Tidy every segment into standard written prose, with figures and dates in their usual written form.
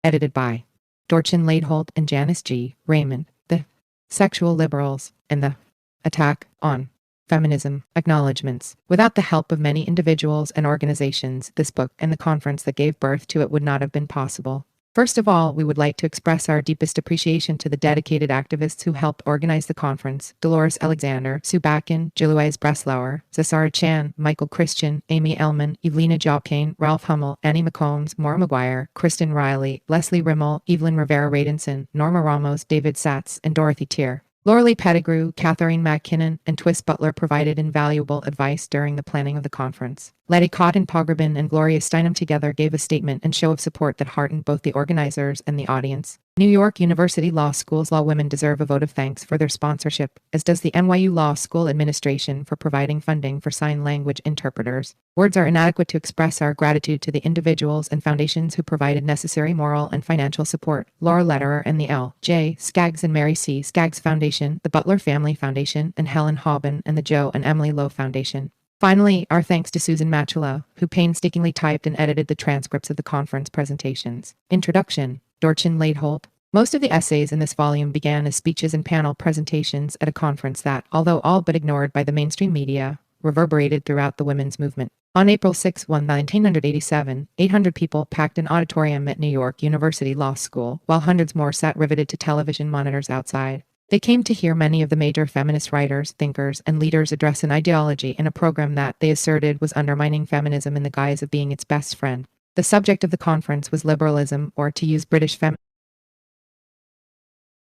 edited by Dorchin Laidholt and Janice G. Raymond. The Sexual Liberals and the Attack on Feminism. Acknowledgements. Without the help of many individuals and organizations, this book and the conference that gave birth to it would not have been possible. First of all, we would like to express our deepest appreciation to the dedicated activists who helped organize the conference: Dolores Alexander, Sue Bakken, Jilouise Breslauer, Zasara Chan, Michael Christian, Amy Ellman, Evelina Jopkane, Ralph Hummel, Annie McCombs, Maura Maguire, Kristen Riley, Leslie Rimmel, Evelyn Rivera-Radinson, Norma Ramos, David Satz, and Dorothy Tier. Lauralee Pettigrew, Catherine McKinnon, and Twist Butler provided invaluable advice during the planning of the conference. Letty Cotton Pogrebin and Gloria Steinem together gave a statement and show of support that heartened both the organizers and the audience. New York University Law School's law women deserve a vote of thanks for their sponsorship, as does the NYU Law School administration for providing funding for sign language interpreters. Words are inadequate to express our gratitude to the individuals and foundations who provided necessary moral and financial support: Laura Lederer and the L. J. Skaggs and Mary C. Skaggs Foundation, the Butler Family Foundation, and Helen Hobben and the Joe and Emily Lowe Foundation. Finally, our thanks to Susan Machula, who painstakingly typed and edited the transcripts of the conference presentations. Introduction. Dorchin Laidholt. Most of the essays in this volume began as speeches and panel presentations at a conference that, although all but ignored by the mainstream media, reverberated throughout the women's movement. On April 6, 1987, 800 people packed an auditorium at New York University Law School, while hundreds more sat riveted to television monitors outside. They came to hear many of the major feminist writers, thinkers, and leaders address an ideology in a program that, they asserted, was undermining feminism in the guise of being its best friend. The subject of the conference was liberalism, or, to use British feminist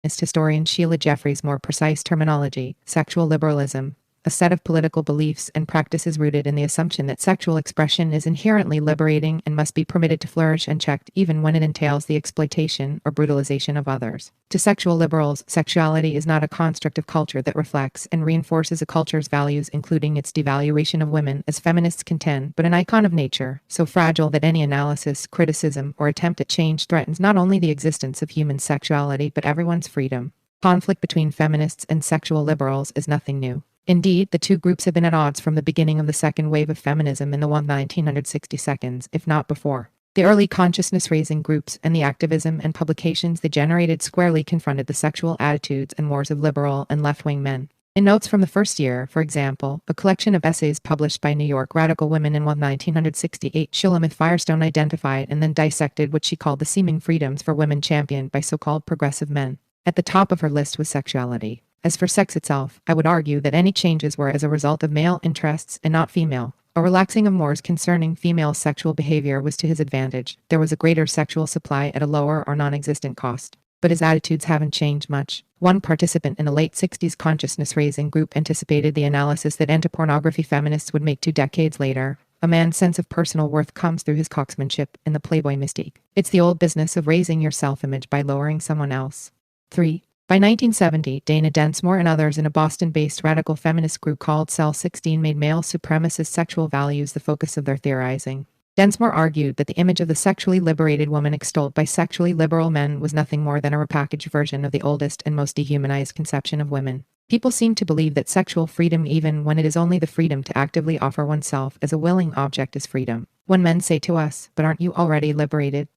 historian Sheila Jeffrey's more precise terminology, sexual liberalism, a set of political beliefs and practices rooted in the assumption that sexual expression is inherently liberating and must be permitted to flourish unchecked even when it entails the exploitation or brutalization of others. To sexual liberals, sexuality is not a construct of culture that reflects and reinforces a culture's values, including its devaluation of women, as feminists contend, but an icon of nature, so fragile that any analysis, criticism, or attempt at change threatens not only the existence of human sexuality but everyone's freedom. Conflict between feminists and sexual liberals is nothing new. Indeed, the two groups have been at odds from the beginning of the second wave of feminism in the 1960s, if not before. The early consciousness-raising groups and the activism and publications they generated squarely confronted the sexual attitudes and mores of liberal and left-wing men. In Notes from the First Year, for example, a collection of essays published by New York radical women in 1968, Shulamith Firestone identified and then dissected what she called the seeming freedoms for women championed by so-called progressive men. At the top of her list was sexuality. As for sex itself, I would argue that any changes were as a result of male interests and not female. A relaxing of mores concerning female sexual behavior was to his advantage. There was a greater sexual supply at a lower or non-existent cost. But his attitudes haven't changed much. One participant in a late 60s consciousness-raising group anticipated the analysis that anti-pornography feminists would make 2 decades later. A man's sense of personal worth comes through his coxmanship and the Playboy mystique. It's the old business of raising your self-image by lowering someone else. 3. By 1970, Dana Densmore and others in a Boston-based radical feminist group called Cell 16 made male supremacist sexual values the focus of their theorizing. Densmore argued that the image of the sexually liberated woman extolled by sexually liberal men was nothing more than a repackaged version of the oldest and most dehumanized conception of women. People seem to believe that sexual freedom, even when it is only the freedom to actively offer oneself as a willing object, is freedom. When men say to us, "But aren't you already liberated?"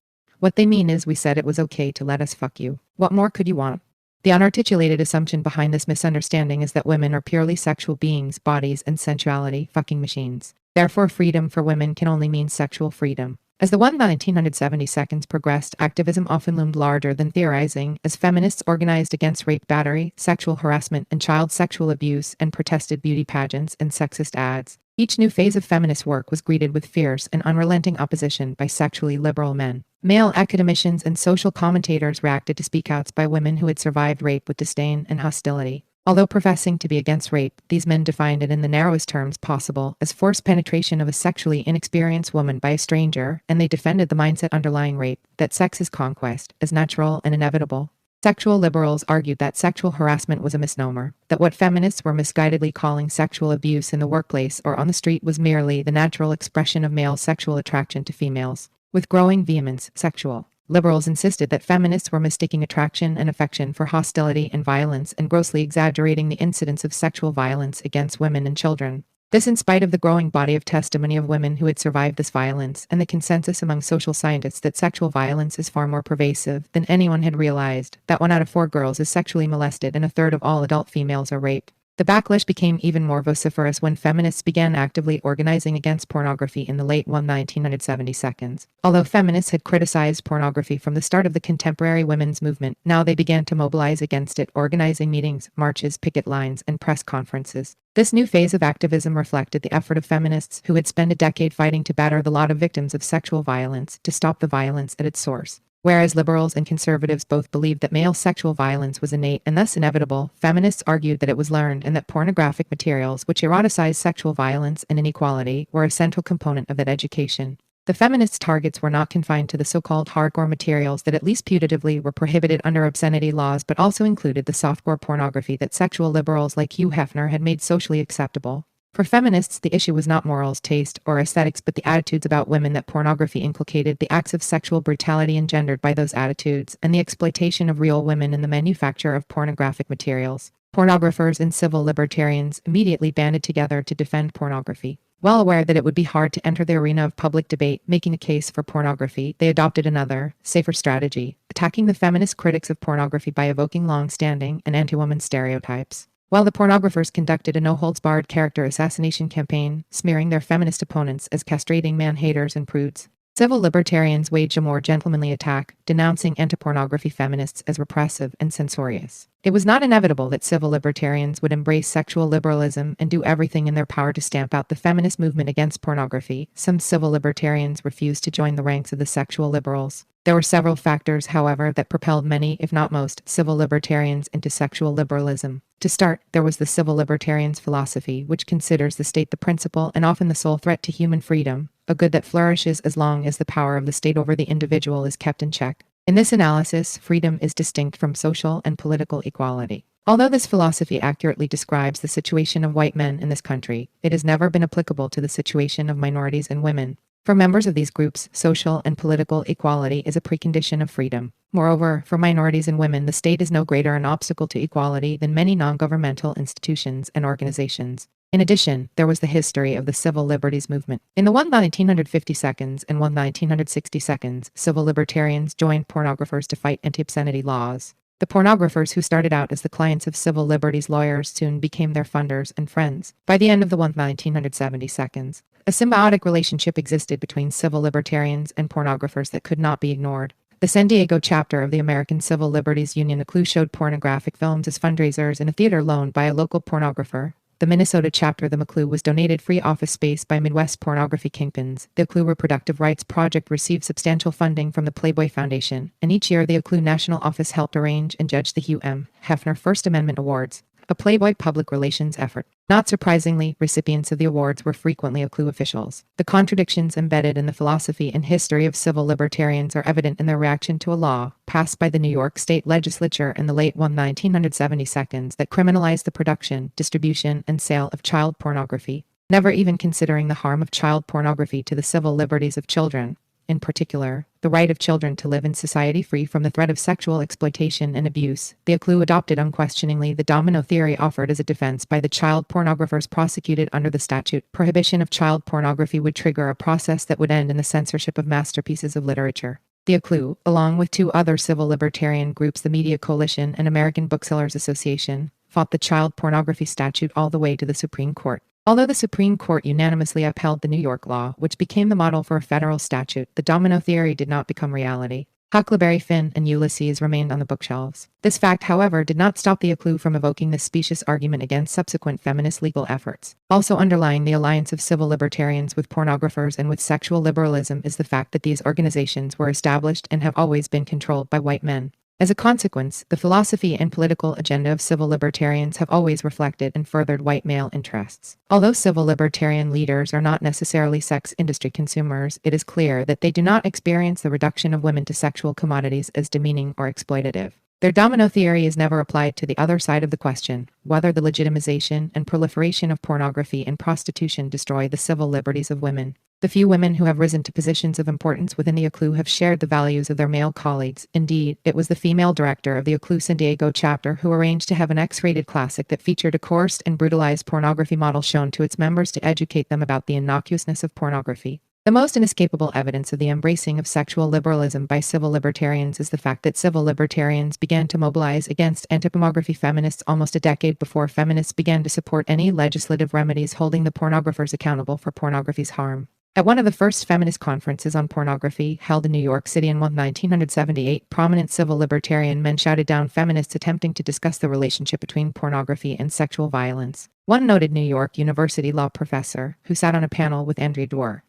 what they mean is, we said it was okay to let us fuck you. What more could you want? The unarticulated assumption behind this misunderstanding is that women are purely sexual beings, bodies and sensuality, fucking machines. Therefore, freedom for women can only mean sexual freedom. As the 1972 progressed, activism often loomed larger than theorizing, as feminists organized against rape, battery, sexual harassment, and child sexual abuse, and protested beauty pageants and sexist ads. Each new phase of feminist work was greeted with fierce and unrelenting opposition by sexually liberal men. Male academicians and social commentators reacted to speakouts by women who had survived rape with disdain and hostility. Although professing to be against rape, these men defined it in the narrowest terms possible as forced penetration of a sexually inexperienced woman by a stranger, and they defended the mindset underlying rape, that sex is conquest, as natural and inevitable. Sexual liberals argued that sexual harassment was a misnomer, that what feminists were misguidedly calling sexual abuse in the workplace or on the street was merely the natural expression of male sexual attraction to females. With growing vehemence, sexual liberals insisted that feminists were mistaking attraction and affection for hostility and violence and grossly exaggerating the incidence of sexual violence against women and children. This in spite of the growing body of testimony of women who had survived this violence and the consensus among social scientists that sexual violence is far more pervasive than anyone had realized, that 1 out of 4 girls is sexually molested and 1/3 of all adult females are raped. The backlash became even more vociferous when feminists began actively organizing against pornography in the late 1970s. Although feminists had criticized pornography from the start of the contemporary women's movement, now they began to mobilize against it, organizing meetings, marches, picket lines, and press conferences. This new phase of activism reflected the effort of feminists who had spent a decade fighting to better the lot of victims of sexual violence, to stop the violence at its source. Whereas liberals and conservatives both believed that male sexual violence was innate and thus inevitable, feminists argued that it was learned and that pornographic materials which eroticized sexual violence and inequality were a central component of that education. The feminists' targets were not confined to the so-called hardcore materials that at least putatively were prohibited under obscenity laws, but also included the softcore pornography that sexual liberals like Hugh Hefner had made socially acceptable. For feminists, the issue was not morals, taste, or aesthetics, but the attitudes about women that pornography inculcated, the acts of sexual brutality engendered by those attitudes, and the exploitation of real women in the manufacture of pornographic materials. Pornographers and civil libertarians immediately banded together to defend pornography. Well aware that it would be hard to enter the arena of public debate making a case for pornography, they adopted another, safer strategy, attacking the feminist critics of pornography by evoking long-standing and anti-woman stereotypes. While the pornographers conducted a no-holds-barred character assassination campaign, smearing their feminist opponents as castrating man-haters and prudes, civil libertarians waged a more gentlemanly attack, denouncing anti-pornography feminists as repressive and censorious. It was not inevitable that civil libertarians would embrace sexual liberalism and do everything in their power to stamp out the feminist movement against pornography. Some civil libertarians refused to join the ranks of the sexual liberals. There were several factors, however, that propelled many, if not most, civil libertarians into sexual liberalism. To start, there was the civil libertarians' philosophy, which considers the state the principal and often the sole threat to human freedom, a good that flourishes as long as the power of the state over the individual is kept in check. In this analysis, freedom is distinct from social and political equality. Although this philosophy accurately describes the situation of white men in this country, it has never been applicable to the situation of minorities and women. For members of these groups, social and political equality is a precondition of freedom. Moreover, for minorities and women, the state is no greater an obstacle to equality than many non-governmental institutions and organizations. In addition, there was the history of the civil liberties movement. In the 1950s and 1960s, civil libertarians joined pornographers to fight anti-obscenity laws. The pornographers who started out as the clients of civil liberties lawyers soon became their funders and friends. By the end of the 1970s, a symbiotic relationship existed between civil libertarians and pornographers that could not be ignored. The San Diego chapter of the American Civil Liberties Union, a clue, showed pornographic films as fundraisers in a theater loaned by a local pornographer. The Minnesota chapter, the McClue, was donated free office space by Midwest pornography kingpins. The McClue Reproductive Rights Project received substantial funding from the Playboy Foundation, and each year the McClue National Office helped arrange and judge the Hugh M. Hefner First Amendment Awards, a Playboy public relations effort. Not surprisingly, recipients of the awards were frequently McClue officials. The contradictions embedded in the philosophy and history of civil libertarians are evident in their reaction to a law passed by the New York State Legislature in the late 1970s that criminalized the production, distribution, and sale of child pornography, never even considering the harm of child pornography to the civil liberties of children. In particular, the right of children to live in society free from the threat of sexual exploitation and abuse. The McClue adopted unquestioningly the domino theory offered as a defense by the child pornographers prosecuted under the statute. Prohibition of child pornography would trigger a process that would end in the censorship of masterpieces of literature. The McClue, along with two other civil libertarian groups, the Media Coalition and American Booksellers Association, fought the child pornography statute all the way to the Supreme Court. Although the Supreme Court unanimously upheld the New York law, which became the model for a federal statute, the domino theory did not become reality. Huckleberry Finn and Ulysses remained on the bookshelves. This fact, however, did not stop the McClue from evoking this specious argument against subsequent feminist legal efforts. Also underlying the alliance of civil libertarians with pornographers and with sexual liberalism is the fact that these organizations were established and have always been controlled by white men. As a consequence, the philosophy and political agenda of civil libertarians have always reflected and furthered white male interests. Although civil libertarian leaders are not necessarily sex industry consumers, it is clear that they do not experience the reduction of women to sexual commodities as demeaning or exploitative. Their domino theory is never applied to the other side of the question, whether the legitimization and proliferation of pornography and prostitution destroy the civil liberties of women. The few women who have risen to positions of importance within the ACLU have shared the values of their male colleagues. Indeed, it was the female director of the ACLU San Diego chapter who arranged to have an X-rated classic that featured a coerced and brutalized pornography model shown to its members to educate them about the innocuousness of pornography. The most inescapable evidence of the embracing of sexual liberalism by civil libertarians is the fact that civil libertarians began to mobilize against anti-pornography feminists almost a decade before feminists began to support any legislative remedies holding the pornographers accountable for pornography's harm. At one of the first feminist conferences on pornography held in New York City in 1978, prominent civil libertarian men shouted down feminists attempting to discuss the relationship between pornography and sexual violence. One noted New York University law professor, who sat on a panel with Andrea Dworkin,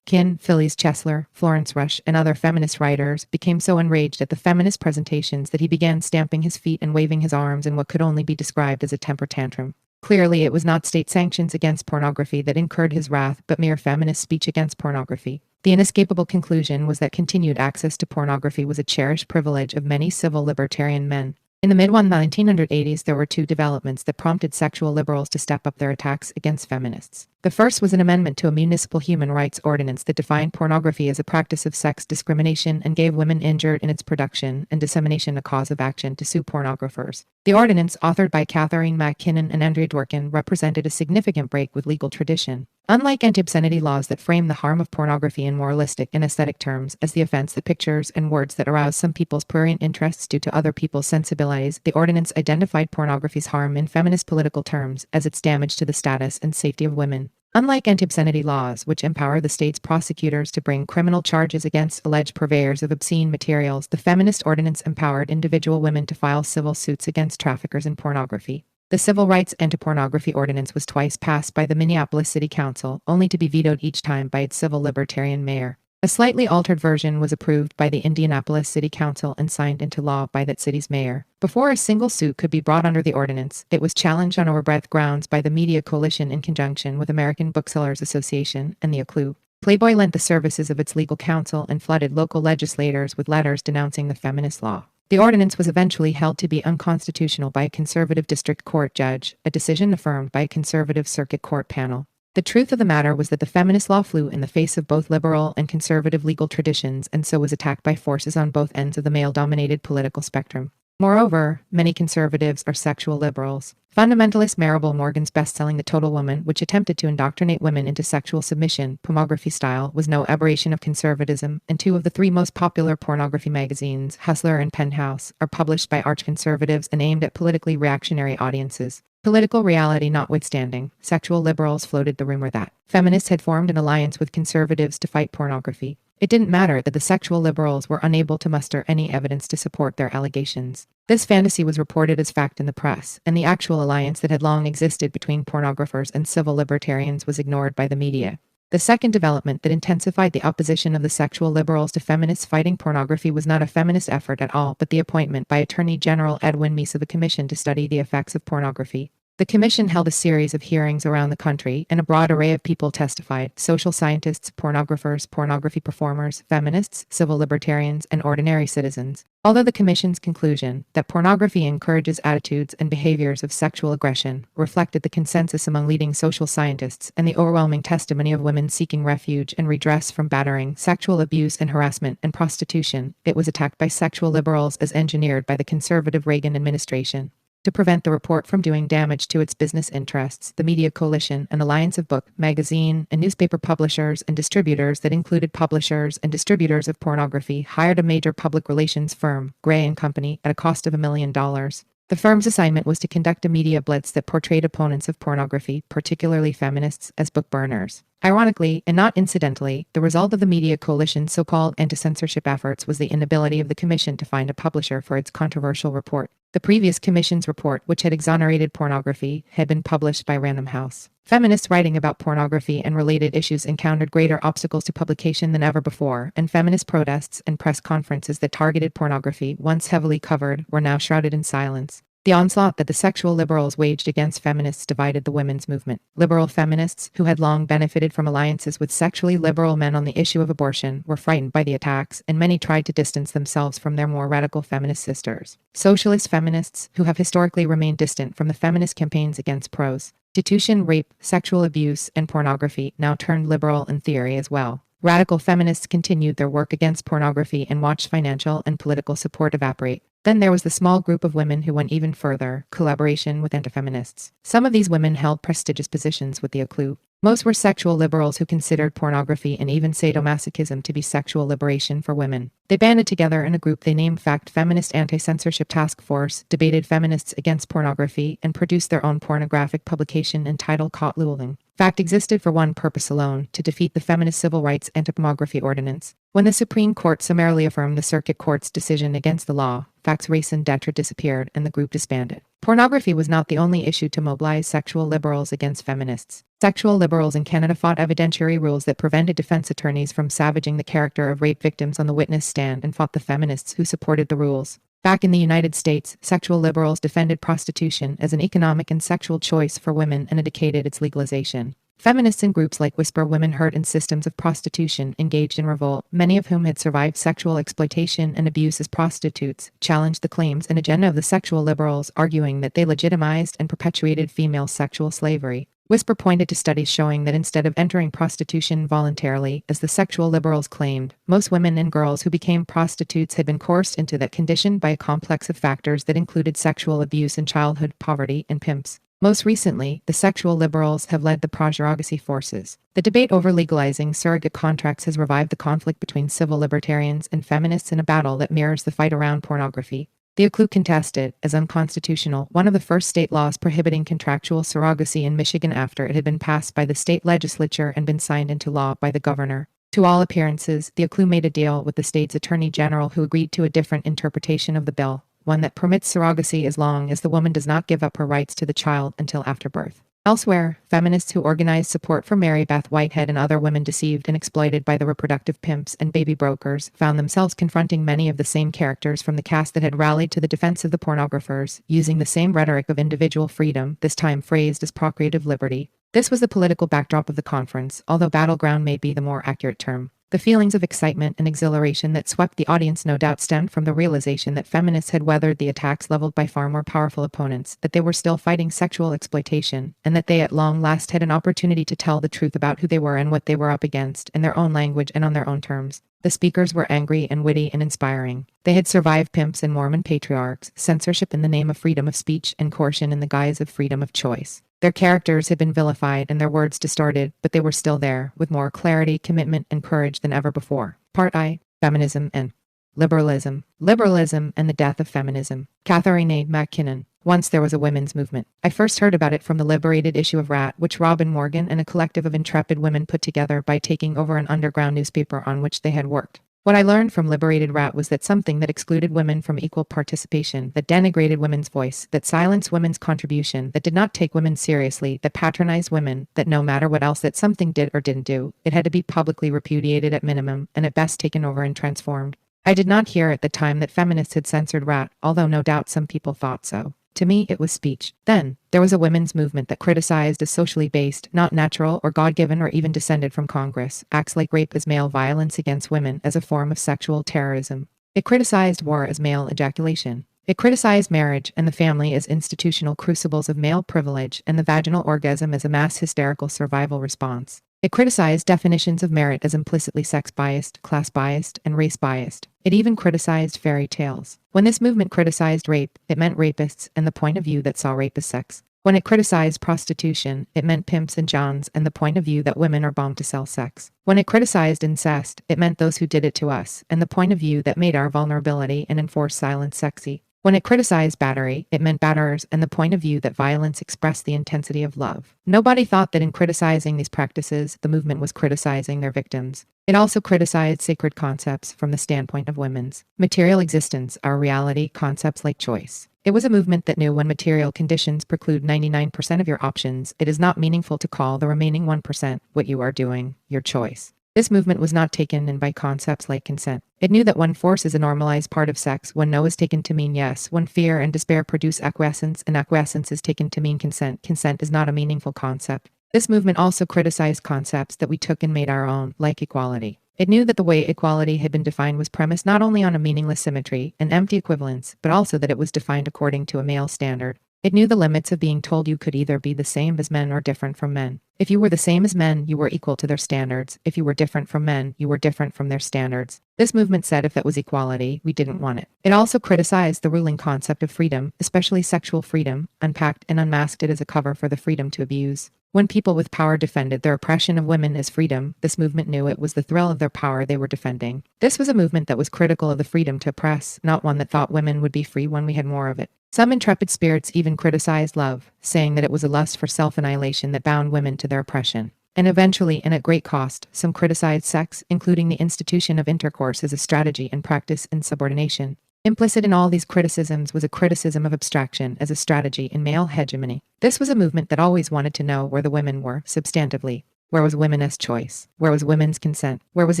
Phyllis Chesler, Florence Rush, and other feminist writers, became so enraged at the feminist presentations that he began stamping his feet and waving his arms in what could only be described as a temper tantrum. Clearly, it was not state sanctions against pornography that incurred his wrath, but mere feminist speech against pornography. The inescapable conclusion was that continued access to pornography was a cherished privilege of many civil libertarian men. In the mid-1980s, there were two developments that prompted sexual liberals to step up their attacks against feminists. The first was an amendment to a municipal human rights ordinance that defined pornography as a practice of sex discrimination and gave women injured in its production and dissemination a cause of action to sue pornographers. The ordinance, authored by Catherine McKinnon and Andrea Dworkin, represented a significant break with legal tradition. Unlike anti-obscenity laws that frame the harm of pornography in moralistic and aesthetic terms as the offense that pictures and words that arouse some people's prurient interests due to other people's sensibilities, the ordinance identified pornography's harm in feminist political terms as its damage to the status and safety of women. Unlike anti-obscenity laws, which empower the state's prosecutors to bring criminal charges against alleged purveyors of obscene materials, the feminist ordinance empowered individual women to file civil suits against traffickers in pornography. The Civil Rights Anti-Pornography Ordinance was twice passed by the Minneapolis City Council, only to be vetoed each time by its civil libertarian mayor. A slightly altered version was approved by the Indianapolis City Council and signed into law by that city's mayor. Before a single suit could be brought under the ordinance, it was challenged on overbreadth grounds by the Media Coalition in conjunction with American Booksellers Association and the ACLU. Playboy lent the services of its legal counsel and flooded local legislators with letters denouncing the feminist law. The ordinance was eventually held to be unconstitutional by a conservative district court judge, a decision affirmed by a conservative circuit court panel. The truth of the matter was that the feminist law flew in the face of both liberal and conservative legal traditions and so was attacked by forces on both ends of the male-dominated political spectrum. Moreover, many conservatives are sexual liberals. Fundamentalist Maribel Morgan's best-selling The Total Woman, which attempted to indoctrinate women into sexual submission, pornography style, was no aberration of conservatism, and two of the three most popular pornography magazines, Hustler and Penthouse, are published by arch-conservatives and aimed at politically reactionary audiences. Political reality notwithstanding, sexual liberals floated the rumor that feminists had formed an alliance with conservatives to fight pornography. It didn't matter that the sexual liberals were unable to muster any evidence to support their allegations. This fantasy was reported as fact in the press, and the actual alliance that had long existed between pornographers and civil libertarians was ignored by the media. The second development that intensified the opposition of the sexual liberals to feminists fighting pornography was not a feminist effort at all, but the appointment by Attorney General Edwin Meese of a commission to study the effects of pornography. The commission held a series of hearings around the country, and a broad array of people testified: social scientists, pornographers, pornography performers, feminists, civil libertarians, and ordinary citizens. Although the commission's conclusion, that pornography encourages attitudes and behaviors of sexual aggression, reflected the consensus among leading social scientists and the overwhelming testimony of women seeking refuge and redress from battering, sexual abuse and harassment, and prostitution, it was attacked by sexual liberals as engineered by the conservative Reagan administration. To prevent the report from doing damage to its business interests, the Media Coalition, an alliance of book, magazine, and newspaper publishers and distributors that included publishers and distributors of pornography, hired a major public relations firm, Gray & Company, at a cost of $1 million. The firm's assignment was to conduct a media blitz that portrayed opponents of pornography, particularly feminists, as book burners. Ironically, and not incidentally, the result of the Media Coalition's so-called anti-censorship efforts was the inability of the commission to find a publisher for its controversial report. The previous commission's report, which had exonerated pornography, had been published by Random House. Feminists writing about pornography and related issues encountered greater obstacles to publication than ever before, and feminist protests and press conferences that targeted pornography, once heavily covered, were now shrouded in silence. The onslaught that the sexual liberals waged against feminists divided the women's movement. Liberal feminists, who had long benefited from alliances with sexually liberal men on the issue of abortion, were frightened by the attacks, and many tried to distance themselves from their more radical feminist sisters. Socialist feminists, who have historically remained distant from the feminist campaigns against prostitution, rape, sexual abuse, and pornography, now turned liberal in theory as well. Radical feminists continued their work against pornography and watched financial and political support evaporate. Then there was the small group of women who went even further, collaboration with anti-feminists. Some of these women held prestigious positions with the École. Most were sexual liberals who considered pornography and even sadomasochism to be sexual liberation for women. They banded together in a group they named Fact Feminist Anti-Censorship Task Force, debated feminists against pornography, and produced their own pornographic publication entitled Caught Luling. Fact existed for one purpose alone, to defeat the Feminist Civil Rights Anti-Pornography Ordinance. When the Supreme Court summarily affirmed the Circuit Court's decision against the law, Fact's raison d'etre disappeared and the group disbanded. Pornography was not the only issue to mobilize sexual liberals against feminists. Sexual liberals in Canada fought evidentiary rules that prevented defense attorneys from savaging the character of rape victims on the witness stand and fought the feminists who supported the rules. Back in the United States, sexual liberals defended prostitution as an economic and sexual choice for women and advocated its legalization. Feminists in groups like Whisper Women Hurt in Systems of Prostitution engaged in revolt, many of whom had survived sexual exploitation and abuse as prostitutes, challenged the claims and agenda of the sexual liberals, arguing that they legitimized and perpetuated female sexual slavery. Whisper pointed to studies showing that instead of entering prostitution voluntarily, as the sexual liberals claimed, most women and girls who became prostitutes had been coerced into that condition by a complex of factors that included sexual abuse and childhood poverty and pimps. Most recently, the sexual liberals have led the pro-surrogacy forces. The debate over legalizing surrogate contracts has revived the conflict between civil libertarians and feminists in a battle that mirrors the fight around pornography. The École contested, as unconstitutional, one of the first state laws prohibiting contractual surrogacy in Michigan after it had been passed by the state legislature and been signed into law by the governor. To all appearances, the École made a deal with the state's attorney general, who agreed to a different interpretation of the bill, one that permits surrogacy as long as the woman does not give up her rights to the child until after birth. Elsewhere, feminists who organized support for Mary Beth Whitehead and other women deceived and exploited by the reproductive pimps and baby brokers found themselves confronting many of the same characters from the cast that had rallied to the defense of the pornographers, using the same rhetoric of individual freedom, this time phrased as procreative liberty. This was the political backdrop of the conference, although battleground may be the more accurate term. The feelings of excitement and exhilaration that swept the audience no doubt stemmed from the realization that feminists had weathered the attacks leveled by far more powerful opponents, that they were still fighting sexual exploitation, and that they at long last had an opportunity to tell the truth about who they were and what they were up against, in their own language and on their own terms. The speakers were angry and witty and inspiring. They had survived pimps and Mormon patriarchs, censorship in the name of freedom of speech, and coercion in the guise of freedom of choice. Their characters had been vilified and their words distorted, but they were still there, with more clarity, commitment, and courage than ever before. Part I. Feminism and Liberalism. Liberalism and the Death of Feminism. Catherine A. McKinnon. Once there was a women's movement. I first heard about it from the Liberated issue of Rat, which Robin Morgan and a collective of intrepid women put together by taking over an underground newspaper on which they had worked. What I learned from Liberated Rat was that something that excluded women from equal participation, that denigrated women's voice, that silenced women's contribution, that did not take women seriously, that patronized women, that no matter what else that something did or didn't do, it had to be publicly repudiated at minimum, and at best taken over and transformed. I did not hear at the time that feminists had censored Rat, although no doubt some people thought so. To me, it was speech. Then, there was a women's movement that criticized as socially based, not natural or God-given or even descended from Congress, acts like rape as male violence against women as a form of sexual terrorism. It criticized war as male ejaculation. It criticized marriage and the family as institutional crucibles of male privilege and the vaginal orgasm as a mass hysterical survival response. It criticized definitions of merit as implicitly sex-biased, class-biased, and race-biased. It even criticized fairy tales. When this movement criticized rape, it meant rapists and the point of view that saw rape as sex. When it criticized prostitution, it meant pimps and johns and the point of view that women are bound to sell sex. When it criticized incest, it meant those who did it to us and the point of view that made our vulnerability and enforced silence sexy. When it criticized battery, it meant batterers and the point of view that violence expressed the intensity of love. Nobody thought that in criticizing these practices, the movement was criticizing their victims. It also criticized sacred concepts from the standpoint of women's material existence, our reality, concepts like choice. It was a movement that knew when material conditions preclude 99% of your options, it is not meaningful to call the remaining 1% what you are doing, your choice. This movement was not taken in by concepts like consent. It knew that when force is a normalized part of sex, when no is taken to mean yes, when fear and despair produce acquiescence, and acquiescence is taken to mean consent, consent is not a meaningful concept. This movement also criticized concepts that we took and made our own, like equality. It knew that the way equality had been defined was premised not only on a meaningless symmetry and empty equivalence, but also that it was defined according to a male standard. It knew the limits of being told you could either be the same as men or different from men. If you were the same as men, you were equal to their standards. If you were different from men, you were different from their standards. This movement said if that was equality, we didn't want it. It also criticized the ruling concept of freedom, especially sexual freedom, unpacked and unmasked it as a cover for the freedom to abuse. When people with power defended their oppression of women as freedom, this movement knew it was the thrill of their power they were defending. This was a movement that was critical of the freedom to oppress, not one that thought women would be free when we had more of it. Some intrepid spirits even criticized love, saying that it was a lust for self-annihilation that bound women to their oppression. And eventually, and at great cost, some criticized sex, including the institution of intercourse as a strategy and practice in subordination. Implicit in all these criticisms was a criticism of abstraction as a strategy in male hegemony. This was a movement that always wanted to know where the women were, substantively. Where was women as choice? Where was women's consent? Where was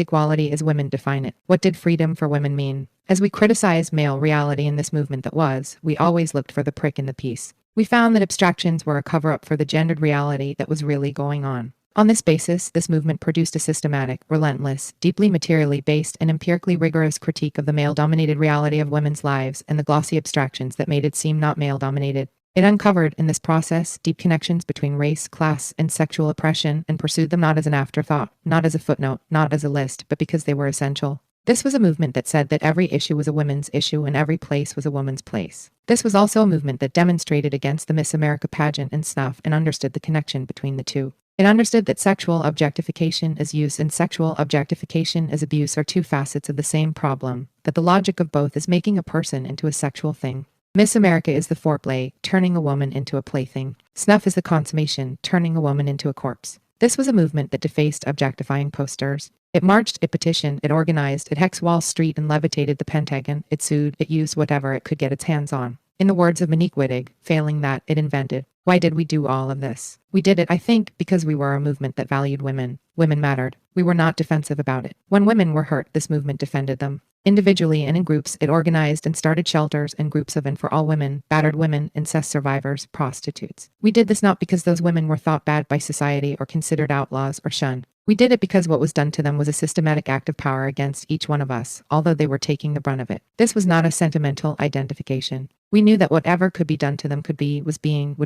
equality as women define it? What did freedom for women mean? As we criticized male reality in this movement that was, we always looked for the prick in the piece. We found that abstractions were a cover-up for the gendered reality that was really going on. On this basis, this movement produced a systematic, relentless, deeply materially based and empirically rigorous critique of the male-dominated reality of women's lives and the glossy abstractions that made it seem not male-dominated. It uncovered, in this process, deep connections between race, class, and sexual oppression and pursued them not as an afterthought, not as a footnote, not as a list, but because they were essential. This was a movement that said that every issue was a women's issue and every place was a woman's place. This was also a movement that demonstrated against the Miss America pageant and snuff and understood the connection between the two. It understood that sexual objectification as use and sexual objectification as abuse are two facets of the same problem, that the logic of both is making a person into a sexual thing. Miss America is the foreplay, turning a woman into a plaything. Snuff is the consummation, turning a woman into a corpse. This was a movement that defaced objectifying posters. It marched, it petitioned, it organized, it hexed Wall Street and levitated the Pentagon, it sued, it used whatever it could get its hands on. In the words of Monique Wittig, failing that, it invented. Why did we do all of this? We did it, I think, because we were a movement that valued women. Women mattered. We were not defensive about it. When women were hurt, this movement defended them. Individually and in groups, it organized and started shelters and groups of and for all women, battered women, incest survivors, prostitutes. We did this not because those women were thought bad by society or considered outlaws or shunned. We did it because what was done to them was a systematic act of power against each one of us, although they were taking the brunt of it. This was not a sentimental identification. We knew that whatever could be done to them would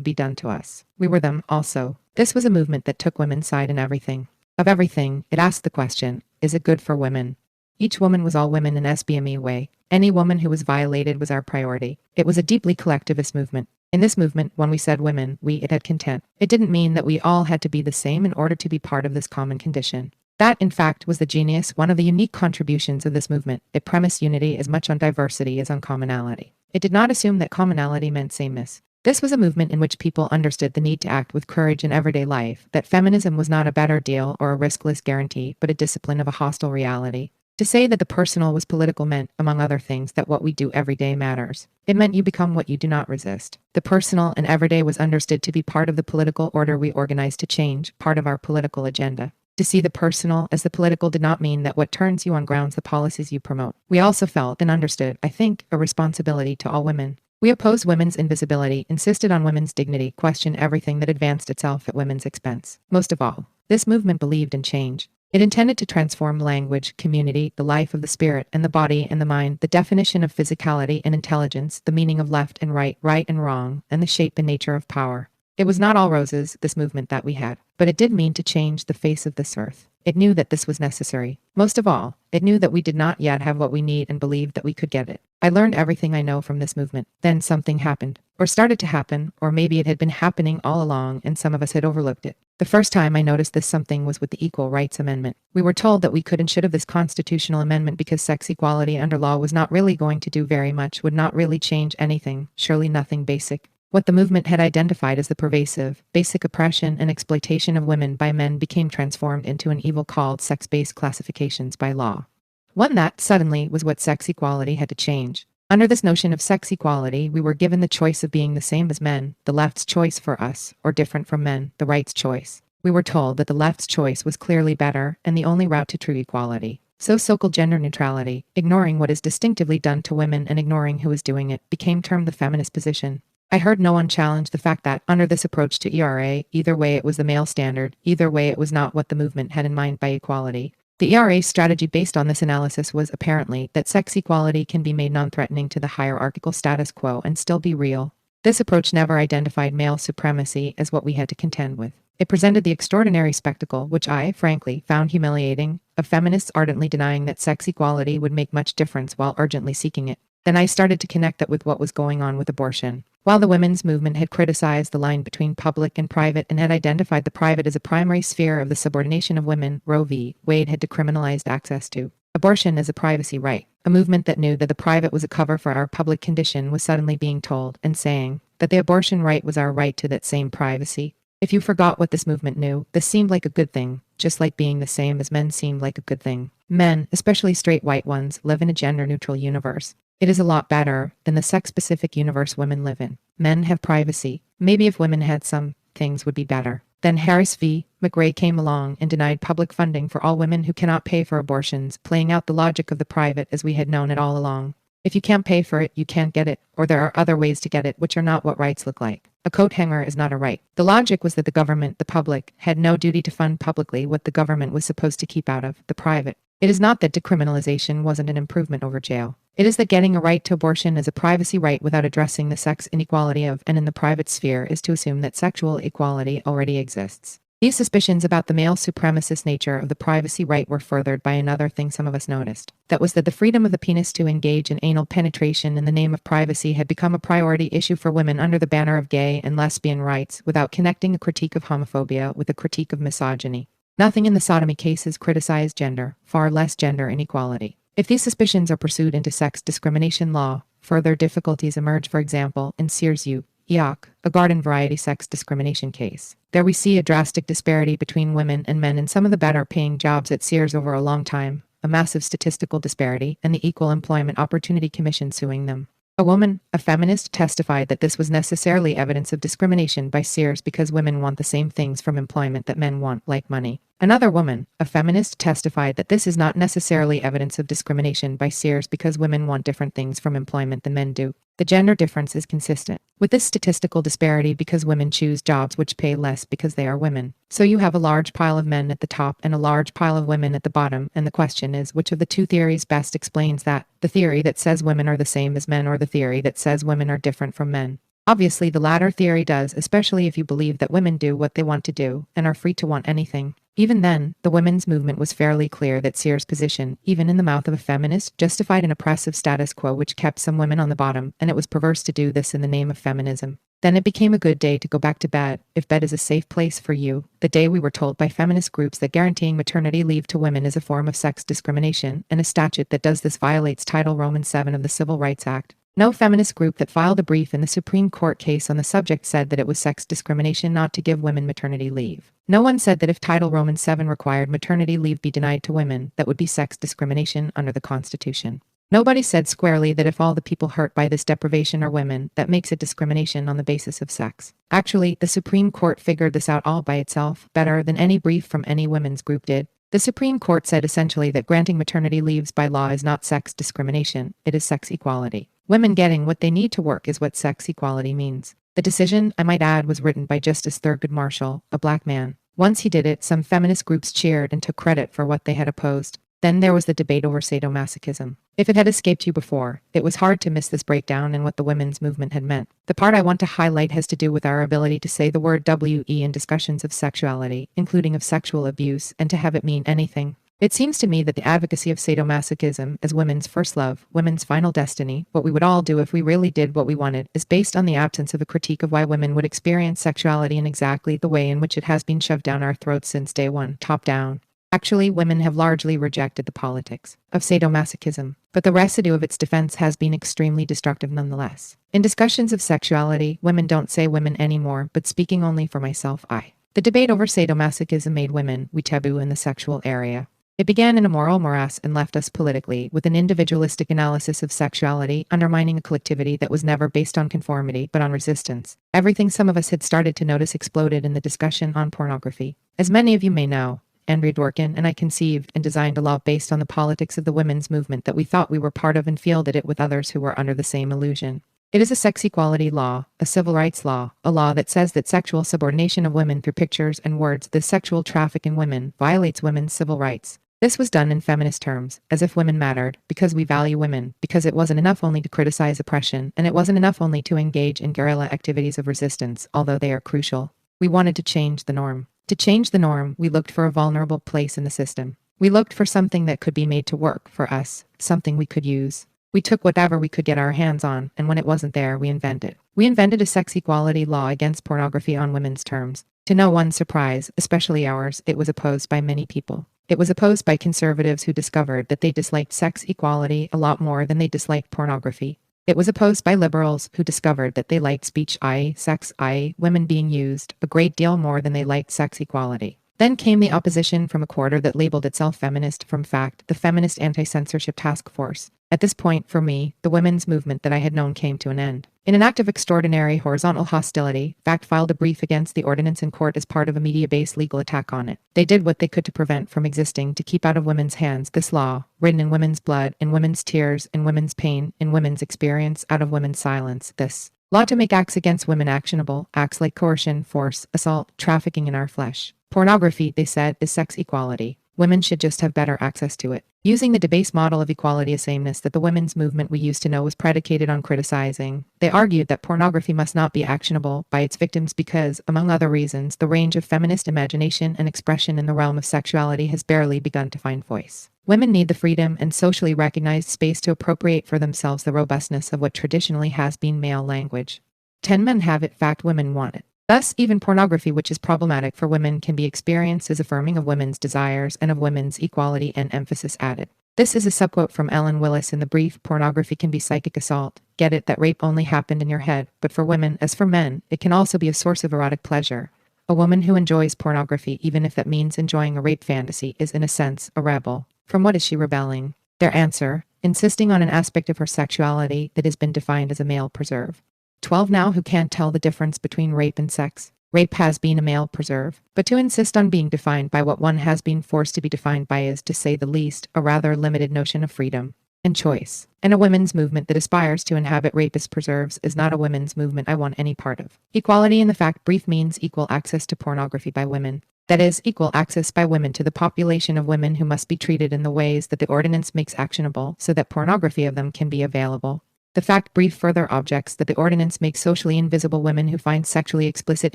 be done to us. We were them, also. This was a movement that took women's side in everything. Of everything, it asked the question, is it good for women? Each woman was all women in SBME way. Any woman who was violated was our priority. It was a deeply collectivist movement. In this movement, when we said women, it had content. It didn't mean that we all had to be the same in order to be part of this common condition. That, in fact, was the genius, one of the unique contributions of this movement. It premised unity as much on diversity as on commonality. It did not assume that commonality meant sameness. This was a movement in which people understood the need to act with courage in everyday life, that feminism was not a better deal or a riskless guarantee, but a discipline of a hostile reality. To say that the personal was political meant, among other things, that what we do every day matters. It meant you become what you do not resist. The personal and everyday was understood to be part of the political order we organized to change, part of our political agenda. To see the personal as the political did not mean that what turns you on grounds the policies you promote. We also felt and understood, I think, a responsibility to all women. We opposed women's invisibility, insisted on women's dignity, questioned everything that advanced itself at women's expense. Most of all, this movement believed in change. It intended to transform language, community, the life of the spirit and the body and the mind, the definition of physicality and intelligence, the meaning of left and right and wrong, and the shape and nature of power. It was not all roses, this movement that we had, but it did mean to change the face of this earth. It knew that this was necessary. Most of all, it knew that we did not yet have what we need and believed that we could get it. I learned everything I know from this movement. Then something happened, or started to happen, or maybe it had been happening all along and some of us had overlooked it. The first time I noticed this something was with the Equal Rights Amendment. We were told that we could and should have this constitutional amendment because sex equality under law was not really going to do very much, would not really change anything, surely nothing basic. What the movement had identified as the pervasive, basic oppression and exploitation of women by men became transformed into an evil called sex-based classifications by law. One that, suddenly, was what sex equality had to change. Under this notion of sex equality, we were given the choice of being the same as men, the left's choice for us, or different from men, the right's choice. We were told that the left's choice was clearly better and the only route to true equality. So-called gender neutrality, ignoring what is distinctively done to women and ignoring who is doing it, became termed the feminist position. I heard no one challenge the fact that, under this approach to ERA, either way it was the male standard, either way it was not what the movement had in mind by equality. The ERA's strategy based on this analysis was, apparently, that sex equality can be made non-threatening to the hierarchical status quo and still be real. This approach never identified male supremacy as what we had to contend with. It presented the extraordinary spectacle, which I, frankly, found humiliating, of feminists ardently denying that sex equality would make much difference while urgently seeking it. Then I started to connect that with what was going on with abortion. While the women's movement had criticized the line between public and private and had identified the private as a primary sphere of the subordination of women, Roe v. Wade had decriminalized access to abortion as a privacy right. A movement that knew that the private was a cover for our public condition was suddenly being told and saying that the abortion right was our right to that same privacy. If you forgot what this movement knew, this seemed like a good thing, just like being the same as men seemed like a good thing. Men, especially straight white ones, live in a gender-neutral universe. It is a lot better than the sex-specific universe women live in. Men have privacy. Maybe if women had some, things would be better. Then Harris v. McRae came along and denied public funding for all women who cannot pay for abortions, playing out the logic of the private as we had known it all along. If you can't pay for it, you can't get it, or there are other ways to get it which are not what rights look like. A coat hanger is not a right. The logic was that the government, the public, had no duty to fund publicly what the government was supposed to keep out of, the private. It is not that decriminalization wasn't an improvement over jail. It is that getting a right to abortion as a privacy right without addressing the sex inequality of and in the private sphere is to assume that sexual equality already exists. These suspicions about the male supremacist nature of the privacy right were furthered by another thing some of us noticed. That was that the freedom of the penis to engage in anal penetration in the name of privacy had become a priority issue for women under the banner of gay and lesbian rights, without connecting a critique of homophobia with a critique of misogyny. Nothing in the sodomy cases criticized gender, far less gender inequality. If these suspicions are pursued into sex discrimination law, further difficulties emerge. For example, in Sears v. Eoc, a garden variety sex discrimination case. There we see a drastic disparity between women and men in some of the better paying jobs at Sears over a long time, a massive statistical disparity, and the Equal Employment Opportunity Commission suing them. A woman, a feminist, testified that this was necessarily evidence of discrimination by Sears because women want the same things from employment that men want, like money. Another woman, a feminist, testified that this is not necessarily evidence of discrimination by Sears because women want different things from employment than men do. The gender difference is consistent with this statistical disparity because women choose jobs which pay less because they are women. So you have a large pile of men at the top and a large pile of women at the bottom, and the question is, which of the two theories best explains that? The theory that says women are the same as men, or the theory that says women are different from men? Obviously, the latter theory does, especially if you believe that women do what they want to do and are free to want anything. Even then, the women's movement was fairly clear that Sears' position, even in the mouth of a feminist, justified an oppressive status quo which kept some women on the bottom, and it was perverse to do this in the name of feminism. Then it became a good day to go back to bed, if bed is a safe place for you, the day we were told by feminist groups that guaranteeing maternity leave to women is a form of sex discrimination, and a statute that does this violates Title Roman 7 of the Civil Rights Act. No feminist group that filed a brief in the Supreme Court case on the subject said that it was sex discrimination not to give women maternity leave. No one said that if Title Roman 7 required maternity leave be denied to women, that would be sex discrimination under the Constitution. Nobody said squarely that if all the people hurt by this deprivation are women, that makes it discrimination on the basis of sex. Actually, the Supreme Court figured this out all by itself, better than any brief from any women's group did. The Supreme Court said essentially that granting maternity leaves by law is not sex discrimination, it is sex equality. Women getting what they need to work is what sex equality means. The decision, I might add, was written by Justice Thurgood Marshall, a black man. Once he did it, some feminist groups cheered and took credit for what they had opposed. Then there was the debate over sadomasochism. If it had escaped you before, it was hard to miss this breakdown and what the women's movement had meant. The part I want to highlight has to do with our ability to say the word WE in discussions of sexuality, including of sexual abuse, and to have it mean anything. It seems to me that the advocacy of sadomasochism as women's first love, women's final destiny, what we would all do if we really did what we wanted, is based on the absence of a critique of why women would experience sexuality in exactly the way in which it has been shoved down our throats since day one, top down. Actually, women have largely rejected the politics of sadomasochism, but the residue of its defense has been extremely destructive nonetheless. In discussions of sexuality, women don't say women anymore, but speaking only for myself, I. The debate over sadomasochism made women, we taboo in the sexual area. It began in a moral morass and left us politically with an individualistic analysis of sexuality, undermining a collectivity that was never based on conformity but on resistance. Everything some of us had started to notice exploded in the discussion on pornography. As many of you may know, Andrea Dworkin and I conceived and designed a law based on the politics of the women's movement that we thought we were part of and fielded it with others who were under the same illusion. It is a sex equality law, a civil rights law, a law that says that sexual subordination of women through pictures and words, the sexual traffic in women, violates women's civil rights. This was done in feminist terms, as if women mattered, because we value women, because it wasn't enough only to criticize oppression, and it wasn't enough only to engage in guerrilla activities of resistance, although they are crucial. We wanted to change the norm. To change the norm, we looked for a vulnerable place in the system. We looked for something that could be made to work for us, something we could use. We took whatever we could get our hands on, and when it wasn't there, we invented. We invented a sex equality law against pornography on women's terms. To no one's surprise, especially ours, it was opposed by many people. It was opposed by conservatives who discovered that they disliked sex equality a lot more than they disliked pornography. It was opposed by liberals who discovered that they liked speech, i.e., sex, i.e., women being used, a great deal more than they liked sex equality. Then came the opposition from a quarter that labeled itself feminist, from FACT, the Feminist Anti-Censorship Task Force. At this point, for me, the women's movement that I had known came to an end. In an act of extraordinary horizontal hostility, FACT filed a brief against the ordinance in court as part of a media-based legal attack on it. They did what they could to prevent from existing, to keep out of women's hands this law, written in women's blood, in women's tears, in women's pain, in women's experience, out of women's silence, this law to make acts against women actionable, acts like coercion, force, assault, trafficking in our flesh. Pornography, they said, is sex equality. Women should just have better access to it. Using the debased model of equality as sameness that the women's movement we used to know was predicated on criticizing, they argued that pornography must not be actionable by its victims because, among other reasons, the range of feminist imagination and expression in the realm of sexuality has barely begun to find voice. Women need the freedom and socially recognized space to appropriate for themselves the robustness of what traditionally has been male language. 10 men have it, fact women want it. Thus, even pornography, which is problematic for women, can be experienced as affirming of women's desires and of women's equality, and emphasis added. This is a subquote from Ellen Willis in the brief, "Pornography can be psychic assault. Get it that rape only happened in your head, but for women, as for men, it can also be a source of erotic pleasure. A woman who enjoys pornography, even if that means enjoying a rape fantasy, is in a sense a rebel. From what is she rebelling? Their answer, insisting on an aspect of her sexuality that has been defined as a male preserve. 12 now who can't tell the difference between rape and sex. Rape has been a male preserve, but to insist on being defined by what one has been forced to be defined by is, to say the least, a rather limited notion of freedom and choice. And a women's movement that aspires to inhabit rapist preserves is not a women's movement I want any part of. Equality in the fact brief means equal access to pornography by women. That is, equal access by women to the population of women who must be treated in the ways that the ordinance makes actionable so that pornography of them can be available. The fact brief further objects that the ordinance makes socially invisible women who find sexually explicit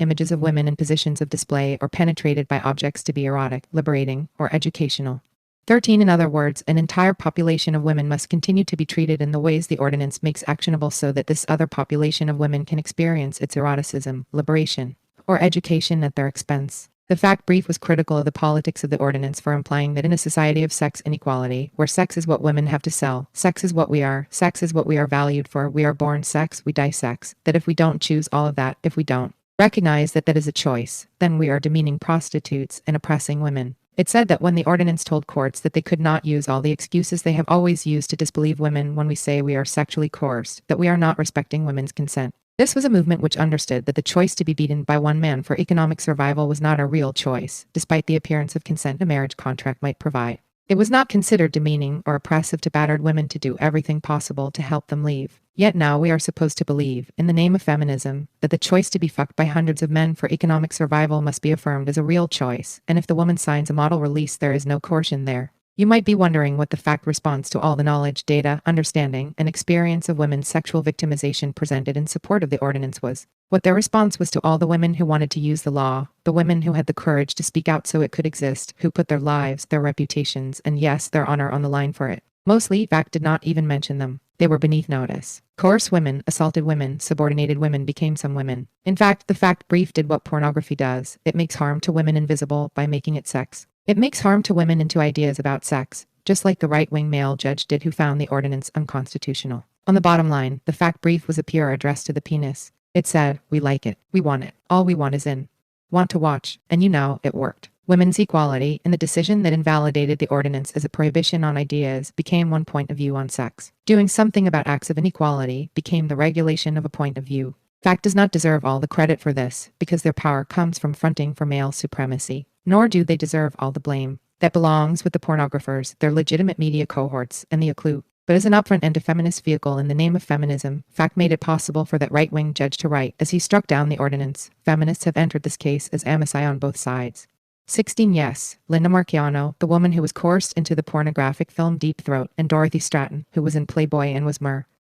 images of women in positions of display or penetrated by objects to be erotic, liberating, or educational. 13 In other words, an entire population of women must continue to be treated in the ways the ordinance makes actionable so that this other population of women can experience its eroticism, liberation, or education at their expense. The fact brief was critical of the politics of the ordinance for implying that in a society of sex inequality, where sex is what women have to sell, sex is what we are, sex is what we are valued for, we are born sex, we die sex, that if we don't choose all of that, if we don't recognize that that is a choice, then we are demeaning prostitutes and oppressing women. It said that when the ordinance told courts that they could not use all the excuses they have always used to disbelieve women when we say we are sexually coerced, that we are not respecting women's consent. This was a movement which understood that the choice to be beaten by one man for economic survival was not a real choice, despite the appearance of consent a marriage contract might provide. It was not considered demeaning or oppressive to battered women to do everything possible to help them leave. Yet now we are supposed to believe, in the name of feminism, that the choice to be fucked by hundreds of men for economic survival must be affirmed as a real choice, and if the woman signs a model release there is no coercion there. You might be wondering what the fact response to all the knowledge, data, understanding, and experience of women's sexual victimization presented in support of the ordinance was. What their response was to all the women who wanted to use the law, the women who had the courage to speak out so it could exist, who put their lives, their reputations, and yes, their honor on the line for it. Mostly, fact did not even mention them. They were beneath notice. Coerced women, assaulted women, subordinated women became some women. In fact, the fact brief did what pornography does. It makes harm to women invisible by making it sex. It makes harm to women and to ideas about sex, just like the right-wing male judge did who found the ordinance unconstitutional. On the bottom line, the fact brief was a pure address to the penis. It said, we like it, we want it, all we want is in. Want to watch, and you know, it worked. Women's equality, and the decision that invalidated the ordinance as a prohibition on ideas, became one point of view on sex. Doing something about acts of inequality became the regulation of a point of view. Fact does not deserve all the credit for this, because their power comes from fronting for male supremacy. nor do they deserve all the blame. That belongs with the pornographers, their legitimate media cohorts, and the acclue. But as an upfront anti-feminist vehicle in the name of feminism, fact made it possible for that right-wing judge to write as he struck down the ordinance. Feminists have entered this case as amici on both sides. 16 Yes, Linda Marchiano, the woman who was coerced into the pornographic film Deep Throat, and Dorothy Stratton, who was in Playboy and was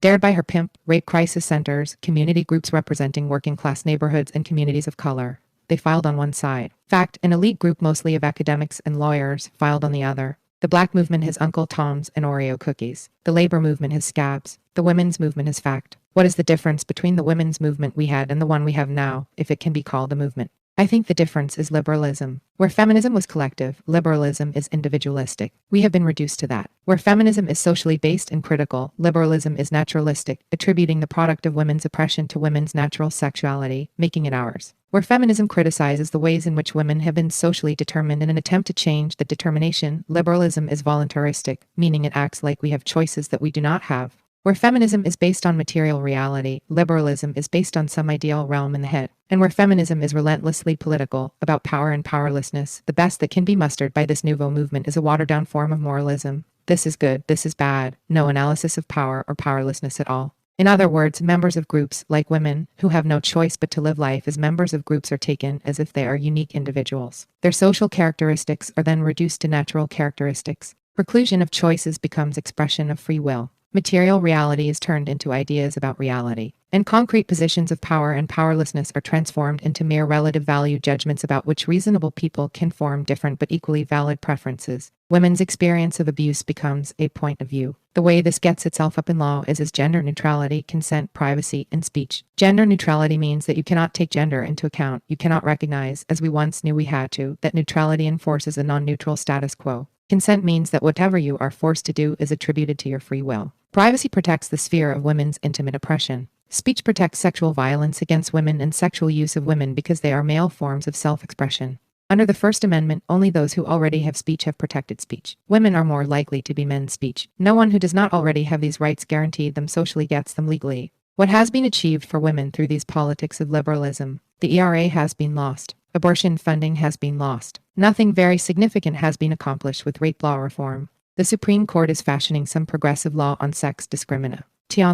dared by her pimp, rape crisis centers, community groups representing working-class neighborhoods and communities of color. They filed on one side. Fact, an elite group mostly of academics and lawyers, filed on the other. The black movement has Uncle Tom's and Oreo cookies. The labor movement has scabs. The women's movement has fact. What is the difference between the women's movement we had and the one we have now, if it can be called a movement? I think the difference is liberalism. Where feminism was collective, liberalism is individualistic. We have been reduced to that. Where feminism is socially based and critical, liberalism is naturalistic, attributing the product of women's oppression to women's natural sexuality, making it ours. Where feminism criticizes the ways in which women have been socially determined in an attempt to change that determination, liberalism is voluntaristic, meaning it acts like we have choices that we do not have. Where feminism is based on material reality, liberalism is based on some ideal realm in the head. And where feminism is relentlessly political, about power and powerlessness, the best that can be mustered by this nouveau movement is a watered-down form of moralism. This is good, this is bad, no analysis of power or powerlessness at all. In other words, members of groups, like women, who have no choice but to live life as members of groups are taken as if they are unique individuals. Their social characteristics are then reduced to natural characteristics. Preclusion of choices becomes expression of free will. Material reality is turned into ideas about reality, and concrete positions of power and powerlessness are transformed into mere relative value judgments about which reasonable people can form different but equally valid preferences. Women's experience of abuse becomes a point of view. The way this gets itself up in law is as gender neutrality, consent, privacy, and speech. Gender neutrality means that you cannot take gender into account. You cannot recognize, as we once knew we had to, that neutrality enforces a non-neutral status quo. Consent means that whatever you are forced to do is attributed to your free will. Privacy protects the sphere of women's intimate oppression. Speech protects sexual violence against women and sexual use of women because they are male forms of self-expression. Under the First Amendment, only those who already have speech have protected speech. Women are more likely to be men's speech. No one who does not already have these rights guaranteed them socially gets them legally. What has been achieved for women through these politics of liberalism? The ERA has been lost. Abortion funding has been lost. Nothing very significant has been accomplished with rape law reform. The Supreme Court is fashioning some progressive law on sex discrimination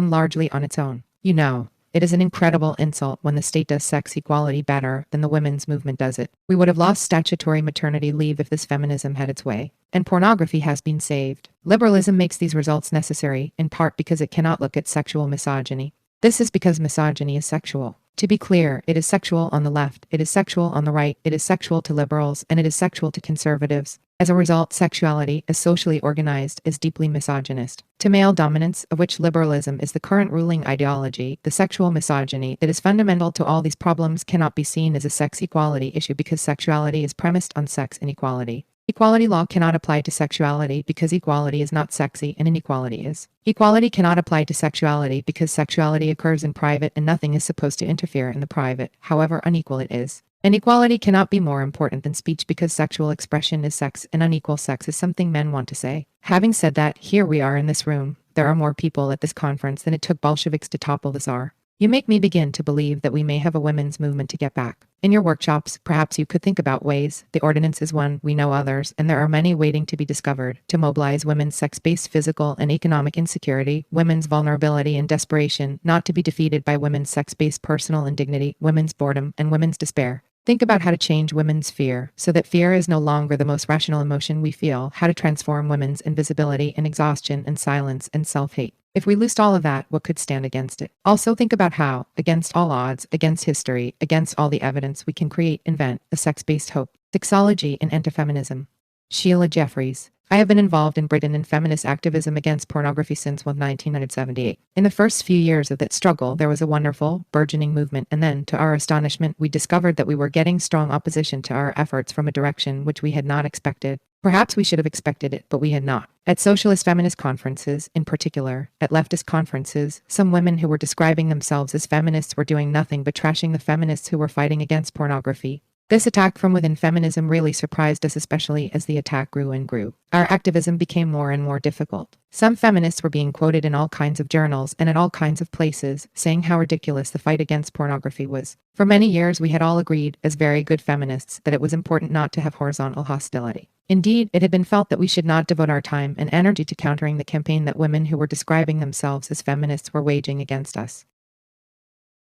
largely on its own. You know, it is an incredible insult when the state does sex equality better than the women's movement does it. We would have lost statutory maternity leave if this feminism had its way. And pornography has been saved. Liberalism makes these results necessary, in part because it cannot look at sexual misogyny. This is because misogyny is sexual. To be clear, it is sexual on the left, it is sexual on the right, it is sexual to liberals, and it is sexual to conservatives. As a result, sexuality, as socially organized, is deeply misogynist. To male dominance, of which liberalism is the current ruling ideology, the sexual misogyny that is fundamental to all these problems cannot be seen as a sex equality issue because sexuality is premised on sex inequality. Equality law cannot apply to sexuality because equality is not sexy and inequality is. Equality cannot apply to sexuality because sexuality occurs in private and nothing is supposed to interfere in the private, however unequal it is. And equality cannot be more important than speech because sexual expression is sex and unequal sex is something men want to say. Having said that, here we are in this room. There are more people at this conference than it took Bolsheviks to topple the Tsar. You make me begin to believe that we may have a women's movement to get back. In your workshops, perhaps you could think about ways, the ordinance is one, we know others, and there are many waiting to be discovered, to mobilize women's sex-based physical and economic insecurity, women's vulnerability and desperation, not to be defeated by women's sex-based personal indignity, women's boredom, and women's despair. Think about how to change women's fear, so that fear is no longer the most rational emotion we feel, how to transform women's invisibility and exhaustion and silence and self-hate. If we lost all of that, what could stand against it? Also think about how, against all odds, against history, against all the evidence, we can invent, a sex-based hope. Sexology and anti-feminism. Sheila Jeffreys. I have been involved in Britain in feminist activism against pornography since 1978. In the first few years of that struggle, there was a wonderful, burgeoning movement, and then, to our astonishment, we discovered that we were getting strong opposition to our efforts from a direction which we had not expected. Perhaps we should have expected it, but we had not. At socialist feminist conferences, in particular, at leftist conferences, some women who were describing themselves as feminists were doing nothing but trashing the feminists who were fighting against pornography. This attack from within feminism really surprised us, especially as the attack grew and grew. Our activism became more and more difficult. Some feminists were being quoted in all kinds of journals and at all kinds of places, saying how ridiculous the fight against pornography was. For many years, we had all agreed, as very good feminists, that it was important not to have horizontal hostility. Indeed, it had been felt that we should not devote our time and energy to countering the campaign that women who were describing themselves as feminists were waging against us.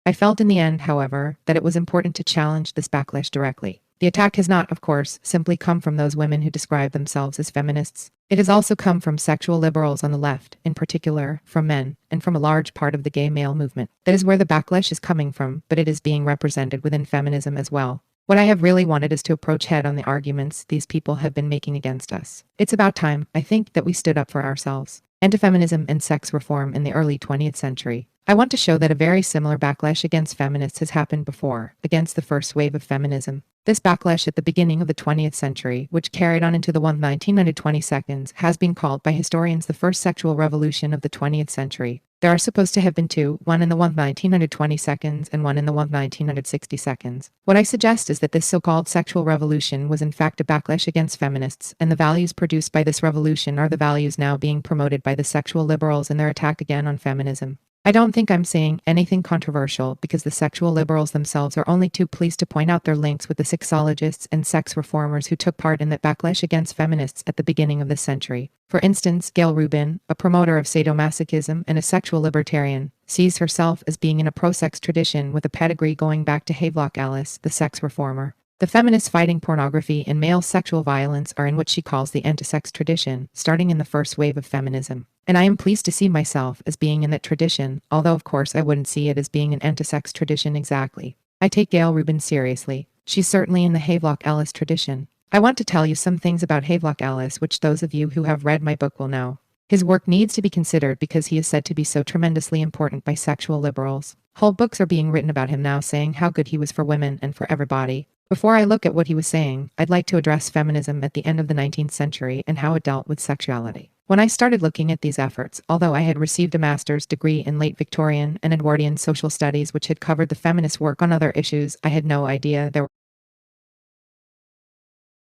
I felt in the end, however, that it was important to challenge this backlash directly. The attack has not, of course, simply come from those women who describe themselves as feminists. It has also come from sexual liberals on the left, in particular, from men, and from a large part of the gay male movement. That is where the backlash is coming from, but it is being represented within feminism as well. What I have really wanted is to approach head on the arguments these people have been making against us. It's about time, I think, that we stood up for ourselves. Anti-feminism and sex reform in the early 20th century. I want to show that a very similar backlash against feminists has happened before, against the first wave of feminism. This backlash at the beginning of the 20th century, which carried on into the 1920 seconds, has been called by historians the first sexual revolution of the 20th century. There are supposed to have been two, one in the 1920 seconds and one in the 1960 seconds. What I suggest is that this so-called sexual revolution was in fact a backlash against feminists, and the values produced by this revolution are the values now being promoted by the sexual liberals in their attack again on feminism. I don't think I'm saying anything controversial because the sexual liberals themselves are only too pleased to point out their links with the sexologists and sex reformers who took part in that backlash against feminists at the beginning of this century. For instance, Gail Rubin, a promoter of sadomasochism and a sexual libertarian, sees herself as being in a pro-sex tradition with a pedigree going back to Havelock Ellis, the sex reformer. The feminists fighting pornography and male sexual violence are in what she calls the anti-sex tradition, starting in the first wave of feminism. And I am pleased to see myself as being in that tradition, although of course I wouldn't see it as being an anti-sex tradition exactly. I take Gail Rubin seriously. She's certainly in the Havelock Ellis tradition. I want to tell you some things about Havelock Ellis which those of you who have read my book will know. His work needs to be considered because he is said to be so tremendously important by sexual liberals. Whole books are being written about him now saying how good he was for women and for everybody. Before I look at what he was saying, I'd like to address feminism at the end of the 19th century and how it dealt with sexuality. When I started looking at these efforts, although I had received a master's degree in late Victorian and Edwardian social studies which had covered the feminist work on other issues, I had no idea there were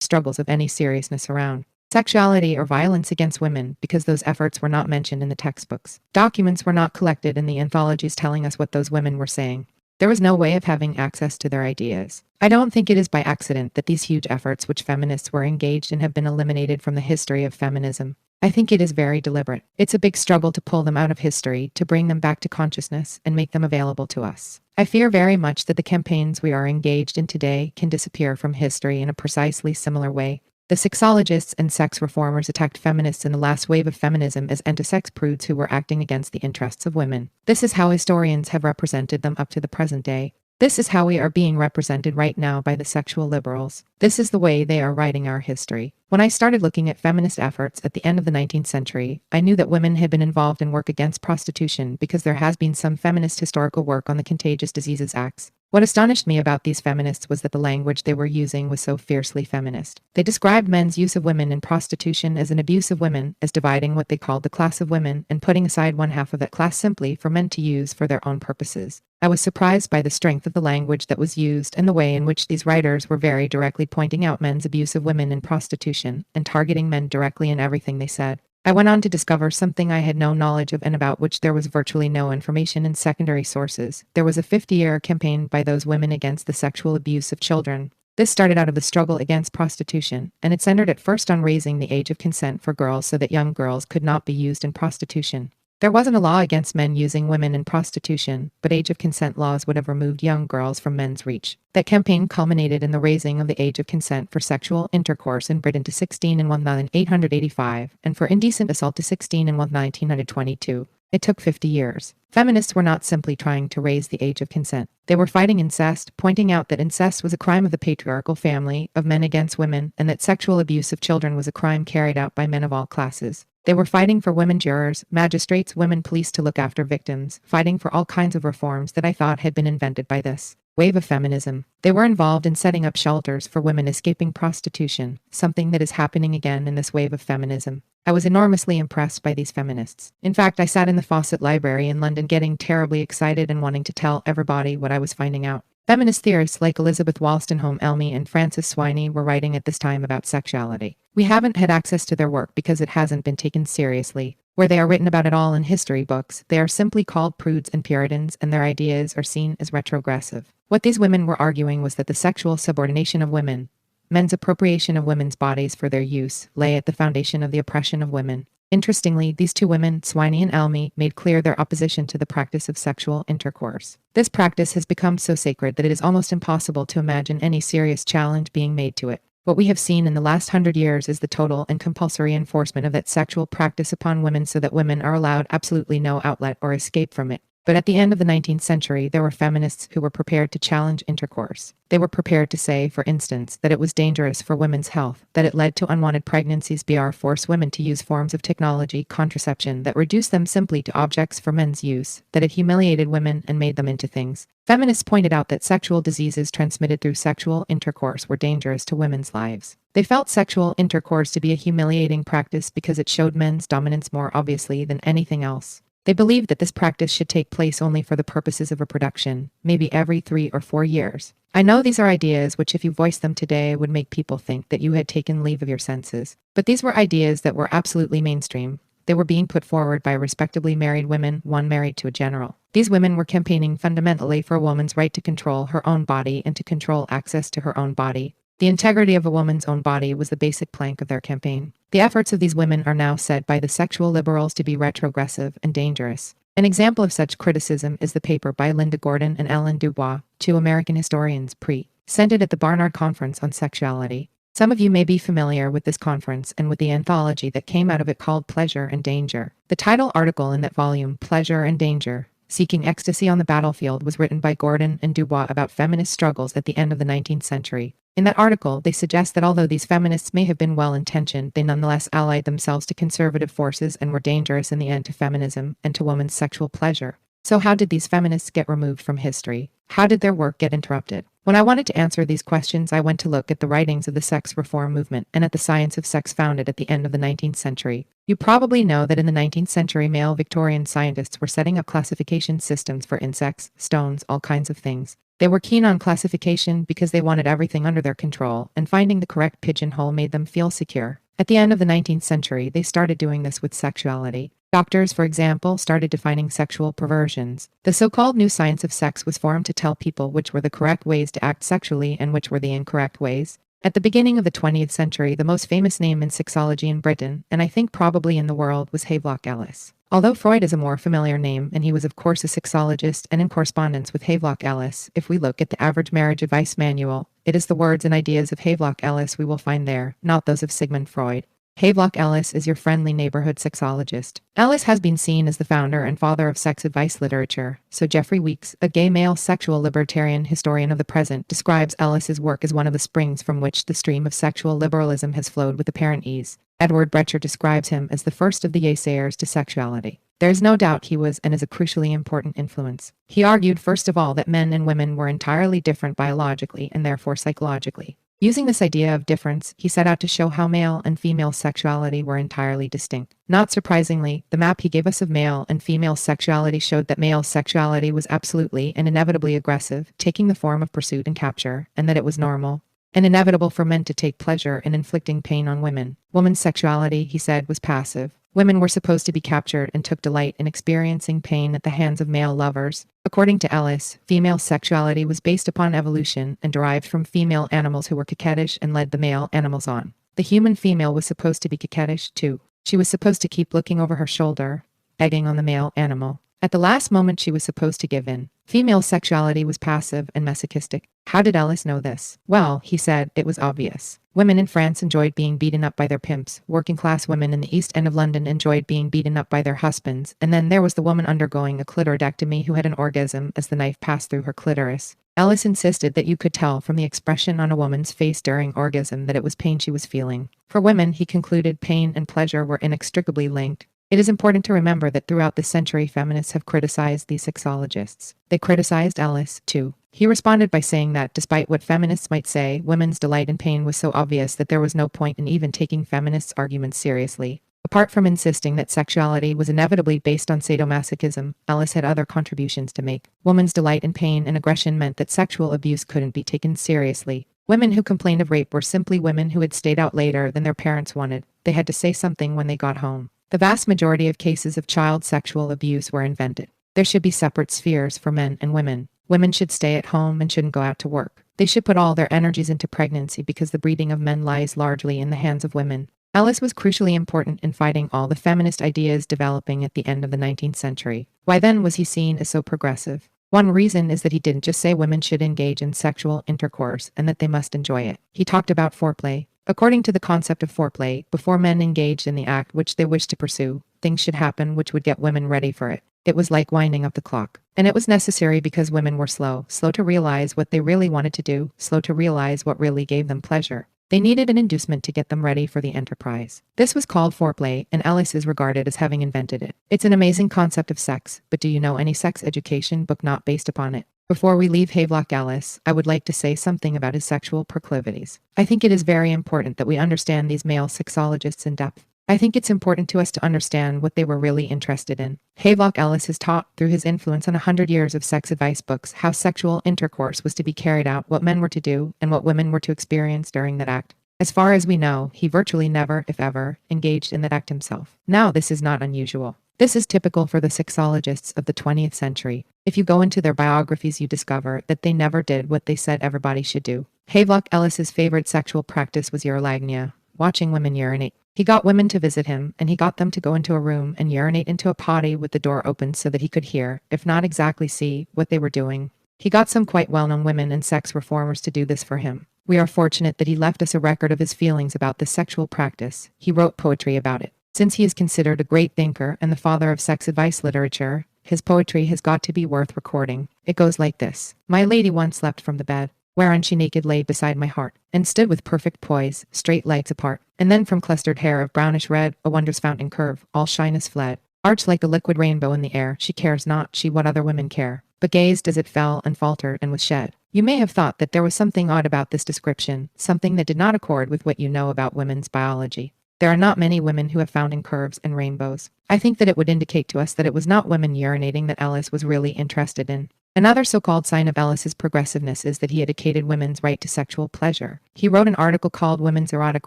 struggles of any seriousness around sexuality or violence against women because those efforts were not mentioned in the textbooks. Documents were not collected in the anthologies telling us what those women were saying. There was no way of having access to their ideas. I don't think it is by accident that these huge efforts which feminists were engaged in have been eliminated from the history of feminism. I think it is very deliberate. It's a big struggle to pull them out of history, to bring them back to consciousness and make them available to us. I fear very much that the campaigns we are engaged in today can disappear from history in a precisely similar way. The sexologists and sex reformers attacked feminists in the last wave of feminism as anti-sex prudes who were acting against the interests of women. This is how historians have represented them up to the present day. This is how we are being represented right now by the sexual liberals. This is the way they are writing our history. When I started looking at feminist efforts at the end of the 19th century, I knew that women had been involved in work against prostitution because there has been some feminist historical work on the Contagious Diseases Acts. What astonished me about these feminists was that the language they were using was so fiercely feminist. They described men's use of women in prostitution as an abuse of women, as dividing what they called the class of women and putting aside one half of that class simply for men to use for their own purposes. I was surprised by the strength of the language that was used and the way in which these writers were very directly pointing out men's abuse of women in prostitution and targeting men directly in everything they said. I went on to discover something I had no knowledge of and about which there was virtually no information in secondary sources. There was a 50-year campaign by those women against the sexual abuse of children. This started out of the struggle against prostitution, and it centered at first on raising the age of consent for girls so that young girls could not be used in prostitution. There wasn't a law against men using women in prostitution, but age of consent laws would have removed young girls from men's reach. That campaign culminated in the raising of the age of consent for sexual intercourse in Britain to 16 in 1885, and for indecent assault to 16 in 1922. It took 50 years. Feminists were not simply trying to raise the age of consent. They were fighting incest, pointing out that incest was a crime of the patriarchal family, of men against women, and that sexual abuse of children was a crime carried out by men of all classes. They were fighting for women jurors, magistrates, women police to look after victims, fighting for all kinds of reforms that I thought had been invented by this Wave of feminism. They were involved in setting up shelters for women escaping prostitution, something that is happening again in this wave of feminism. I was enormously impressed by these feminists. In fact, I sat in the Fawcett Library in London getting terribly excited and wanting to tell everybody what I was finding out. Feminist theorists like Elizabeth Wolstenholme-Elmy and Frances Swiney were writing at this time about sexuality. We haven't had access to their work because it hasn't been taken seriously. Where they are written about at all in history books, they are simply called prudes and Puritans, and their ideas are seen as retrogressive. What these women were arguing was that the sexual subordination of women, men's appropriation of women's bodies for their use, lay at the foundation of the oppression of women. Interestingly, these two women, Swiney and Elmy, made clear their opposition to the practice of sexual intercourse. This practice has become so sacred that it is almost impossible to imagine any serious challenge being made to it. What we have seen in the last 100 years is the total and compulsory enforcement of that sexual practice upon women so that women are allowed absolutely no outlet or escape from it. But at the end of the 19th century, there were feminists who were prepared to challenge intercourse. They were prepared to say, for instance, that it was dangerous for women's health, that it led to unwanted pregnancies, forced women to use forms of technology, contraception, that reduced them simply to objects for men's use, that it humiliated women and made them into things. Feminists pointed out that sexual diseases transmitted through sexual intercourse were dangerous to women's lives. They felt sexual intercourse to be a humiliating practice because it showed men's dominance more obviously than anything else. They believed that this practice should take place only for the purposes of reproduction, maybe every 3 or 4 years. I know these are ideas which, if you voiced them today, would make people think that you had taken leave of your senses. But these were ideas that were absolutely mainstream. They were being put forward by respectably married women, one married to a general. These women were campaigning fundamentally for a woman's right to control her own body and to control access to her own body. The integrity of a woman's own body was the basic plank of their campaign. The efforts of these women are now said by the sexual liberals to be retrogressive and dangerous. An example of such criticism is the paper by Linda Gordon and Ellen Dubois, two American historians, presented at the Barnard Conference on Sexuality. Some of you may be familiar with this conference and with the anthology that came out of it called Pleasure and Danger. The title article in that volume, Pleasure and Danger, Seeking Ecstasy on the Battlefield, was written by Gordon and Dubois about feminist struggles at the end of the 19th century. In that article, they suggest that although these feminists may have been well-intentioned, they nonetheless allied themselves to conservative forces and were dangerous in the end to feminism and to women's sexual pleasure. So how did these feminists get removed from history? How did their work get interrupted? When I wanted to answer these questions, I went to look at the writings of the sex reform movement and at the science of sex founded at the end of the 19th century. You probably know that in the 19th century, male Victorian scientists were setting up classification systems for insects, stones, all kinds of things. They were keen on classification because they wanted everything under their control, and finding the correct pigeonhole made them feel secure. At the end of the 19th century, they started doing this with sexuality. Doctors, for example, started defining sexual perversions. The so-called new science of sex was formed to tell people which were the correct ways to act sexually and which were the incorrect ways. At the beginning of the 20th century, the most famous name in sexology in Britain, and I think probably in the world, was Havelock Ellis. Although Freud is a more familiar name, and he was of course a sexologist and in correspondence with Havelock Ellis, if we look at the average marriage advice manual, it is the words and ideas of Havelock Ellis we will find there, not those of Sigmund Freud. Havelock Ellis is your friendly neighborhood sexologist. Ellis has been seen as the founder and father of sex advice literature, so Jeffrey Weeks, a gay male sexual libertarian historian of the present, describes Ellis's work as one of the springs from which the stream of sexual liberalism has flowed with apparent ease. Edward Brecher describes him as the first of the naysayers to sexuality. There is no doubt he was and is a crucially important influence. He argued first of all that men and women were entirely different biologically and therefore psychologically. Using this idea of difference, he set out to show how male and female sexuality were entirely distinct. Not surprisingly, the map he gave us of male and female sexuality showed that male sexuality was absolutely and inevitably aggressive, taking the form of pursuit and capture, and that it was normal and inevitable for men to take pleasure in inflicting pain on women. Woman's sexuality, he said, was passive. Women were supposed to be captured and took delight in experiencing pain at the hands of male lovers. According to Ellis, female sexuality was based upon evolution and derived from female animals who were coquettish and led the male animals on. The human female was supposed to be coquettish, too. She was supposed to keep looking over her shoulder, egging on the male animal. At the last moment, she was supposed to give in. Female sexuality was passive and masochistic. How did Ellis know this? Well, he said, it was obvious. Women in France enjoyed being beaten up by their pimps. Working-class women in the East End of London enjoyed being beaten up by their husbands. And then there was the woman undergoing a clitoridectomy who had an orgasm as the knife passed through her clitoris. Ellis insisted that you could tell from the expression on a woman's face during orgasm that it was pain she was feeling. For women, he concluded, pain and pleasure were inextricably linked. It is important to remember that throughout this century, feminists have criticized these sexologists. They criticized Ellis, too. He responded by saying that, despite what feminists might say, women's delight in pain was so obvious that there was no point in even taking feminists' arguments seriously. Apart from insisting that sexuality was inevitably based on sadomasochism, Ellis had other contributions to make. Women's delight in pain and aggression meant that sexual abuse couldn't be taken seriously. Women who complained of rape were simply women who had stayed out later than their parents wanted. They had to say something when they got home. The vast majority of cases of child sexual abuse were invented. There should be separate spheres for men and women. Women should stay at home and shouldn't go out to work. They should put all their energies into pregnancy because the breeding of men lies largely in the hands of women. Ellis was crucially important in fighting all the feminist ideas developing at the end of the 19th century. Why then was he seen as so progressive? One reason is that he didn't just say women should engage in sexual intercourse and that they must enjoy it. He talked about foreplay. According to the concept of foreplay, before men engaged in the act which they wished to pursue, things should happen which would get women ready for it. It was like winding up the clock. And it was necessary because women were slow to realize what they really wanted to do, slow to realize what really gave them pleasure. They needed an inducement to get them ready for the enterprise. This was called foreplay, and Ellis is regarded as having invented it. It's an amazing concept of sex, but do you know any sex education book not based upon it? Before we leave Havelock Ellis, I would like to say something about his sexual proclivities. I think it is very important that we understand these male sexologists in depth. I think it's important to us to understand what they were really interested in. Havelock Ellis has taught, through his influence on 100 years of sex advice books, how sexual intercourse was to be carried out, what men were to do, and what women were to experience during that act. As far as we know, he virtually never, if ever, engaged in that act himself. Now, this is not unusual. This is typical for the sexologists of the 20th century. If you go into their biographies, you discover that they never did what they said everybody should do. Havelock Ellis's favorite sexual practice was urolagnia, watching women urinate. He got women to visit him, and he got them to go into a room and urinate into a potty with the door open so that he could hear, if not exactly see, what they were doing. He got some quite well-known women and sex reformers to do this for him. We are fortunate that he left us a record of his feelings about this sexual practice. He wrote poetry about it. Since he is considered a great thinker and the father of sex advice literature, his poetry has got to be worth recording. It goes like this. My lady once leapt from the bed, whereon she naked lay beside my heart, and stood with perfect poise, straight legs apart. And then from clustered hair of brownish red, a wondrous fountain curve, all shyness fled. Arched like a liquid rainbow in the air, she cares not, she what other women care, but gazed as it fell and faltered and was shed. You may have thought that there was something odd about this description, something that did not accord with what you know about women's biology. There are not many women who have fountain curves and rainbows. I think that it would indicate to us that it was not women urinating that Ellis was really interested in. Another so-called sign of Ellis's progressiveness is that he educated women's right to sexual pleasure. He wrote an article called Women's Erotic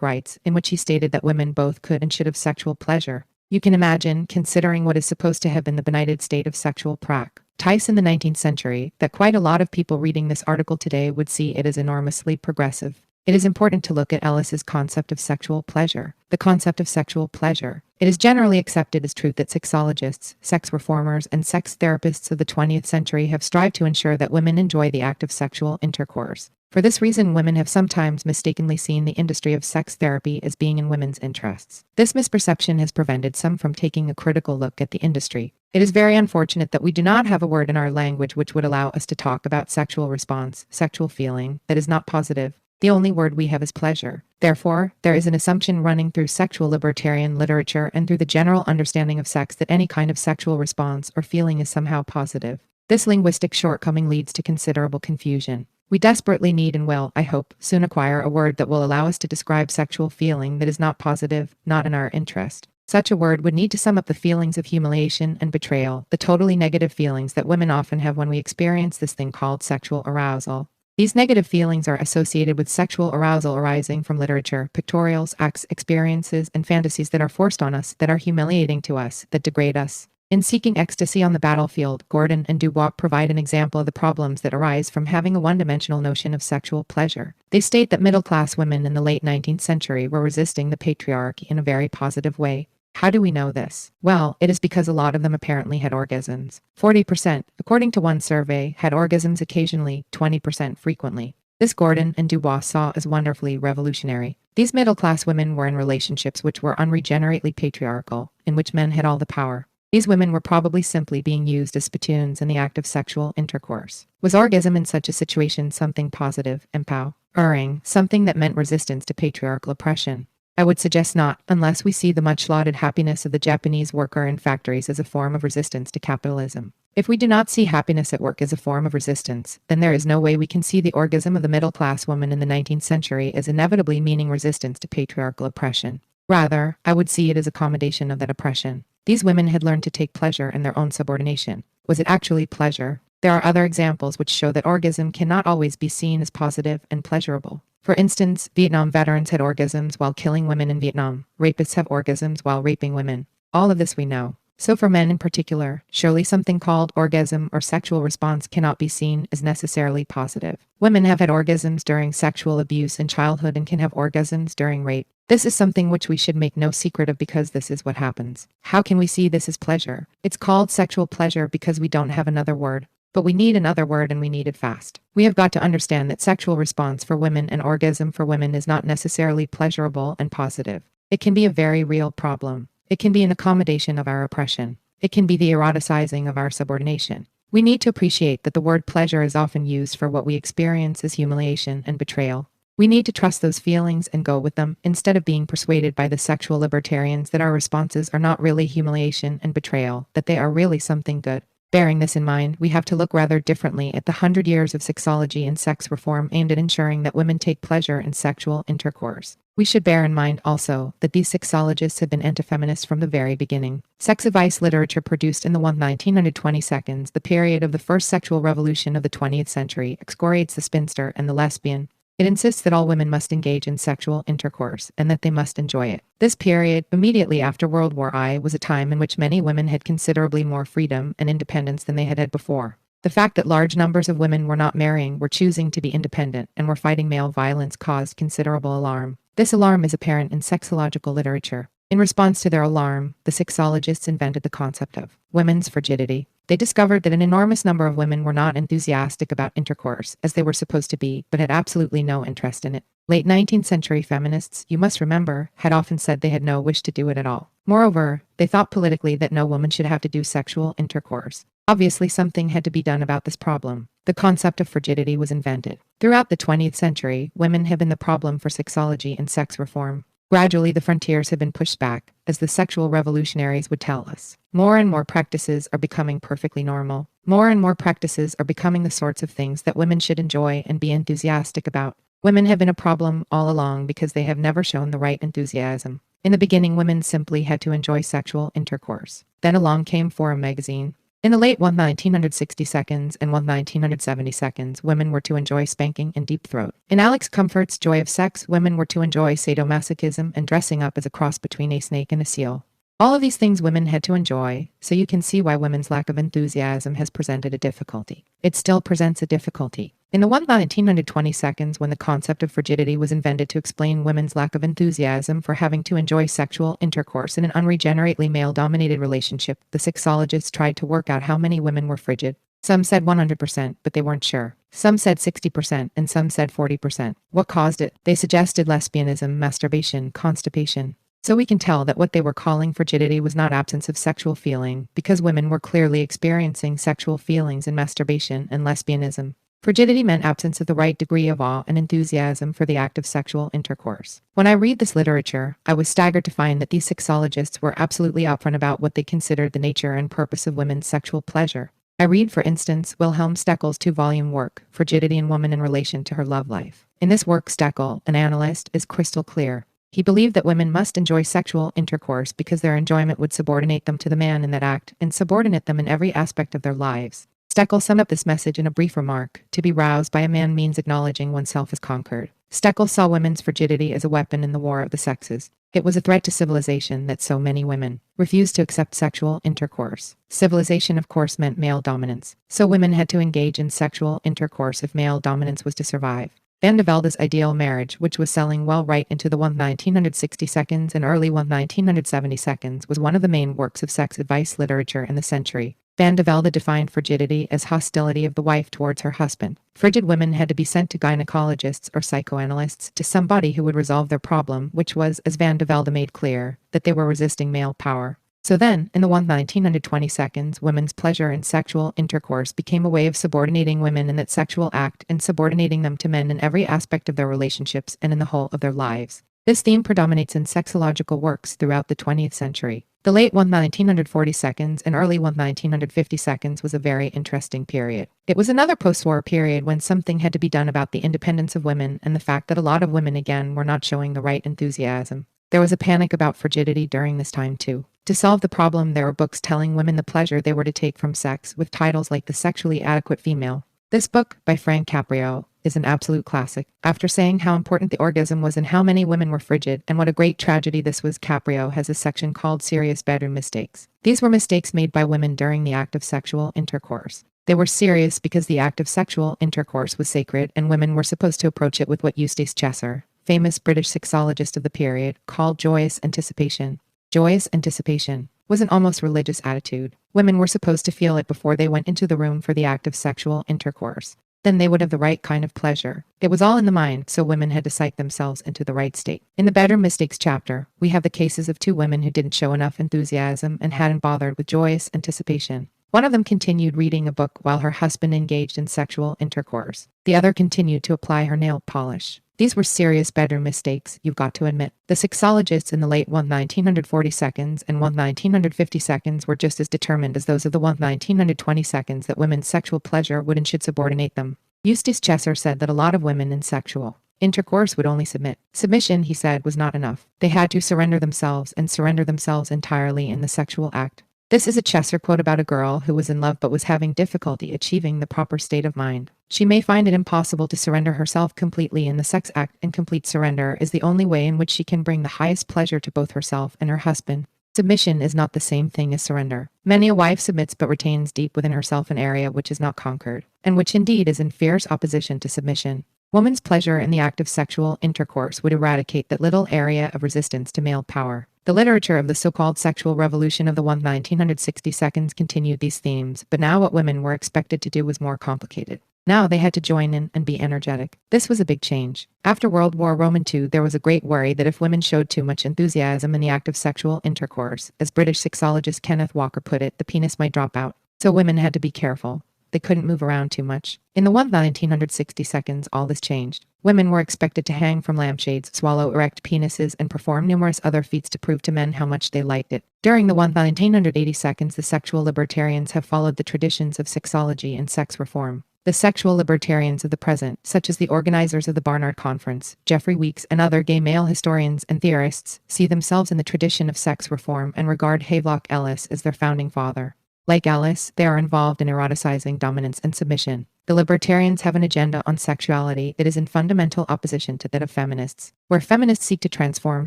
Rights, in which he stated that women both could and should have sexual pleasure. You can imagine, considering what is supposed to have been the benighted state of sexual practice in the 19th century, that quite a lot of people reading this article today would see it as enormously progressive. It is important to look at Ellis's concept of sexual pleasure. The concept of sexual pleasure. It is generally accepted as truth that sexologists, sex reformers, and sex therapists of the 20th century have strived to ensure that women enjoy the act of sexual intercourse. For this reason, women have sometimes mistakenly seen the industry of sex therapy as being in women's interests. This misperception has prevented some from taking a critical look at the industry. It is very unfortunate that we do not have a word in our language which would allow us to talk about sexual response, sexual feeling, that is not positive. The only word we have is pleasure. Therefore, there is an assumption running through sexual libertarian literature and through the general understanding of sex that any kind of sexual response or feeling is somehow positive. This linguistic shortcoming leads to considerable confusion. We desperately need and will, I hope, soon acquire a word that will allow us to describe sexual feeling that is not positive, not in our interest. Such a word would need to sum up the feelings of humiliation and betrayal, the totally negative feelings that women often have when we experience this thing called sexual arousal. These negative feelings are associated with sexual arousal arising from literature, pictorials, acts, experiences, and fantasies that are forced on us, that are humiliating to us, that degrade us. In Seeking Ecstasy on the Battlefield, Gordon and Dubois provide an example of the problems that arise from having a one-dimensional notion of sexual pleasure. They state that middle-class women in the late 19th century were resisting the patriarchy in a very positive way. How do we know this? Well, it is because a lot of them apparently had orgasms. 40%, according to one survey, had orgasms occasionally, 20% frequently. This Gordon and Dubois saw as wonderfully revolutionary. These middle-class women were in relationships which were unregenerately patriarchal, in which men had all the power. These women were probably simply being used as spittoons in the act of sexual intercourse. Was orgasm in such a situation something positive, empowering, something that meant resistance to patriarchal oppression? I would suggest not, unless we see the much lauded happiness of the Japanese worker in factories as a form of resistance to capitalism. If we do not see happiness at work as a form of resistance, then there is no way we can see the orgasm of the middle-class woman in the 19th century as inevitably meaning resistance to patriarchal oppression. Rather, I would see it as accommodation of that oppression. These women had learned to take pleasure in their own subordination. Was it actually pleasure? There are other examples which show that orgasm cannot always be seen as positive and pleasurable. For instance, Vietnam veterans had orgasms while killing women in Vietnam. Rapists have orgasms while raping women. All of this we know. So for men in particular, surely something called orgasm or sexual response cannot be seen as necessarily positive. Women have had orgasms during sexual abuse in childhood and can have orgasms during rape. This is something which we should make no secret of because this is what happens. How can we see this as pleasure? It's called sexual pleasure because we don't have another word. But we need another word and we need it fast. We have got to understand that sexual response for women and orgasm for women is not necessarily pleasurable and positive. It can be a very real problem. It can be an accommodation of our oppression. It can be the eroticizing of our subordination. We need to appreciate that the word pleasure is often used for what we experience as humiliation and betrayal. We need to trust those feelings and go with them, instead of being persuaded by the sexual libertarians that our responses are not really humiliation and betrayal, that they are really something good. Bearing this in mind, we have to look rather differently at the 100 years of sexology and sex reform aimed at ensuring that women take pleasure in sexual intercourse. We should bear in mind also that these sexologists have been anti-feminist from the very beginning. Sex advice literature produced in the 1920 seconds, the period of the first sexual revolution of the 20th century, excoriates the spinster and the lesbian. It insists that all women must engage in sexual intercourse and that they must enjoy it. This period, immediately after World War I, was a time in which many women had considerably more freedom and independence than they had had before. The fact that large numbers of women were not marrying, were choosing to be independent, and were fighting male violence caused considerable alarm. This alarm is apparent in sexological literature. In response to their alarm, the sexologists invented the concept of women's frigidity. They discovered that an enormous number of women were not enthusiastic about intercourse, as they were supposed to be, but had absolutely no interest in it. Late 19th century feminists, you must remember, had often said they had no wish to do it at all. Moreover, they thought politically that no woman should have to do sexual intercourse. Obviously, something had to be done about this problem. The concept of frigidity was invented. Throughout the 20th century, women have been the problem for sexology and sex reform. Gradually, the frontiers have been pushed back, as the sexual revolutionaries would tell us. More and more practices are becoming perfectly normal. More and more practices are becoming the sorts of things that women should enjoy and be enthusiastic about. Women have been a problem all along because they have never shown the right enthusiasm. In the beginning, women simply had to enjoy sexual intercourse. Then along came Forum magazine. In the late 1960 seconds and 1970 seconds, women were to enjoy spanking and deep throat. In Alex Comfort's Joy of Sex, women were to enjoy sadomasochism and dressing up as a cross between a snake and a seal. All of these things women had to enjoy, so you can see why women's lack of enthusiasm has presented a difficulty. It still presents a difficulty. In the 1920 seconds, when the concept of frigidity was invented to explain women's lack of enthusiasm for having to enjoy sexual intercourse in an unregenerately male-dominated relationship, the sexologists tried to work out how many women were frigid. Some said 100%, but they weren't sure. Some said 60%, and some said 40%. What caused it? They suggested lesbianism, masturbation, constipation. So we can tell that what they were calling frigidity was not absence of sexual feeling, because women were clearly experiencing sexual feelings in masturbation and lesbianism. Frigidity meant absence of the right degree of awe and enthusiasm for the act of sexual intercourse. When I read this literature, I was staggered to find that these sexologists were absolutely upfront about what they considered the nature and purpose of women's sexual pleasure. I read, for instance, Wilhelm Steckel's 2-volume work, Frigidity in Woman in Relation to Her Love Life. In this work, Steckel, an analyst, is crystal clear. He believed that women must enjoy sexual intercourse because their enjoyment would subordinate them to the man in that act and subordinate them in every aspect of their lives. Steckel summed up this message in a brief remark: to be roused by a man means acknowledging oneself as conquered. Steckel saw women's frigidity as a weapon in the war of the sexes. It was a threat to civilization that so many women refused to accept sexual intercourse. Civilization, of course, meant male dominance. So women had to engage in sexual intercourse if male dominance was to survive. Van de Velde's Ideal Marriage, which was selling well right into the 1960 seconds and early 1970 seconds, was one of the main works of sex advice literature in the century. Van de Velde defined frigidity as hostility of the wife towards her husband. Frigid women had to be sent to gynecologists or psychoanalysts, to somebody who would resolve their problem, which was, as Van de Velde made clear, that they were resisting male power. So then, in the 1920 seconds, women's pleasure in sexual intercourse became a way of subordinating women in that sexual act and subordinating them to men in every aspect of their relationships and in the whole of their lives. This theme predominates in sexological works throughout the 20th century. The late 1940s and early 1950s was a very interesting period. It was another post-war period when something had to be done about the independence of women and the fact that a lot of women again were not showing the right enthusiasm. There was a panic about frigidity during this time too. To solve the problem, there were books telling women the pleasure they were to take from sex, with titles like The Sexually Adequate Female. This book, by Frank Caprio, is an absolute classic. After saying how important the orgasm was and how many women were frigid and what a great tragedy this was, Caprio has a section called Serious Bedroom Mistakes. These were mistakes made by women during the act of sexual intercourse. They were serious because the act of sexual intercourse was sacred and women were supposed to approach it with what Eustace Chesser, famous British sexologist of the period, called joyous anticipation. Joyous anticipation was an almost religious attitude. Women were supposed to feel it before they went into the room for the act of sexual intercourse. Then they would have the right kind of pleasure. It was all in the mind, so women had to psych themselves into the right state. In the Bedroom Mistakes chapter, we have the cases of two women who didn't show enough enthusiasm and hadn't bothered with joyous anticipation. One of them continued reading a book while her husband engaged in sexual intercourse. The other continued to apply her nail polish. These were serious bedroom mistakes, you've got to admit. The sexologists in the late 1940s and 1950s were just as determined as those of the 1920s that women's sexual pleasure would and should subordinate them. Eustace Chesser said that a lot of women in sexual intercourse would only submit. Submission, he said, was not enough. They had to surrender themselves entirely in the sexual act. This is a Chesser quote about a girl who was in love but was having difficulty achieving the proper state of mind. She may find it impossible to surrender herself completely in the sex act, and complete surrender is the only way in which she can bring the highest pleasure to both herself and her husband. Submission is not the same thing as surrender. Many a wife submits but retains deep within herself an area which is not conquered, and which indeed is in fierce opposition to submission. Woman's pleasure in the act of sexual intercourse would eradicate that little area of resistance to male power. The literature of the so-called sexual revolution of the 1960s continued these themes, but now what women were expected to do was more complicated. Now they had to join in and be energetic. This was a big change. After World War II, there was a great worry that if women showed too much enthusiasm in the act of sexual intercourse, as British sexologist Kenneth Walker put it, the penis might drop out. So women had to be careful. They couldn't move around too much. In the 1960s, all this changed. Women were expected to hang from lampshades, swallow erect penises, and perform numerous other feats to prove to men how much they liked it. During the 1980s, the sexual libertarians have followed the traditions of sexology and sex reform. The sexual libertarians of the present, such as the organizers of the Barnard Conference, Jeffrey Weeks, and other gay male historians and theorists, see themselves in the tradition of sex reform and regard Havelock Ellis as their founding father. Like Ellis, they are involved in eroticizing dominance and submission. The libertarians have an agenda on sexuality that is in fundamental opposition to that of feminists. Where feminists seek to transform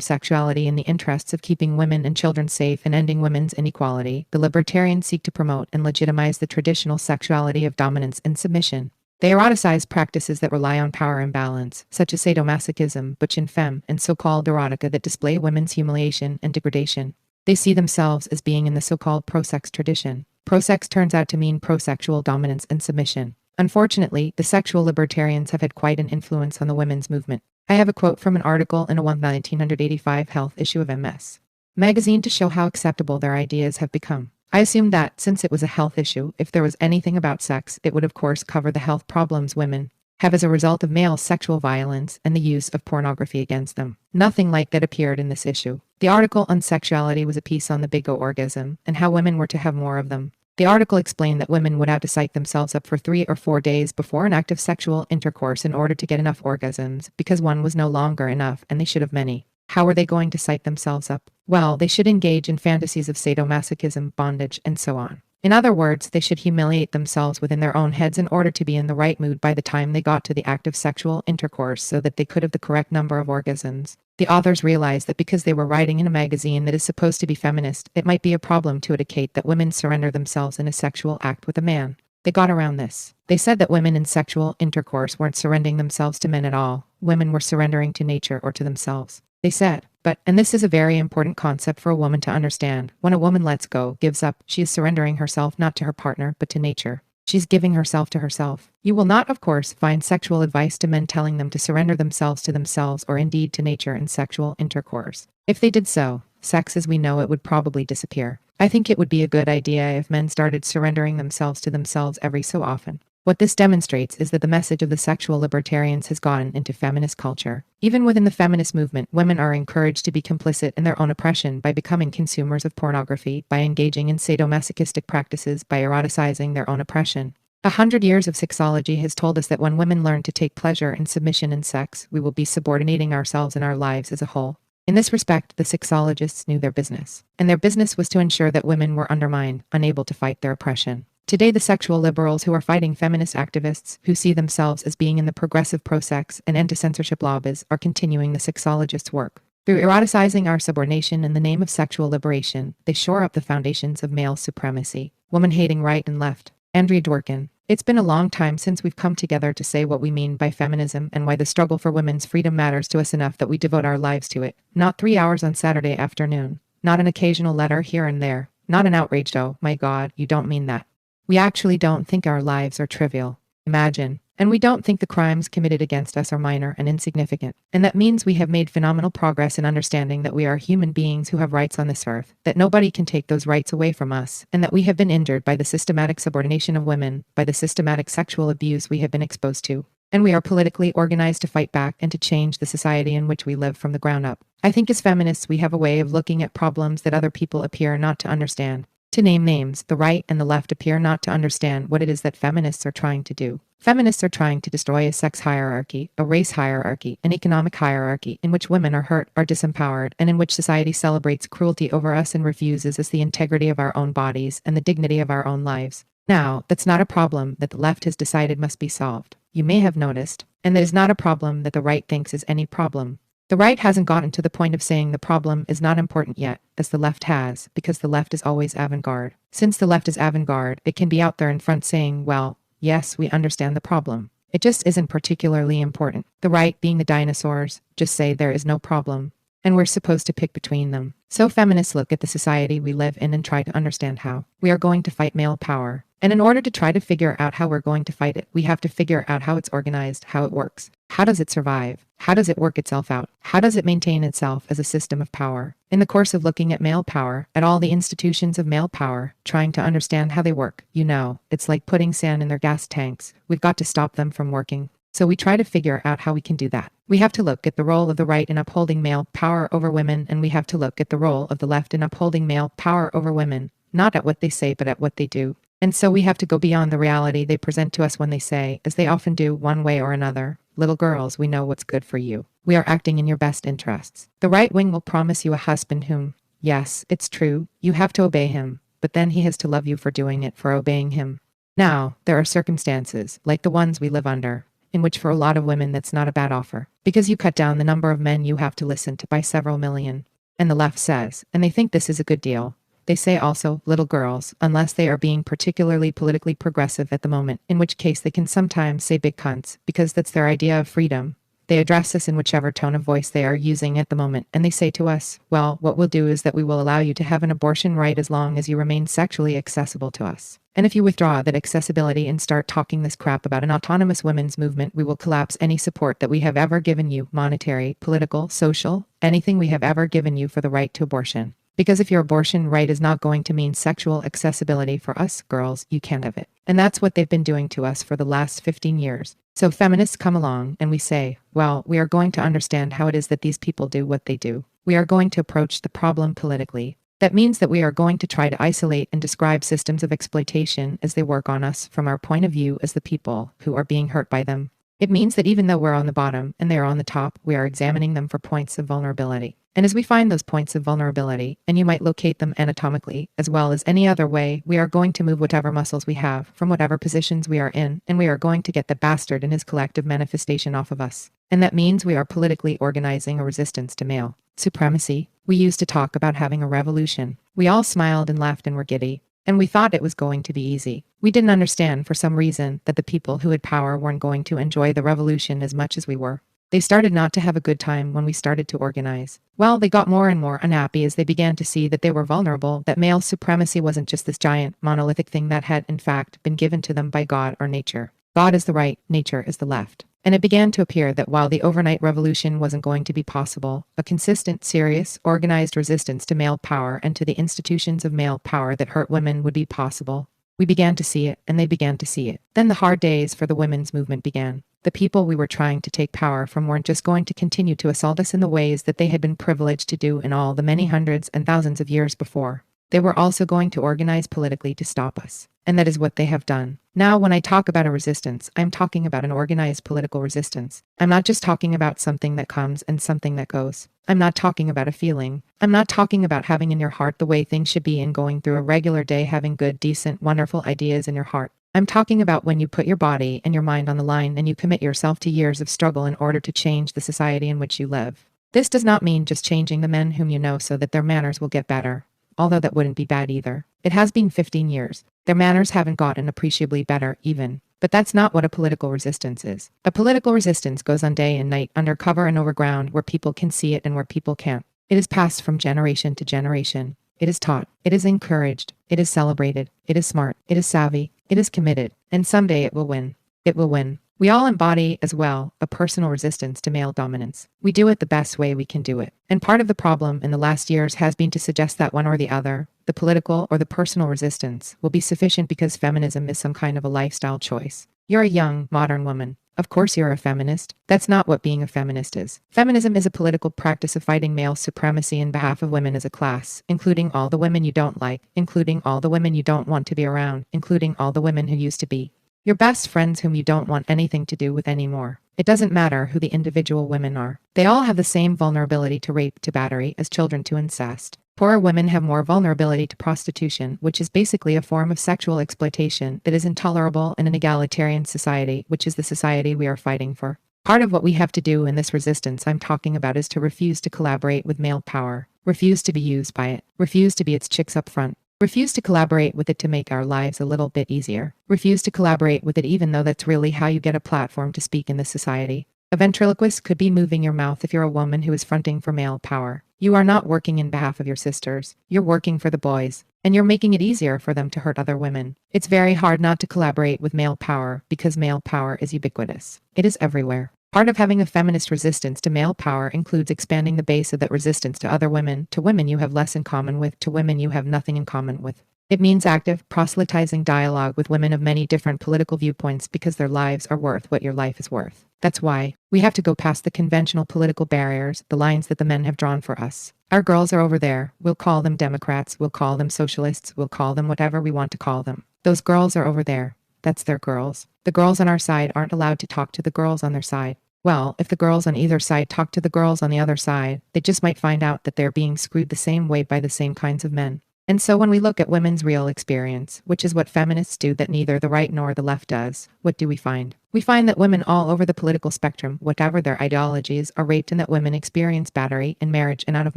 sexuality in the interests of keeping women and children safe and ending women's inequality, the libertarians seek to promote and legitimize the traditional sexuality of dominance and submission. They eroticize practices that rely on power imbalance, such as sadomasochism, butch and femme, and so-called erotica that display women's humiliation and degradation. They see themselves as being in the so-called pro-sex tradition. Pro-sex turns out to mean pro-sexual dominance and submission. Unfortunately, the sexual libertarians have had quite an influence on the women's movement. I have a quote from an article in a 1985 health issue of MS magazine to show how acceptable their ideas have become. I assumed that, since it was a health issue, if there was anything about sex, it would of course cover the health problems women have as a result of male sexual violence and the use of pornography against them. Nothing like that appeared in this issue. The article on sexuality was a piece on the big orgasm and how women were to have more of them. The article explained that women would have to psych themselves up for 3 or 4 days before an act of sexual intercourse in order to get enough orgasms, because one was no longer enough and they should have many. How were they going to psych themselves up? Well, they should engage in fantasies of sadomasochism, bondage, and so on. In other words, they should humiliate themselves within their own heads in order to be in the right mood by the time they got to the act of sexual intercourse so that they could have the correct number of orgasms. The authors realized that because they were writing in a magazine that is supposed to be feminist, it might be a problem to educate that women surrender themselves in a sexual act with a man. They got around this. They said that women in sexual intercourse weren't surrendering themselves to men at all. Women were surrendering to nature or to themselves. They said, but, and this is a very important concept for a woman to understand, when a woman lets go, gives up, she is surrendering herself not to her partner, but to nature. She's giving herself to herself. You will not, of course, find sexual advice to men telling them to surrender themselves to themselves or indeed to nature in sexual intercourse. If they did so, sex as we know it would probably disappear. I think it would be a good idea if men started surrendering themselves to themselves every so often. What this demonstrates is that the message of the sexual libertarians has gotten into feminist culture. Even within the feminist movement, women are encouraged to be complicit in their own oppression by becoming consumers of pornography, by engaging in sadomasochistic practices, by eroticizing their own oppression. 100 years of sexology has told us that when women learn to take pleasure and submission in sex, we will be subordinating ourselves and our lives as a whole. In this respect, the sexologists knew their business, and their business was to ensure that women were undermined, unable to fight their oppression. Today, the sexual liberals who are fighting feminist activists, who see themselves as being in the progressive pro-sex and anti-censorship lobbies, are continuing the sexologists' work. Through eroticizing our subordination in the name of sexual liberation, they shore up the foundations of male supremacy, woman-hating right and left. Andrea Dworkin. It's been a long time since we've come together to say what we mean by feminism and why the struggle for women's freedom matters to us enough that we devote our lives to it. Not 3 hours on Saturday afternoon. Not an occasional letter here and there. Not an outraged, "Oh, my God, you don't mean that." We actually don't think our lives are trivial. Imagine. And we don't think the crimes committed against us are minor and insignificant. And that means we have made phenomenal progress in understanding that we are human beings who have rights on this earth, that nobody can take those rights away from us, and that we have been injured by the systematic subordination of women, by the systematic sexual abuse we have been exposed to. And we are politically organized to fight back and to change the society in which we live from the ground up. I think as feminists we have a way of looking at problems that other people appear not to understand. To name names, the right and the left appear not to understand what it is that feminists are trying to do. Feminists are trying to destroy a sex hierarchy, a race hierarchy, an economic hierarchy in which women are hurt, are disempowered, and in which society celebrates cruelty over us and refuses us the integrity of our own bodies and the dignity of our own lives. Now, that's not a problem that the left has decided must be solved. You may have noticed, and that is not a problem that the right thinks is any problem. The right hasn't gotten to the point of saying the problem is not important yet, as the left has, because the left is always avant-garde. Since the left is avant-garde, it can be out there in front saying, well, yes, we understand the problem. It just isn't particularly important. The right, being the dinosaurs, just say there is no problem, and we're supposed to pick between them. So feminists look at the society we live in and try to understand how we are going to fight male power. And in order to try to figure out how we're going to fight it, we have to figure out how it's organized, how it works. How does it survive? How does it work itself out? How does it maintain itself as a system of power? In the course of looking at male power, at all the institutions of male power, trying to understand how they work, it's like putting sand in their gas tanks. We've got to stop them from working. So we try to figure out how we can do that. We have to look at the role of the right in upholding male power over women, and we have to look at the role of the left in upholding male power over women, not at what they say but at what they do. And so we have to go beyond the reality they present to us when they say, as they often do one way or another, "Little girls, we know what's good for you. We are acting in your best interests." The right wing will promise you a husband whom, yes, it's true, you have to obey him, but then he has to love you for doing it, for obeying him. Now, there are circumstances, like the ones we live under, in which for a lot of women that's not a bad offer, because you cut down the number of men you have to listen to by several million. And the left says, and they think this is a good deal, they say also, little girls, unless they are being particularly politically progressive at the moment, in which case they can sometimes say big cunts, because that's their idea of freedom. They address us in whichever tone of voice they are using at the moment, and they say to us, well, what we'll do is that we will allow you to have an abortion right as long as you remain sexually accessible to us. And if you withdraw that accessibility and start talking this crap about an autonomous women's movement, we will collapse any support that we have ever given you, monetary, political, social, anything we have ever given you for the right to abortion. Because if your abortion right is not going to mean sexual accessibility for us girls, you can't have it. And that's what they've been doing to us for the last 15 years. So feminists come along and we say, well, we are going to understand how it is that these people do what they do. We are going to approach the problem politically. That means that we are going to try to isolate and describe systems of exploitation as they work on us from our point of view as the people who are being hurt by them. It means that even though we're on the bottom and they are on the top, we are examining them for points of vulnerability. And as we find those points of vulnerability, and you might locate them anatomically, as well as any other way, we are going to move whatever muscles we have from whatever positions we are in, and we are going to get the bastard and his collective manifestation off of us. And that means we are politically organizing a resistance to male supremacy. We used to talk about having a revolution. We all smiled and laughed and were giddy. And we thought it was going to be easy. We didn't understand for some reason that the people who had power weren't going to enjoy the revolution as much as we were. They started not to have a good time when we started to organize. Well, they got more and more unhappy as they began to see that they were vulnerable, that male supremacy wasn't just this giant, monolithic thing that had, in fact, been given to them by God or nature. God is the right, nature is the left. And it began to appear that while the overnight revolution wasn't going to be possible, a consistent, serious, organized resistance to male power and to the institutions of male power that hurt women would be possible. We began to see it, and they began to see it. Then the hard days for the women's movement began. The people we were trying to take power from weren't just going to continue to assault us in the ways that they had been privileged to do in all the many hundreds and thousands of years before. They were also going to organize politically to stop us. And that is what they have done. Now, when I talk about a resistance, I'm talking about an organized political resistance. I'm not just talking about something that comes and something that goes. I'm not talking about a feeling. I'm not talking about having in your heart the way things should be and going through a regular day having good, decent, wonderful ideas in your heart. I'm talking about when you put your body and your mind on the line and you commit yourself to years of struggle in order to change the society in which you live. This does not mean just changing the men whom you know so that their manners will get better. Although that wouldn't be bad either. It has been 15 years. Their manners haven't gotten appreciably better even. But that's not what a political resistance is. A political resistance goes on day and night, undercover and overground, where people can see it and where people can't. It is passed from generation to generation. It is taught. It is encouraged. It is celebrated. It is smart. It is savvy. It is committed. And someday it will win. It will win. We all embody, as well, a personal resistance to male dominance. We do it the best way we can do it. And part of the problem in the last years has been to suggest that one or the other, the political or the personal resistance, will be sufficient because feminism is some kind of a lifestyle choice. You're a young, modern woman. Of course you're a feminist. That's not what being a feminist is. Feminism is a political practice of fighting male supremacy in behalf of women as a class, including all the women you don't like, including all the women you don't want to be around, including all the women who used to be your best friends whom you don't want anything to do with anymore. It doesn't matter who the individual women are. They all have the same vulnerability to rape, to battery, as children to incest. Poorer women have more vulnerability to prostitution, which is basically a form of sexual exploitation that is intolerable in an egalitarian society, which is the society we are fighting for. Part of what we have to do in this resistance I'm talking about is to refuse to collaborate with male power, refuse to be used by it, refuse to be its chicks up front. Refuse to collaborate with it to make our lives a little bit easier. Refuse to collaborate with it even though that's really how you get a platform to speak in this society. A ventriloquist could be moving your mouth if you're a woman who is fronting for male power. You are not working in behalf of your sisters. You're working for the boys. And you're making it easier for them to hurt other women. It's very hard not to collaborate with male power because male power is ubiquitous. It is everywhere. Part of having a feminist resistance to male power includes expanding the base of that resistance to other women, to women you have less in common with, to women you have nothing in common with. It means active, proselytizing dialogue with women of many different political viewpoints because their lives are worth what your life is worth. That's why we have to go past the conventional political barriers, the lines that the men have drawn for us. Our girls are over there. We'll call them Democrats, we'll call them socialists, we'll call them whatever we want to call them. Those girls are over there. That's their girls. The girls on our side aren't allowed to talk to the girls on their side. Well, if the girls on either side talk to the girls on the other side, they just might find out that they're being screwed the same way by the same kinds of men. And so when we look at women's real experience, which is what feminists do that neither the right nor the left does, what do we find? We find that women all over the political spectrum, whatever their ideologies, are raped and that women experience battery in marriage and out of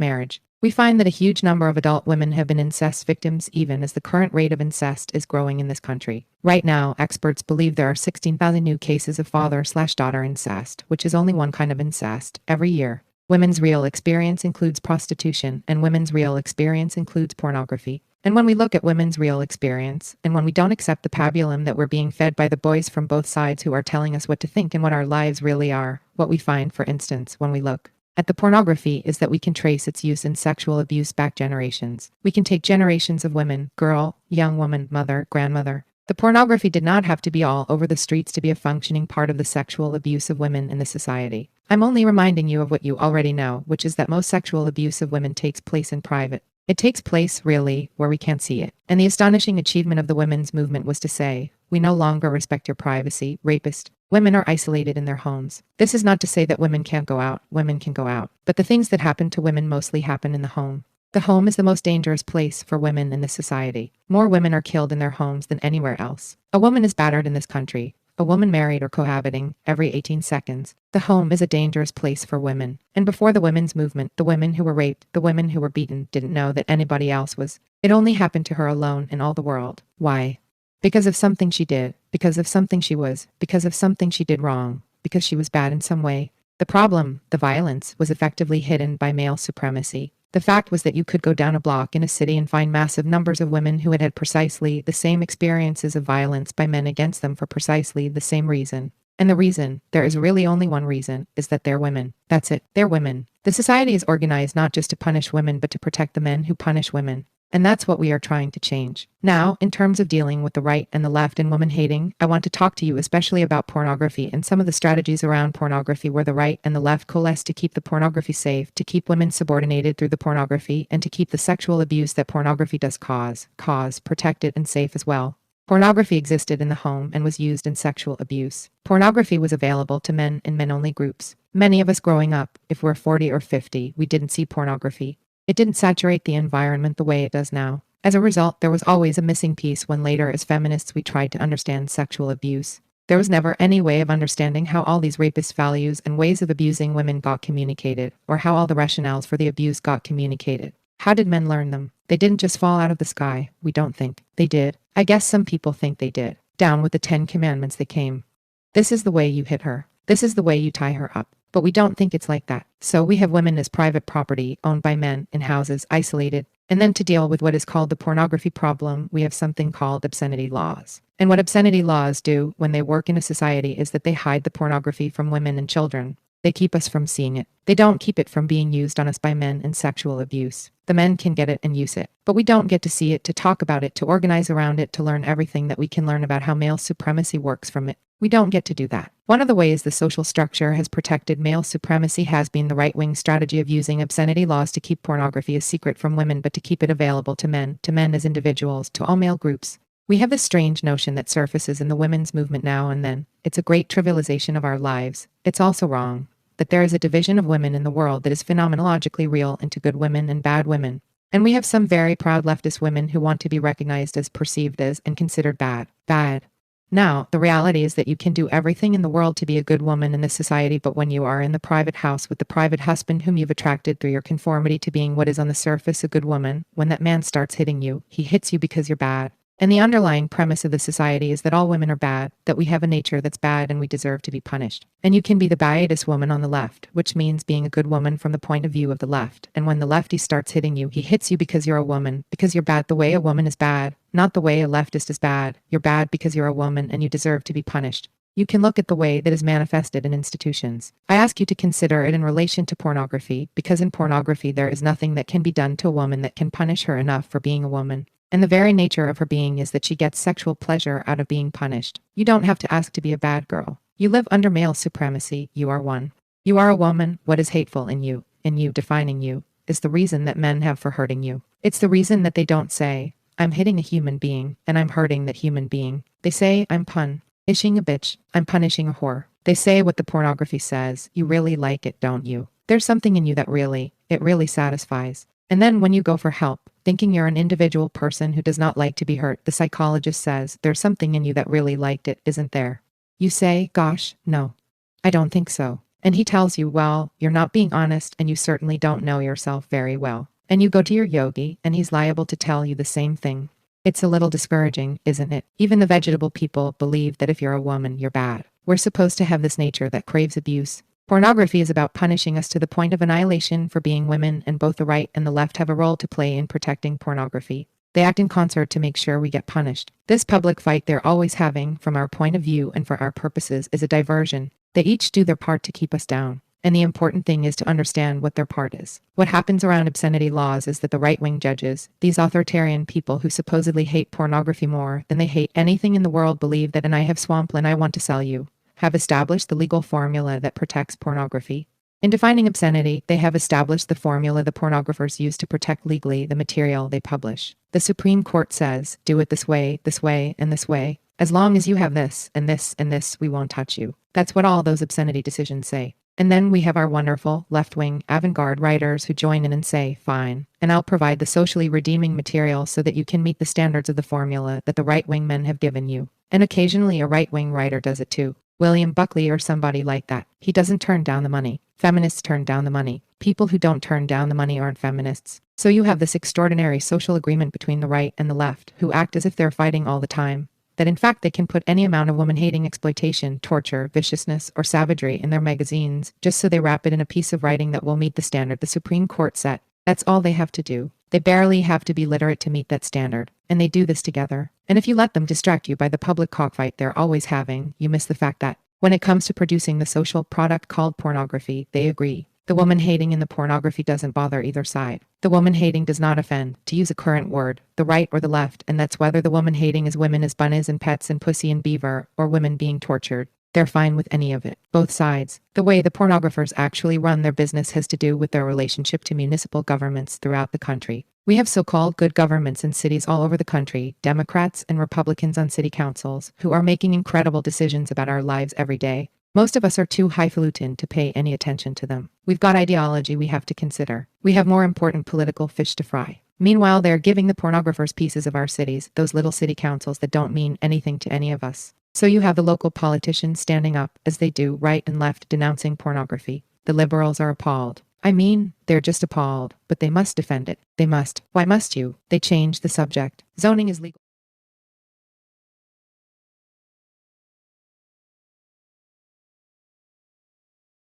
marriage. We find that a huge number of adult women have been incest victims even as the current rate of incest is growing in this country. Right now, experts believe there are 16,000 new cases of father/daughter incest, which is only one kind of incest, every year. Women's real experience includes prostitution, and women's real experience includes pornography. And when we look at women's real experience, and when we don't accept the pabulum that we're being fed by the boys from both sides who are telling us what to think and what our lives really are, what we find, for instance, when we look at the pornography is that we can trace its use in sexual abuse back generations. We can take generations of women, girl, young woman, mother, grandmother. The pornography did not have to be all over the streets to be a functioning part of the sexual abuse of women in the society. I'm only reminding you of what you already know, which is that most sexual abuse of women takes place in private. It takes place, really, where we can't see it. And the astonishing achievement of the women's movement was to say, we no longer respect your privacy, rapist. Women are isolated in their homes. This is not to say that women can't go out. Women can go out. But the things that happen to women mostly happen in the home. The home is the most dangerous place for women in this society. More women are killed in their homes than anywhere else. A woman is battered in this country. A woman married or cohabiting every 18 seconds. The home is a dangerous place for women. And before the women's movement, the women who were raped, the women who were beaten, didn't know that anybody else was. It only happened to her alone in all the world. Why? Because of something she did, because of something she was, because of something she did wrong, because she was bad in some way. The problem, the violence, was effectively hidden by male supremacy. The fact was that you could go down a block in a city and find massive numbers of women who had had precisely the same experiences of violence by men against them for precisely the same reason. And the reason, there is really only one reason, is that they're women. That's it, they're women. The society is organized not just to punish women but to protect the men who punish women. And that's what we are trying to change. Now, in terms of dealing with the right and the left and woman hating, I want to talk to you especially about pornography and some of the strategies around pornography where the right and the left coalesce to keep the pornography safe, to keep women subordinated through the pornography, and to keep the sexual abuse that pornography does cause protected and safe as well. Pornography existed in the home and was used in sexual abuse. Pornography was available to men in men-only groups. Many of us growing up, if we're 40 or 50, we didn't see pornography. It didn't saturate the environment the way it does now. As a result, there was always a missing piece when later as feminists we tried to understand sexual abuse. There was never any way of understanding how all these rapist values and ways of abusing women got communicated, or how all the rationales for the abuse got communicated. How did men learn them? They didn't just fall out of the sky, we don't think. They did. I guess some people think they did. Down with the 10 Commandments they came. This is the way you hit her. This is the way you tie her up. But we don't think it's like that. So we have women as private property, owned by men, in houses, isolated. And then to deal with what is called the pornography problem, we have something called obscenity laws. And what obscenity laws do when they work in a society is that they hide the pornography from women and children. They keep us from seeing it. They don't keep it from being used on us by men in sexual abuse. The men can get it and use it. But we don't get to see it, to talk about it, to organize around it, to learn everything that we can learn about how male supremacy works from it. We don't get to do that. One of the ways the social structure has protected male supremacy has been the right-wing strategy of using obscenity laws to keep pornography a secret from women but to keep it available to men as individuals, to all male groups. We have this strange notion that surfaces in the women's movement now and then. It's a great trivialization of our lives. It's also wrong. That there is a division of women in the world that is phenomenologically real into good women and bad women. And we have some very proud leftist women who want to be recognized as, perceived as, and considered bad. Now, the reality is that you can do everything in the world to be a good woman in this society, but when you are in the private house with the private husband whom you've attracted through your conformity to being what is on the surface a good woman, when that man starts hitting you, he hits you because you're bad. And the underlying premise of the society is that all women are bad, that we have a nature that's bad and we deserve to be punished. And you can be the baddest woman on the left, which means being a good woman from the point of view of the left. And when the lefty starts hitting you, he hits you because you're a woman, because you're bad the way a woman is bad, not the way a leftist is bad. You're bad because you're a woman and you deserve to be punished. You can look at the way that is manifested in institutions. I ask you to consider it in relation to pornography, because in pornography there is nothing that can be done to a woman that can punish her enough for being a woman. And the very nature of her being is that she gets sexual pleasure out of being punished. You don't have to ask to be a bad girl. You live under male supremacy. You are one. You are a woman. What is hateful in you defining you, is the reason that men have for hurting you. It's the reason that they don't say, I'm hitting a human being, and I'm hurting that human being. They say, I'm punishing a bitch. I'm punishing a whore. They say what the pornography says. You really like it, don't you? There's something in you that really satisfies. And then when you go for help, thinking you're an individual person who does not like to be hurt, the psychologist says, there's something in you that really liked it, isn't there? You say, gosh, no, I don't think so. And he tells you, well, you're not being honest and you certainly don't know yourself very well. And you go to your yogi and he's liable to tell you the same thing. It's a little discouraging, isn't it? Even the vegetable people believe that if you're a woman, you're bad. We're supposed to have this nature that craves abuse. Pornography is about punishing us to the point of annihilation for being women, and both the right and the left have a role to play in protecting pornography. They act in concert to make sure we get punished. This public fight they're always having, from our point of view and for our purposes, is a diversion. They each do their part to keep us down. And the important thing is to understand what their part is. What happens around obscenity laws is that the right-wing judges, these authoritarian people who supposedly hate pornography more than they hate anything in the world, believe that, and I have swampland I want to sell you, have established the legal formula that protects pornography. In defining obscenity, they have established the formula the pornographers use to protect legally the material they publish. The Supreme Court says, do it this way, and this way. As long as you have this, and this, we won't touch you. That's what all those obscenity decisions say. And then we have our wonderful, left-wing, avant-garde writers who join in and say, fine, and I'll provide the socially redeeming material so that you can meet the standards of the formula that the right-wing men have given you. And occasionally a right-wing writer does it too. William Buckley or somebody like that. He doesn't turn down the money. Feminists turn down the money. People who don't turn down the money aren't feminists. So you have this extraordinary social agreement between the right and the left, who act as if they're fighting all the time. That in fact they can put any amount of woman-hating exploitation, torture, viciousness, or savagery in their magazines, just so they wrap it in a piece of writing that will meet the standard the Supreme Court set. That's all they have to do. They barely have to be literate to meet that standard. And they do this together. And if you let them distract you by the public cockfight they're always having, you miss the fact that, when it comes to producing the social product called pornography, they agree. The woman hating in the pornography doesn't bother either side. The woman hating does not offend, to use a current word, the right or the left, and that's whether the woman hating is women as bunnies and pets and pussy and beaver, or women being tortured. They're fine with any of it. Both sides. The way the pornographers actually run their business has to do with their relationship to municipal governments throughout the country. We have so-called good governments in cities all over the country, Democrats and Republicans on city councils, who are making incredible decisions about our lives every day. Most of us are too highfalutin to pay any attention to them. We've got ideology we have to consider. We have more important political fish to fry. Meanwhile, they're giving the pornographers pieces of our cities, those little city councils that don't mean anything to any of us. So you have the local politicians standing up, as they do, right and left, denouncing pornography. The liberals are appalled. I mean, they're just appalled, but they must defend it. They must. Why must you? They change the subject. Zoning is legal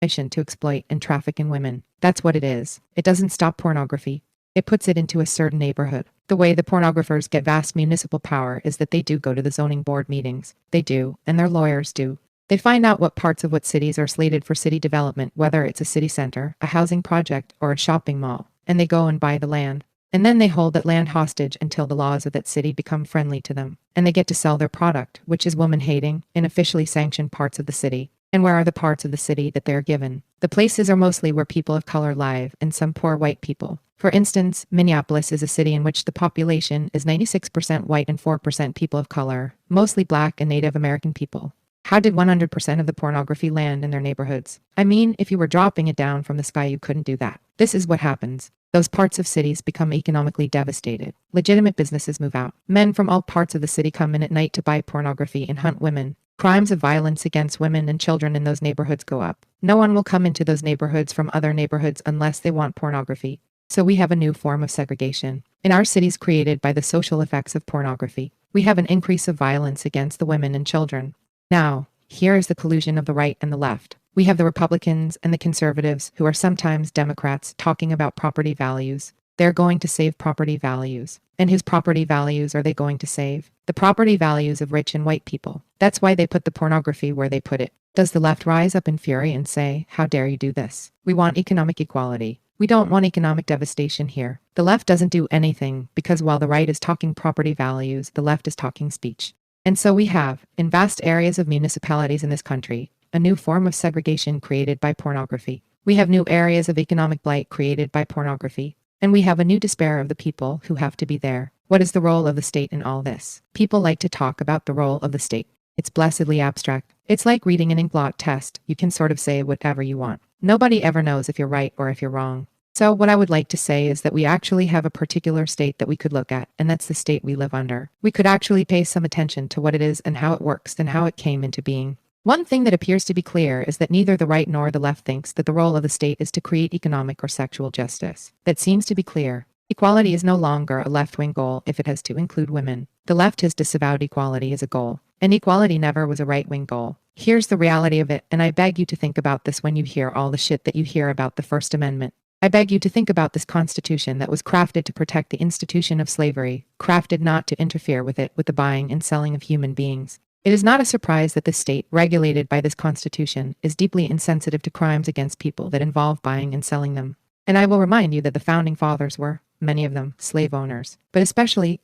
to exploit and traffic in women. That's what it is. It doesn't stop pornography. It puts it into a certain neighborhood. The way the pornographers get vast municipal power is that they do go to the zoning board meetings. They do, and their lawyers do. They find out what parts of what cities are slated for city development, whether it's a city center, a housing project, or a shopping mall, and they go and buy the land. And then they hold that land hostage until the laws of that city become friendly to them, and they get to sell their product, which is woman-hating, in officially sanctioned parts of the city. And where are the parts of the city that they're given? The places are mostly where people of color live and some poor white people. For instance, Minneapolis is a city in which the population is 96% white and 4% people of color, mostly black and Native American people. How did 100% of the pornography land in their neighborhoods? I mean, if you were dropping it down from the sky, you couldn't do that. This is what happens. Those parts of cities become economically devastated. Legitimate businesses move out. Men from all parts of the city come in at night to buy pornography and hunt women. Crimes of violence against women and children in those neighborhoods go up. No one will come into those neighborhoods from other neighborhoods unless they want pornography. So we have a new form of segregation. In our cities created by the social effects of pornography, we have an increase of violence against the women and children. Now, here is the collusion of the right and the left. We have the Republicans and the conservatives, who are sometimes Democrats, talking about property values. They're going to save property values. And whose property values are they going to save? The property values of rich and white people. That's why they put the pornography where they put it. Does the left rise up in fury and say, "How dare you do this? We want economic equality. We don't want economic devastation here." The left doesn't do anything because while the right is talking property values, the left is talking speech. And so we have, in vast areas of municipalities in this country, a new form of segregation created by pornography. We have new areas of economic blight created by pornography. And we have a new despair of the people who have to be there. What is the role of the state in all this? People like to talk about the role of the state. It's blessedly abstract. It's like reading an inkblot test. You can sort of say whatever you want. Nobody ever knows if you're right or if you're wrong. So what I would like to say is that we actually have a particular state that we could look at, and that's the state we live under. We could actually pay some attention to what it is and how it works and how it came into being. One thing that appears to be clear is that neither the right nor the left thinks that the role of the state is to create economic or sexual justice. That seems to be clear. Equality is no longer a left-wing goal if it has to include women. The left has disavowed equality as a goal, and equality never was a right-wing goal. Here's the reality of it, and I beg you to think about this when you hear all the shit that you hear about the First Amendment. I beg you to think about this Constitution that was crafted to protect the institution of slavery, crafted not to interfere with it, with the buying and selling of human beings. It is not a surprise that the state, regulated by this Constitution, is deeply insensitive to crimes against people that involve buying and selling them. And I will remind you that the Founding Fathers were, many of them, slave owners. But especially,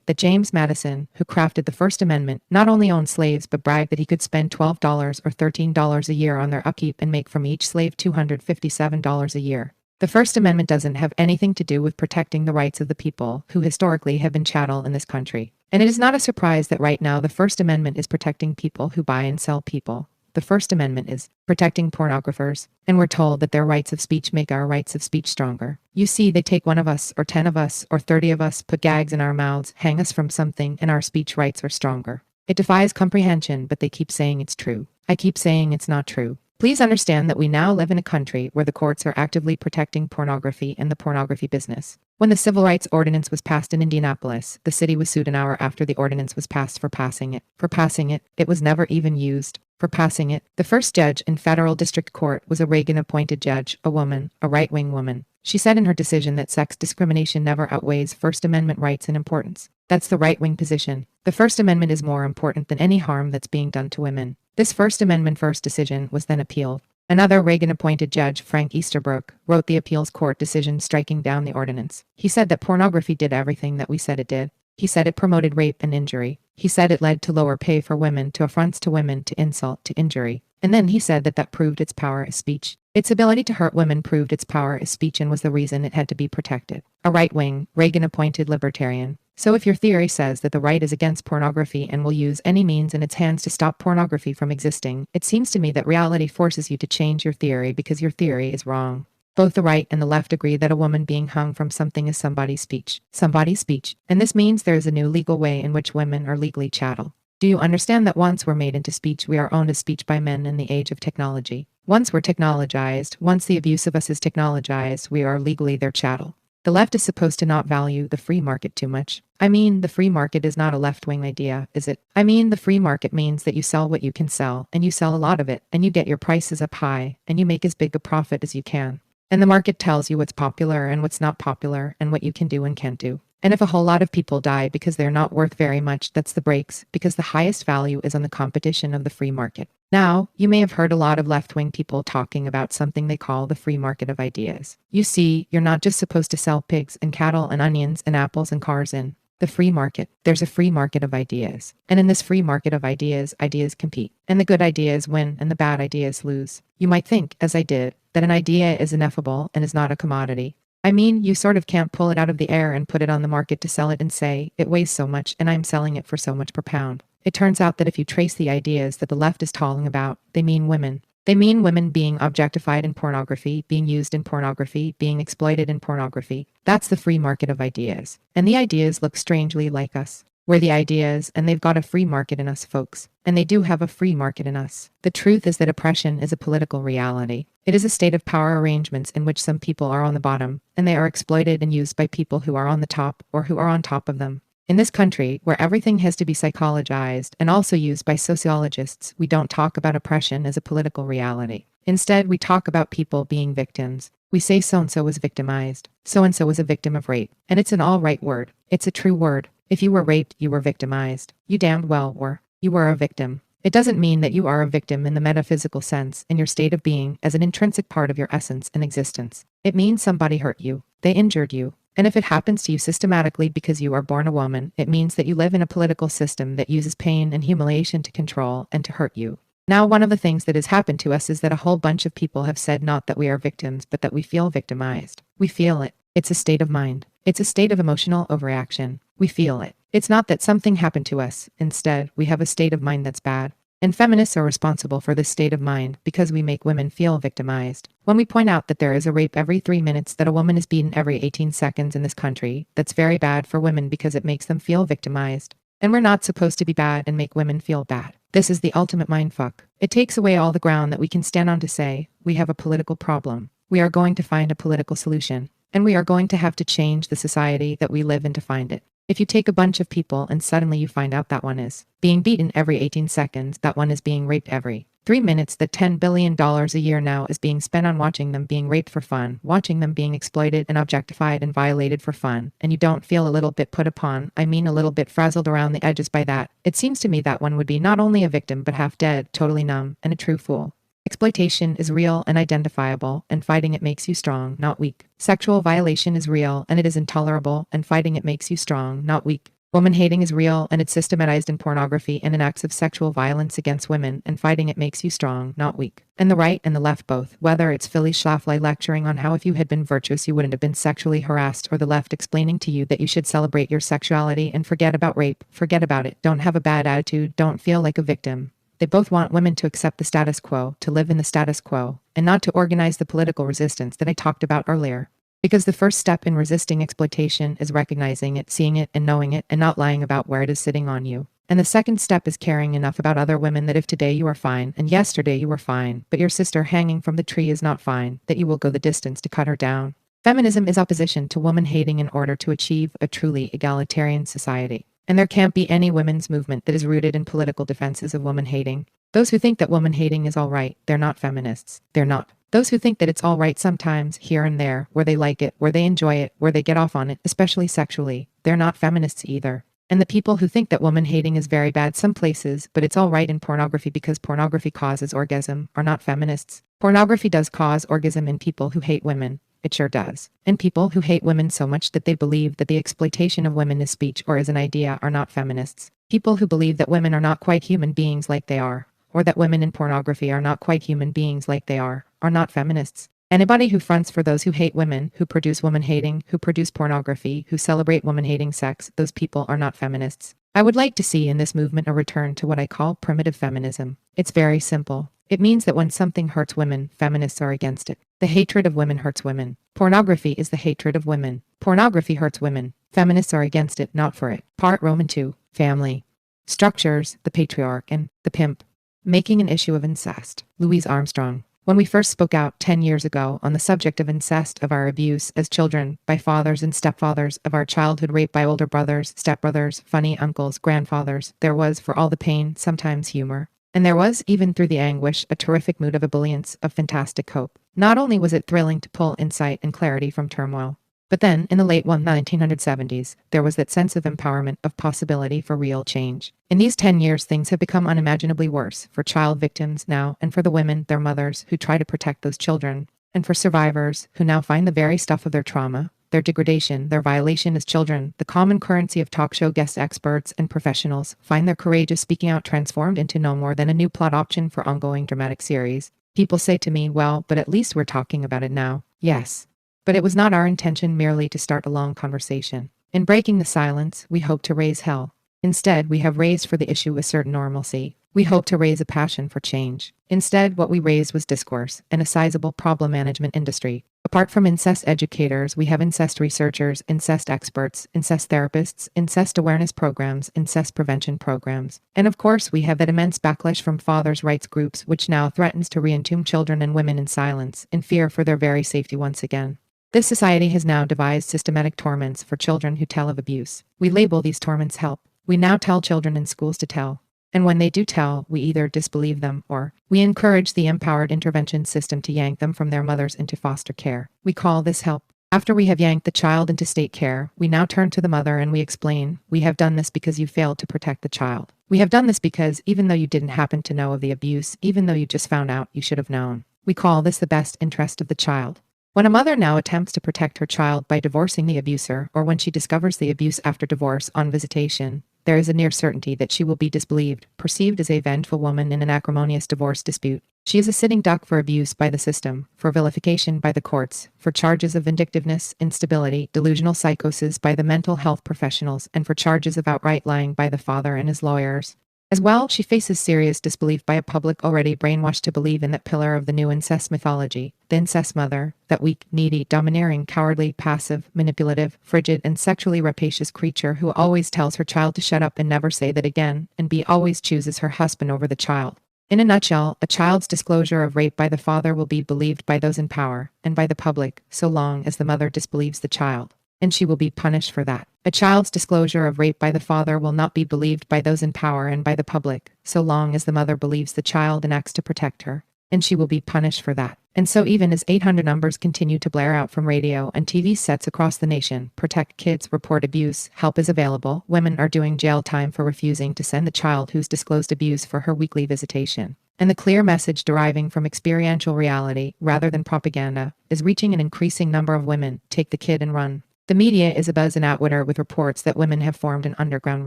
that James Madison, who crafted the First Amendment, not only owned slaves but bragged that he could spend $12 or $13 a year on their upkeep and make from each slave $257 a year. The First Amendment doesn't have anything to do with protecting the rights of the people who historically have been chattel in this country. And it is not a surprise that right now the First Amendment is protecting people who buy and sell people. The First Amendment is protecting pornographers, and we're told that their rights of speech make our rights of speech stronger. You see, they take one of us, or 10 of us, or 30 of us, put gags in our mouths, hang us from something, and our speech rights are stronger. It defies comprehension, but they keep saying it's true. I keep saying it's not true. Please understand that we now live in a country where the courts are actively protecting pornography and the pornography business. When the Civil Rights Ordinance was passed in Indianapolis, the city was sued an hour after the ordinance was passed for passing it. For passing it, it was never even used. For passing it, the first judge in federal district court was a Reagan-appointed judge, a woman, a right-wing woman. She said in her decision that sex discrimination never outweighs First Amendment rights in importance. That's the right-wing position. The First Amendment is more important than any harm that's being done to women. This First Amendment first decision was then appealed. Another Reagan-appointed judge, Frank Easterbrook, wrote the appeals court decision striking down the ordinance. He said that pornography did everything that we said it did. He said it promoted rape and injury. He said it led to lower pay for women, to affronts to women, to insult, to injury. And then he said that proved its power as speech. Its ability to hurt women proved its power as speech and was the reason it had to be protected. A right-wing, Reagan-appointed libertarian. So if your theory says that the right is against pornography and will use any means in its hands to stop pornography from existing, it seems to me that reality forces you to change your theory because your theory is wrong. Both the right and the left agree that a woman being hung from something is somebody's speech. Somebody's speech. And this means there is a new legal way in which women are legally chattel. Do you understand that once we're made into speech, we are owned as speech by men in the age of technology? Once we're technologized, once the abuse of us is technologized, we are legally their chattel. The left is supposed to not value the free market too much. I mean, the free market is not a left-wing idea, is it? I mean, the free market means that you sell what you can sell, and you sell a lot of it, and you get your prices up high, and you make as big a profit as you can. And the market tells you what's popular and what's not popular, and what you can do and can't do. And if a whole lot of people die because they're not worth very much, that's the breaks, because the highest value is on the competition of the free market. Now, you may have heard a lot of left-wing people talking about something they call the free market of ideas. You see, you're not just supposed to sell pigs and cattle and onions and apples and cars in the free market. There's a free market of ideas. And in this free market of ideas, ideas compete. And the good ideas win and the bad ideas lose. You might think, as I did, that an idea is ineffable and is not a commodity. I mean, you sort of can't pull it out of the air and put it on the market to sell it and say, it weighs so much and I'm selling it for so much per pound. It turns out that if you trace the ideas that the left is talking about, they mean women. They mean women being objectified in pornography, being used in pornography, being exploited in pornography. That's the free market of ideas. And the ideas look strangely like us. We're the ideas, and they've got a free market in us, folks. And they do have a free market in us. The truth is that oppression is a political reality. It is a state of power arrangements in which some people are on the bottom, and they are exploited and used by people who are on the top or who are on top of them. In this country, where everything has to be psychologized and also used by sociologists, we don't talk about oppression as a political reality. Instead, we talk about people being victims. We say so-and-so was victimized. So-and-so was a victim of rape. And it's an all-right word. It's a true word. If you were raped, you were victimized. You damned well were. You were a victim. It doesn't mean that you are a victim in the metaphysical sense, in your state of being, as an intrinsic part of your essence and existence. It means somebody hurt you. They injured you. And if it happens to you systematically because you are born a woman, it means that you live in a political system that uses pain and humiliation to control and to hurt you. Now, one of the things that has happened to us is that a whole bunch of people have said not that we are victims, but that we feel victimized. We feel it. It's a state of mind. It's a state of emotional overreaction. We feel it. It's not that something happened to us. Instead, we have a state of mind that's bad. And feminists are responsible for this state of mind because we make women feel victimized. When we point out that there is a rape every 3 minutes, that a woman is beaten every 18 seconds in this country, that's very bad for women because it makes them feel victimized. And we're not supposed to be bad and make women feel bad. This is the ultimate mindfuck. It takes away all the ground that we can stand on to say, we have a political problem. We are going to find a political solution. And we are going to have to change the society that we live in to find it. If you take a bunch of people and suddenly you find out that one is being beaten every 18 seconds, that one is being raped every 3 minutes, that $10 billion a year now is being spent on watching them being raped for fun, watching them being exploited and objectified and violated for fun, and you don't feel a little bit put upon, I mean a little bit frazzled around the edges by that, it seems to me that one would be not only a victim but half dead, totally numb, and a true fool. Exploitation is real and identifiable, and fighting it makes you strong, not weak. Sexual violation is real and it is intolerable, and fighting it makes you strong, not weak. Woman hating is real and it's systematized in pornography and in acts of sexual violence against women, and fighting it makes you strong, not weak. And the right and the left both, whether it's Phyllis Schlafly lecturing on how if you had been virtuous you wouldn't have been sexually harassed, or the left explaining to you that you should celebrate your sexuality and forget about rape, forget about it, don't have a bad attitude, don't feel like a victim. They both want women to accept the status quo, to live in the status quo, and not to organize the political resistance that I talked about earlier. Because the first step in resisting exploitation is recognizing it, seeing it, and knowing it, and not lying about where it is sitting on you. And the second step is caring enough about other women that if today you are fine, and yesterday you were fine, but your sister hanging from the tree is not fine, that you will go the distance to cut her down. Feminism is opposition to woman hating in order to achieve a truly egalitarian society. And there can't be any women's movement that is rooted in political defenses of woman hating. Those who think that woman hating is all right, they're not feminists. They're not. Those who think that it's all right sometimes, here and there, where they like it, where they enjoy it, where they get off on it, especially sexually, they're not feminists either. And the people who think that woman hating is very bad some places, but it's all right in pornography because pornography causes orgasm, are not feminists. Pornography does cause orgasm in people who hate women. It sure does. And people who hate women so much that they believe that the exploitation of women is speech or is an idea are not feminists. People who believe that women are not quite human beings like they are, or that women in pornography are not quite human beings like they are not feminists. Anybody who fronts for those who hate women, who produce woman-hating, who produce pornography, who celebrate woman-hating sex, those people are not feminists. I would like to see in this movement a return to what I call primitive feminism. It's very simple. It means that when something hurts women, feminists are against it. The hatred of women hurts women. Pornography is the hatred of women. Pornography hurts women. Feminists are against it, not for it. Part Roman 2. Family. Structures, the patriarch and the pimp. Making an issue of incest. Louise Armstrong. When we first spoke out 10 years ago on the subject of incest, of our abuse as children by fathers and stepfathers, of our childhood rape by older brothers, stepbrothers, funny uncles, grandfathers, there was, for all the pain, sometimes humor. And there was, even through the anguish, a terrific mood of ebullience, of fantastic hope. Not only was it thrilling to pull insight and clarity from turmoil, but then, in the late 1970s, there was that sense of empowerment, of possibility for real change. In these 10 years, things have become unimaginably worse for child victims now, and for the women, their mothers, who try to protect those children, and for survivors, who now find the very stuff of their trauma, their degradation, their violation as children, the common currency of talk show guest experts and professionals, find their courageous speaking out transformed into no more than a new plot option for ongoing dramatic series. People say to me, well, but at least we're talking about it now. Yes. But it was not our intention merely to start a long conversation. In breaking the silence, we hope to raise hell. Instead, we have raised for the issue a certain normalcy. We hope to raise a passion for change. Instead, what we raised was discourse and a sizable problem management industry. Apart from incest educators, we have incest researchers, incest experts, incest therapists, incest awareness programs, incest prevention programs. And of course, we have that immense backlash from fathers' rights groups, which now threatens to re-entomb children and women in silence, in fear for their very safety once again. This society has now devised systematic torments for children who tell of abuse. We label these torments help. We now tell children in schools to tell. And when they do tell, we either disbelieve them or we encourage the empowered intervention system to yank them from their mothers into foster care. We call this help. After we have yanked the child into state care, we now turn to the mother and we explain, we have done this because you failed to protect the child. We have done this because even though you didn't happen to know of the abuse, even though you just found out, you should have known. We call this the best interest of the child. When a mother now attempts to protect her child by divorcing the abuser, or when she discovers the abuse after divorce on visitation, there is a near certainty that she will be disbelieved, perceived as a vengeful woman in an acrimonious divorce dispute. She is a sitting duck for abuse by the system, for vilification by the courts, for charges of vindictiveness, instability, delusional psychosis by the mental health professionals, and for charges of outright lying by the father and his lawyers. As well, she faces serious disbelief by a public already brainwashed to believe in that pillar of the new incest mythology, the incest mother, that weak, needy, domineering, cowardly, passive, manipulative, frigid, and sexually rapacious creature who always tells her child to shut up and never say that again, and always chooses her husband over the child. In a nutshell, a child's disclosure of rape by the father will be believed by those in power, and by the public, so long as the mother disbelieves the child. And she will be punished for that. A child's disclosure of rape by the father will not be believed by those in power and by the public, so long as the mother believes the child and acts to protect her. And she will be punished for that. And so even as 800 numbers continue to blare out from radio and TV sets across the nation, protect kids, report abuse, help is available, women are doing jail time for refusing to send the child who's disclosed abuse for her weekly visitation. And the clear message deriving from experiential reality, rather than propaganda, is reaching an increasing number of women: take the kid and run. The media is abuzz and outwitter with reports that women have formed an underground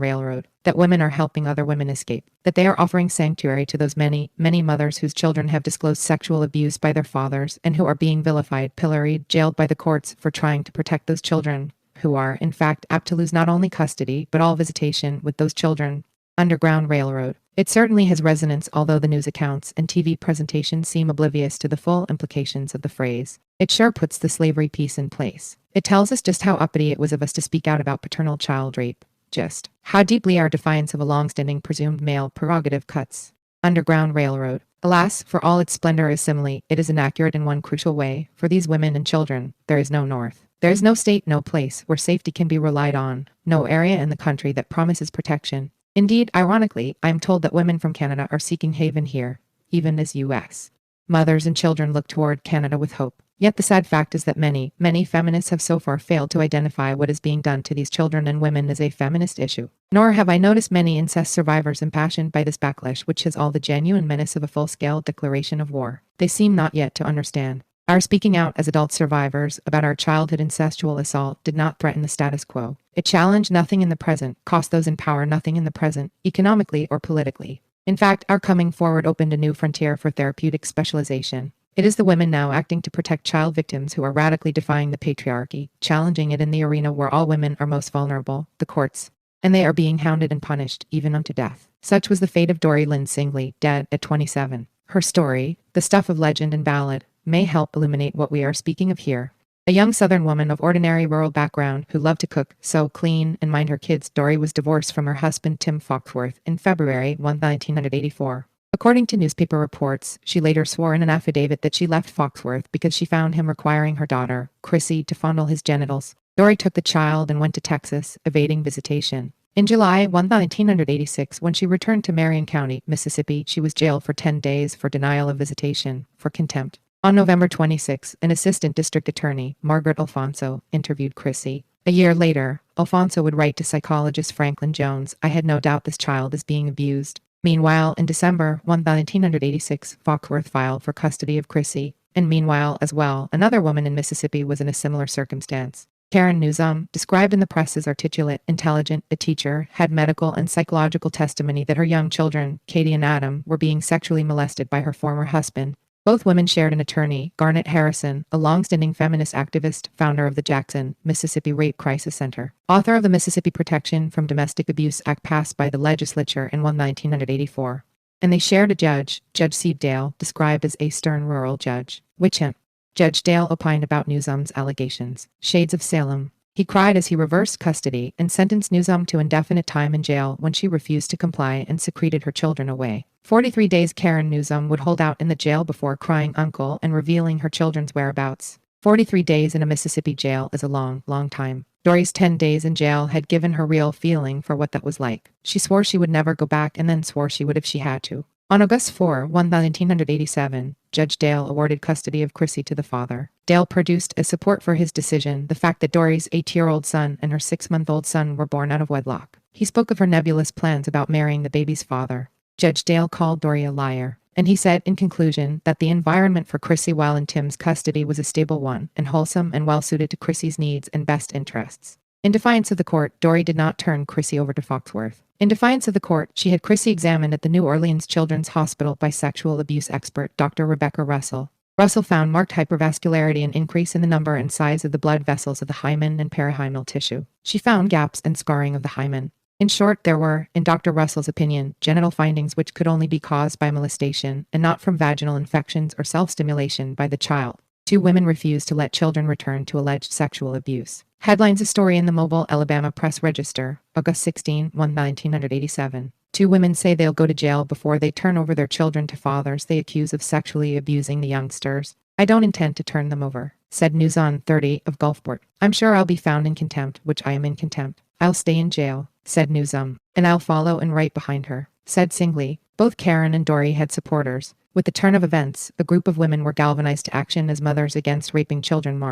railroad, that women are helping other women escape, that they are offering sanctuary to those many, many mothers whose children have disclosed sexual abuse by their fathers and who are being vilified, pilloried, jailed by the courts for trying to protect those children, who are, in fact, apt to lose not only custody, but all visitation with those children. Underground railroad. It certainly has resonance, although the news accounts and TV presentations seem oblivious to the full implications of the phrase. It sure puts the slavery piece in place. It tells us just how uppity it was of us to speak out about paternal child rape. Just how deeply our defiance of a long-standing presumed male prerogative cuts. Underground railroad. Alas, for all its splendor as simile, it is inaccurate in one crucial way. For these women and children, there is no north. There is no state, no place where safety can be relied on, no area in the country that promises protection. Indeed, ironically, I am told that women from Canada are seeking haven here, even as U.S. mothers and children look toward Canada with hope. Yet the sad fact is that many, many feminists have so far failed to identify what is being done to these children and women as a feminist issue. Nor have I noticed many incest survivors impassioned by this backlash, which has all the genuine menace of a full-scale declaration of war. They seem not yet to understand. Our speaking out as adult survivors about our childhood incestual assault did not threaten the status quo. It challenged nothing in the present, cost those in power nothing in the present, economically or politically. In fact, our coming forward opened a new frontier for therapeutic specialization. It is the women now acting to protect child victims who are radically defying the patriarchy, challenging it in the arena where all women are most vulnerable, the courts. And they are being hounded and punished, even unto death. Such was the fate of Dory Lynn Singley, dead at 27. Her story, the stuff of legend and ballad, may help illuminate what we are speaking of here. A young Southern woman of ordinary rural background who loved to cook, sew, clean, and mind her kids, Dory was divorced from her husband Tim Foxworth in February 1984. According to newspaper reports, she later swore in an affidavit that she left Foxworth because she found him requiring her daughter, Chrissy, to fondle his genitals. Dory took the child and went to Texas, evading visitation. In July 1986, when she returned to Marion County, Mississippi, she was jailed for 10 days for denial of visitation, for contempt. On November 26, an assistant district attorney, Margaret Alfonso, interviewed Chrissy. A year later, Alfonso would write to psychologist Franklin Jones, "I had no doubt this child is being abused." Meanwhile, in December 1986, Foxworth filed for custody of Chrissy. And meanwhile, as well, another woman in Mississippi was in a similar circumstance. Karen Newsome, described in the press as articulate, intelligent, a teacher, had medical and psychological testimony that her young children, Katie and Adam, were being sexually molested by her former husband. Both women shared an attorney, Garnet Harrison, a long-standing feminist activist, founder of the Jackson, Mississippi Rape Crisis Center, author of the Mississippi Protection from Domestic Abuse Act passed by the legislature in 1984. And they shared a judge, Judge Steve Dale, described as a stern rural judge. Witch hunt. Judge Dale opined about Newsome's allegations. Shades of Salem. He cried as he reversed custody and sentenced Newsome to indefinite time in jail when she refused to comply and secreted her children away. 43 days Karen Newsome would hold out in the jail before crying uncle and revealing her children's whereabouts. 43 days in a Mississippi jail is a long, long time. Dory's 10 days in jail had given her real feeling for what that was like. She swore she would never go back and then swore she would if she had to. On August 4, 1987, Judge Dale awarded custody of Chrissy to the father. Dale produced as support for his decision the fact that Dory's 8-year-old son and her 6-month-old son were born out of wedlock. He spoke of her nebulous plans about marrying the baby's father. Judge Dale called Dory a liar, and he said in conclusion that the environment for Chrissy while in Tim's custody was a stable one and wholesome and well-suited to Chrissy's needs and best interests. In defiance of the court, Dory did not turn Chrissy over to Foxworth. In defiance of the court, she had Chrissy examined at the New Orleans Children's Hospital by sexual abuse expert Dr. Rebecca Russell. Russell found marked hypervascularity and increase in the number and size of the blood vessels of the hymen and perihymenal tissue. She found gaps and scarring of the hymen. In short, there were, in Dr. Russell's opinion, genital findings which could only be caused by molestation and not from vaginal infections or self-stimulation by the child. 2 women refused to let children return to alleged sexual abuse. Headlines: a story in the Mobile, Alabama Press Register, August 16, 1987. 2 women say they'll go to jail before they turn over their children to fathers they accuse of sexually abusing the youngsters. "I don't intend to turn them over," said Newson, 30, of Gulfport. "I'm sure I'll be found in contempt, which I am in contempt. I'll stay in jail," said Newsome. "And I'll follow and right behind her," said Singley. Both Karen and Dory had supporters. With the turn of events, a group of women were galvanized to action as mothers against raping children.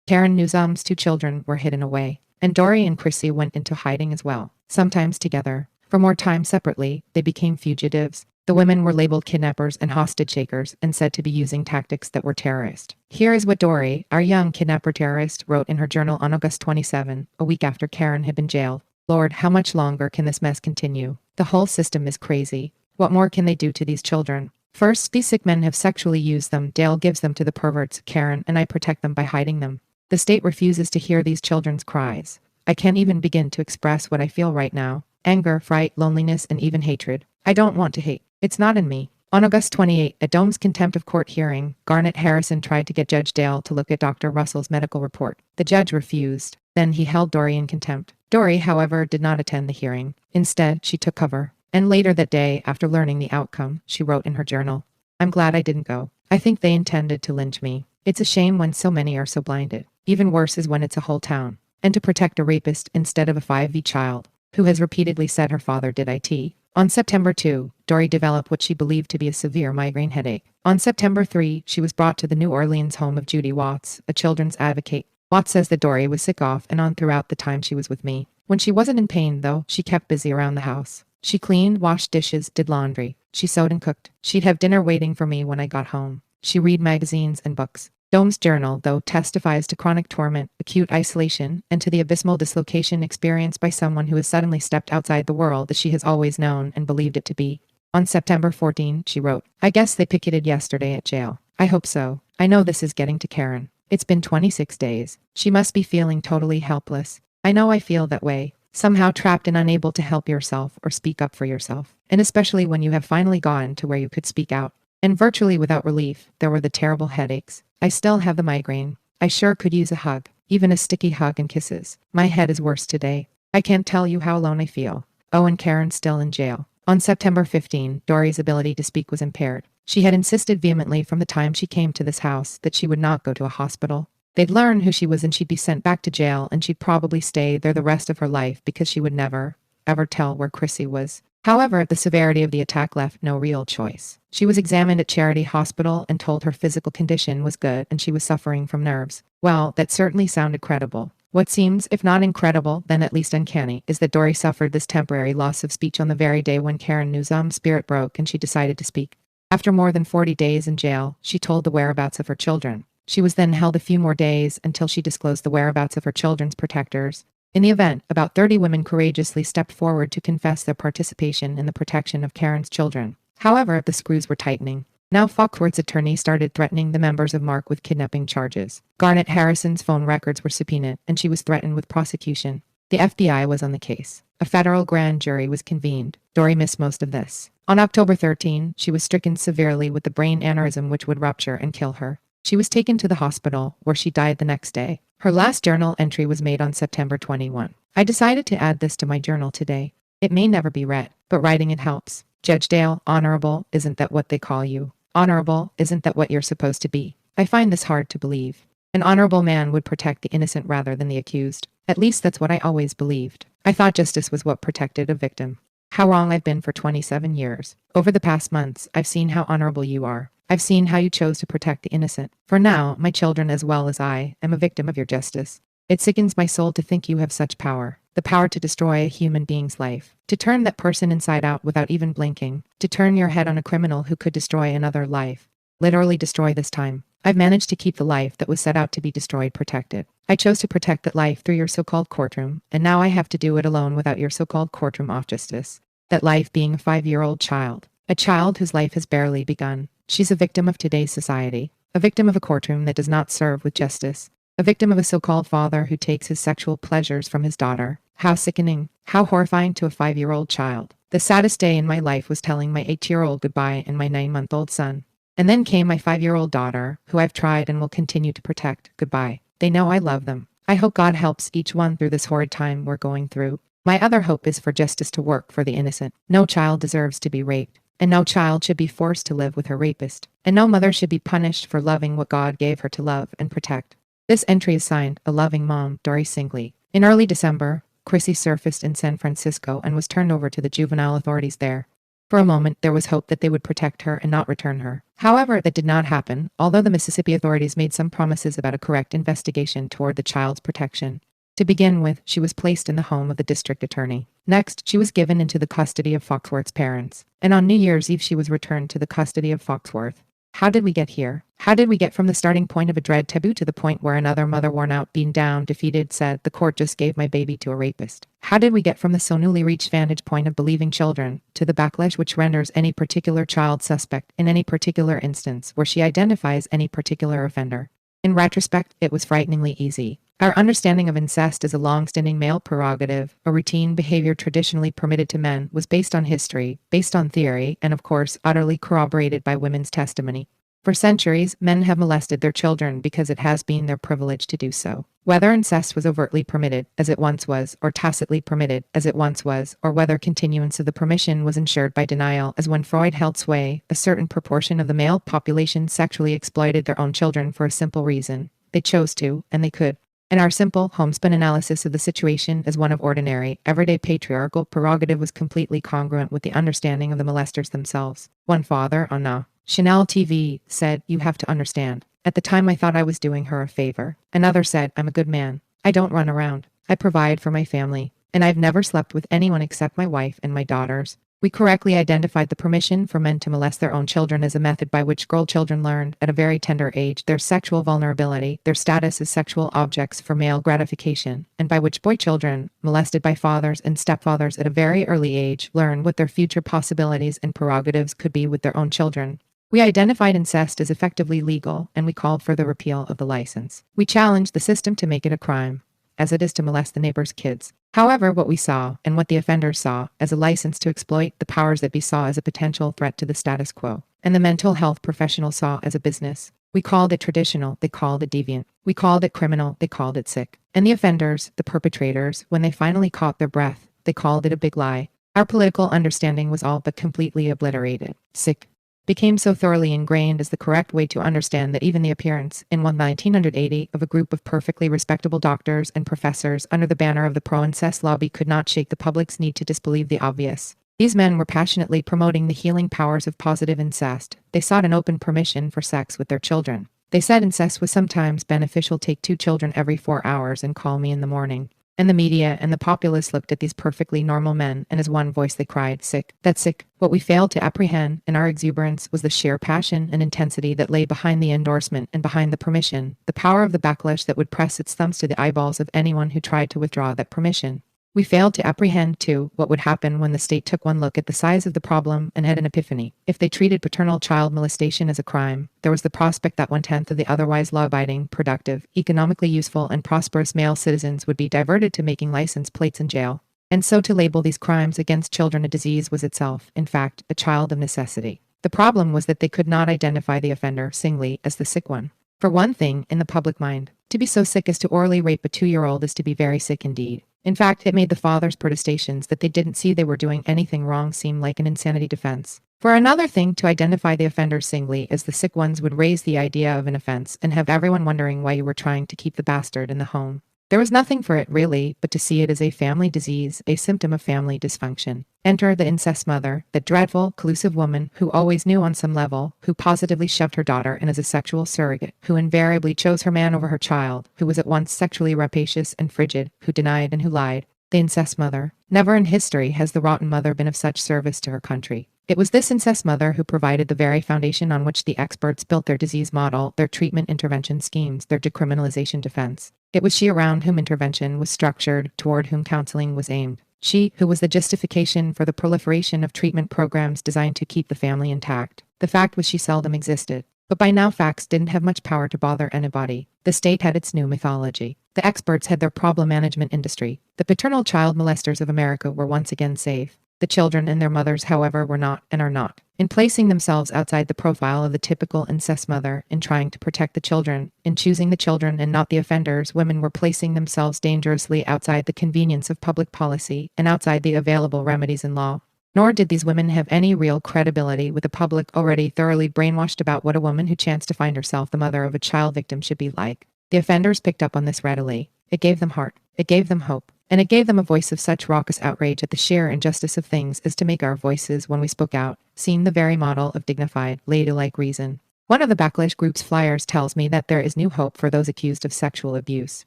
Karen Newsome's 2 children were hidden away, and Dory and Chrissy went into hiding as well, sometimes together. For more time separately, they became fugitives. The women were labeled kidnappers and hostage takers and said to be using tactics that were terrorist. Here is what Dory, our young kidnapper terrorist, wrote in her journal on August 27, a week after Karen had been jailed. "Lord, how much longer can this mess continue? The whole system is crazy. What more can they do to these children? First, these sick men have sexually used them. Dale gives them to the perverts. Karen and I protect them by hiding them. The state refuses to hear these children's cries. I can't even begin to express what I feel right now. Anger, fright, loneliness, and even hatred. I don't want to hate. It's not in me." On August 28, at Dome's contempt of court hearing, Garnet Harrison tried to get Judge Dale to look at Dr. Russell's medical report. The judge refused. Then he held Dory in contempt. Dory, however, did not attend the hearing. Instead, she took cover. And later that day, after learning the outcome, she wrote in her journal, "I'm glad I didn't go. I think they intended to lynch me. It's a shame when so many are so blinded. Even worse is when it's a whole town. And to protect a rapist instead of a 5V child, who has repeatedly said her father did it. On September 2, Dory developed what she believed to be a severe migraine headache. On September 3, she was brought to the New Orleans home of Judy Watts, a children's advocate. Watts says that Dory was sick off and on throughout the time she was with me. When she wasn't in pain, though, she kept busy around the house. She cleaned, washed dishes, did laundry. She sewed and cooked. She'd have dinner waiting for me when I got home. She read magazines and books. Dome's journal, though, testifies to chronic torment, acute isolation, and to the abysmal dislocation experienced by someone who has suddenly stepped outside the world that she has always known and believed it to be. On September 14, she wrote, "I guess they picketed yesterday at jail. I hope so. I know this is getting to Karen. It's been 26 days. She must be feeling totally helpless. I know I feel that way. Somehow trapped and unable to help yourself or speak up for yourself. And especially when you have finally gotten to where you could speak out. And virtually without relief, there were the terrible headaches. I still have the migraine. I sure could use a hug, even a sticky hug and kisses. My head is worse today. I can't tell you how alone I feel. Oh, and Karen's still in jail." On September 15, Dory's ability to speak was impaired. She had insisted vehemently from the time she came to this house that she would not go to a hospital. They'd learn who she was and she'd be sent back to jail, and she'd probably stay there the rest of her life because she would never, ever tell where Chrissy was. However, the severity of the attack left no real choice. She was examined at Charity Hospital and told her physical condition was good and she was suffering from nerves. Well, that certainly sounded credible. What seems, if not incredible, then at least uncanny, is that Dory suffered this temporary loss of speech on the very day when Karen Newsom's spirit broke and she decided to speak. After more than 40 days in jail, she told the whereabouts of her children. She was then held a few more days until she disclosed the whereabouts of her children's protectors. In the event, about 30 women courageously stepped forward to confess their participation in the protection of Karen's children. However, the screws were tightening. Now Foxworth's attorney started threatening the members of Mark with kidnapping charges. Garnet Harrison's phone records were subpoenaed, and she was threatened with prosecution. The FBI was on the case. A federal grand jury was convened. Dory missed most of this. On October 13, she was stricken severely with the brain aneurysm which would rupture and kill her. She was taken to the hospital, where she died the next day. Her last journal entry was made on September 21. "I decided to add this to my journal today. It may never be read, but writing it helps. Judge Dale, honorable, isn't that what they call you? Honorable, isn't that what you're supposed to be? I find this hard to believe. An honorable man would protect the innocent rather than the accused. At least that's what I always believed. I thought justice was what protected a victim. How wrong I've been for 27 years. Over the past months, I've seen how honorable you are. I've seen how you chose to protect the innocent. For now, my children as well as I am a victim of your justice. It sickens my soul to think you have such power. The power to destroy a human being's life. To turn that person inside out without even blinking. To turn your head on a criminal who could destroy another life. Literally destroy this time. I've managed to keep the life that was set out to be destroyed protected. I chose to protect that life through your so-called courtroom, and now I have to do it alone without your so-called courtroom of justice. That life being a 5-year-old child. A child whose life has barely begun. She's a victim of today's society. A victim of a courtroom that does not serve with justice. A victim of a so-called father who takes his sexual pleasures from his daughter. How sickening. How horrifying to a 5-year-old child. The saddest day in my life was telling my 8-year-old goodbye and my 9-month-old son. And then came my 5-year-old daughter, who I've tried and will continue to protect. Goodbye. They know I love them. I hope God helps each one through this horrid time we're going through. My other hope is for justice to work for the innocent. No child deserves to be raped. And no child should be forced to live with her rapist. And no mother should be punished for loving what God gave her to love and protect. This entry is signed, A Loving Mom, Dory Singley. In early December, Chrissy surfaced in San Francisco and was turned over to the juvenile authorities there. For a moment, there was hope that they would protect her and not return her. However, that did not happen, although the Mississippi authorities made some promises about a correct investigation toward the child's protection. To begin with, she was placed in the home of the district attorney. Next, she was given into the custody of Foxworth's parents. And on New Year's Eve she was returned to the custody of Foxworth. How did we get here? How did we get from the starting point of a dread taboo to the point where another mother, worn out, beaten down, defeated, said, "The court just gave my baby to a rapist"? How did we get from the so newly reached vantage point of believing children to the backlash which renders any particular child suspect in any particular instance where she identifies any particular offender? In retrospect, it was frighteningly easy. Our understanding of incest as a long-standing male prerogative, a routine behavior traditionally permitted to men, was based on history, based on theory, and of course, utterly corroborated by women's testimony. For centuries, men have molested their children because it has been their privilege to do so. Whether incest was overtly permitted, as it once was, or tacitly permitted, as it once was, or whether continuance of the permission was ensured by denial, as when Freud held sway, a certain proportion of the male population sexually exploited their own children for a simple reason. They chose to, and they could. And our simple, homespun analysis of the situation as one of ordinary, everyday patriarchal prerogative was completely congruent with the understanding of the molesters themselves. One father on Chanel TV said, "You have to understand. At the time I thought I was doing her a favor." Another said, "I'm a good man. I don't run around. I provide for my family. And I've never slept with anyone except my wife and my daughters." We correctly identified the permission for men to molest their own children as a method by which girl children learned, at a very tender age, their sexual vulnerability, their status as sexual objects for male gratification, and by which boy children, molested by fathers and stepfathers at a very early age, learn what their future possibilities and prerogatives could be with their own children. We identified incest as effectively legal, and we called for the repeal of the license. We challenged the system to make it a crime, as it is to molest the neighbor's kids. However, what we saw, and what the offenders saw, as a license to exploit the powers that be saw as a potential threat to the status quo, and the mental health professionals saw as a business. We called it traditional, they called it deviant. We called it criminal, they called it sick. And the offenders, the perpetrators, when they finally caught their breath, they called it a big lie. Our political understanding was all but completely obliterated. Sick became so thoroughly ingrained as the correct way to understand that even the appearance, in 1980, of a group of perfectly respectable doctors and professors under the banner of the pro-incest lobby could not shake the public's need to disbelieve the obvious. These men were passionately promoting the healing powers of positive incest. They sought an open permission for sex with their children. They said incest was sometimes beneficial. Take 2 children every 4 hours and call me in the morning. And the media and the populace looked at these perfectly normal men, and as one voice they cried, "Sick, that's sick." What we failed to apprehend in our exuberance was the sheer passion and intensity that lay behind the endorsement and behind the permission, the power of the backlash that would press its thumbs to the eyeballs of anyone who tried to withdraw that permission. We failed to apprehend, too, what would happen when the state took one look at the size of the problem and had an epiphany. If they treated paternal child molestation as a crime, there was the prospect that 1/10 of the otherwise law-abiding, productive, economically useful, and prosperous male citizens would be diverted to making license plates in jail. And so to label these crimes against children a disease was itself, in fact, a child of necessity. The problem was that they could not identify the offender singly as the sick one. For one thing, in the public mind, to be so sick as to orally rape a 2-year-old is to be very sick indeed. In fact, it made the father's protestations that they didn't see they were doing anything wrong seem like an insanity defense. For another thing, to identify the offenders singly as the sick ones would raise the idea of an offense and have everyone wondering why you were trying to keep the bastard in the home. There was nothing for it, really, but to see it as a family disease, a symptom of family dysfunction. Enter the incest mother, that dreadful, collusive woman who always knew on some level, who positively shoved her daughter in as a sexual surrogate, who invariably chose her man over her child, who was at once sexually rapacious and frigid, who denied and who lied. The incest mother. Never in history has the rotten mother been of such service to her country. It was this incest mother who provided the very foundation on which the experts built their disease model, their treatment intervention schemes, their decriminalization defense. It was she around whom intervention was structured, toward whom counseling was aimed. She who was the justification for the proliferation of treatment programs designed to keep the family intact. The fact was she seldom existed. But by now facts didn't have much power to bother anybody. The state had its new mythology. The experts had their problem management industry. The paternal child molesters of America were once again safe. The children and their mothers, however, were not, and are not. In placing themselves outside the profile of the typical incest mother, in trying to protect the children, in choosing the children and not the offenders, women were placing themselves dangerously outside the convenience of public policy and outside the available remedies in law. Nor did these women have any real credibility with a public already thoroughly brainwashed about what a woman who chanced to find herself the mother of a child victim should be like. The offenders picked up on this readily. It gave them heart. It gave them hope. And it gave them a voice of such raucous outrage at the sheer injustice of things as to make our voices, when we spoke out, seem the very model of dignified, ladylike reason. One of the backlash group's flyers tells me that there is new hope for those accused of sexual abuse.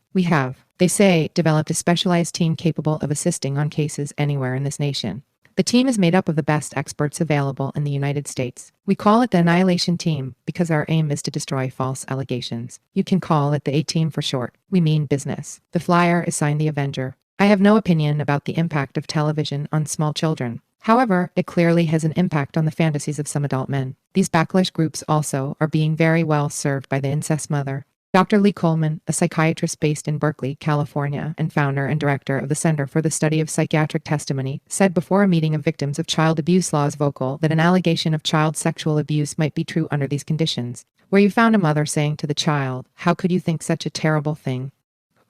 We have, they say, developed a specialized team capable of assisting on cases anywhere in this nation. The team is made up of the best experts available in the United States. We call it the Annihilation Team because our aim is to destroy false allegations. You can call it the A-Team for short. We mean business. The flyer is signed The Avenger. I have no opinion about the impact of television on small children. However, it clearly has an impact on the fantasies of some adult men. These backlash groups also are being very well served by the incest mother. Dr. Lee Coleman, a psychiatrist based in Berkeley, California, and founder and director of the Center for the Study of Psychiatric Testimony, said before a meeting of victims of child abuse laws vocal that an allegation of child sexual abuse might be true under these conditions, where you found a mother saying to the child, "How could you think such a terrible thing?"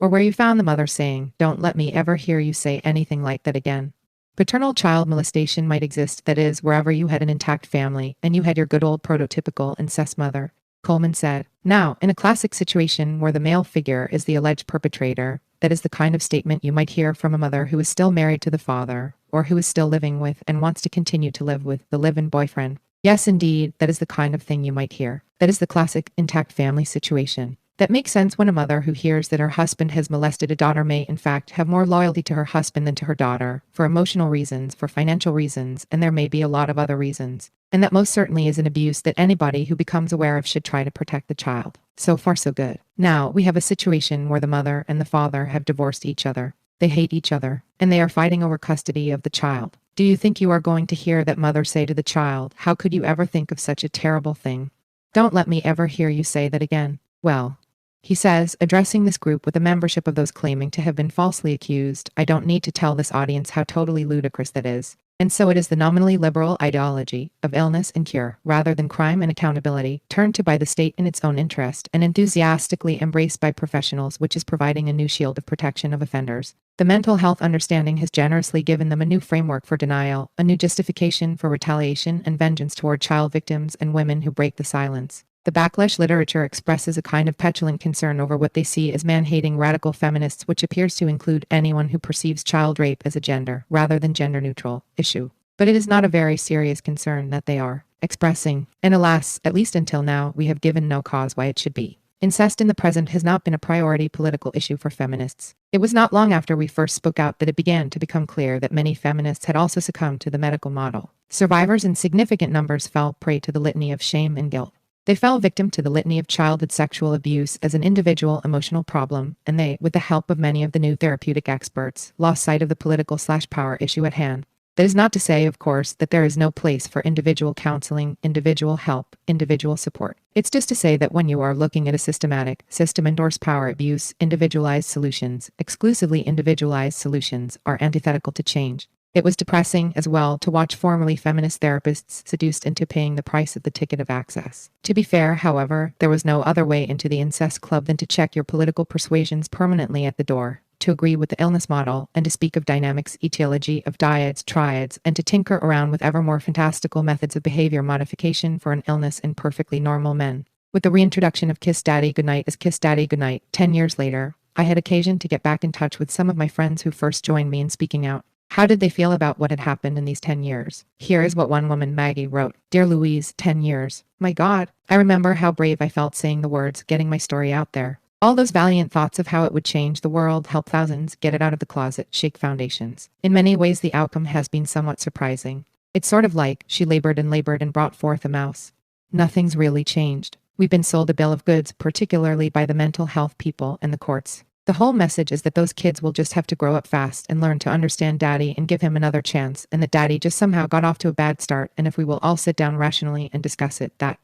Or where you found the mother saying, "Don't let me ever hear you say anything like that again." Paternal child molestation might exist, that is, wherever you had an intact family and you had your good old prototypical incest mother. Coleman said. Now, in a classic situation where the male figure is the alleged perpetrator, that is the kind of statement you might hear from a mother who is still married to the father, or who is still living with and wants to continue to live with the live-in boyfriend. Yes, indeed, that is the kind of thing you might hear. That is the classic intact family situation. That makes sense when a mother who hears that her husband has molested a daughter may, in fact, have more loyalty to her husband than to her daughter, for emotional reasons, for financial reasons, and there may be a lot of other reasons. And that most certainly is an abuse that anybody who becomes aware of should try to protect the child. So far so good. Now, we have a situation where the mother and the father have divorced each other. They hate each other, and they are fighting over custody of the child. Do you think you are going to hear that mother say to the child, "How could you ever think of such a terrible thing? Don't let me ever hear you say that again"? Well, he says, addressing this group with a membership of those claiming to have been falsely accused, I don't need to tell this audience how totally ludicrous that is. And so it is the nominally liberal ideology of illness and cure, rather than crime and accountability, turned to by the state in its own interest and enthusiastically embraced by professionals, which is providing a new shield of protection of offenders. The mental health understanding has generously given them a new framework for denial, a new justification for retaliation and vengeance toward child victims and women who break the silence. The backlash literature expresses a kind of petulant concern over what they see as man-hating radical feminists, which appears to include anyone who perceives child rape as a gender, rather than gender-neutral, issue. But it is not a very serious concern that they are expressing, and alas, at least until now, we have given no cause why it should be. Incest in the present has not been a priority political issue for feminists. It was not long after we first spoke out that it began to become clear that many feminists had also succumbed to the medical model. Survivors in significant numbers fell prey to the litany of shame and guilt. They fell victim to the litany of childhood sexual abuse as an individual emotional problem, and they, with the help of many of the new therapeutic experts, lost sight of the political/power issue at hand. That is not to say, of course, that there is no place for individual counseling, individual help, individual support. It's just to say that when you are looking at a systematic, system-endorsed power abuse, individualized solutions, exclusively individualized solutions, are antithetical to change. It was depressing, as well, to watch formerly feminist therapists seduced into paying the price of the ticket of access. To be fair, however, there was no other way into the incest club than to check your political persuasions permanently at the door, to agree with the illness model, and to speak of dynamics, etiology, of dyads, triads, and to tinker around with ever more fantastical methods of behavior modification for an illness in perfectly normal men. With the reintroduction of Kiss Daddy Goodnight as Kiss Daddy Goodnight, 10 years later, I had occasion to get back in touch with some of my friends who first joined me in speaking out. How did they feel about what had happened in these 10 years? Here is what one woman, Maggie, wrote. Dear Louise, 10 years. My God, I remember how brave I felt saying the words, getting my story out there. All those valiant thoughts of how it would change the world, help thousands, get it out of the closet, shake foundations. In many ways the outcome has been somewhat surprising. It's sort of like, she labored and brought forth a mouse. Nothing's really changed. We've been sold a bill of goods, particularly by the mental health people and the courts. The whole message is that those kids will just have to grow up fast and learn to understand daddy and give him another chance, and that daddy just somehow got off to a bad start, and if we will all sit down rationally and discuss it, that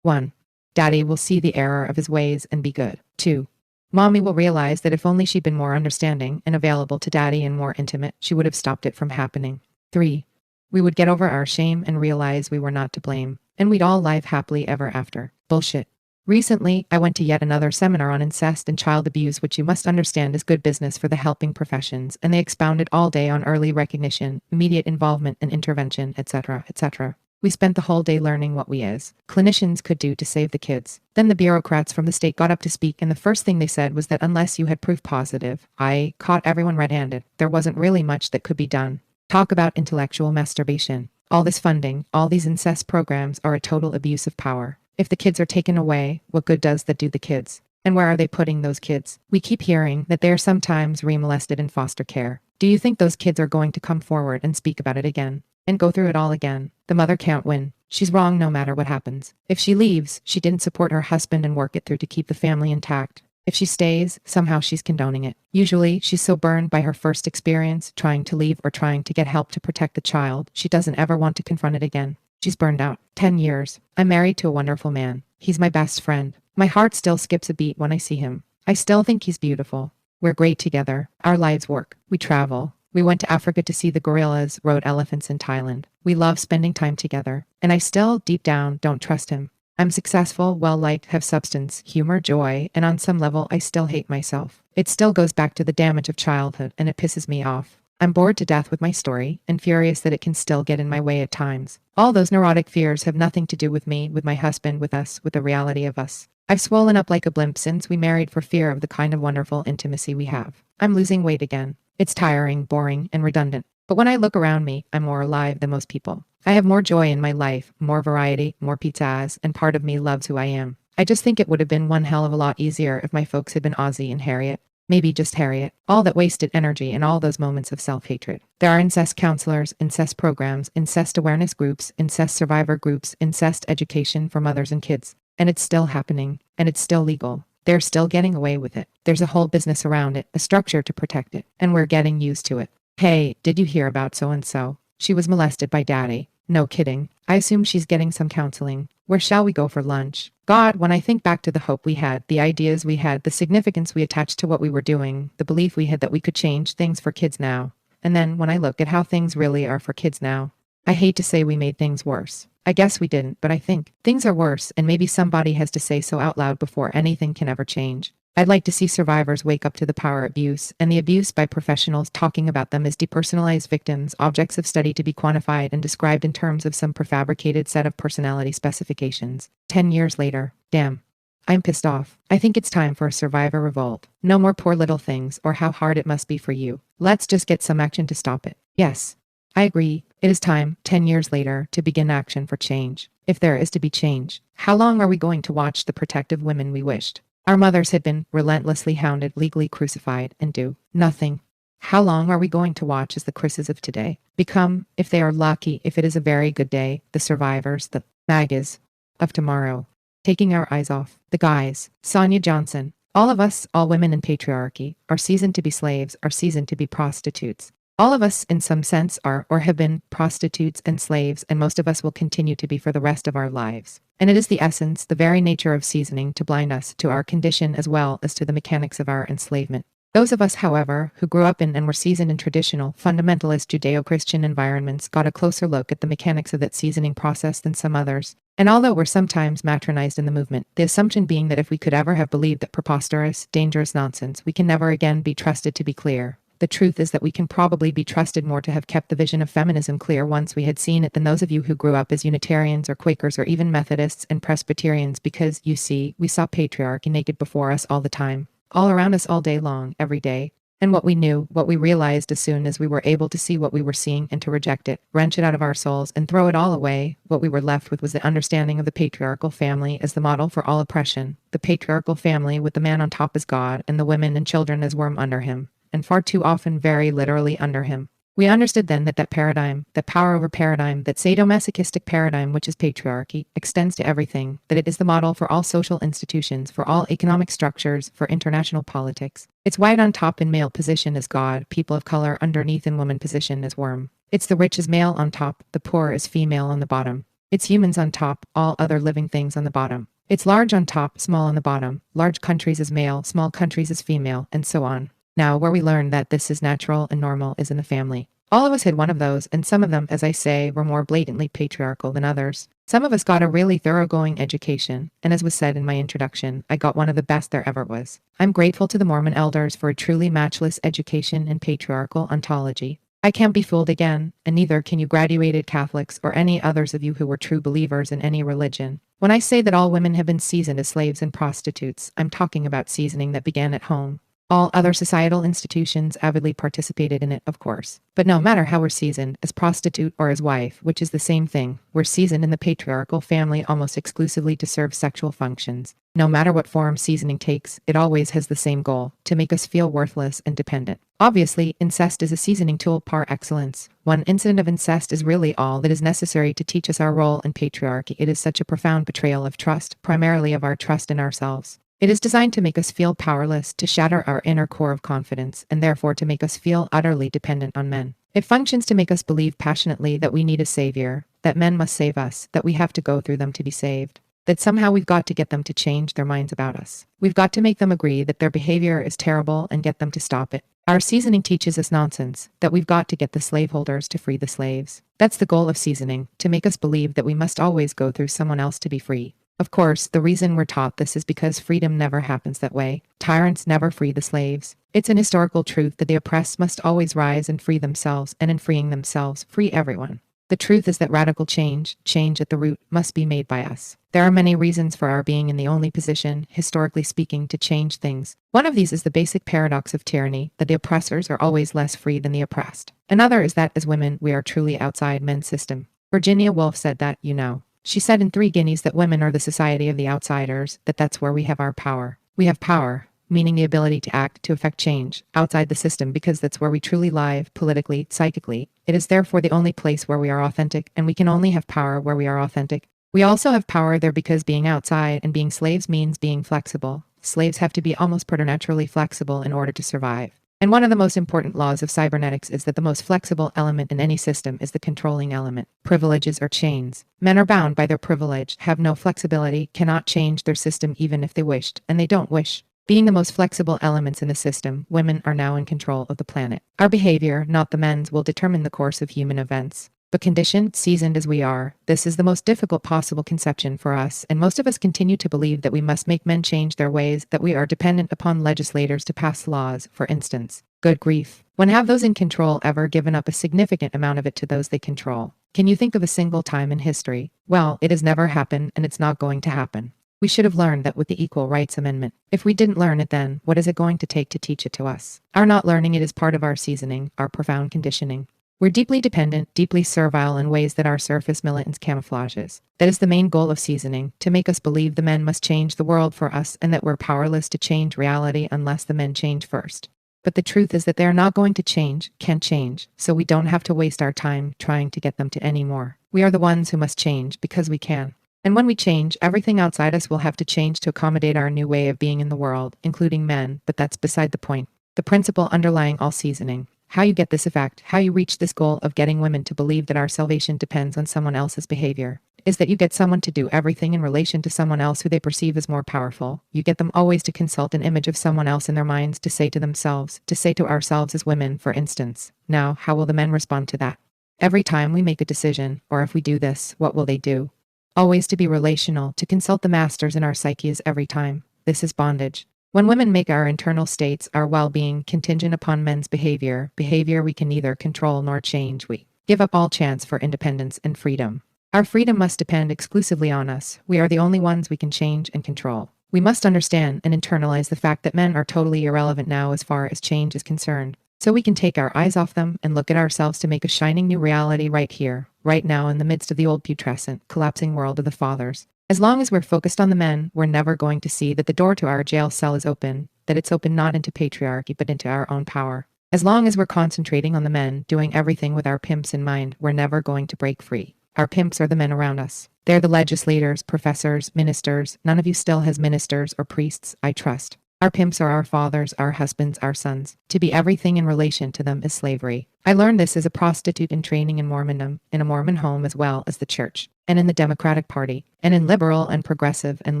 1. Daddy will see the error of his ways and be good. 2. Mommy will realize that if only she'd been more understanding and available to daddy and more intimate, she would have stopped it from happening. 3. We would get over our shame and realize we were not to blame, and we'd all live happily ever after. Bullshit. Recently, I went to yet another seminar on incest and child abuse, which you must understand is good business for the helping professions, and they expounded all day on early recognition, immediate involvement and intervention, etc., etc. We spent the whole day learning what we as clinicians could do to save the kids. Then the bureaucrats from the state got up to speak, and the first thing they said was that unless you had proof positive, I caught everyone red-handed, there wasn't really much that could be done. Talk about intellectual masturbation. All this funding, all these incest programs are a total abuse of power. If the kids are taken away, what good does that do the kids? And where are they putting those kids? We keep hearing that they are sometimes re-molested in foster care. Do you think those kids are going to come forward and speak about it again? And go through it all again? The mother can't win. She's wrong no matter what happens. If she leaves, she didn't support her husband and work it through to keep the family intact. If she stays, somehow she's condoning it. Usually, she's so burned by her first experience, trying to leave or trying to get help to protect the child, she doesn't ever want to confront it again. She's burned out. 10 years. I'm married to a wonderful man. He's my best friend. My heart still skips a beat when I see him. I still think he's beautiful. We're great together. Our lives work. We travel. We went to Africa to see the gorillas, rode elephants in Thailand. We love spending time together. And I still, deep down, don't trust him. I'm successful, well-liked, have substance, humor, joy, and on some level I still hate myself. It still goes back to the damage of childhood, and it pisses me off. I'm bored to death with my story and furious that it can still get in my way at times. All those neurotic fears have nothing to do with me, with my husband, with us, with the reality of us. I've swollen up like a blimp since we married for fear of the kind of wonderful intimacy we have. I'm losing weight again. It's tiring, boring, and redundant. But when I look around me, I'm more alive than most people. I have more joy in my life, more variety, more pizzazz, and part of me loves who I am. I just think it would have been one hell of a lot easier if my folks had been Ozzy and Harriet. Maybe just Harriet. All that wasted energy and all those moments of self-hatred. There are incest counselors, incest programs, incest awareness groups, incest survivor groups, incest education for mothers and kids. And it's still happening. And it's still legal. They're still getting away with it. There's a whole business around it, a structure to protect it. And we're getting used to it. Hey, did you hear about so-and-so? She was molested by daddy. No kidding. I assume she's getting some counseling. Where shall we go for lunch? God, when I think back to the hope we had, the ideas we had, the significance we attached to what we were doing, the belief we had that we could change things for kids now. And then when I look at how things really are for kids now, I hate to say we made things worse. I guess we didn't, but I think things are worse, and maybe somebody has to say so out loud before anything can ever change. I'd like to see survivors wake up to the power of abuse, and the abuse by professionals talking about them as depersonalized victims, objects of study to be quantified and described in terms of some prefabricated set of personality specifications. 10 years later, damn. I'm pissed off. I think it's time for a survivor revolt. No more poor little things or how hard it must be for you. Let's just get some action to stop it. Yes, I agree. It is time, 10 years later, to begin action for change. If there is to be change, how long are we going to watch the protective women we wished? Our mothers had been relentlessly hounded, legally crucified, and do nothing. How long are we going to watch as the Chris's of today become, if they are lucky, if it is a very good day, the survivors, the magas of tomorrow? Taking our eyes off the guys. Sonia Johnson. All of us, all women in patriarchy, are seasoned to be slaves, are seasoned to be prostitutes. All of us, in some sense, are or have been prostitutes and slaves, and most of us will continue to be for the rest of our lives. And it is the essence, the very nature of seasoning, to blind us to our condition as well as to the mechanics of our enslavement. Those of us, however, who grew up in and were seasoned in traditional, fundamentalist Judeo-Christian environments got a closer look at the mechanics of that seasoning process than some others. And although we're sometimes matronized in the movement, the assumption being that if we could ever have believed that preposterous, dangerous nonsense, we can never again be trusted to be clear. The truth is that we can probably be trusted more to have kept the vision of feminism clear once we had seen it than those of you who grew up as Unitarians or Quakers or even Methodists and Presbyterians because, you see, we saw patriarchy naked before us all the time, all around us all day long, every day. And what we knew, what we realized as soon as we were able to see what we were seeing and to reject it, wrench it out of our souls and throw it all away, what we were left with was the understanding of the patriarchal family as the model for all oppression, the patriarchal family with the man on top as God and the women and children as worm under him. And far too often very literally under him. We understood then that paradigm, that power over paradigm, that sadomasochistic paradigm which is patriarchy, extends to everything, that it is the model for all social institutions, for all economic structures, for international politics. It's white on top in male position as God, people of color underneath in woman position as worm. It's the rich as male on top, the poor as female on the bottom. It's humans on top, all other living things on the bottom. It's large on top, small on the bottom, large countries as male, small countries as female, and so on. Now, where we learn that this is natural and normal is in the family. All of us had one of those, and some of them, as I say, were more blatantly patriarchal than others. Some of us got a really thoroughgoing education, and as was said in my introduction, I got one of the best there ever was. I'm grateful to the Mormon elders for a truly matchless education in patriarchal ontology. I can't be fooled again, and neither can you graduated Catholics or any others of you who were true believers in any religion. When I say that all women have been seasoned as slaves and prostitutes, I'm talking about seasoning that began at home. All other societal institutions avidly participated in it, of course. But no matter how we're seasoned, as prostitute or as wife, which is the same thing, we're seasoned in the patriarchal family almost exclusively to serve sexual functions. No matter what form seasoning takes, it always has the same goal, to make us feel worthless and dependent. Obviously, incest is a seasoning tool par excellence. One incident of incest is really all that is necessary to teach us our role in patriarchy. It is such a profound betrayal of trust, primarily of our trust in ourselves. It is designed to make us feel powerless, to shatter our inner core of confidence, and therefore to make us feel utterly dependent on men. It functions to make us believe passionately that we need a savior, that men must save us, that we have to go through them to be saved, that somehow we've got to get them to change their minds about us. We've got to make them agree that their behavior is terrible and get them to stop it. Our seasoning teaches us nonsense, that we've got to get the slaveholders to free the slaves. That's the goal of seasoning, to make us believe that we must always go through someone else to be free. Of course, the reason we're taught this is because freedom never happens that way. Tyrants never free the slaves. It's an historical truth that the oppressed must always rise and free themselves, and in freeing themselves, free everyone. The truth is that radical change at the root, must be made by us. There are many reasons for our being in the only position, historically speaking, to change things. One of these is the basic paradox of tyranny, that the oppressors are always less free than the oppressed. Another is that, as women, we are truly outside men's system. Virginia Woolf said that, you know. She said in Three Guineas that women are the society of the outsiders, that's where we have our power. We have power, meaning the ability to act, to effect change, outside the system, because that's where we truly live, politically, psychically. It is therefore the only place where we are authentic, and we can only have power where we are authentic. We also have power there because being outside and being slaves means being flexible. Slaves have to be almost preternaturally flexible in order to survive. And one of the most important laws of cybernetics is that the most flexible element in any system is the controlling element. Privileges are chains. Men are bound by their privilege, have no flexibility, cannot change their system even if they wished, and they don't wish. Being the most flexible elements in the system, women are now in control of the planet. Our behavior, not the men's, will determine the course of human events. But conditioned, seasoned as we are, this is the most difficult possible conception for us, and most of us continue to believe that we must make men change their ways, that we are dependent upon legislators to pass laws, for instance. Good grief. When have those in control ever given up a significant amount of it to those they control? Can you think of a single time in history? Well, it has never happened, and it's not going to happen. We should have learned that with the Equal Rights Amendment. If we didn't learn it then, what is it going to take to teach it to us? Our not learning it is part of our seasoning, our profound conditioning. We're deeply dependent, deeply servile in ways that our surface militance camouflages. That is the main goal of seasoning, to make us believe the men must change the world for us and that we're powerless to change reality unless the men change first. But the truth is that they're not going to change, can't change, so we don't have to waste our time trying to get them to any more. We are the ones who must change because we can. And when we change, everything outside us will have to change to accommodate our new way of being in the world, including men, but that's beside the point. The principle underlying all seasoning. How you get this effect, how you reach this goal of getting women to believe that our salvation depends on someone else's behavior, is that you get someone to do everything in relation to someone else who they perceive as more powerful. You get them always to consult an image of someone else in their minds to say to themselves, to say to ourselves as women, for instance. Now, how will the men respond to that? Every time we make a decision, or if we do this, what will they do? Always to be relational, to consult the masters in our psyches every time. This is bondage. When women make our internal states, our well-being, contingent upon men's behavior we can neither control nor change, we give up all chance for independence and freedom. Our freedom must depend exclusively on us. We are the only ones we can change and control. We must understand and internalize the fact that men are totally irrelevant now as far as change is concerned. So we can take our eyes off them and look at ourselves to make a shining new reality right here, right now in the midst of the old putrescent, collapsing world of the fathers. As long as we're focused on the men, we're never going to see that the door to our jail cell is open, that it's open not into patriarchy but into our own power. As long as we're concentrating on the men, doing everything with our pimps in mind, we're never going to break free. Our pimps are the men around us. They're the legislators, professors, ministers. None of you still has ministers or priests, I trust. Our pimps are our fathers, our husbands, our sons. To be everything in relation to them is slavery. I learned this as a prostitute in training in Mormondom, in a Mormon home as well as the church, and in the Democratic Party, and in liberal and progressive and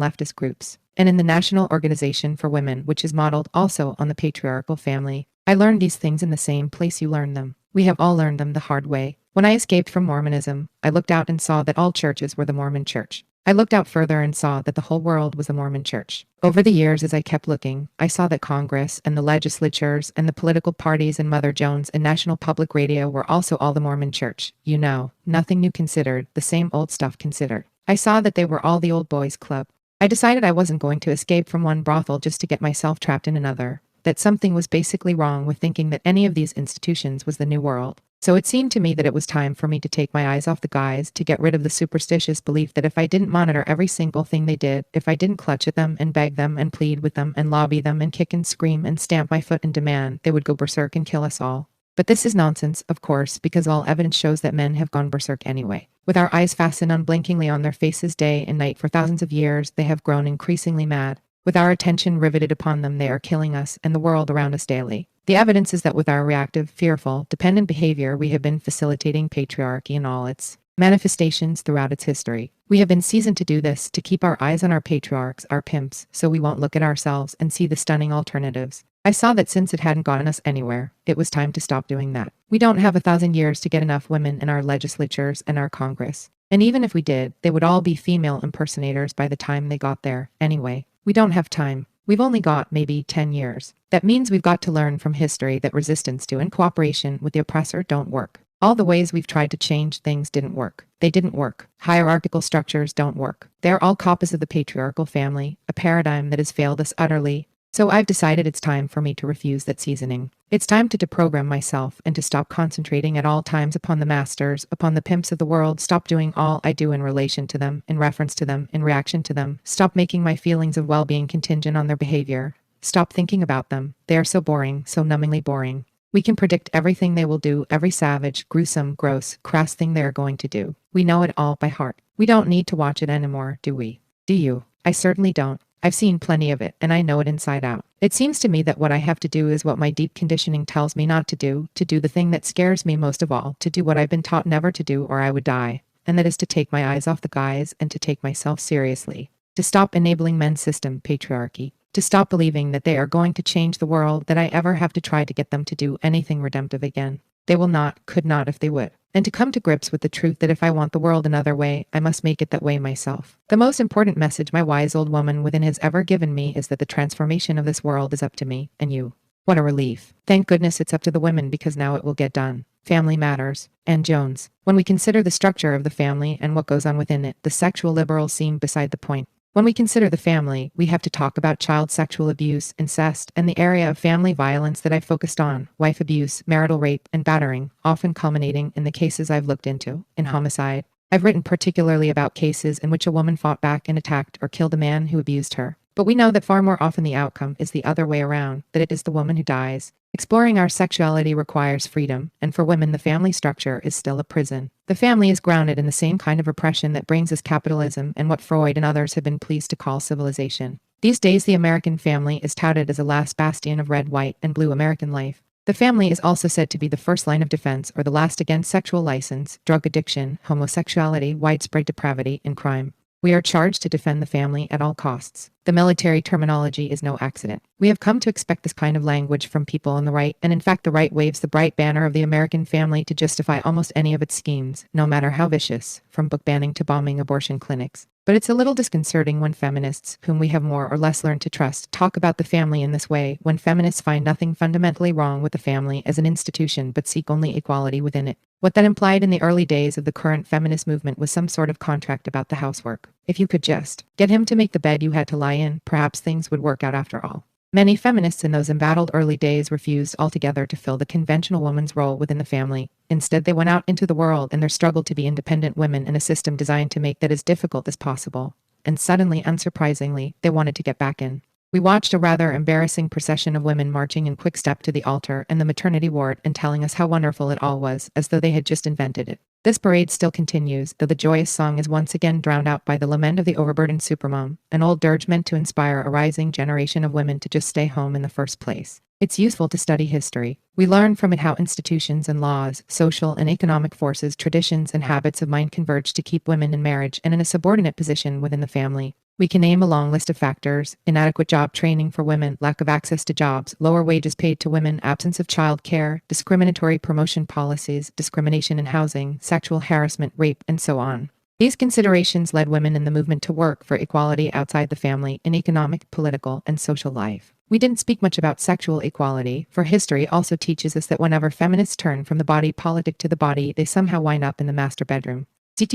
leftist groups, and in the National Organization for Women, which is modeled also on the patriarchal family. I learned these things in the same place you learn them. We have all learned them the hard way. When I escaped from Mormonism, I looked out and saw that all churches were the Mormon church. I looked out further and saw that the whole world was the Mormon church. Over the years, as I kept looking, I saw that Congress and the legislatures and the political parties and Mother Jones and National Public Radio were also all the Mormon church. You know, nothing new considered, the same old stuff considered. I saw that they were all the old boys club. I decided I wasn't going to escape from one brothel just to get myself trapped in another, that something was basically wrong with thinking that any of these institutions was the new world. So it seemed to me that it was time for me to take my eyes off the guys, to get rid of the superstitious belief that if I didn't monitor every single thing they did, if I didn't clutch at them and beg them and plead with them and lobby them and kick and scream and stamp my foot and demand, they would go berserk and kill us all. But this is nonsense, of course, because all evidence shows that men have gone berserk anyway. With our eyes fastened unblinkingly on their faces day and night for thousands of years, they have grown increasingly mad. With our attention riveted upon them, they are killing us and the world around us daily. The evidence is that with our reactive, fearful, dependent behavior, we have been facilitating patriarchy in all its manifestations throughout its history. We have been seasoned to do this, to keep our eyes on our patriarchs, our pimps, so we won't look at ourselves and see the stunning alternatives. I saw that since it hadn't gotten us anywhere, it was time to stop doing that. We don't have 1,000 years to get enough women in our legislatures and our Congress. And even if we did, they would all be female impersonators by the time they got there. Anyway, we don't have time. We've only got maybe 10 years. That means we've got to learn from history that resistance to and cooperation with the oppressor don't work. All the ways we've tried to change things didn't work. They didn't work. Hierarchical structures don't work. They're all copies of the patriarchal family, a paradigm that has failed us utterly. So I've decided it's time for me to refuse that seasoning. It's time to deprogram myself and to stop concentrating at all times upon the masters, upon the pimps of the world, stop doing all I do in relation to them, in reference to them, in reaction to them, stop making my feelings of well-being contingent on their behavior, stop thinking about them. They are so boring, so numbingly boring. We can predict everything they will do, every savage, gruesome, gross, crass thing they are going to do. We know it all by heart. We don't need to watch it anymore, do we? Do you? I certainly don't. I've seen plenty of it, and I know it inside out. It seems to me that what I have to do is what my deep conditioning tells me not to do the thing that scares me most of all, to do what I've been taught never to do or I would die, and that is to take my eyes off the guys and to take myself seriously. To stop enabling men's system, patriarchy. To stop believing that they are going to change the world, that I ever have to try to get them to do anything redemptive again. They will not, could not if they would. And to come to grips with the truth that if I want the world another way, I must make it that way myself. The most important message my wise old woman within has ever given me is that the transformation of this world is up to me and you. What a relief. Thank goodness it's up to the women, because now it will get done. Family matters. And Jones. When we consider the structure of the family and what goes on within it, the sexual liberals seem beside the point. When we consider the family, we have to talk about child sexual abuse, incest, and the area of family violence that I focused on, wife abuse, marital rape, and battering, often culminating in the cases I've looked into, in homicide. I've written particularly about cases in which a woman fought back and attacked or killed a man who abused her. But we know that far more often the outcome is the other way around, that it is the woman who dies. Exploring our sexuality requires freedom, and for women the family structure is still a prison. The family is grounded in the same kind of repression that brings us capitalism and what Freud and others have been pleased to call civilization. These days the American family is touted as a last bastion of red, white, and blue American life. The family is also said to be the first line of defense or the last against sexual license, drug addiction, homosexuality, widespread depravity, and crime. We are charged to defend the family at all costs. The military terminology is no accident. We have come to expect this kind of language from people on the right, and in fact the right waves the bright banner of the American family to justify almost any of its schemes, no matter how vicious, from book banning to bombing abortion clinics. But it's a little disconcerting when feminists, whom we have more or less learned to trust, talk about the family in this way, when feminists find nothing fundamentally wrong with the family as an institution but seek only equality within it. What that implied in the early days of the current feminist movement was some sort of contract about the housework. If you could just get him to make the bed you had to lie in, perhaps things would work out after all. Many feminists in those embattled early days refused altogether to fill the conventional woman's role within the family. Instead, they went out into the world in their struggle to be independent women in a system designed to make that as difficult as possible. And suddenly, unsurprisingly, they wanted to get back in. We watched a rather embarrassing procession of women marching in quick step to the altar and the maternity ward and telling us how wonderful it all was, as though they had just invented it. This parade still continues, though the joyous song is once again drowned out by the lament of the overburdened supermom, an old dirge meant to inspire a rising generation of women to just stay home in the first place. It's useful to study history. We learn from it how institutions and laws, social and economic forces, traditions and habits of mind converge to keep women in marriage and in a subordinate position within the family. We can name a long list of factors: inadequate job training for women, lack of access to jobs, lower wages paid to women, absence of child care, discriminatory promotion policies, discrimination in housing, sexual harassment, rape, and so on. These considerations led women in the movement to work for equality outside the family in economic, political, and social life. We didn't speak much about sexual equality, for history also teaches us that whenever feminists turn from the body politic to the body, they somehow wind up in the master bedroom.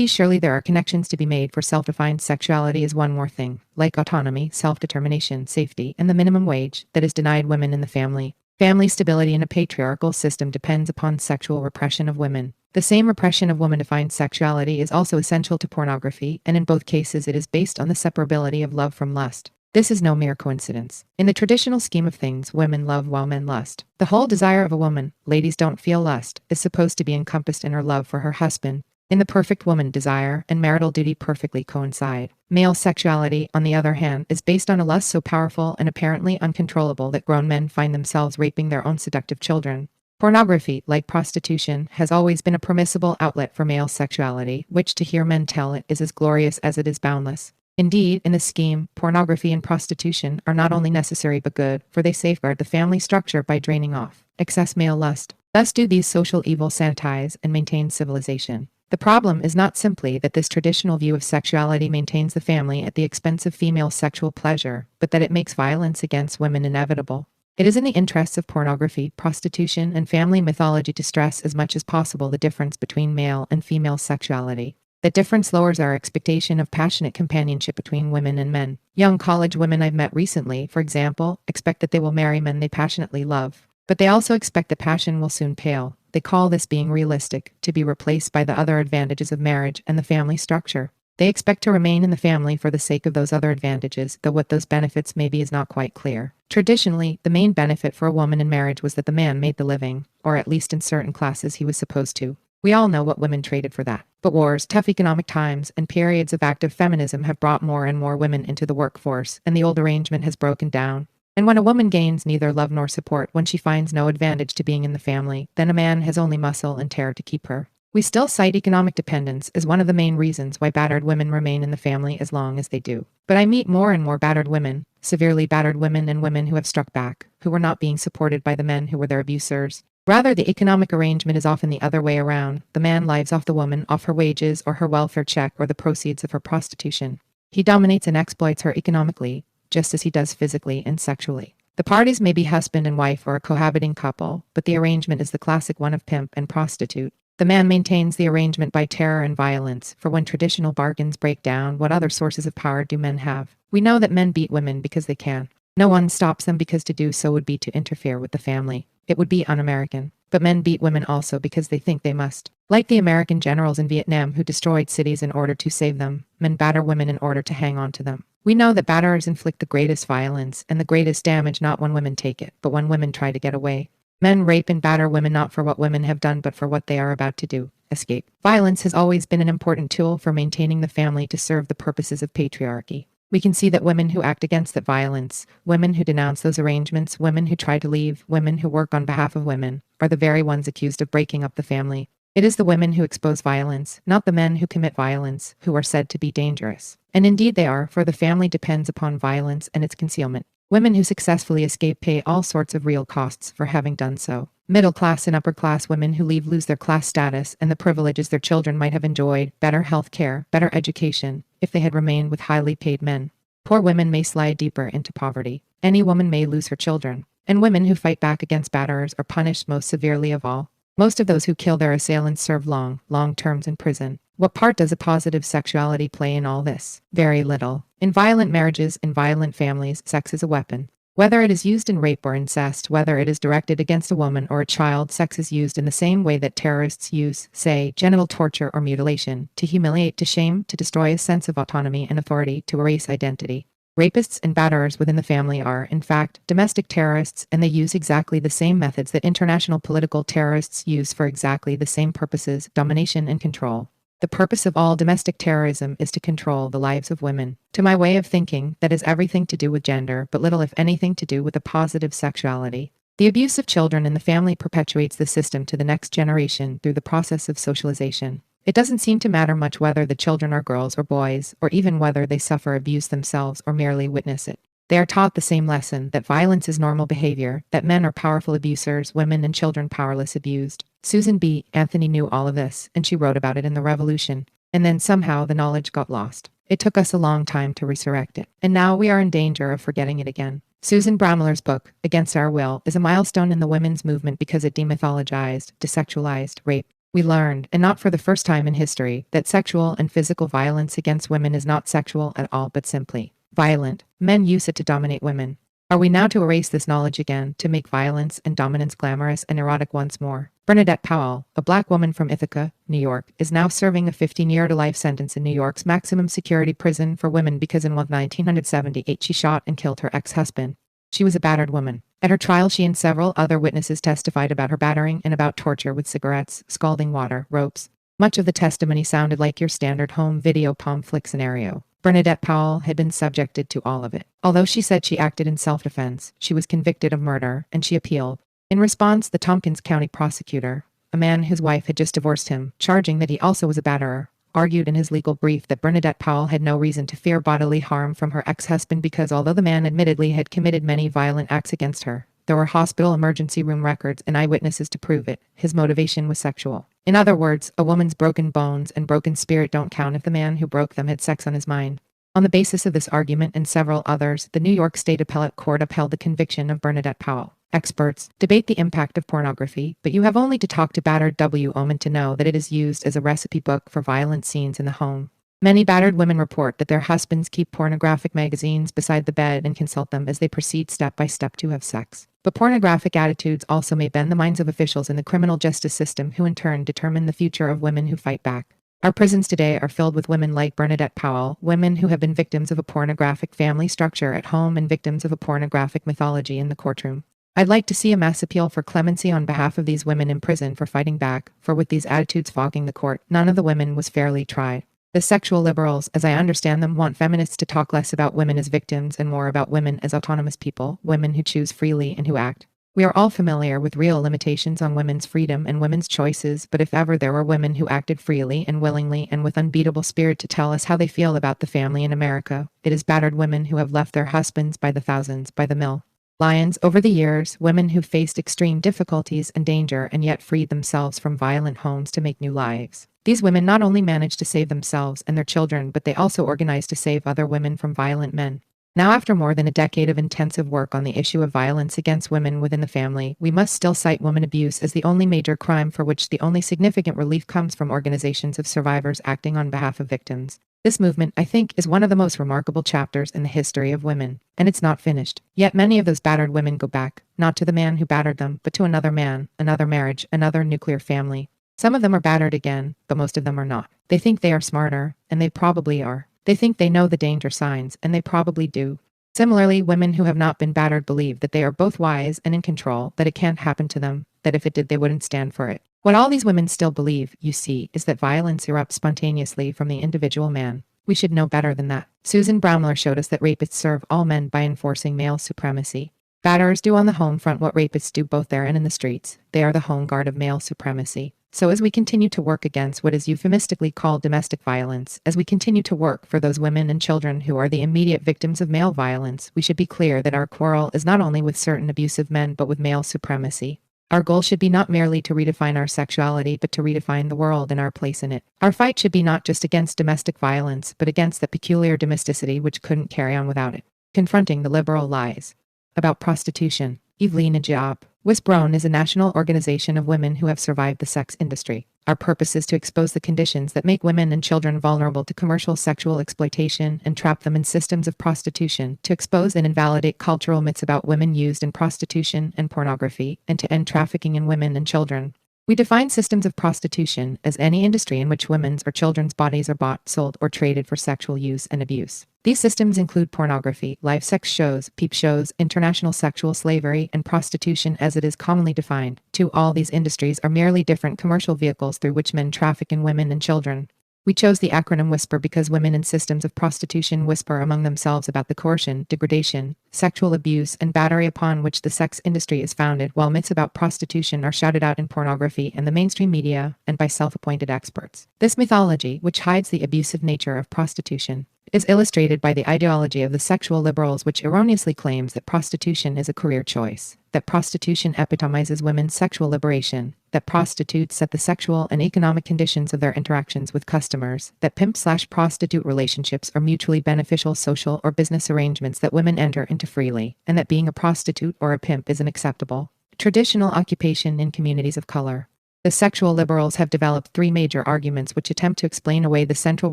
Surely there are connections to be made, for self-defined sexuality is one more thing, like autonomy, self-determination, safety, and the minimum wage, that is denied women in the family. Family stability in a patriarchal system depends upon sexual repression of women. The same repression of woman-defined sexuality is also essential to pornography, and in both cases it is based on the separability of love from lust. This is no mere coincidence. In the traditional scheme of things, women love while men lust. The whole desire of a woman, ladies don't feel lust, is supposed to be encompassed in her love for her husband. In the perfect woman, desire and marital duty perfectly coincide. Male sexuality, on the other hand, is based on a lust so powerful and apparently uncontrollable that grown men find themselves raping their own seductive children. Pornography, like prostitution, has always been a permissible outlet for male sexuality, which, to hear men tell it, is as glorious as it is boundless. Indeed, in this scheme, pornography and prostitution are not only necessary but good, for they safeguard the family structure by draining off excess male lust. Thus do these social evils sanitize and maintain civilization. The problem is not simply that this traditional view of sexuality maintains the family at the expense of female sexual pleasure, but that it makes violence against women inevitable. It is in the interests of pornography, prostitution, and family mythology to stress as much as possible the difference between male and female sexuality. That difference lowers our expectation of passionate companionship between women and men. Young college women I've met recently, for example, expect that they will marry men they passionately love. But they also expect that passion will soon pale. They call this being realistic, to be replaced by the other advantages of marriage and the family structure. They expect to remain in the family for the sake of those other advantages, though what those benefits may be is not quite clear. Traditionally, the main benefit for a woman in marriage was that the man made the living, or at least in certain classes he was supposed to. We all know what women traded for that. But wars, tough economic times, and periods of active feminism have brought more and more women into the workforce, and the old arrangement has broken down. And when a woman gains neither love nor support, when she finds no advantage to being in the family, then a man has only muscle and terror to keep her. We still cite economic dependence as one of the main reasons why battered women remain in the family as long as they do. But I meet more and more battered women, severely battered women and women who have struck back, who were not being supported by the men who were their abusers. Rather, the economic arrangement is often the other way around. The man lives off the woman, off her wages or her welfare check or the proceeds of her prostitution. He dominates and exploits her economically, just as he does physically and sexually. The parties may be husband and wife or a cohabiting couple, but the arrangement is the classic one of pimp and prostitute. The man maintains the arrangement by terror and violence, for when traditional bargains break down, what other sources of power do men have? We know that men beat women because they can. No one stops them because to do so would be to interfere with the family. It would be un-American. But men beat women also because they think they must. Like the American generals in Vietnam who destroyed cities in order to save them, men batter women in order to hang on to them. We know that batterers inflict the greatest violence and the greatest damage not when women take it, but when women try to get away. Men rape and batter women not for what women have done but for what they are about to do, escape. Violence has always been an important tool for maintaining the family to serve the purposes of patriarchy. We can see that women who act against that violence, women who denounce those arrangements, women who try to leave, women who work on behalf of women, are the very ones accused of breaking up the family. It is the women who expose violence, not the men who commit violence, who are said to be dangerous. And indeed they are, for the family depends upon violence and its concealment. Women who successfully escape pay all sorts of real costs for having done so. Middle class and upper class women who leave lose their class status and the privileges their children might have enjoyed, better health care, better education, if they had remained with highly paid men. Poor women may slide deeper into poverty. Any woman may lose her children. And women who fight back against batterers are punished most severely of all. Most of those who kill their assailants serve long terms in prison. What part does a positive sexuality play in all this? Very little. In violent marriages, in violent families, sex is a weapon. Whether it is used in rape or incest, whether it is directed against a woman or a child, sex is used in the same way that terrorists use, say, genital torture or mutilation, to humiliate, to shame, to destroy a sense of autonomy and authority, to erase identity. Rapists and batterers within the family are, in fact, domestic terrorists, and they use exactly the same methods that international political terrorists use for exactly the same purposes: domination and control. The purpose of all domestic terrorism is to control the lives of women. To my way of thinking, that has everything to do with gender, but little if anything to do with a positive sexuality. The abuse of children in the family perpetuates the system to the next generation through the process of socialization. It doesn't seem to matter much whether the children are girls or boys, or even whether they suffer abuse themselves or merely witness it. They are taught the same lesson, that violence is normal behavior, that men are powerful abusers, women and children powerless abused. Susan B. Anthony knew all of this, and she wrote about it in The Revolution. And then somehow the knowledge got lost. It took us a long time to resurrect it. And now we are in danger of forgetting it again. Susan Brammeller's book, Against Our Will, is a milestone in the women's movement because it demythologized, desexualized rape. We learned, and not for the first time in history, that sexual and physical violence against women is not sexual at all but simply violent. Men use it to dominate women. Are we now to erase this knowledge again, to make violence and dominance glamorous and erotic once more? Bernadette Powell, a black woman from Ithaca, New York, is now serving a 15-year-to-life sentence in New York's maximum security prison for women because in 1978 she shot and killed her ex-husband. She was a battered woman. At her trial, she and several other witnesses testified about her battering and about torture with cigarettes, scalding water, ropes. Much of the testimony sounded like your standard home video palm flick scenario. Bernadette Powell had been subjected to all of it. Although she said she acted in self-defense, she was convicted of murder, and she appealed. In response, the Tompkins County prosecutor, a man whose wife had just divorced him, charging that he also was a batterer, argued in his legal brief that Bernadette Powell had no reason to fear bodily harm from her ex-husband because although the man admittedly had committed many violent acts against her, there were hospital emergency room records and eyewitnesses to prove it. His motivation was sexual. In other words, a woman's broken bones and broken spirit don't count if the man who broke them had sex on his mind. On the basis of this argument and several others, the New York State Appellate Court upheld the conviction of Bernadette Powell. Experts debate the impact of pornography, but you have only to talk to battered women to know that it is used as a recipe book for violent scenes in the home. Many battered women report that their husbands keep pornographic magazines beside the bed and consult them as they proceed step by step to have sex. But pornographic attitudes also may bend the minds of officials in the criminal justice system who in turn determine the future of women who fight back. Our prisons today are filled with women like Bernadette Powell, women who have been victims of a pornographic family structure at home and victims of a pornographic mythology in the courtroom. I'd like to see a mass appeal for clemency on behalf of these women in prison for fighting back, for with these attitudes fogging the court, none of the women was fairly tried. The sexual liberals, as I understand them, want feminists to talk less about women as victims and more about women as autonomous people, women who choose freely and who act. We are all familiar with real limitations on women's freedom and women's choices, but if ever there were women who acted freely and willingly and with unbeatable spirit to tell us how they feel about the family in America, it is battered women who have left their husbands by the thousands, by the millions over the years, women who faced extreme difficulties and danger and yet freed themselves from violent homes to make new lives. These women not only managed to save themselves and their children, but they also organized to save other women from violent men. Now, after more than a decade of intensive work on the issue of violence against women within the family, we must still cite woman abuse as the only major crime for which the only significant relief comes from organizations of survivors acting on behalf of victims. This movement, I think, is one of the most remarkable chapters in the history of women, and it's not finished. Yet many of those battered women go back, not to the man who battered them, but to another man, another marriage, another nuclear family. Some of them are battered again, but most of them are not. They think they are smarter, and they probably are. They think they know the danger signs, and they probably do. Similarly, women who have not been battered believe that they are both wise and in control, that it can't happen to them, that if it did they wouldn't stand for it. What all these women still believe, you see, is that violence erupts spontaneously from the individual man. We should know better than that. Susan Bramler showed us that rapists serve all men by enforcing male supremacy. Batterers do on the home front what rapists do both there and in the streets. They are the home guard of male supremacy. So as we continue to work against what is euphemistically called domestic violence, as we continue to work for those women and children who are the immediate victims of male violence, we should be clear that our quarrel is not only with certain abusive men but with male supremacy. Our goal should be not merely to redefine our sexuality but to redefine the world and our place in it. Our fight should be not just against domestic violence but against the peculiar domesticity which couldn't carry on without it. Confronting the liberal lies about prostitution. Evelina Diop. WISPRON is a national organization of women who have survived the sex industry. Our purpose is to expose the conditions that make women and children vulnerable to commercial sexual exploitation and trap them in systems of prostitution, to expose and invalidate cultural myths about women used in prostitution and pornography, and to end trafficking in women and children. We define systems of prostitution as any industry in which women's or children's bodies are bought, sold, or traded for sexual use and abuse. These systems include pornography, live sex shows, peep shows, international sexual slavery, and prostitution as it is commonly defined. All these industries are merely different commercial vehicles through which men traffic in women and children. We chose the acronym WHISPER because women in systems of prostitution whisper among themselves about the coercion, degradation, sexual abuse, and battery upon which the sex industry is founded, while myths about prostitution are shouted out in pornography and the mainstream media and by self-appointed experts. This mythology, which hides the abusive nature of prostitution, is illustrated by the ideology of the sexual liberals, which erroneously claims that prostitution is a career choice, that prostitution epitomizes women's sexual liberation, that prostitutes set the sexual and economic conditions of their interactions with customers, that pimp/prostitute relationships are mutually beneficial social or business arrangements that women enter into freely, and that being a prostitute or a pimp is an acceptable traditional occupation in communities of color. The sexual liberals have developed three major arguments which attempt to explain away the central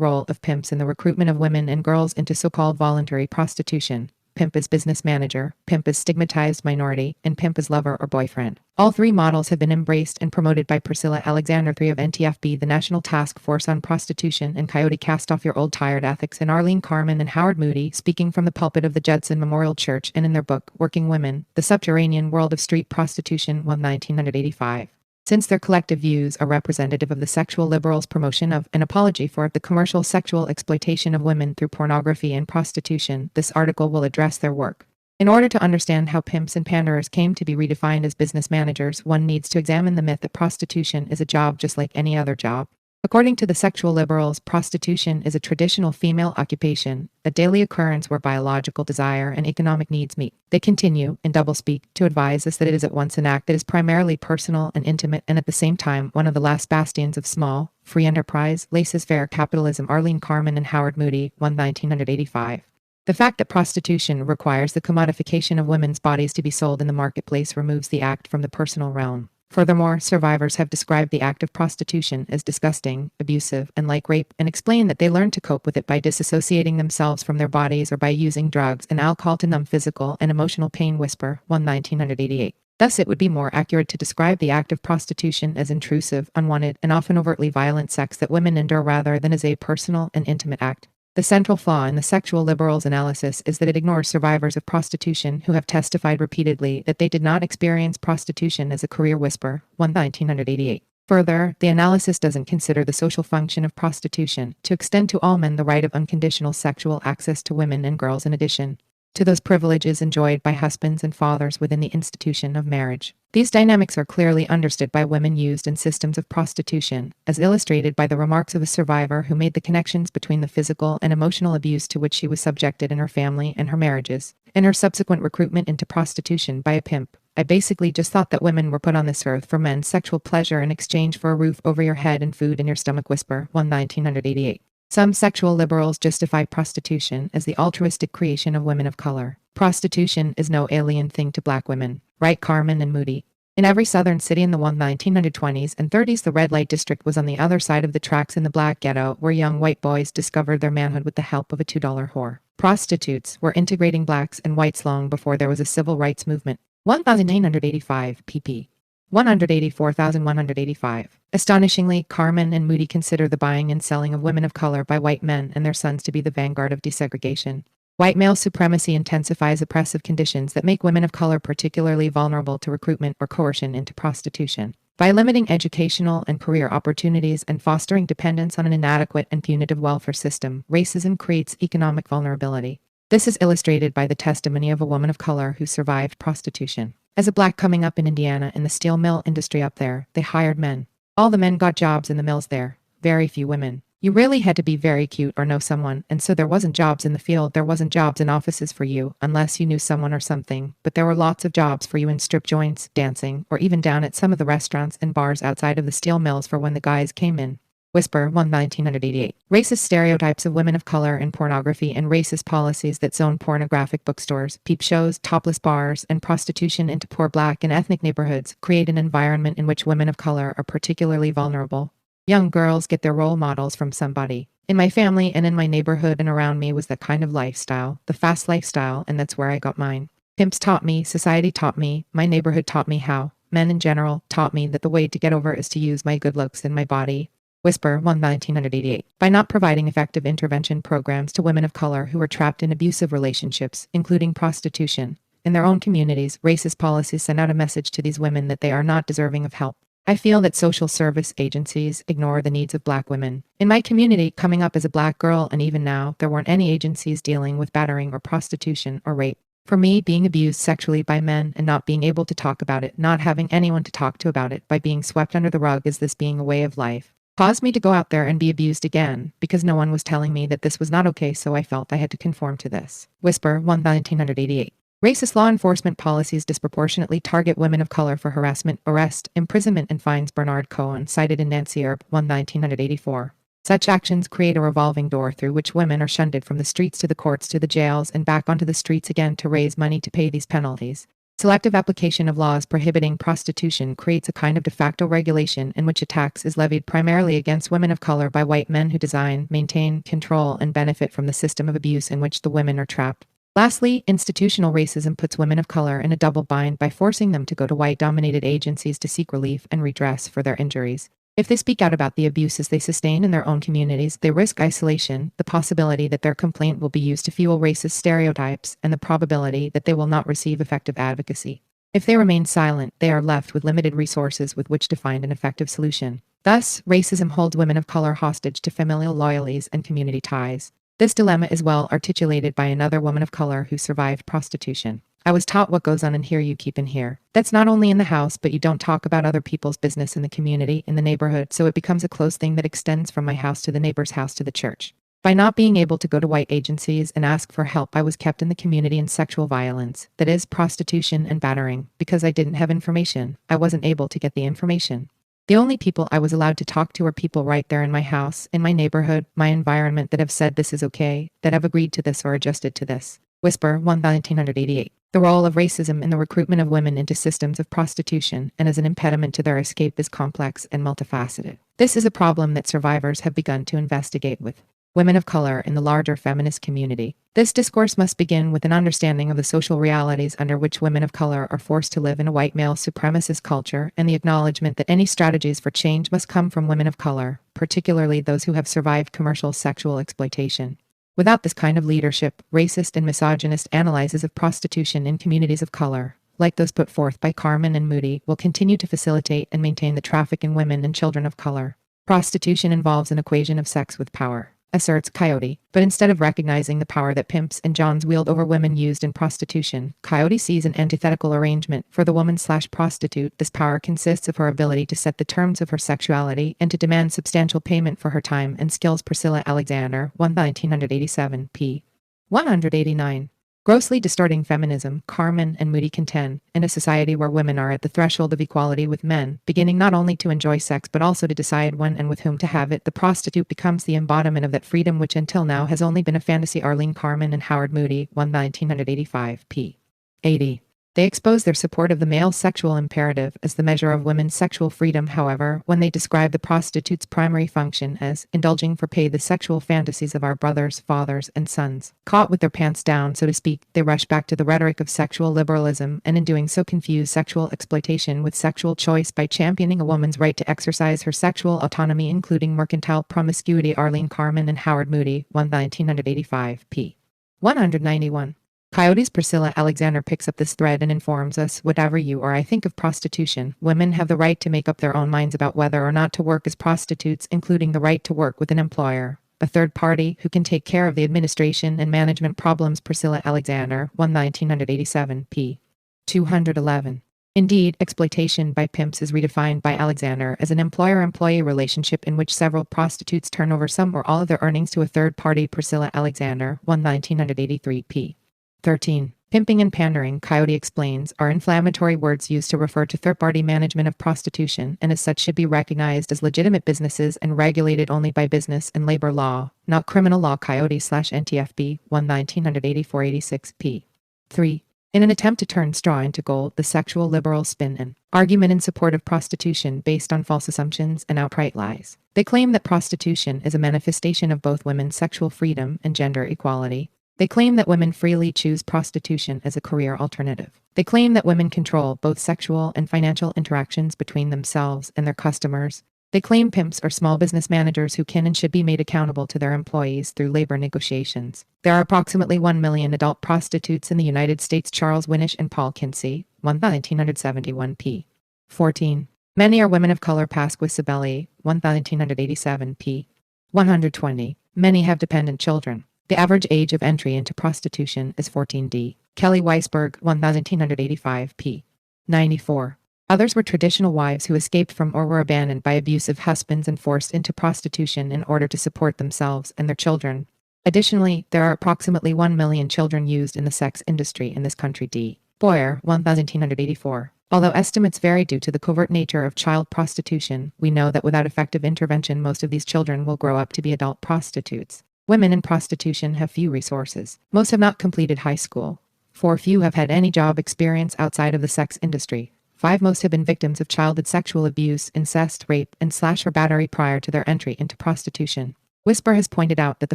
role of pimps in the recruitment of women and girls into so-called voluntary prostitution. Pimp as business manager, pimp as stigmatized minority, and pimp as lover or boyfriend. All three models have been embraced and promoted by Priscilla Alexander III of NTFB, the National Task Force on Prostitution, and Coyote Cast Off Your Old Tired Ethics, and Arlene Carmen and Howard Moody, speaking from the pulpit of the Judson Memorial Church and in their book, Working Women, The Subterranean World of Street Prostitution, 1985. Since their collective views are representative of the sexual liberals' promotion of and apology for the commercial sexual exploitation of women through pornography and prostitution, this article will address their work. In order to understand how pimps and panderers came to be redefined as business managers, one needs to examine the myth that prostitution is a job just like any other job. According to the sexual liberals, prostitution is a traditional female occupation, a daily occurrence where biological desire and economic needs meet. They continue, in doublespeak, to advise us that it is at once an act that is primarily personal and intimate and at the same time one of the last bastions of small, free enterprise, laissez-faire capitalism. Arlene Carman and Howard Moody, 1985. The fact that prostitution requires the commodification of women's bodies to be sold in the marketplace removes the act from the personal realm. Furthermore, survivors have described the act of prostitution as disgusting, abusive, and like rape, and explain that they learn to cope with it by disassociating themselves from their bodies or by using drugs and alcohol to numb physical and emotional pain. Whisper, 1988. Thus, it would be more accurate to describe the act of prostitution as intrusive, unwanted, and often overtly violent sex that women endure rather than as a personal and intimate act. The central flaw in the sexual liberals' analysis is that it ignores survivors of prostitution who have testified repeatedly that they did not experience prostitution as a career. Whisper, 1988. Further, the analysis doesn't consider the social function of prostitution to extend to all men the right of unconditional sexual access to women and girls in addition to those privileges enjoyed by husbands and fathers within the institution of marriage. These dynamics are clearly understood by women used in systems of prostitution, as illustrated by the remarks of a survivor who made the connections between the physical and emotional abuse to which she was subjected in her family and her marriages, and her subsequent recruitment into prostitution by a pimp. I basically just thought that women were put on this earth for men's sexual pleasure in exchange for a roof over your head and food in your stomach. Whisper, 1988. Some sexual liberals justify prostitution as the altruistic creation of women of color. Prostitution is no alien thing to black women, write Carman and Moody. In every southern city in the 1920s and 30s, the red light district was on the other side of the tracks in the black ghetto, where young white boys discovered their manhood with the help of a $2 whore. Prostitutes were integrating blacks and whites long before there was a civil rights movement. 1985 pp. 184,185. Astonishingly, Carman and Moody consider the buying and selling of women of color by white men and their sons to be the vanguard of desegregation. White male supremacy intensifies oppressive conditions that make women of color particularly vulnerable to recruitment or coercion into prostitution. By limiting educational and career opportunities and fostering dependence on an inadequate and punitive welfare system, racism creates economic vulnerability. This is illustrated by the testimony of a woman of color who survived prostitution. As a black coming up in Indiana in the steel mill industry up there, they hired men. All the men got jobs in the mills there. Very few women. You really had to be very cute or know someone, and so there wasn't jobs in the field, there wasn't jobs in offices for you, unless you knew someone or something, but there were lots of jobs for you in strip joints, dancing, or even down at some of the restaurants and bars outside of the steel mills for when the guys came in. Whisper, 1988. Racist stereotypes of women of color in pornography and racist policies that zone pornographic bookstores, peep shows, topless bars, and prostitution into poor black and ethnic neighborhoods create an environment in which women of color are particularly vulnerable. Young girls get their role models from somebody. In my family and in my neighborhood and around me was that kind of lifestyle, the fast lifestyle, and that's where I got mine. Pimps taught me, society taught me, my neighborhood taught me how. Men in general taught me that the way to get over is to use my good looks and my body. Whisper, 1988. By not providing effective intervention programs to women of color who are trapped in abusive relationships, including prostitution, in their own communities, racist policies send out a message to these women that they are not deserving of help. I feel that social service agencies ignore the needs of black women. In my community, coming up as a black girl and even now, there weren't any agencies dealing with battering or prostitution or rape. For me, being abused sexually by men and not being able to talk about it, not having anyone to talk to about it, by being swept under the rug as this being a way of life, caused me to go out there and be abused again, because no one was telling me that this was not okay, so I felt I had to conform to this. Whisper, 1988. Racist law enforcement policies disproportionately target women of color for harassment, arrest, imprisonment, and fines. Bernard Cohen, cited in Nancy Erb, 1984. Such actions create a revolving door through which women are shunted from the streets to the courts to the jails and back onto the streets again to raise money to pay these penalties. Selective application of laws prohibiting prostitution creates a kind of de facto regulation in which a tax is levied primarily against women of color by white men who design, maintain, control, and benefit from the system of abuse in which the women are trapped. Lastly, institutional racism puts women of color in a double bind by forcing them to go to white-dominated agencies to seek relief and redress for their injuries. If they speak out about the abuses they sustain in their own communities, they risk isolation, the possibility that their complaint will be used to fuel racist stereotypes, and the probability that they will not receive effective advocacy. If they remain silent, they are left with limited resources with which to find an effective solution. Thus, racism holds women of color hostage to familial loyalties and community ties. This dilemma is well articulated by another woman of color who survived prostitution. I was taught what goes on in here you keep in here. That's not only in the house, but you don't talk about other people's business in the community, in the neighborhood, so it becomes a close thing that extends from my house to the neighbor's house to the church. By not being able to go to white agencies and ask for help, I was kept in the community in sexual violence, that is, prostitution and battering, because I didn't have information. I wasn't able to get the information. The only people I was allowed to talk to are people right there in my house, in my neighborhood, my environment, that have said this is okay, that have agreed to this or adjusted to this. Whisper, 1988. The role of racism in the recruitment of women into systems of prostitution and as an impediment to their escape is complex and multifaceted. This is a problem that survivors have begun to investigate with women of color in the larger feminist community. This discourse must begin with an understanding of the social realities under which women of color are forced to live in a white male supremacist culture, and the acknowledgement that any strategies for change must come from women of color, particularly those who have survived commercial sexual exploitation. Without this kind of leadership, racist and misogynist analyses of prostitution in communities of color, like those put forth by Carmen and Moody, will continue to facilitate and maintain the traffic in women and children of color. Prostitution involves an equation of sex with power, asserts Coyote, but instead of recognizing the power that pimps and johns wield over women used in prostitution, Coyote sees an antithetical arrangement. For the woman/prostitute, this power consists of her ability to set the terms of her sexuality and to demand substantial payment for her time and skills. Priscilla Alexander, 1987, p. 189. Grossly distorting feminism, Carmen and Moody contend, in a society where women are at the threshold of equality with men, beginning not only to enjoy sex but also to decide when and with whom to have it, the prostitute becomes the embodiment of that freedom which until now has only been a fantasy. Arlene Carmen and Howard Moody, 1985, p. 80. They expose their support of the male sexual imperative as the measure of women's sexual freedom. However, when they describe the prostitute's primary function as indulging for pay the sexual fantasies of our brothers, fathers, and sons, caught with their pants down, so to speak, they rush back to the rhetoric of sexual liberalism, and in doing so confuse sexual exploitation with sexual choice by championing a woman's right to exercise her sexual autonomy, including mercantile promiscuity. Arlene Carmen and Howard Moody, 1985, p. 191. Coyote's Priscilla Alexander picks up this thread and informs us, whatever you or I think of prostitution, women have the right to make up their own minds about whether or not to work as prostitutes, including the right to work with an employer, a third party who can take care of the administration and management problems. Priscilla Alexander, 1987, p. 211. Indeed, exploitation by pimps is redefined by Alexander as an employer-employee relationship in which several prostitutes turn over some or all of their earnings to a third party. Priscilla Alexander, 1983, p. 13. Pimping and pandering, Coyote explains, are inflammatory words used to refer to third-party management of prostitution, and as such should be recognized as legitimate businesses and regulated only by business and labor law, not criminal law. Coyote/NTFB, 1984-86, p. 3. In an attempt to turn straw into gold, the sexual liberals spin an argument in support of prostitution based on false assumptions and outright lies. They claim that prostitution is a manifestation of both women's sexual freedom and gender equality. They claim that women freely choose prostitution as a career alternative. They claim that women control both sexual and financial interactions between themselves and their customers. They claim pimps are small business managers who can and should be made accountable to their employees through labor negotiations. There are approximately 1 million adult prostitutes in the United States. Charles Winish and Paul Kinsey, 1971, p. 14. Many are women of color. Pasquis Sibeli, 1987, p. 120. Many have dependent children. The average age of entry into prostitution is 14D. Kelly Weisberg, 1985, p. 94. Others were traditional wives who escaped from or were abandoned by abusive husbands and forced into prostitution in order to support themselves and their children. Additionally, there are approximately 1 million children used in the sex industry in this country. D. Boyer, 1984. Although estimates vary due to the covert nature of child prostitution, we know that without effective intervention, most of these children will grow up to be adult prostitutes. Women in prostitution have few resources. Most have not completed high school. 4 few have had any job experience outside of the sex industry. 5 most have been victims of childhood sexual abuse, incest, rape, and / or battery prior to their entry into prostitution. Whisper has pointed out that the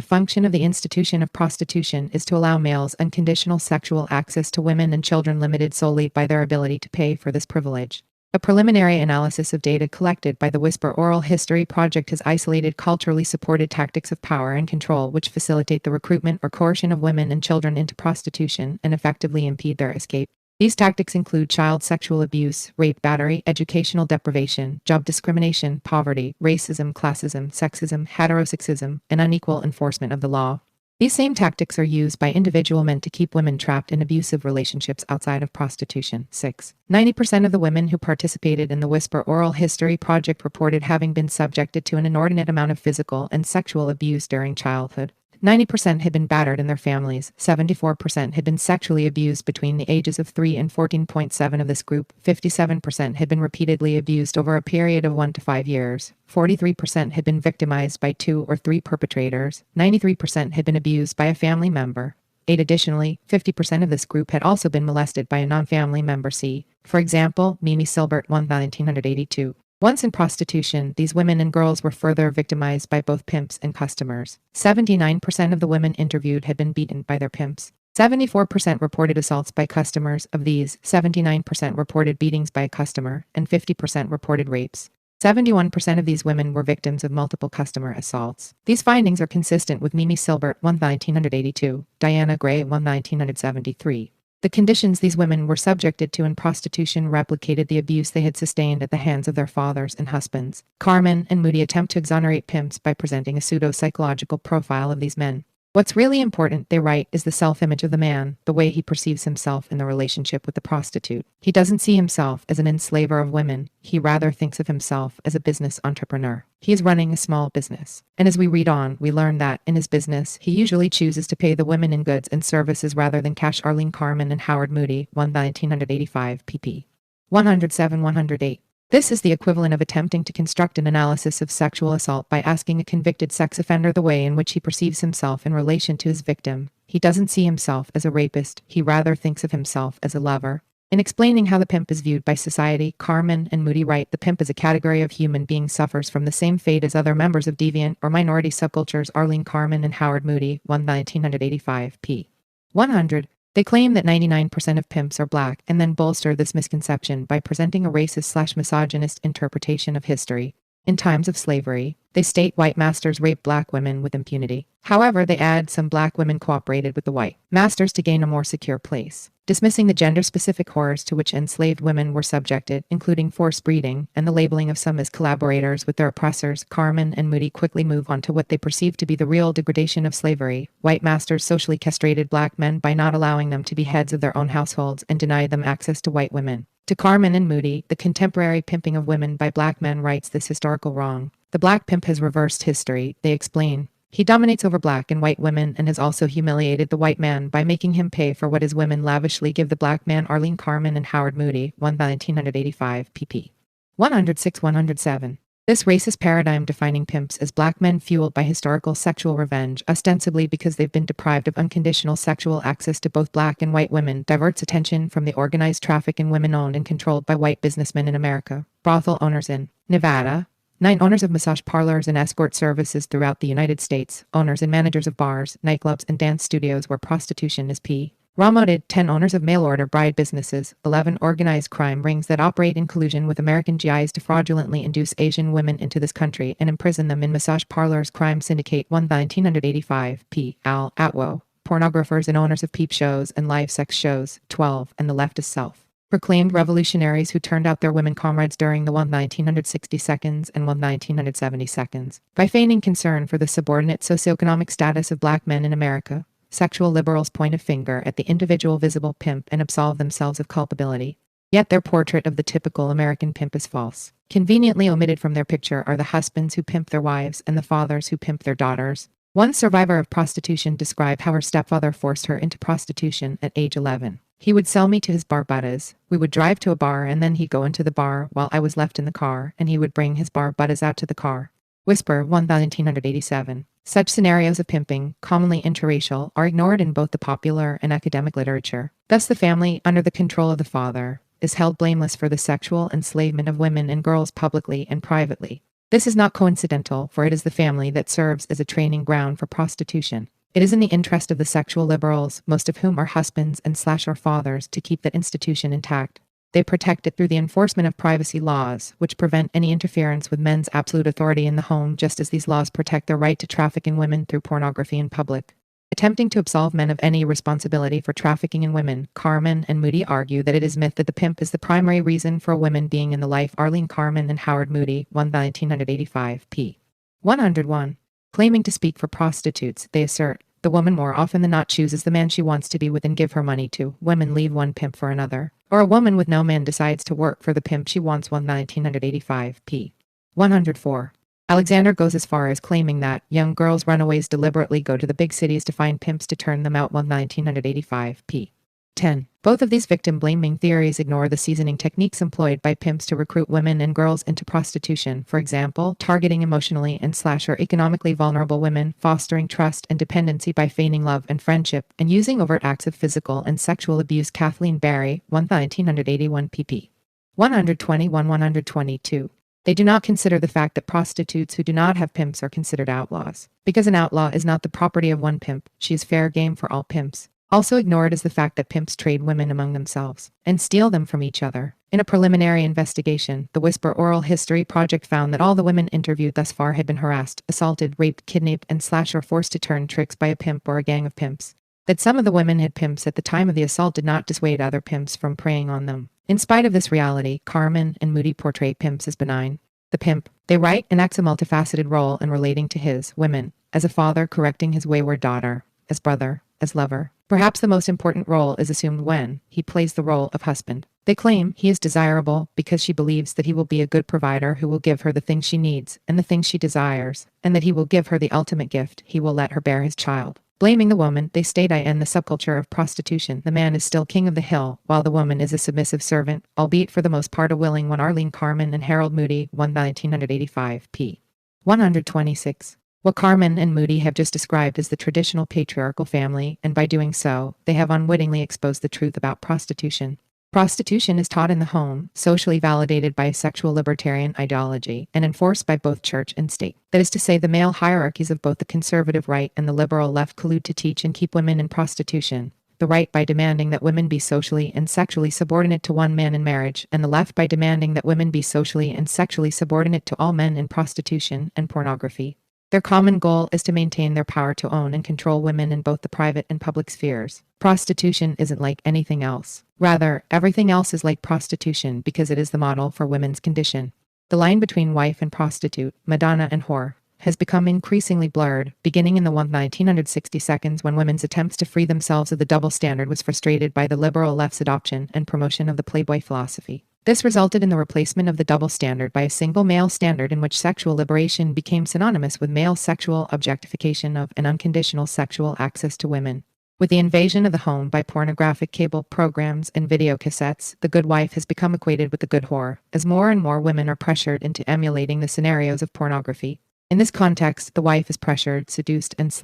function of the institution of prostitution is to allow males unconditional sexual access to women and children limited solely by their ability to pay for this privilege. A preliminary analysis of data collected by the Whisper Oral History Project has isolated culturally supported tactics of power and control which facilitate the recruitment or coercion of women and children into prostitution and effectively impede their escape. These tactics include child sexual abuse, rape, battery, educational deprivation, job discrimination, poverty, racism, classism, sexism, heterosexism, and unequal enforcement of the law. These same tactics are used by individual men to keep women trapped in abusive relationships outside of prostitution. 6. 90% of the women who participated in the Whisper Oral History Project reported having been subjected to an inordinate amount of physical and sexual abuse during childhood. 90% had been battered in their families, 74% had been sexually abused between the ages of 3 and 14.7 of this group, 57% had been repeatedly abused over a period of 1 to 5 years, 43% had been victimized by 2 or 3 perpetrators, 93% had been abused by a family member. 8. Additionally, 50% of this group had also been molested by a non-family member. See, for example, Mimi Silbert, 1982. Once in prostitution, these women and girls were further victimized by both pimps and customers. 79% of the women interviewed had been beaten by their pimps. 74% reported assaults by customers. Of these, 79% reported beatings by a customer, and 50% reported rapes. 71% of these women were victims of multiple customer assaults. These findings are consistent with Mimi Silbert, 1982, Diana Gray, 1973. The conditions these women were subjected to in prostitution replicated the abuse they had sustained at the hands of their fathers and husbands. Carmen and Moody attempt to exonerate pimps by presenting a pseudo-psychological profile of these men. What's really important, they write, is the self-image of the man, the way he perceives himself in the relationship with the prostitute. He doesn't see himself as an enslaver of women. He rather thinks of himself as a business entrepreneur. He is running a small business. And as we read on, we learn that, in his business, he usually chooses to pay the women in goods and services rather than cash. Arlene Carmen and Howard Moody, 1985, pp. 107-108. This is the equivalent of attempting to construct an analysis of sexual assault by asking a convicted sex offender the way in which he perceives himself in relation to his victim. He doesn't see himself as a rapist, he rather thinks of himself as a lover. In explaining how the pimp is viewed by society, Carmen and Moody write, the pimp as a category of human being suffers from the same fate as other members of deviant or minority subcultures. Arlene Carmen and Howard Moody, 1985, p. 100. They claim that 99% of pimps are black and then bolster this misconception by presenting a racist/misogynist interpretation of history. In times of slavery, they state white masters raped black women with impunity. However, they add some black women cooperated with the white masters to gain a more secure place, dismissing the gender-specific horrors to which enslaved women were subjected, including forced breeding and the labeling of some as collaborators with their oppressors. Carmen and Moody quickly move on to what they perceive to be the real degradation of slavery. White masters socially castrated black men by not allowing them to be heads of their own households and denied them access to white women. To Carmen and Moody, the contemporary pimping of women by black men rights this historical wrong. The black pimp has reversed history, they explain. He dominates over black and white women and has also humiliated the white man by making him pay for what his women lavishly give the black man. Arlene Carmen and Howard Moody, 1985, pp. 106-107. This racist paradigm defining pimps as black men fueled by historical sexual revenge, ostensibly because they've been deprived of unconditional sexual access to both black and white women, diverts attention from the organized traffic in women owned and controlled by white businessmen in America. Brothel owners in Nevada. 9 owners of massage parlors and escort services throughout the United States. Owners and managers of bars, nightclubs, and dance studios where prostitution is p. Promoted. 10 owners of mail-order bride businesses. 11 organized crime rings that operate in collusion with American GIs to fraudulently induce Asian women into this country and imprison them in massage parlors. Crime syndicate 1985, p. Al Atwo. Pornographers and owners of peep shows and live sex shows. 12. And the leftist self-proclaimed revolutionaries who turned out their women comrades during the 1960 seconds and 1970 seconds. By feigning concern for the subordinate socioeconomic status of black men in America, sexual liberals point a finger at the individual visible pimp and absolve themselves of culpability. Yet their portrait of the typical American pimp is false. Conveniently omitted from their picture are the husbands who pimp their wives and the fathers who pimp their daughters. One survivor of prostitution described how her stepfather forced her into prostitution at age 11. He would sell me to his bar buddies. We would drive to a bar and then he'd go into the bar while I was left in the car and he would bring his bar buddies out to the car. Whisper, 1987. Such scenarios of pimping, commonly interracial, are ignored in both the popular and academic literature. Thus the family, under the control of the father, is held blameless for the sexual enslavement of women and girls publicly and privately. This is not coincidental, for it is the family that serves as a training ground for prostitution. It is in the interest of the sexual liberals, most of whom are husbands and or fathers, to keep that institution intact. They protect it through the enforcement of privacy laws, which prevent any interference with men's absolute authority in the home, just as these laws protect their right to traffic in women through pornography in public. Attempting to absolve men of any responsibility for trafficking in women, Carmen and Moody argue that it is myth that the pimp is the primary reason for a woman being in the life. Arlene Carmen and Howard Moody, 1985, p. 101. Claiming to speak for prostitutes, they assert, The woman more often than not chooses the man she wants to be with and give her money to. Women leave one pimp for another. Or a woman with no man decides to work for the pimp she wants. 1985 p. 104. Alexander goes as far as claiming that young girls runaways deliberately go to the big cities to find pimps to turn them out. 1985 p. 10. Both of these victim-blaming theories ignore the seasoning techniques employed by pimps to recruit women and girls into prostitution, for example, targeting emotionally and or economically vulnerable women, fostering trust and dependency by feigning love and friendship, and using overt acts of physical and sexual abuse. Kathleen Barry, 1981 pp. 121-122. They do not consider the fact that prostitutes who do not have pimps are considered outlaws. Because an outlaw is not the property of one pimp, she is fair game for all pimps. Also ignored is the fact that pimps trade women among themselves and steal them from each other. In a preliminary investigation, the Whisper Oral History Project found that all the women interviewed thus far had been harassed, assaulted, raped, kidnapped, and or forced to turn tricks by a pimp or a gang of pimps. That some of the women had pimps at the time of the assault did not dissuade other pimps from preying on them. In spite of this reality, Carmen and Moody portray pimps as benign. The pimp, they write, enacts a multifaceted role in relating to his women, as a father correcting his wayward daughter, as brother, as lover. Perhaps the most important role is assumed when he plays the role of husband. They claim he is desirable because she believes that he will be a good provider who will give her the things she needs and the things she desires, and that he will give her the ultimate gift, he will let her bear his child. Blaming the woman, they state in the subculture of prostitution, the man is still king of the hill, while the woman is a submissive servant, albeit for the most part a willing one. Arlene Carmen and Harold Moody, 1985 p. 126. What Carmen and Moody have just described is the traditional patriarchal family, and by doing so, they have unwittingly exposed the truth about prostitution. Prostitution is taught in the home, socially validated by a sexual libertarian ideology, and enforced by both church and state. That is to say, the male hierarchies of both the conservative right and the liberal left collude to teach and keep women in prostitution. The right by demanding that women be socially and sexually subordinate to one man in marriage, and the left by demanding that women be socially and sexually subordinate to all men in prostitution and pornography. Their common goal is to maintain their power to own and control women in both the private and public spheres. Prostitution isn't like anything else. Rather, everything else is like prostitution because it is the model for women's condition. The line between wife and prostitute, Madonna and whore, has become increasingly blurred, beginning in the 1960s when women's attempts to free themselves of the double standard was frustrated by the liberal left's adoption and promotion of the Playboy philosophy. This resulted in the replacement of the double standard by a single male standard in which sexual liberation became synonymous with male sexual objectification of and unconditional sexual access to women. With the invasion of the home by pornographic cable programs and video cassettes, the good wife has become equated with the good whore, as more and more women are pressured into emulating the scenarios of pornography. In this context, the wife is pressured, seduced, and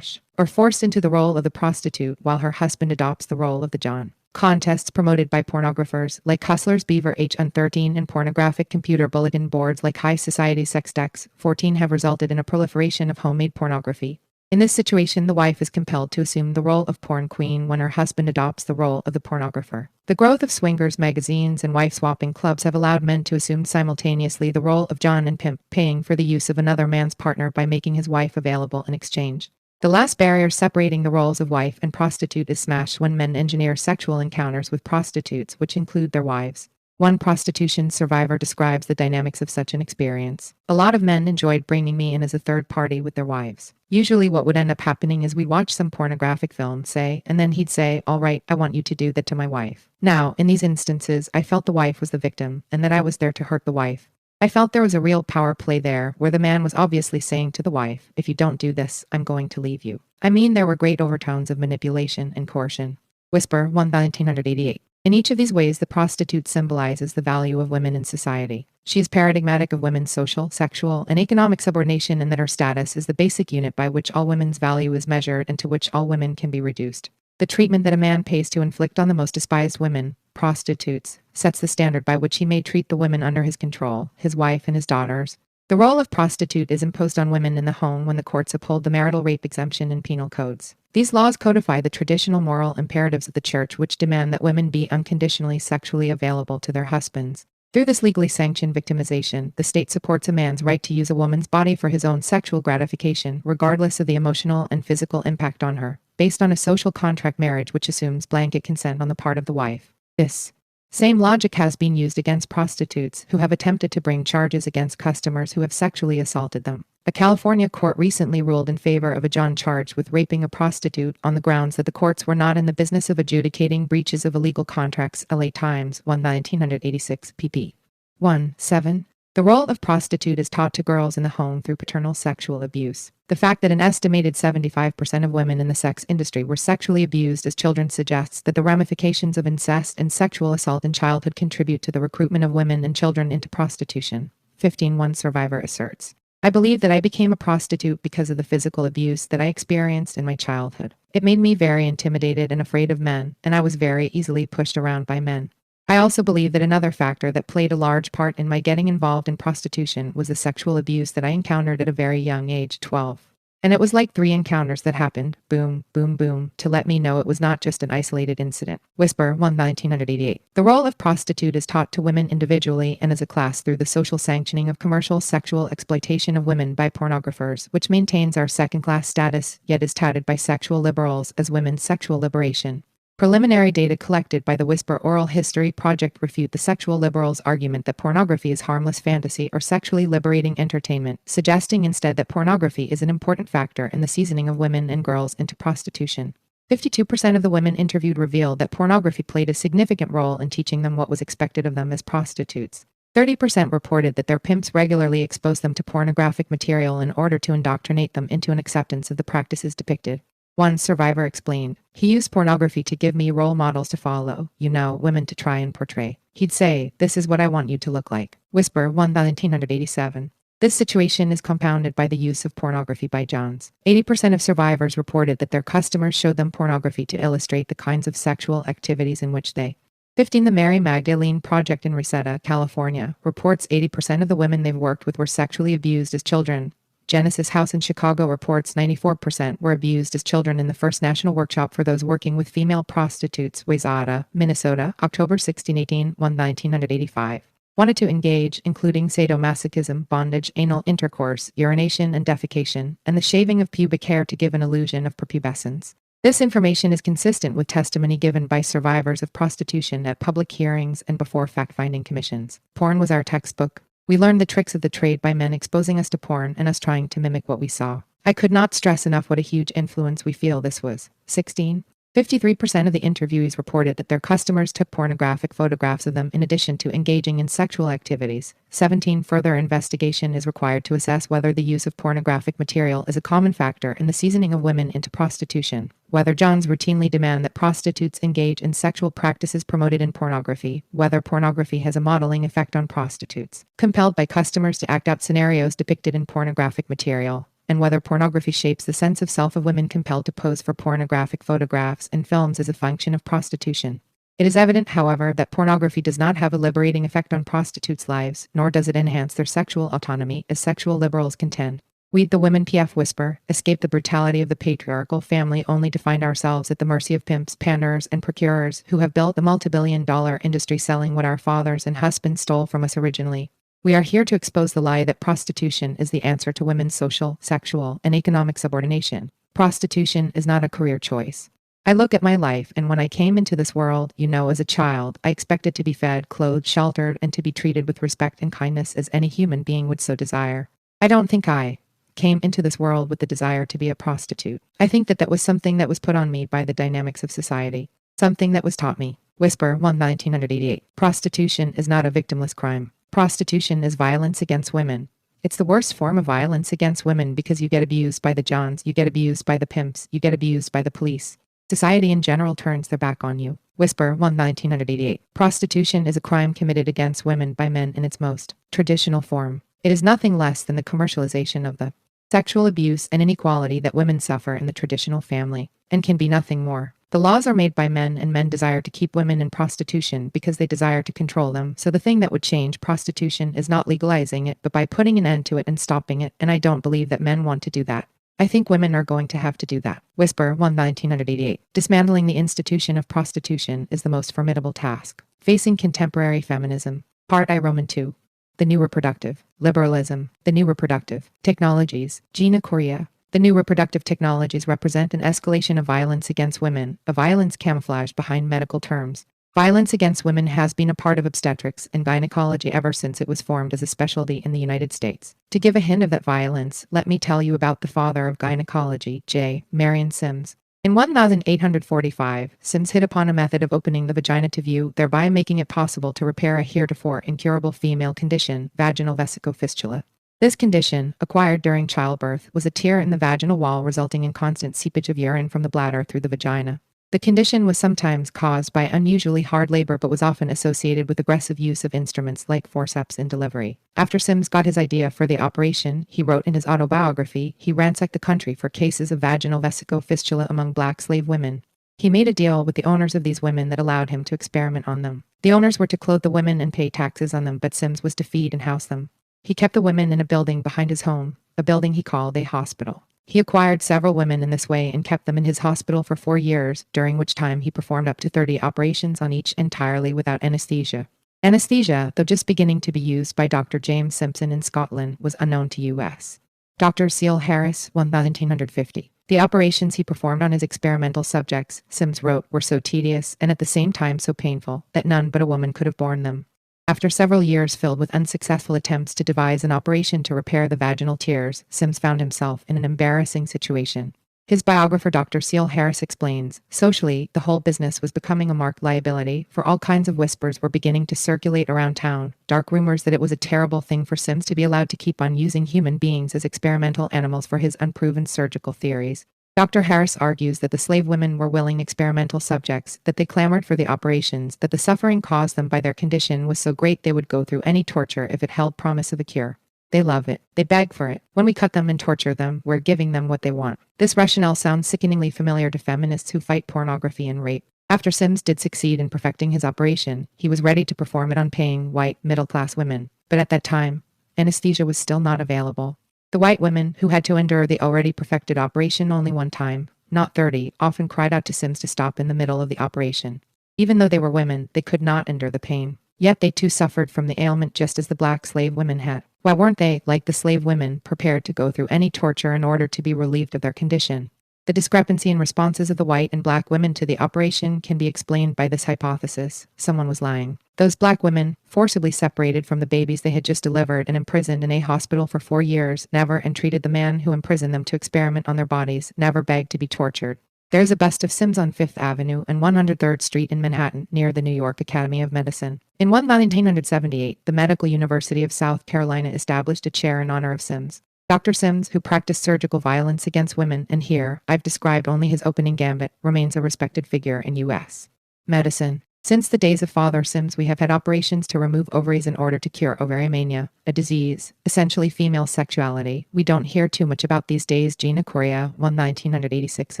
or forced into the role of the prostitute while her husband adopts the role of the John. Contests promoted by pornographers like Hustler's Beaver H13 and pornographic computer bulletin boards like High Society Sexdex 14 have resulted in a proliferation of homemade pornography. In this situation, the wife is compelled to assume the role of porn queen when her husband adopts the role of the pornographer. The growth of swingers magazines and wife-swapping clubs have allowed men to assume simultaneously the role of John and pimp, paying for the use of another man's partner by making his wife available in exchange. The last barrier separating the roles of wife and prostitute is smashed when men engineer sexual encounters with prostitutes, which include their wives. One prostitution survivor describes the dynamics of such an experience. A lot of men enjoyed bringing me in as a third party with their wives. Usually what would end up happening is we'd watch some pornographic film, and then he'd say, "All right, I want you to do that to my wife." Now, in these instances, I felt the wife was the victim, and that I was there to hurt the wife. I felt there was a real power play there, where the man was obviously saying to the wife, "If you don't do this, I'm going to leave you." I mean, there were great overtones of manipulation and coercion. Whisper, 1988. In each of these ways, the prostitute symbolizes the value of women in society. She is paradigmatic of women's social, sexual, and economic subordination, and that her status is the basic unit by which all women's value is measured and to which all women can be reduced. The treatment that a man pays to inflict on the most despised women, prostitutes, sets the standard by which he may treat the women under his control, his wife and his daughters. The role of prostitute is imposed on women in the home when the courts uphold the marital rape exemption in penal codes. These laws codify the traditional moral imperatives of the church, which demand that women be unconditionally sexually available to their husbands. Through this legally sanctioned victimization, the state supports a man's right to use a woman's body for his own sexual gratification, regardless of the emotional and physical impact on her, based on a social contract marriage which assumes blanket consent on the part of the wife. This Same logic has been used against prostitutes who have attempted to bring charges against customers who have sexually assaulted them. A California court recently ruled in favor of a John charged with raping a prostitute on the grounds that the courts were not in the business of adjudicating breaches of illegal contracts. LA Times, 1986, pp. 1-7. The role of prostitute is taught to girls in the home through paternal sexual abuse. The fact that an estimated 75% of women in the sex industry were sexually abused as children suggests that the ramifications of incest and sexual assault in childhood contribute to the recruitment of women and children into prostitution. 15. Survivor asserts, I believe that I became a prostitute because of the physical abuse that I experienced in my childhood. It made me very intimidated and afraid of men, and I was very easily pushed around by men. I also believe that another factor that played a large part in my getting involved in prostitution was the sexual abuse that I encountered at a very young age, 12. And it was like 3 encounters that happened, boom, boom, boom, to let me know it was not just an isolated incident. Whisper, 1988. The role of prostitute is taught to women individually and as a class through the social sanctioning of commercial sexual exploitation of women by pornographers, which maintains our second-class status, yet is touted by sexual liberals as women's sexual liberation. Preliminary data collected by the Whisper Oral History Project refute the sexual liberals' argument that pornography is harmless fantasy or sexually liberating entertainment, suggesting instead that pornography is an important factor in the seasoning of women and girls into prostitution. 52% of the women interviewed revealed that pornography played a significant role in teaching them what was expected of them as prostitutes. 30% reported that their pimps regularly exposed them to pornographic material in order to indoctrinate them into an acceptance of the practices depicted. One survivor explained, he used pornography to give me role models to follow, women to try and portray. He'd say, this is what I want you to look like. Whisper, 1987. This situation is compounded by the use of pornography by Johns. 80% of survivors reported that their customers showed them pornography to illustrate the kinds of sexual activities in which they. 15. The Mary Magdalene Project in Reseda, California, reports 80% of the women they've worked with were sexually abused as children. Genesis House in Chicago reports 94% were abused as children in the first national workshop for those working with female prostitutes. Wayzata, Minnesota, October 16-18, 1985. Wanted to engage, including sadomasochism, bondage, anal intercourse, urination and defecation, and the shaving of pubic hair to give an illusion of prepubescence. This information is consistent with testimony given by survivors of prostitution at public hearings and before fact-finding commissions. Porn was our textbook. We learned the tricks of the trade by men exposing us to porn and us trying to mimic what we saw. I could not stress enough what a huge influence we feel this was. 16. 53% of the interviewees reported that their customers took pornographic photographs of them in addition to engaging in sexual activities. 17. Further investigation is required to assess whether the use of pornographic material is a common factor in the seasoning of women into prostitution, whether Johns routinely demand that prostitutes engage in sexual practices promoted in pornography, whether pornography has a modeling effect on prostitutes, compelled by customers to act out scenarios depicted in pornographic material, and whether pornography shapes the sense of self of women compelled to pose for pornographic photographs and films as a function of prostitution. It is evident, however, that pornography does not have a liberating effect on prostitutes' lives, nor does it enhance their sexual autonomy, as sexual liberals contend. We, the women, PF Whisper, escape the brutality of the patriarchal family only to find ourselves at the mercy of pimps, panders, and procurers who have built the multi-billion-dollar industry selling what our fathers and husbands stole from us originally. We are here to expose the lie that prostitution is the answer to women's social, sexual, and economic subordination. Prostitution is not a career choice. I look at my life, and when I came into this world, as a child, I expected to be fed, clothed, sheltered, and to be treated with respect and kindness as any human being would so desire. I don't think I came into this world with the desire to be a prostitute. I think that was something that was put on me by the dynamics of society. Something that was taught me. Whisper, 1988. Prostitution is not a victimless crime. Prostitution is violence against women. It's the worst form of violence against women because you get abused by the Johns, you get abused by the pimps, you get abused by the police. Society in general turns their back on you. Whisper, 1988. Prostitution is a crime committed against women by men in its most traditional form. It is nothing less than the commercialization of the sexual abuse and inequality that women suffer in the traditional family, and can be nothing more. The laws are made by men, and men desire to keep women in prostitution because they desire to control them. So the thing that would change prostitution is not legalizing it, but by putting an end to it and stopping it, and I don't believe that men want to do that. I think women are going to have to do that. Whisper, 1988. Dismantling the institution of prostitution is the most formidable task facing contemporary feminism. Part I, Roman 2. The new reproductive liberalism. The new reproductive technologies. Gina Correa. The new reproductive technologies represent an escalation of violence against women, a violence camouflaged behind medical terms. Violence against women has been a part of obstetrics and gynecology ever since it was formed as a specialty in the United States. To give a hint of that violence, let me tell you about the father of gynecology, J. Marion Sims. In 1845, Sims hit upon a method of opening the vagina to view, thereby making it possible to repair a heretofore incurable female condition, vaginal vesicofistula. This condition, acquired during childbirth, was a tear in the vaginal wall resulting in constant seepage of urine from the bladder through the vagina. The condition was sometimes caused by unusually hard labor but was often associated with aggressive use of instruments like forceps in delivery. After Sims got his idea for the operation, he wrote in his autobiography, he ransacked the country for cases of vaginal vesicofistula among black slave women. He made a deal with the owners of these women that allowed him to experiment on them. The owners were to clothe the women and pay taxes on them, but Sims was to feed and house them. He kept the women in a building behind his home, a building he called a hospital. He acquired several women in this way and kept them in his hospital for 4 years, during which time he performed up to 30 operations on each entirely without anesthesia. Anesthesia, though just beginning to be used by Dr. James Simpson in Scotland, was unknown to U.S. Dr. Cecil Harris, 1950. The operations he performed on his experimental subjects, Sims wrote, were so tedious and at the same time so painful that none but a woman could have borne them. After several years filled with unsuccessful attempts to devise an operation to repair the vaginal tears, Sims found himself in an embarrassing situation. His biographer Dr. Cecil Harris explains, socially, the whole business was becoming a marked liability, for all kinds of whispers were beginning to circulate around town, dark rumors that it was a terrible thing for Sims to be allowed to keep on using human beings as experimental animals for his unproven surgical theories. Dr. Harris argues that the slave women were willing experimental subjects, that they clamored for the operations, that the suffering caused them by their condition was so great they would go through any torture if it held promise of a cure. They love it. They beg for it. When we cut them and torture them, we're giving them what they want. This rationale sounds sickeningly familiar to feminists who fight pornography and rape. After Sims did succeed in perfecting his operation, he was ready to perform it on paying, white, middle-class women. But at that time, anesthesia was still not available. The white women, who had to endure the already perfected operation only one time, not 30, often cried out to Sims to stop in the middle of the operation. Even though they were women, they could not endure the pain. Yet they too suffered from the ailment just as the black slave women had. Why weren't they, like the slave women, prepared to go through any torture in order to be relieved of their condition? The discrepancy in responses of the white and black women to the operation can be explained by this hypothesis: someone was lying. Those black women, forcibly separated from the babies they had just delivered and imprisoned in a hospital for 4 years, never entreated the man who imprisoned them to experiment on their bodies, never begged to be tortured. There's a bust of Sims on 5th Avenue and 103rd Street in Manhattan, near the New York Academy of Medicine. In 1978, the Medical University of South Carolina established a chair in honor of Sims. Dr. Sims, who practiced surgical violence against women, and here, I've described only his opening gambit, remains a respected figure in U.S. medicine. Since the days of Father Sims, we have had operations to remove ovaries in order to cure ovariomania, a disease, essentially female sexuality, we don't hear too much about these days. Gina Correa, 1986.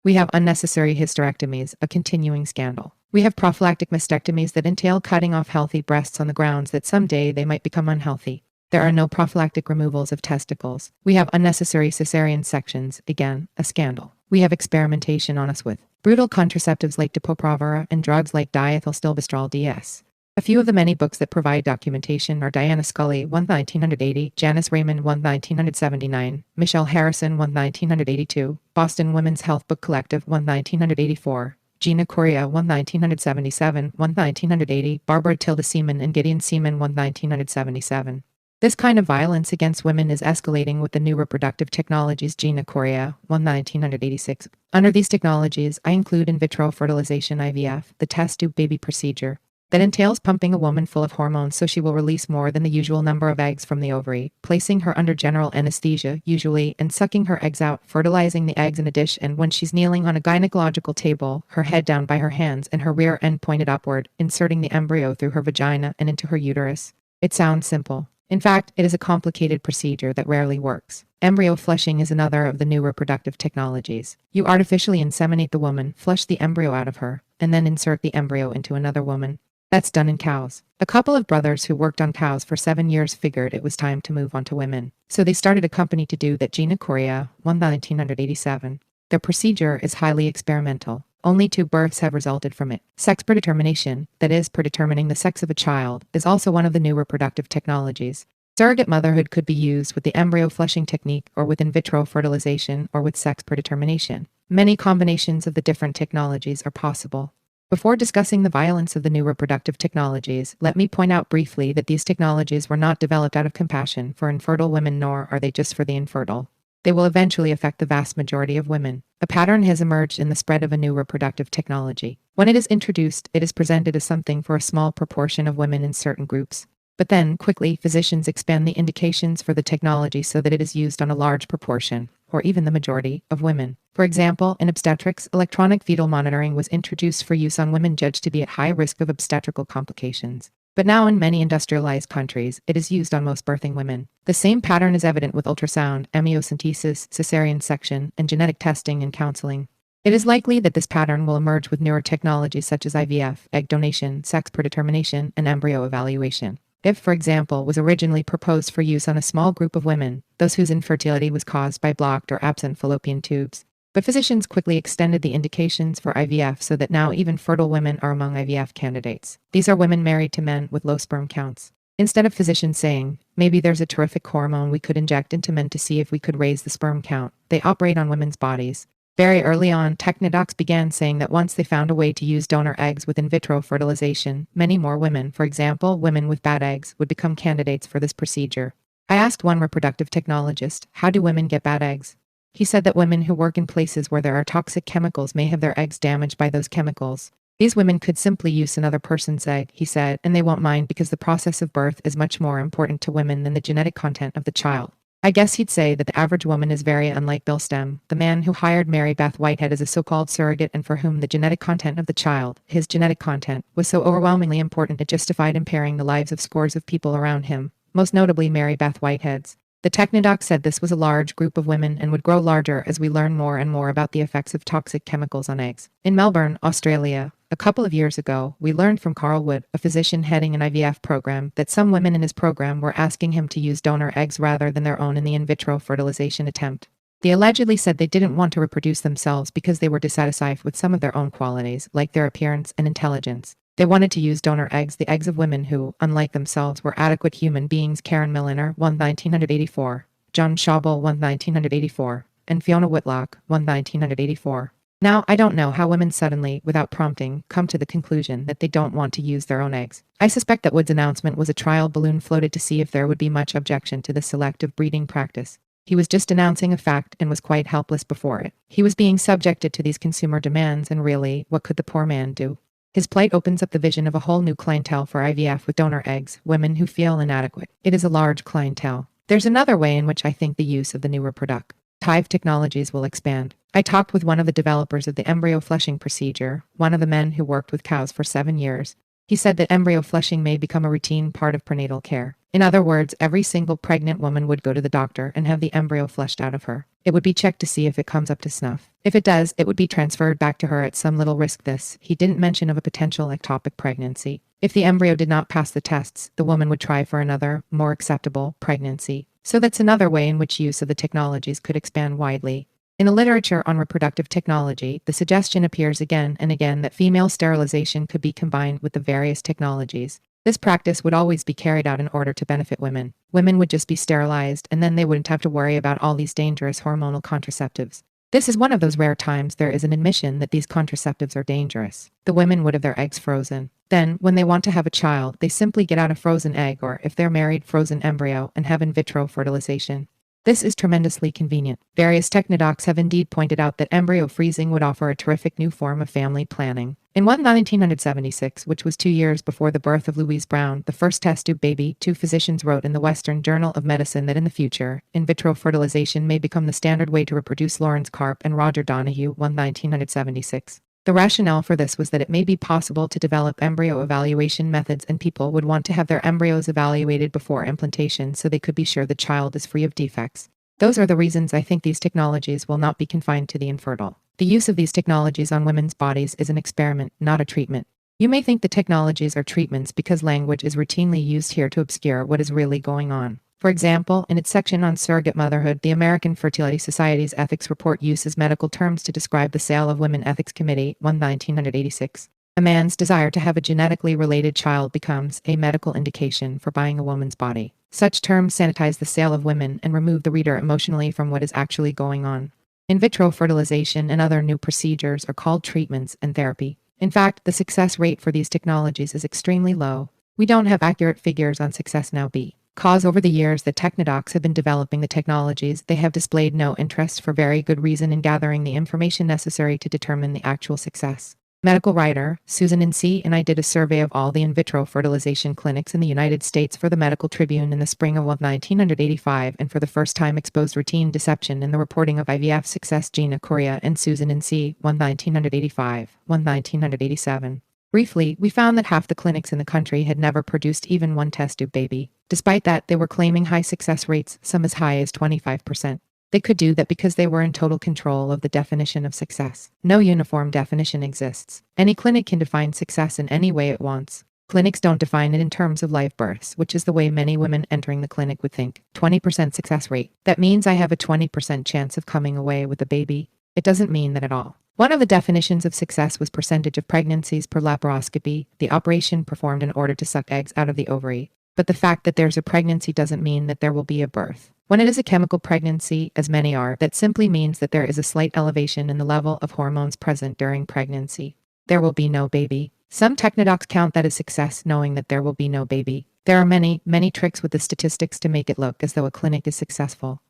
We have unnecessary hysterectomies, a continuing scandal. We have prophylactic mastectomies that entail cutting off healthy breasts on the grounds that someday they might become unhealthy. There are no prophylactic removals of testicles. We have unnecessary cesarean sections, again, a scandal. We have experimentation on us with brutal contraceptives like Depo-Provera and drugs like diethylstilbestrol DS. A few of the many books that provide documentation are Diana Scully, 1980, Janice Raymond, 1979, Michelle Harrison, 1982, Boston Women's Health Book Collective, 1984, Gina Correa, 1977, 1980, Barbara Tilda Seaman and Gideon Seaman, 1977. This kind of violence against women is escalating with the new reproductive technologies. Gina Correa, 1986. Under these technologies, I include in vitro fertilization IVF, the test tube baby procedure, that entails pumping a woman full of hormones so she will release more than the usual number of eggs from the ovary, placing her under general anesthesia, usually, and sucking her eggs out, fertilizing the eggs in a dish, and when she's kneeling on a gynecological table, her head down by her hands and her rear end pointed upward, inserting the embryo through her vagina and into her uterus. It sounds simple. In fact, it is a complicated procedure that rarely works. Embryo flushing is another of the new reproductive technologies. You artificially inseminate the woman, flush the embryo out of her, and then insert the embryo into another woman. That's done in cows. A couple of brothers who worked on cows for 7 years figured it was time to move on to women. So they started a company to do that. Gina Correa, 1987. Their procedure is highly experimental. Only 2 births have resulted from it. Sex predetermination, that is, predetermining the sex of a child, is also one of the new reproductive technologies. Surrogate motherhood could be used with the embryo flushing technique, or with in vitro fertilization, or with sex predetermination. Many combinations of the different technologies are possible. Before discussing the violence of the new reproductive technologies, let me point out briefly that these technologies were not developed out of compassion for infertile women, nor are they just for the infertile. They will eventually affect the vast majority of women. A pattern has emerged in the spread of a new reproductive technology. When it is introduced, it is presented as something for a small proportion of women in certain groups. But then, quickly, physicians expand the indications for the technology so that it is used on a large proportion, or even the majority, of women. For example, in obstetrics, electronic fetal monitoring was introduced for use on women judged to be at high risk of obstetrical complications. But now in many industrialized countries, it is used on most birthing women. The same pattern is evident with ultrasound, amniocentesis, cesarean section, and genetic testing and counseling. It is likely that this pattern will emerge with newer technologies such as IVF, egg donation, sex predetermination, and embryo evaluation. If, for example, was originally proposed for use on a small group of women, those whose infertility was caused by blocked or absent fallopian tubes. But physicians quickly extended the indications for IVF so that now even fertile women are among IVF candidates. These are women married to men with low sperm counts. Instead of physicians saying, maybe there's a terrific hormone we could inject into men to see if we could raise the sperm count, they operate on women's bodies. Very early on, technodocs began saying that once they found a way to use donor eggs with in vitro fertilization, many more women, for example, women with bad eggs, would become candidates for this procedure. I asked one reproductive technologist, how do women get bad eggs? He said that women who work in places where there are toxic chemicals may have their eggs damaged by those chemicals. These women could simply use another person's egg, he said, and they won't mind because the process of birth is much more important to women than the genetic content of the child. I guess he'd say that the average woman is very unlike Bill Stem, the man who hired Mary Beth Whitehead as a so-called surrogate and for whom the genetic content of the child, his genetic content, was so overwhelmingly important it justified impairing the lives of scores of people around him, most notably Mary Beth Whitehead's. The technodoc said this was a large group of women and would grow larger as we learn more and more about the effects of toxic chemicals on eggs. In Melbourne, Australia, a couple of years ago, we learned from Carl Wood, a physician heading an IVF program, that some women in his program were asking him to use donor eggs rather than their own in the in vitro fertilization attempt. They allegedly said they didn't want to reproduce themselves because they were dissatisfied with some of their own qualities, like their appearance and intelligence. They wanted to use donor eggs, the eggs of women who, unlike themselves, were adequate human beings. Karen Milliner, 1984, John Schauble, 1984, and Fiona Whitlock, 1984. Now, I don't know how women suddenly, without prompting, come to the conclusion that they don't want to use their own eggs. I suspect that Wood's announcement was a trial balloon floated to see if there would be much objection to this selective breeding practice. He was just announcing a fact and was quite helpless before it. He was being subjected to these consumer demands, and really, what could the poor man do? His plight opens up the vision of a whole new clientele for IVF with donor eggs, women who feel inadequate. It is a large clientele. There's another way in which I think the use of the new reproductive technologies will expand. I talked with one of the developers of the embryo flushing procedure, one of the men who worked with cows for 7 years. He said that embryo flushing may become a routine part of prenatal care. In other words, every single pregnant woman would go to the doctor and have the embryo flushed out of her. It would be checked to see if it comes up to snuff. If it does, it would be transferred back to her at some little risk. He didn't mention of a potential ectopic pregnancy. If the embryo did not pass the tests, the woman would try for another, more acceptable, pregnancy. So that's another way in which use of the technologies could expand widely. In the literature on reproductive technology, the suggestion appears again and again that female sterilization could be combined with the various technologies. This practice would always be carried out in order to benefit women. Women would just be sterilized, and then they wouldn't have to worry about all these dangerous hormonal contraceptives. This is one of those rare times there is an admission that these contraceptives are dangerous. The women would have their eggs frozen. Then, when they want to have a child, they simply get out a frozen egg or, if they're married, frozen embryo and have in vitro fertilization. This is tremendously convenient. Various technodocs have indeed pointed out that embryo freezing would offer a terrific new form of family planning. In 1976, which was 2 years before the birth of Louise Brown, the first test tube baby, 2 physicians wrote in the Western Journal of Medicine that in the future, in vitro fertilization may become the standard way to reproduce. Lawrence Karp and Roger Donahue, 1976. The rationale for this was that it may be possible to develop embryo evaluation methods and people would want to have their embryos evaluated before implantation so they could be sure the child is free of defects. Those are the reasons I think these technologies will not be confined to the infertile. The use of these technologies on women's bodies is an experiment, not a treatment. You may think the technologies are treatments because language is routinely used here to obscure what is really going on. For example, in its section on surrogate motherhood, the American Fertility Society's ethics report uses medical terms to describe the sale of women. Ethics Committee, 1986. A man's desire to have a genetically related child becomes a medical indication for buying a woman's body. Such terms sanitize the sale of women and remove the reader emotionally from what is actually going on. In vitro fertilization and other new procedures are called treatments and therapy. In fact, the success rate for these technologies is extremely low. We don't have accurate figures on success now because over the years that technodocs have been developing the technologies, they have displayed no interest for very good reason in gathering the information necessary to determine the actual success. Medical writer Susan N.C. and I did a survey of all the in vitro fertilization clinics in the United States for the Medical Tribune in the spring of 1985 and for the first time exposed routine deception in the reporting of IVF success. Gina Correa and Susan N.C. 1985, 1987. Briefly, we found that half the clinics in the country had never produced even one test tube baby. Despite that, they were claiming high success rates, some as high as 25%. They could do that because they were in total control of the definition of success. No uniform definition exists. Any clinic can define success in any way it wants. Clinics don't define it in terms of live births, which is the way many women entering the clinic would think. 20% success rate. That means I have a 20% chance of coming away with a baby. It doesn't mean that at all. One of the definitions of success was percentage of pregnancies per laparoscopy, the operation performed in order to suck eggs out of the ovary. But the fact that there's a pregnancy doesn't mean that there will be a birth. When it is a chemical pregnancy, as many are, that simply means that there is a slight elevation in the level of hormones present during pregnancy. There will be no baby. Some technodocs count that as success, knowing that there will be no baby. There are many, many tricks with the statistics to make it look as though a clinic is successful.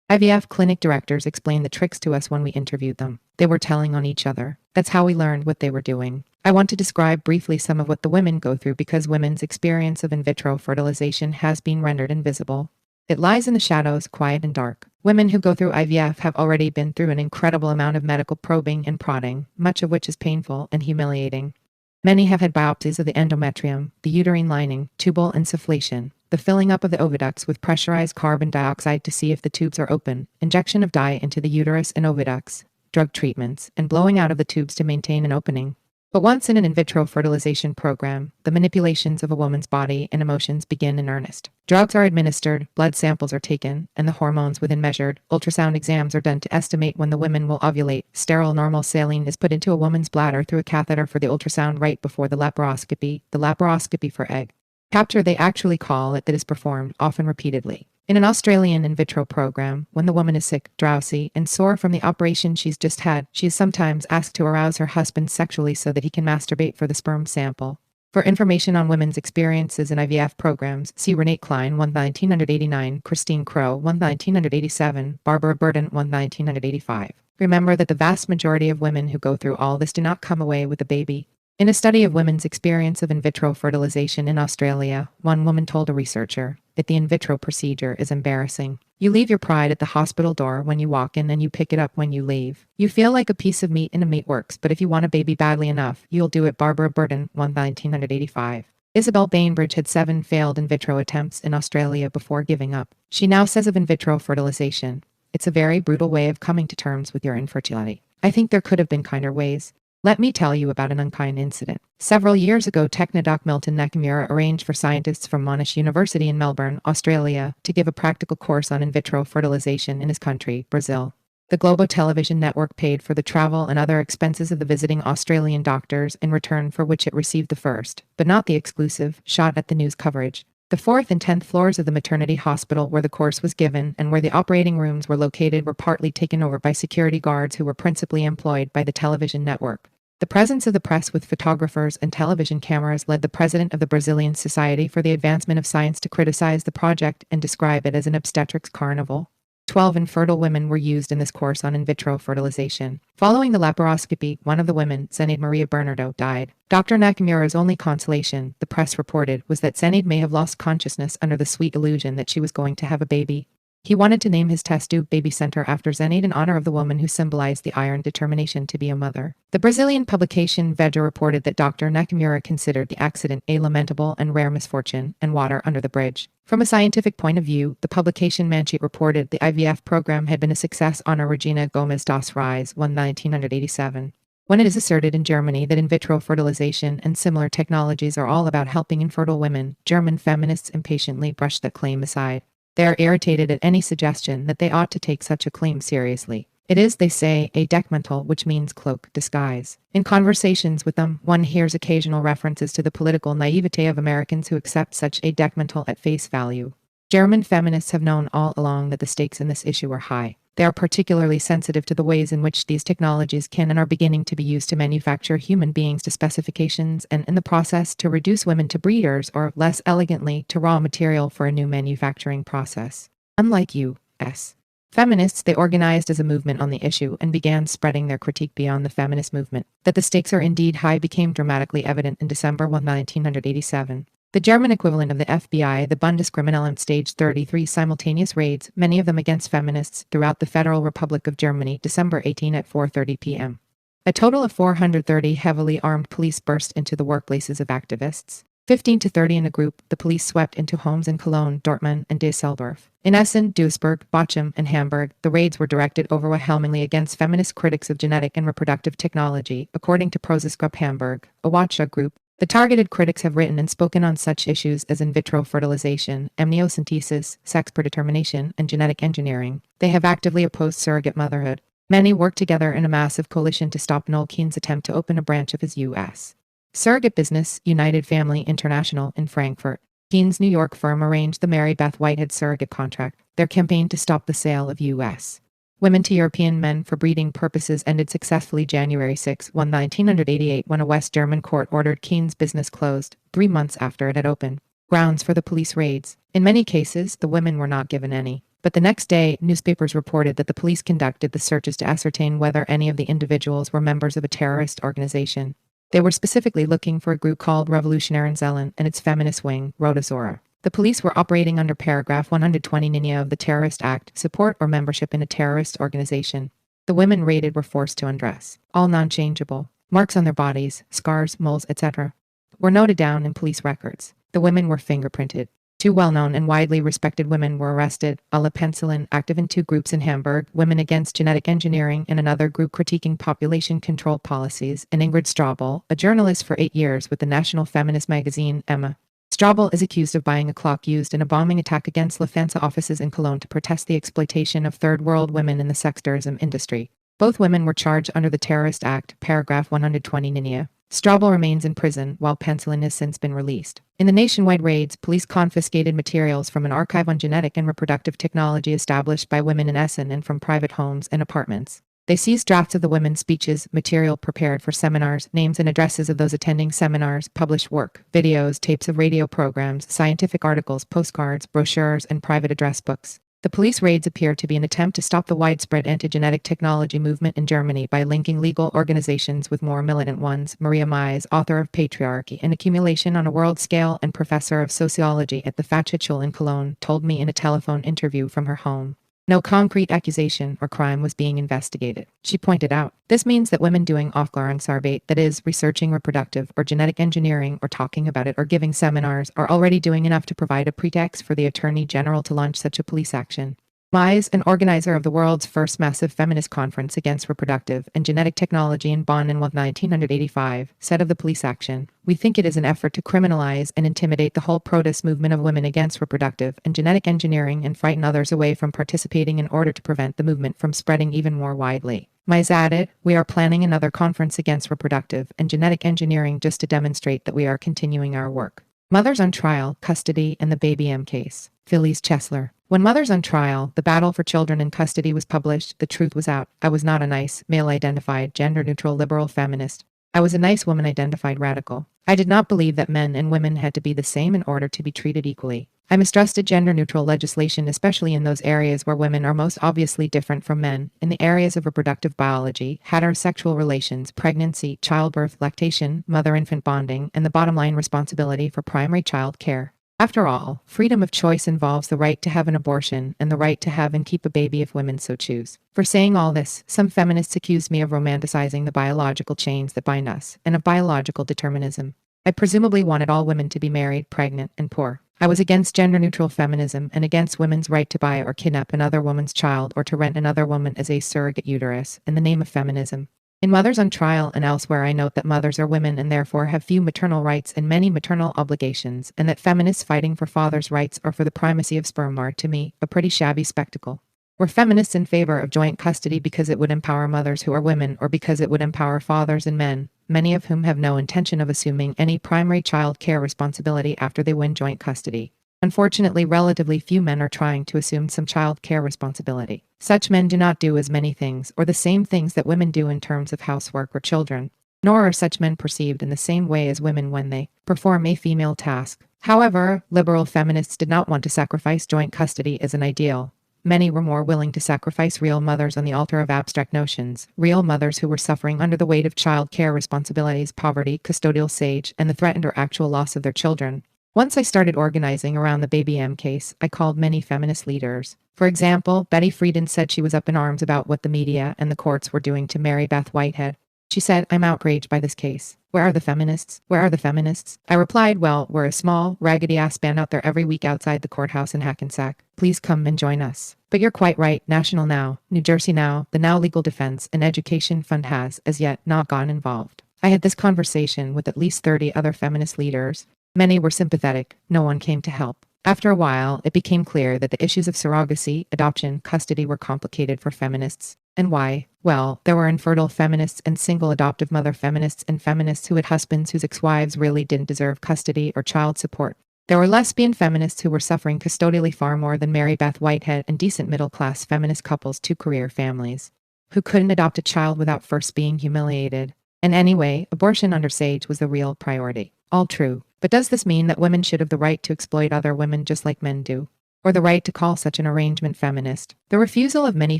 IVF clinic directors explained the tricks to us when we interviewed them. They were telling on each other. That's how we learned what they were doing. I want to describe briefly some of what the women go through because women's experience of in vitro fertilization has been rendered invisible. It lies in the shadows, quiet and dark. Women who go through IVF have already been through an incredible amount of medical probing and prodding, much of which is painful and humiliating. Many have had biopsies of the endometrium, the uterine lining, tubal insufflation, the filling up of the oviducts with pressurized carbon dioxide to see if the tubes are open, injection of dye into the uterus and oviducts, drug treatments, and blowing out of the tubes to maintain an opening. But once in an in vitro fertilization program, the manipulations of a woman's body and emotions begin in earnest. Drugs are administered, blood samples are taken, and the hormones within measured. Ultrasound exams are done to estimate when the woman will ovulate. Sterile normal saline is put into a woman's bladder through a catheter for the ultrasound right before the laparoscopy for egg capture they actually call it, that is performed, often repeatedly. In an Australian in vitro program, when the woman is sick, drowsy, and sore from the operation she's just had, she is sometimes asked to arouse her husband sexually so that he can masturbate for the sperm sample. For information on women's experiences in IVF programs, see Renate Klein 1989, Christine Crowe 1987, Barbara Burden 1985. Remember that the vast majority of women who go through all this do not come away with a baby. In a study of women's experience of in vitro fertilization in Australia, one woman told a researcher that the in vitro procedure is embarrassing. You leave your pride at the hospital door when you walk in and you pick it up when you leave. You feel like a piece of meat in a meatworks, but if you want a baby badly enough, you'll do it. Barbara Burden, 1985. Isabel Bainbridge had 7 failed in vitro attempts in Australia before giving up. She now says of in vitro fertilization, "It's a very brutal way of coming to terms with your infertility. I think there could have been kinder ways." Let me tell you about an unkind incident. Several years ago, Technodoc Milton Nakamura arranged for scientists from Monash University in Melbourne, Australia, to give a practical course on in vitro fertilization in his country, Brazil. The Globo television network paid for the travel and other expenses of the visiting Australian doctors, in return for which it received the first, but not the exclusive, shot at the news coverage. The 4th and 10th floors of the maternity hospital where the course was given and where the operating rooms were located were partly taken over by security guards who were principally employed by the television network. The presence of the press with photographers and television cameras led the president of the Brazilian Society for the Advancement of Science to criticize the project and describe it as an obstetrics carnival. 12 infertile women were used in this course on in vitro fertilization. Following the laparoscopy, one of the women, Zenaide Maria Bernardo, died. Dr. Nakamura's only consolation, the press reported, was that Zenaide may have lost consciousness under the sweet illusion that she was going to have a baby. He wanted to name his test tube baby center after Zenaide in honor of the woman who symbolized the iron determination to be a mother. The Brazilian publication Veja reported that Dr. Nakamura considered the accident a lamentable and rare misfortune, and water under the bridge. From a scientific point of view, the publication Manchete reported the IVF program had been a success. Honor Regina Gomes das Reis, 1987. When it is asserted in Germany that in vitro fertilization and similar technologies are all about helping infertile women, German feminists impatiently brush that claim aside. They are irritated at any suggestion that they ought to take such a claim seriously. It is, they say, a deckmantel, which means cloak, disguise. In conversations with them, one hears occasional references to the political naivete of Americans who accept such a deckmantel at face value. German feminists have known all along that the stakes in this issue are high. They are particularly sensitive to the ways in which these technologies can and are beginning to be used to manufacture human beings to specifications and, in the process, to reduce women to breeders or, less elegantly, to raw material for a new manufacturing process. Unlike U.S. feminists, they organized as a movement on the issue and began spreading their critique beyond the feminist movement. That the stakes are indeed high became dramatically evident in December 1987. The German equivalent of the FBI, the Bundeskriminalamt, staged 33 simultaneous raids, many of them against feminists, throughout the Federal Republic of Germany, December 18 at 4:30 p.m. A total of 430 heavily armed police burst into the workplaces of activists. 15 to 30 in a group, the police swept into homes in Cologne, Dortmund, and Düsseldorf. In Essen, Duisburg, Bochum, and Hamburg, the raids were directed overwhelmingly against feminist critics of genetic and reproductive technology, according to Prozesgruppe Hamburg, a watchdog group. The targeted critics have written and spoken on such issues as in vitro fertilization, amniocentesis, sex predetermination, and genetic engineering. They have actively opposed surrogate motherhood. Many worked together in a massive coalition to stop Noel Keene's attempt to open a branch of his U.S. surrogate business, United Family International, in Frankfurt. Keene's New York firm arranged the Mary Beth Whitehead surrogate contract. Their campaign to stop the sale of U.S. women to European men for breeding purposes ended successfully January 6, 1988, when a West German court ordered Keene's business closed, 3 months after it had opened. Grounds for the police raids. In many cases, the women were not given any. But the next day, newspapers reported that the police conducted the searches to ascertain whether any of the individuals were members of a terrorist organization. They were specifically looking for a group called Revolutionären Zellen and its feminist wing, Rote-Zora. The police were operating under paragraph 120 Ninja of the Terrorist Act, support or membership in a terrorist organization. The women raided were forced to undress. All non-changeable. Marks on their bodies, scars, moles, etc. were noted down in police records. The women were fingerprinted. 2 well-known and widely respected women were arrested, Ulla Penicillin, active in 2 groups in Hamburg, Women Against Genetic Engineering, and another group critiquing population control policies, and Ingrid Straubel, a journalist for 8 years with the national feminist magazine, Emma. Straubel is accused of buying a clock used in a bombing attack against Lufthansa offices in Cologne to protest the exploitation of third world women in the sex tourism industry. Both women were charged under the Terrorist Act, paragraph 120 Ninja. Straubel remains in prison, while Penicillin has since been released. In the nationwide raids, police confiscated materials from an archive on genetic and reproductive technology established by women in Essen and from private homes and apartments. They seized drafts of the women's speeches, material prepared for seminars, names and addresses of those attending seminars, published work, videos, tapes of radio programs, scientific articles, postcards, brochures, and private address books. The police raids appear to be an attempt to stop the widespread anti-genetic technology movement in Germany by linking legal organizations with more militant ones. Maria Mies, author of Patriarchy and Accumulation on a World Scale and professor of sociology at the Fachhochschule in Cologne, told me in a telephone interview from her home. No concrete accusation or crime was being investigated. She pointed out, this means that women doing Aufklärungsarbeit, that is, researching reproductive or genetic engineering or talking about it or giving seminars, are already doing enough to provide a pretext for the Attorney General to launch such a police action. Mies, an organizer of the world's first massive feminist conference against reproductive and genetic technology in Bonn in 1985, said of the police action, "We think it is an effort to criminalize and intimidate the whole protest movement of women against reproductive and genetic engineering and frighten others away from participating in order to prevent the movement from spreading even more widely." Mies added, "We are planning another conference against reproductive and genetic engineering just to demonstrate that we are continuing our work." Mothers on Trial, Custody, and the Baby M case. Phyllis Chesler. When Mothers on Trial, The Battle for Children in Custody was published, the truth was out. I was not a nice, male-identified, gender-neutral liberal feminist. I was a nice woman-identified radical. I did not believe that men and women had to be the same in order to be treated equally. I mistrusted gender-neutral legislation, especially in those areas where women are most obviously different from men, in the areas of reproductive biology, heterosexual relations, pregnancy, childbirth, lactation, mother-infant bonding, and the bottom-line responsibility for primary child care. After all, freedom of choice involves the right to have an abortion and the right to have and keep a baby if women so choose. For saying all this, some feminists accused me of romanticizing the biological chains that bind us, and of biological determinism. I presumably wanted all women to be married, pregnant, and poor. I was against gender-neutral feminism and against women's right to buy or kidnap another woman's child or to rent another woman as a surrogate uterus, in the name of feminism. In Mothers on Trial and elsewhere, I note that mothers are women and therefore have few maternal rights and many maternal obligations, and that feminists fighting for fathers' rights or for the primacy of sperm are, to me, a pretty shabby spectacle. Were feminists in favor of joint custody because it would empower mothers who are women or because it would empower fathers and men, many of whom have no intention of assuming any primary child care responsibility after they win joint custody? Unfortunately, relatively few men are trying to assume some child care responsibility. Such men do not do as many things or the same things that women do in terms of housework or children, nor are such men perceived in the same way as women when they perform a female task. However, liberal feminists did not want to sacrifice joint custody as an ideal. Many were more willing to sacrifice real mothers on the altar of abstract notions, real mothers who were suffering under the weight of child care responsibilities, poverty, custodial sage, and the threatened or actual loss of their children. Once I started organizing around the Baby M case, I called many feminist leaders. For example, Betty Friedan said she was up in arms about what the media and the courts were doing to Mary Beth Whitehead. She said, "I'm outraged by this case. Where are the feminists? Where are the feminists?" I replied, "Well, we're a small, raggedy-ass band out there every week outside the courthouse in Hackensack. Please come and join us." But you're quite right. National Now, New Jersey Now, the Now Legal Defense and Education Fund has, as yet, not gotten involved. I had this conversation with at least 30 other feminist leaders. Many were sympathetic. No one came to help. After a while, it became clear that the issues of surrogacy, adoption, custody were complicated for feminists. And why? Well, there were infertile feminists and single adoptive mother feminists and feminists who had husbands whose ex-wives really didn't deserve custody or child support. There were lesbian feminists who were suffering custodially far more than Mary Beth Whitehead, and decent middle-class feminist couples, two-career families, who couldn't adopt a child without first being humiliated. And anyway, abortion under SAGE was the real priority. All true. But does this mean that women should have the right to exploit other women just like men do? Or the right to call such an arrangement feminist? The refusal of many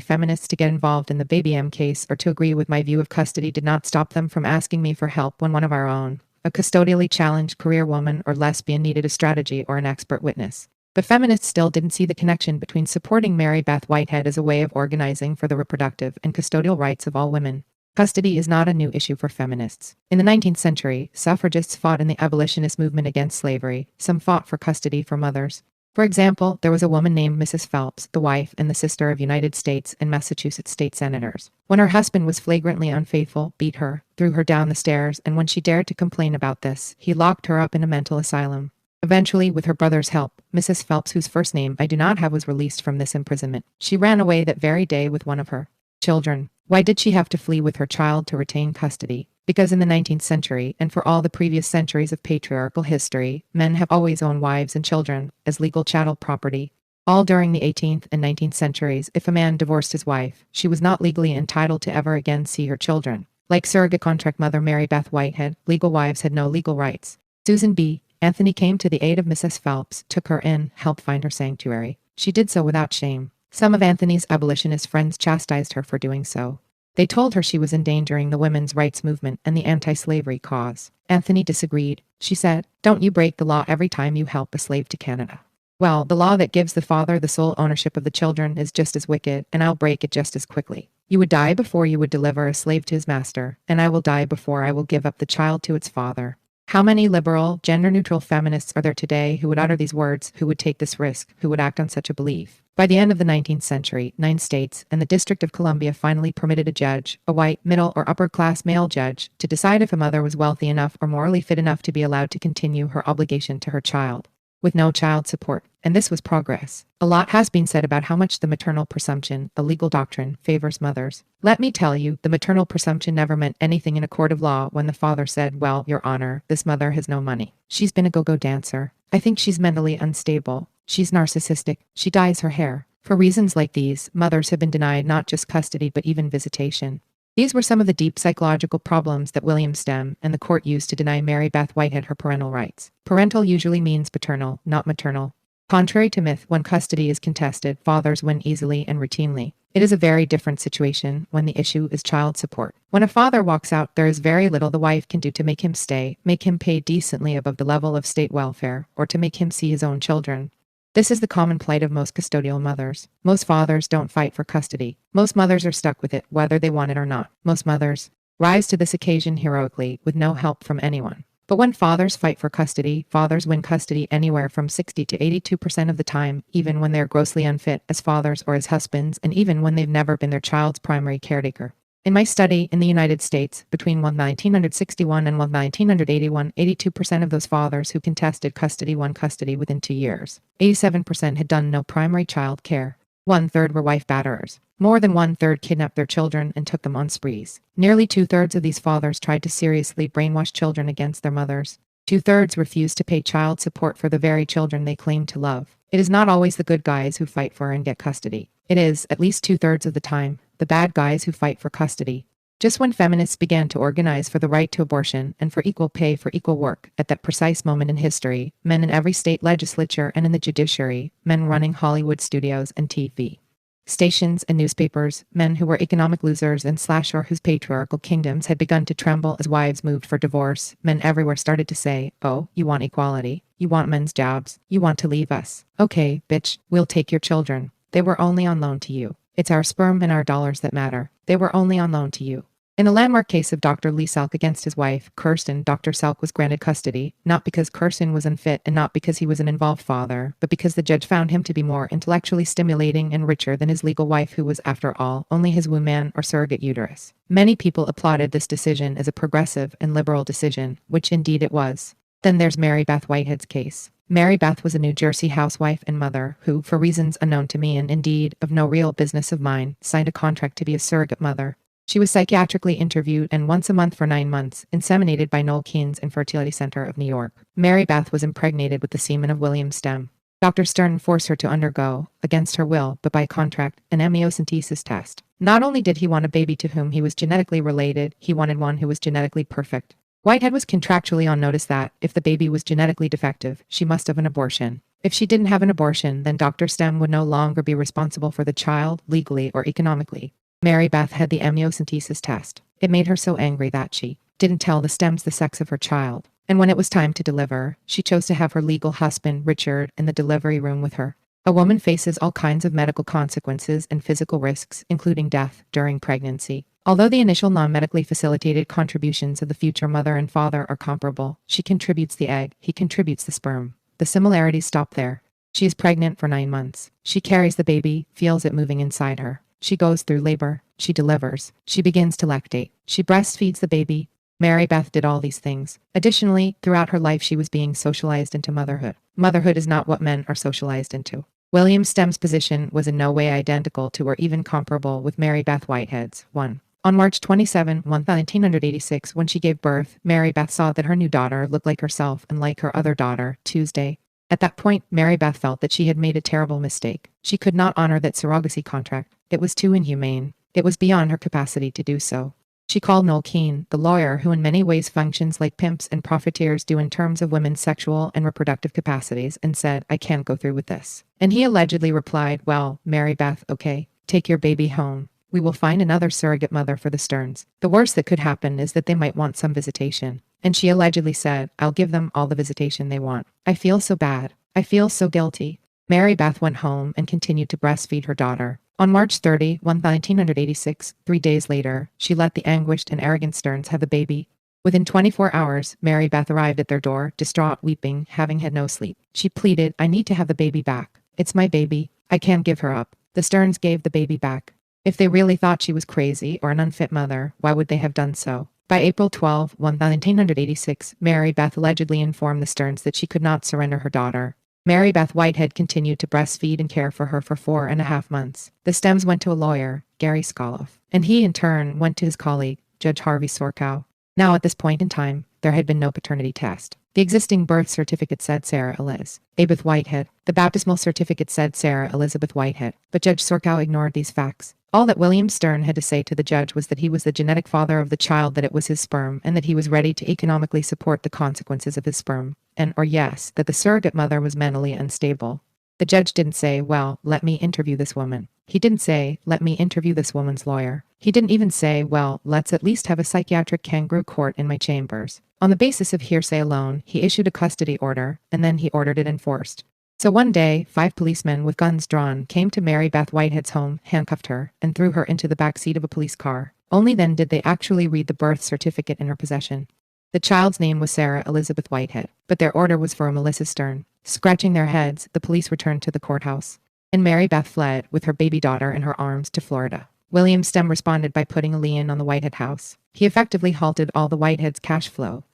feminists to get involved in the Baby M case or to agree with my view of custody did not stop them from asking me for help when one of our own, a custodially challenged career woman or lesbian, needed a strategy or an expert witness. But feminists still didn't see the connection between supporting Mary Beth Whitehead as a way of organizing for the reproductive and custodial rights of all women. Custody is not a new issue for feminists. In the 19th century, suffragists fought in the abolitionist movement against slavery. Some fought for custody for mothers. For example, there was a woman named Mrs. Phelps, the wife and the sister of United States and Massachusetts state senators. When her husband was flagrantly unfaithful, beat her, threw her down the stairs, and when she dared to complain about this, he locked her up in a mental asylum. Eventually, with her brother's help, Mrs. Phelps, whose first name I do not have, was released from this imprisonment. She ran away that very day with one of her children. Why did she have to flee with her child to retain custody? Because in the 19th century, and for all the previous centuries of patriarchal history, men have always owned wives and children as legal chattel property. All during the 18th and 19th centuries, if a man divorced his wife, she was not legally entitled to ever again see her children. Like surrogate contract mother Mary Beth Whitehead, legal wives had no legal rights. Susan B. Anthony came to the aid of Mrs. Phelps, took her in, helped find her sanctuary. She did so without shame. Some of Anthony's abolitionist friends chastised her for doing so. They told her she was endangering the women's rights movement and the anti-slavery cause. Anthony disagreed. She said, "Don't you break the law every time you help a slave to Canada? Well, the law that gives the father the sole ownership of the children is just as wicked, and I'll break it just as quickly. You would die before you would deliver a slave to his master, and I will die before I will give up the child to its father." How many liberal, gender-neutral feminists are there today who would utter these words, who would take this risk, who would act on such a belief? By the end of the 19th century, 9 states and the District of Columbia finally permitted a judge, a white, middle, or upper-class male judge, to decide if a mother was wealthy enough or morally fit enough to be allowed to continue her obligation to her child, with no child support. And this was progress. A lot has been said about how much the maternal presumption, a legal doctrine, favors mothers. Let me tell you, the maternal presumption never meant anything in a court of law when the father said, "Well, Your Honor, this mother has no money. She's been a go-go dancer. I think she's mentally unstable. She's narcissistic. She dyes her hair." For reasons like these, mothers have been denied not just custody but even visitation. These were some of the deep psychological problems that William Stem and the court used to deny Mary Beth Whitehead her parental rights. Parental usually means paternal, not maternal. Contrary to myth, when custody is contested, fathers win easily and routinely. It is a very different situation when the issue is child support. When a father walks out, there is very little the wife can do to make him stay, make him pay decently above the level of state welfare, or to make him see his own children. This is the common plight of most custodial mothers. Most fathers don't fight for custody. Most mothers are stuck with it, whether they want it or not. Most mothers rise to this occasion heroically, with no help from anyone. But when fathers fight for custody, fathers win custody anywhere from 60 to 82% of the time, even when they're grossly unfit as fathers or as husbands, and even when they've never been their child's primary caretaker. In my study in the United States, between 1961 and 1981, 82% of those fathers who contested custody won custody within 2 years. 87% had done no primary child care. 1/3 were wife batterers. More than 1/3 kidnapped their children and took them on sprees. Nearly 2/3 of these fathers tried to seriously brainwash children against their mothers. 2/3 refuse to pay child support for the very children they claim to love. It is not always the good guys who fight for and get custody. It is, at least 2/3 of the time, the bad guys who fight for custody. Just when feminists began to organize for the right to abortion and for equal pay for equal work, at that precise moment in history, men in every state legislature and in the judiciary, men running Hollywood studios and TV stations and newspapers, men who were economic losers and or whose patriarchal kingdoms had begun to tremble as wives moved for divorce, men everywhere started to say, "Oh, you want equality? You want men's jobs? You want to leave us? Okay, bitch, we'll take your children. They were only on loan to you. It's our sperm and our dollars that matter. They were only on loan to you." In the landmark case of Dr. Lee Selk against his wife, Kirsten, Dr. Selk was granted custody, not because Kirsten was unfit and not because he was an involved father, but because the judge found him to be more intellectually stimulating and richer than his legal wife, who was, after all, only his womb man or surrogate uterus. Many people applauded this decision as a progressive and liberal decision, which indeed it was. Then there's Mary Beth Whitehead's case. Mary Beth was a New Jersey housewife and mother who, for reasons unknown to me and indeed of no real business of mine, signed a contract to be a surrogate mother. She was psychiatrically interviewed and once a month for 9 months, inseminated by Noel Keene's Infertility Center of New York. Mary Beth was impregnated with the semen of William Stem. Dr. Stern forced her to undergo, against her will, but by contract, an amniocentesis test. Not only did he want a baby to whom he was genetically related, he wanted one who was genetically perfect. Whitehead was contractually on notice that, if the baby was genetically defective, she must have an abortion. If she didn't have an abortion, then Dr. Stem would no longer be responsible for the child, legally or economically. Mary Beth had the amniocentesis test. It made her so angry that she didn't tell the Stems the sex of her child. And when it was time to deliver, she chose to have her legal husband, Richard, in the delivery room with her. A woman faces all kinds of medical consequences and physical risks, including death, during pregnancy. Although the initial non-medically facilitated contributions of the future mother and father are comparable, she contributes the egg, he contributes the sperm. The similarities stop there. She is pregnant for 9 months. She carries the baby, feels it moving inside her. She goes through labor. She delivers. She begins to lactate. She breastfeeds the baby. Mary Beth did all these things. Additionally, throughout her life she was being socialized into motherhood. Motherhood is not what men are socialized into. William Stem's position was in no way identical to or even comparable with Mary Beth Whitehead's. 1. On March 27, 1986, when she gave birth, Mary Beth saw that her new daughter looked like herself and like her other daughter, Tuesday. At that point, Mary Beth felt that she had made a terrible mistake. She could not honor that surrogacy contract. It was too inhumane. It was beyond her capacity to do so. She called Noel Keene, the lawyer who in many ways functions like pimps and profiteers do in terms of women's sexual and reproductive capacities, and said, "I can't go through with this." And he allegedly replied, "Well, Mary Beth, okay, take your baby home. We will find another surrogate mother for the Sterns. The worst that could happen is that they might want some visitation." And she allegedly said, "I'll give them all the visitation they want. I feel so bad. I feel so guilty." Mary Beth went home and continued to breastfeed her daughter. On March 30, 1986, 3 days later, she let the anguished and arrogant Sterns have the baby. Within 24 hours, Mary Beth arrived at their door, distraught, weeping, having had no sleep. She pleaded, "I need to have the baby back. It's my baby. I can't give her up." The Sterns gave the baby back. If they really thought she was crazy or an unfit mother, why would they have done so? By April 12, 1986, Mary Beth allegedly informed the Sterns that she could not surrender her daughter. Mary Beth Whitehead continued to breastfeed and care for her for 4.5 months. The Stems went to a lawyer, Gary Skoloff, and he in turn went to his colleague, Judge Harvey Sorkow. Now at this point in time, there had been no paternity test. The existing birth certificate said Sarah Elizabeth Whitehead. The baptismal certificate said Sarah Elizabeth Whitehead. But Judge Sorkow ignored these facts. All that William Stern had to say to the judge was that he was the genetic father of the child, that it was his sperm, and that he was ready to economically support the consequences of his sperm. And, or yes, that the surrogate mother was mentally unstable. The judge didn't say, "Well, let me interview this woman." He didn't say, "Let me interview this woman's lawyer." He didn't even say, "Well, let's at least have a psychiatric kangaroo court in my chambers." On the basis of hearsay alone, he issued a custody order, and then he ordered it enforced. So one day, 5 policemen with guns drawn came to Mary Beth Whitehead's home, handcuffed her, and threw her into the back seat of a police car. Only then did they actually read the birth certificate in her possession. The child's name was Sarah Elizabeth Whitehead, but their order was for a Melissa Stern. Scratching their heads, the police returned to the courthouse. And Mary Beth fled, with her baby daughter in her arms, to Florida. William Stem responded by putting a lien on the Whitehead house. He effectively halted all the Whiteheads' cash flow.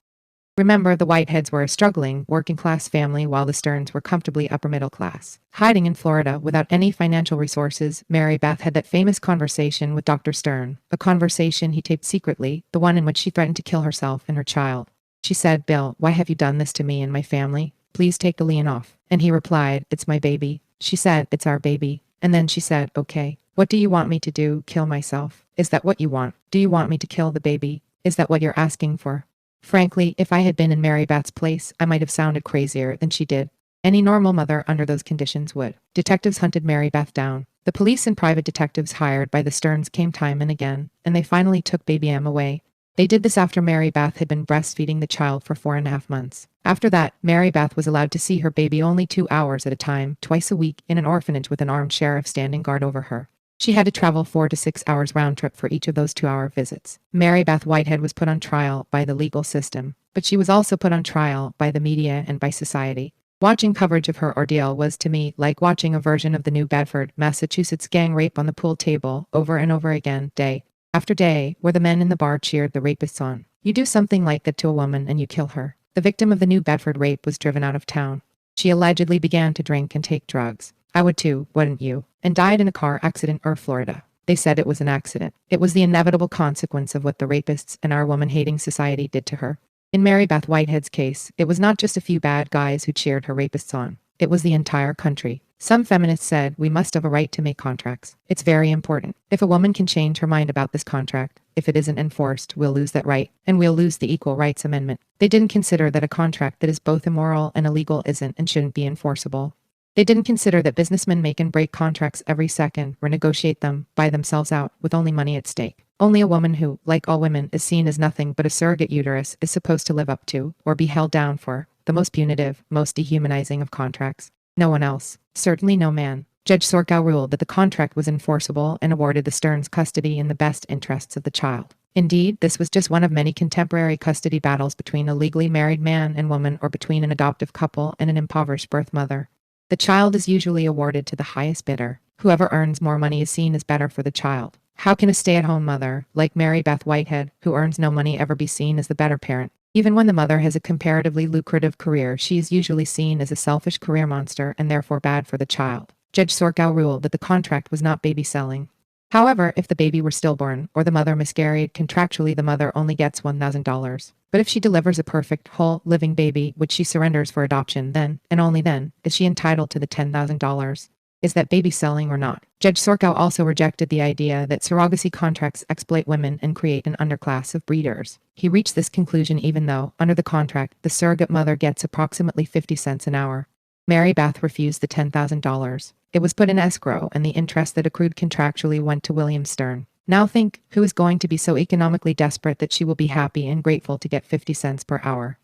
Remember, the Whiteheads were a struggling, working-class family while the Sterns were comfortably upper-middle class. Hiding in Florida without any financial resources, Mary Beth had that famous conversation with Dr. Stern, a conversation he taped secretly, the one in which she threatened to kill herself and her child. She said, "Bill, why have you done this to me and my family? Please take the lien off." And he replied, "It's my baby." She said, "It's our baby." And then she said, "Okay, what do you want me to do? Kill myself? Is that what you want? Do you want me to kill the baby? Is that what you're asking for?" Frankly, if I had been in Mary Beth's place, I might have sounded crazier than she did. Any normal mother under those conditions would. Detectives hunted Mary Beth down. The police and private detectives hired by the Stearns came time and again, and they finally took baby M away. They did this after Mary Beth had been breastfeeding the child for 4.5 months. After that, Mary Beth was allowed to see her baby only 2 hours at a time, twice a week, in an orphanage with an armed sheriff standing guard over her. She had to travel 4 to 6 hours round trip for each of those 2-hour visits. Mary Beth Whitehead was put on trial by the legal system, but she was also put on trial by the media and by society. Watching coverage of her ordeal was to me like watching a version of the New Bedford, Massachusetts gang rape on the pool table over and over again, day after day, where the men in the bar cheered the rapists on. You do something like that to a woman and you kill her. The victim of the New Bedford rape was driven out of town. She allegedly began to drink and take drugs. I would too, wouldn't you? And died in a car accident in Florida. They said it was an accident. It was the inevitable consequence of what the rapists and our woman-hating society did to her. In Mary Beth Whitehead's case, it was not just a few bad guys who cheered her rapists on. It was the entire country. Some feminists said we must have a right to make contracts. It's very important. If a woman can change her mind about this contract, if it isn't enforced, we'll lose that right, and we'll lose the Equal Rights Amendment. They didn't consider that a contract that is both immoral and illegal isn't and shouldn't be enforceable. They didn't consider that businessmen make and break contracts every second, renegotiate them, buy themselves out, with only money at stake. Only a woman who, like all women, is seen as nothing but a surrogate uterus is supposed to live up to, or be held down for, the most punitive, most dehumanizing of contracts. No one else. Certainly no man. Judge Sorkow ruled that the contract was enforceable and awarded the Stearns custody in the best interests of the child. Indeed, this was just one of many contemporary custody battles between a legally married man and woman or between an adoptive couple and an impoverished birth mother. The child is usually awarded to the highest bidder. Whoever earns more money is seen as better for the child. How can a stay-at-home mother, like Mary Beth Whitehead, who earns no money, ever be seen as the better parent? Even when the mother has a comparatively lucrative career, she is usually seen as a selfish career monster and therefore bad for the child. Judge Sorkow ruled that the contract was not baby selling. However, if the baby were stillborn or the mother miscarried, contractually the mother only gets $1,000. But if she delivers a perfect, whole, living baby, which she surrenders for adoption, then, and only then, is she entitled to the $10,000. Is that baby selling or not? Judge Sorkow also rejected the idea that surrogacy contracts exploit women and create an underclass of breeders. He reached this conclusion even though, under the contract, the surrogate mother gets approximately 50 cents an hour. Mary Beth refused the $10,000. It was put in escrow, and the interest that accrued contractually went to William Stern. Now think, who is going to be so economically desperate that she will be happy and grateful to get 50 cents per hour?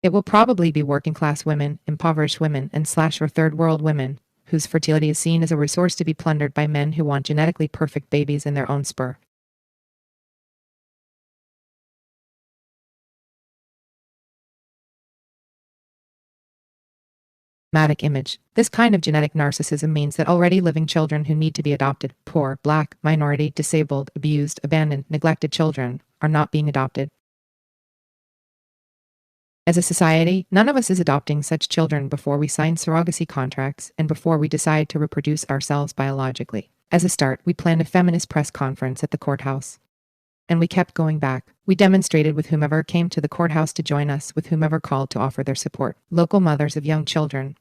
It will probably be working-class women, impoverished women, and / or third-world women, whose fertility is seen as a resource to be plundered by men who want genetically perfect babies in their own spur. Image. This kind of genetic narcissism means that already living children who need to be adopted, poor, black, minority, disabled, abused, abandoned, neglected children, are not being adopted. As a society, none of us is adopting such children before we sign surrogacy contracts and before we decide to reproduce ourselves biologically. As a start, we planned a feminist press conference at the courthouse. And we kept going back. We demonstrated with whomever came to the courthouse to join us, with whomever called to offer their support. Local mothers of young children.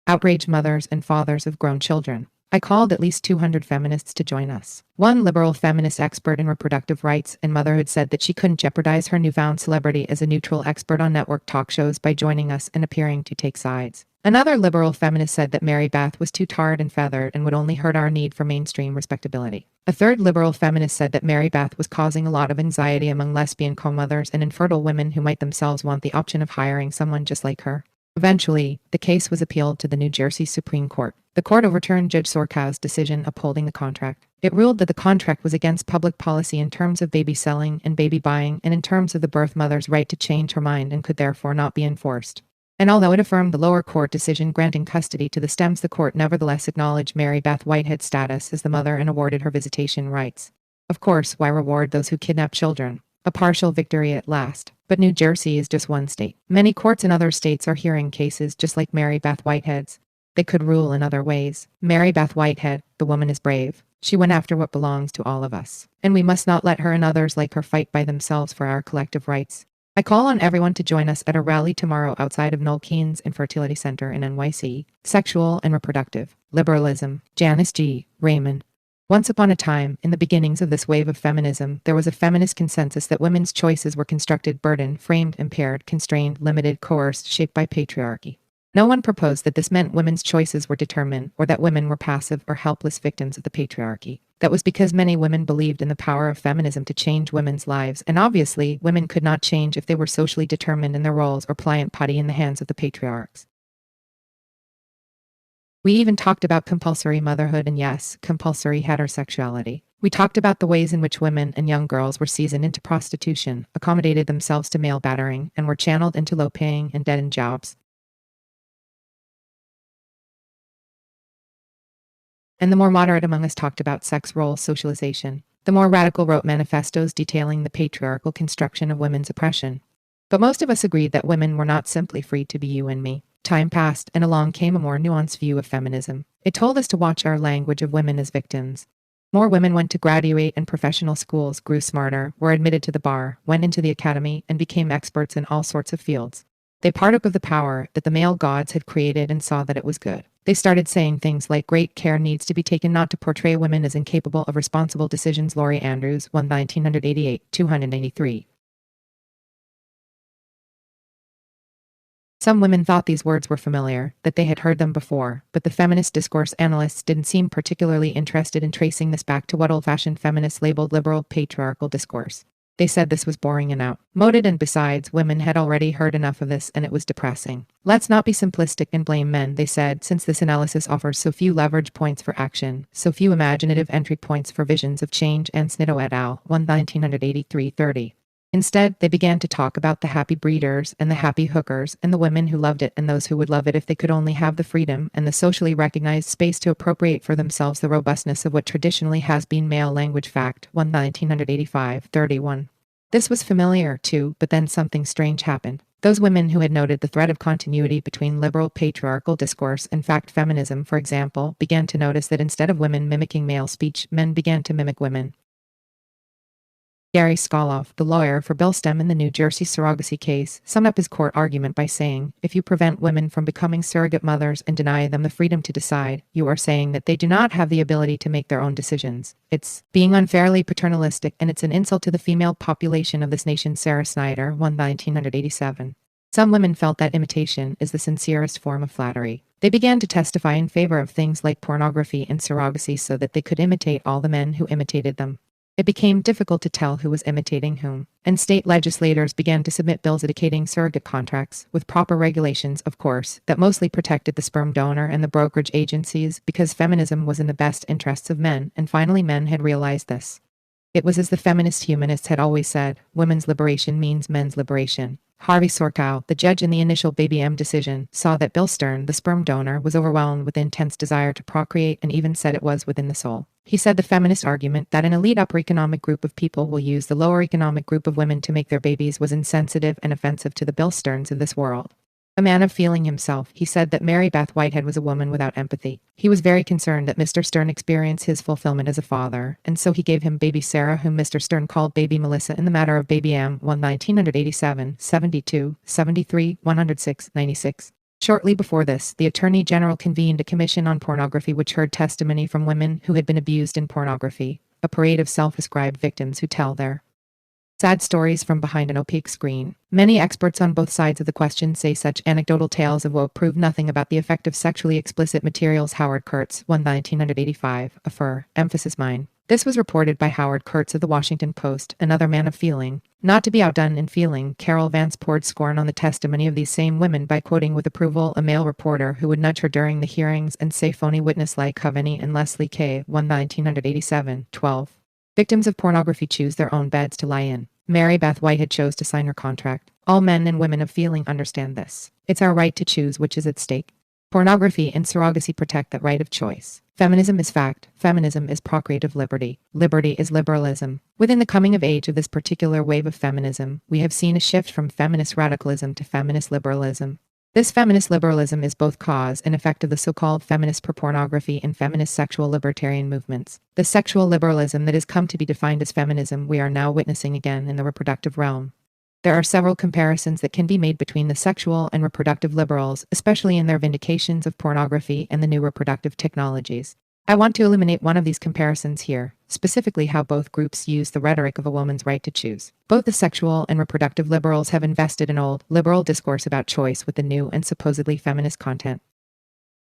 Outraged mothers and fathers of grown children. I called at least 200 feminists to join us. One liberal feminist expert in reproductive rights and motherhood said that she couldn't jeopardize her newfound celebrity as a neutral expert on network talk shows by joining us and appearing to take sides. Another liberal feminist said that Mary Beth was too tarred and feathered and would only hurt our need for mainstream respectability. A third liberal feminist said that Mary Beth was causing a lot of anxiety among lesbian co-mothers and infertile women who might themselves want the option of hiring someone just like her. Eventually, the case was appealed to the New Jersey Supreme Court. The court overturned Judge Sorkow's decision upholding the contract. It ruled that the contract was against public policy in terms of baby selling and baby buying and in terms of the birth mother's right to change her mind and could therefore not be enforced. And although it affirmed the lower court decision granting custody to the Stems, the court nevertheless acknowledged Mary Beth Whitehead's status as the mother and awarded her visitation rights. Of course, why reward those who kidnap children? A partial victory at last. But New Jersey is just one state. Many courts in other states are hearing cases just like Mary Beth Whitehead's. They could rule in other ways. Mary Beth Whitehead, the woman, is brave. She went after what belongs to all of us. And we must not let her and others like her fight by themselves for our collective rights. I call on everyone to join us at a rally tomorrow outside of Noel Keene's Infertility Center in NYC. Sexual and Reproductive Liberalism. Janice G. Raymond. Once upon a time, in the beginnings of this wave of feminism, there was a feminist consensus that women's choices were constructed, burdened, framed, impaired, constrained, limited, coerced, shaped by patriarchy. No one proposed that this meant women's choices were determined, or that women were passive or helpless victims of the patriarchy. That was because many women believed in the power of feminism to change women's lives, and obviously, women could not change if they were socially determined in their roles or pliant putty in the hands of the patriarchs. We even talked about compulsory motherhood and, yes, compulsory heterosexuality. We talked about the ways in which women and young girls were seasoned into prostitution, accommodated themselves to male battering, and were channeled into low-paying and dead-end jobs. And the more moderate among us talked about sex role socialization. The more radical wrote manifestos detailing the patriarchal construction of women's oppression. But most of us agreed that women were not simply free to be you and me. Time passed, and along came a more nuanced view of feminism. It told us to watch our language of women as victims. More women went to graduate and professional schools, grew smarter, were admitted to the bar, went into the academy, and became experts in all sorts of fields. They partook of the power that the male gods had created and saw that it was good. They started saying things like great care needs to be taken not to portray women as incapable of responsible decisions. Laurie Andrews, 1988, 283. Some women thought these words were familiar, that they had heard them before, but the feminist discourse analysts didn't seem particularly interested in tracing this back to what old-fashioned feminists labeled liberal patriarchal discourse. They said this was boring and outmoded, and besides, women had already heard enough of this and it was depressing. Let's not be simplistic and blame men, they said, since this analysis offers so few leverage points for action, so few imaginative entry points for visions of change. And Snitto et al., 1983-30. Instead, they began to talk about the happy breeders and the happy hookers and the women who loved it and those who would love it if they could only have the freedom and the socially recognized space to appropriate for themselves the robustness of what traditionally has been male language. Fact 1985-31. This was familiar, too, but then something strange happened. Those women who had noted the thread of continuity between liberal patriarchal discourse and fact feminism, for example, began to notice that instead of women mimicking male speech, men began to mimic women. Gary Skoloff, the lawyer for Bill Stem in the New Jersey surrogacy case, summed up his court argument by saying, if you prevent women from becoming surrogate mothers and deny them the freedom to decide, you are saying that they do not have the ability to make their own decisions. It's being unfairly paternalistic, and it's an insult to the female population of this nation. Sarah Snyder, 1987. Some women felt that imitation is the sincerest form of flattery. They began to testify in favor of things like pornography and surrogacy so that they could imitate all the men who imitated them. It became difficult to tell who was imitating whom, and state legislators began to submit bills advocating surrogate contracts, with proper regulations, of course, that mostly protected the sperm donor and the brokerage agencies, because feminism was in the best interests of men, and finally men had realized this. It was as the feminist humanists had always said, women's liberation means men's liberation. Harvey Sorkow, the judge in the initial Baby M decision, saw that Bill Stern, the sperm donor, was overwhelmed with intense desire to procreate and even said it was within the soul. He said the feminist argument that an elite upper economic group of people will use the lower economic group of women to make their babies was insensitive and offensive to the Bill Sterns of this world. A man of feeling himself, he said that Mary Beth Whitehead was a woman without empathy. He was very concerned that Mr. Stern experienced his fulfillment as a father, and so he gave him baby Sarah, whom Mr. Stern called baby Melissa in the matter of Baby M. 1987, 72, 73, 106, 96. Shortly before this, the Attorney General convened a commission on pornography which heard testimony from women who had been abused in pornography, a parade of self-described victims who tell their sad stories from behind an opaque screen. Many experts on both sides of the question say such anecdotal tales of woe prove nothing about the effect of sexually explicit materials. Howard Kurtz, 1985, emphasis mine. This was reported by Howard Kurtz of the Washington Post, another man of feeling. Not to be outdone in feeling, Carol Vance poured scorn on the testimony of these same women by quoting with approval a male reporter who would nudge her during the hearings and say phony witness like Coveney and Leslie K. 1987, 12. Victims of pornography choose their own beds to lie in. Mary Beth Whitehead chose to sign her contract. All men and women of feeling understand this. It's our right to choose which is at stake. Pornography and surrogacy protect that right of choice. Feminism is fact. Feminism is procreative liberty. Liberty is liberalism. Within the coming of age of this particular wave of feminism, we have seen a shift from feminist radicalism to feminist liberalism. This feminist liberalism is both cause and effect of the so-called feminist pro-pornography and feminist sexual libertarian movements. The sexual liberalism that has come to be defined as feminism we are now witnessing again in the reproductive realm. There are several comparisons that can be made between the sexual and reproductive liberals, especially in their vindications of pornography and the new reproductive technologies. I want to illuminate one of these comparisons here, specifically how both groups use the rhetoric of a woman's right to choose. Both the sexual and reproductive liberals have invested in old, liberal discourse about choice with the new and supposedly feminist content.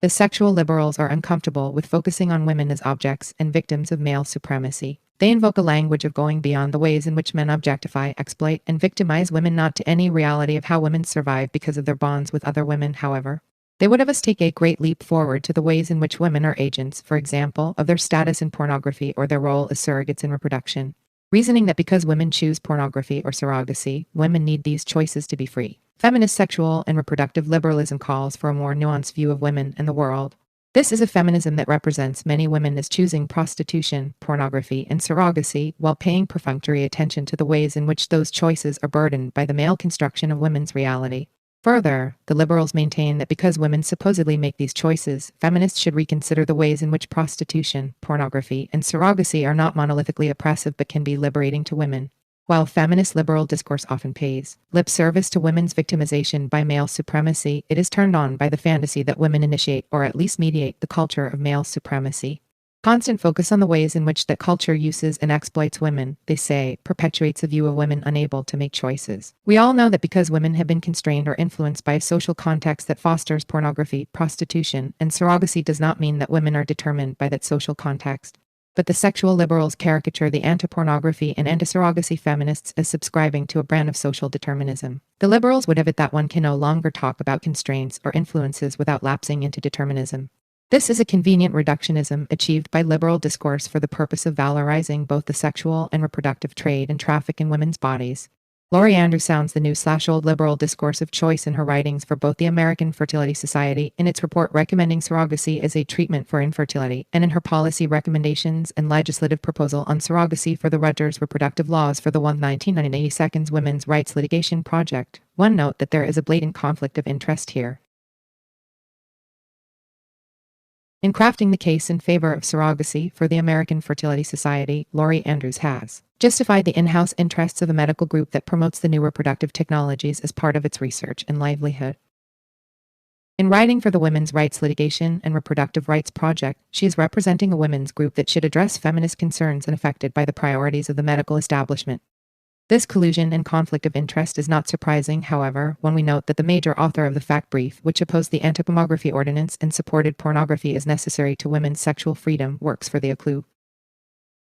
The sexual liberals are uncomfortable with focusing on women as objects and victims of male supremacy. They invoke a language of going beyond the ways in which men objectify, exploit, and victimize women, not to any reality of how women survive because of their bonds with other women, however. They would have us take a great leap forward to the ways in which women are agents, for example, of their status in pornography or their role as surrogates in reproduction. Reasoning that because women choose pornography or surrogacy, women need these choices to be free. Feminist sexual and reproductive liberalism calls for a more nuanced view of women and the world. This is a feminism that represents many women as choosing prostitution, pornography, and surrogacy, while paying perfunctory attention to the ways in which those choices are burdened by the male construction of women's reality. Further, the liberals maintain that because women supposedly make these choices, feminists should reconsider the ways in which prostitution, pornography, and surrogacy are not monolithically oppressive but can be liberating to women. While feminist liberal discourse often pays lip service to women's victimization by male supremacy, it is turned on by the fantasy that women initiate or at least mediate the culture of male supremacy. Constant focus on the ways in which that culture uses and exploits women, they say, perpetuates a view of women unable to make choices. We all know that because women have been constrained or influenced by a social context that fosters pornography, prostitution, and surrogacy does not mean that women are determined by that social context. But the sexual liberals caricature the anti-pornography and anti-surrogacy feminists as subscribing to a brand of social determinism. The liberals would have it that one can no longer talk about constraints or influences without lapsing into determinism. This is a convenient reductionism achieved by liberal discourse for the purpose of valorizing both the sexual and reproductive trade and traffic in women's bodies. Laurie Andrews sounds the new/old liberal discourse of choice in her writings for both the American Fertility Society in its report recommending surrogacy as a treatment for infertility, and in her policy recommendations and legislative proposal on surrogacy for the Rutgers Reproductive Laws for the 1982 Women's Rights Litigation Project. One note that there is a blatant conflict of interest here. In crafting the case in favor of surrogacy for the American Fertility Society, Laurie Andrews has justified the in-house interests of a medical group that promotes the new reproductive technologies as part of its research and livelihood. In writing for the Women's Rights Litigation and Reproductive Rights Project, she is representing a women's group that should address feminist concerns unaffected by the priorities of the medical establishment. This collusion and conflict of interest is not surprising, however, when we note that the major author of the fact brief, which opposed the anti-pornography ordinance and supported pornography as necessary to women's sexual freedom, works for the ACLU.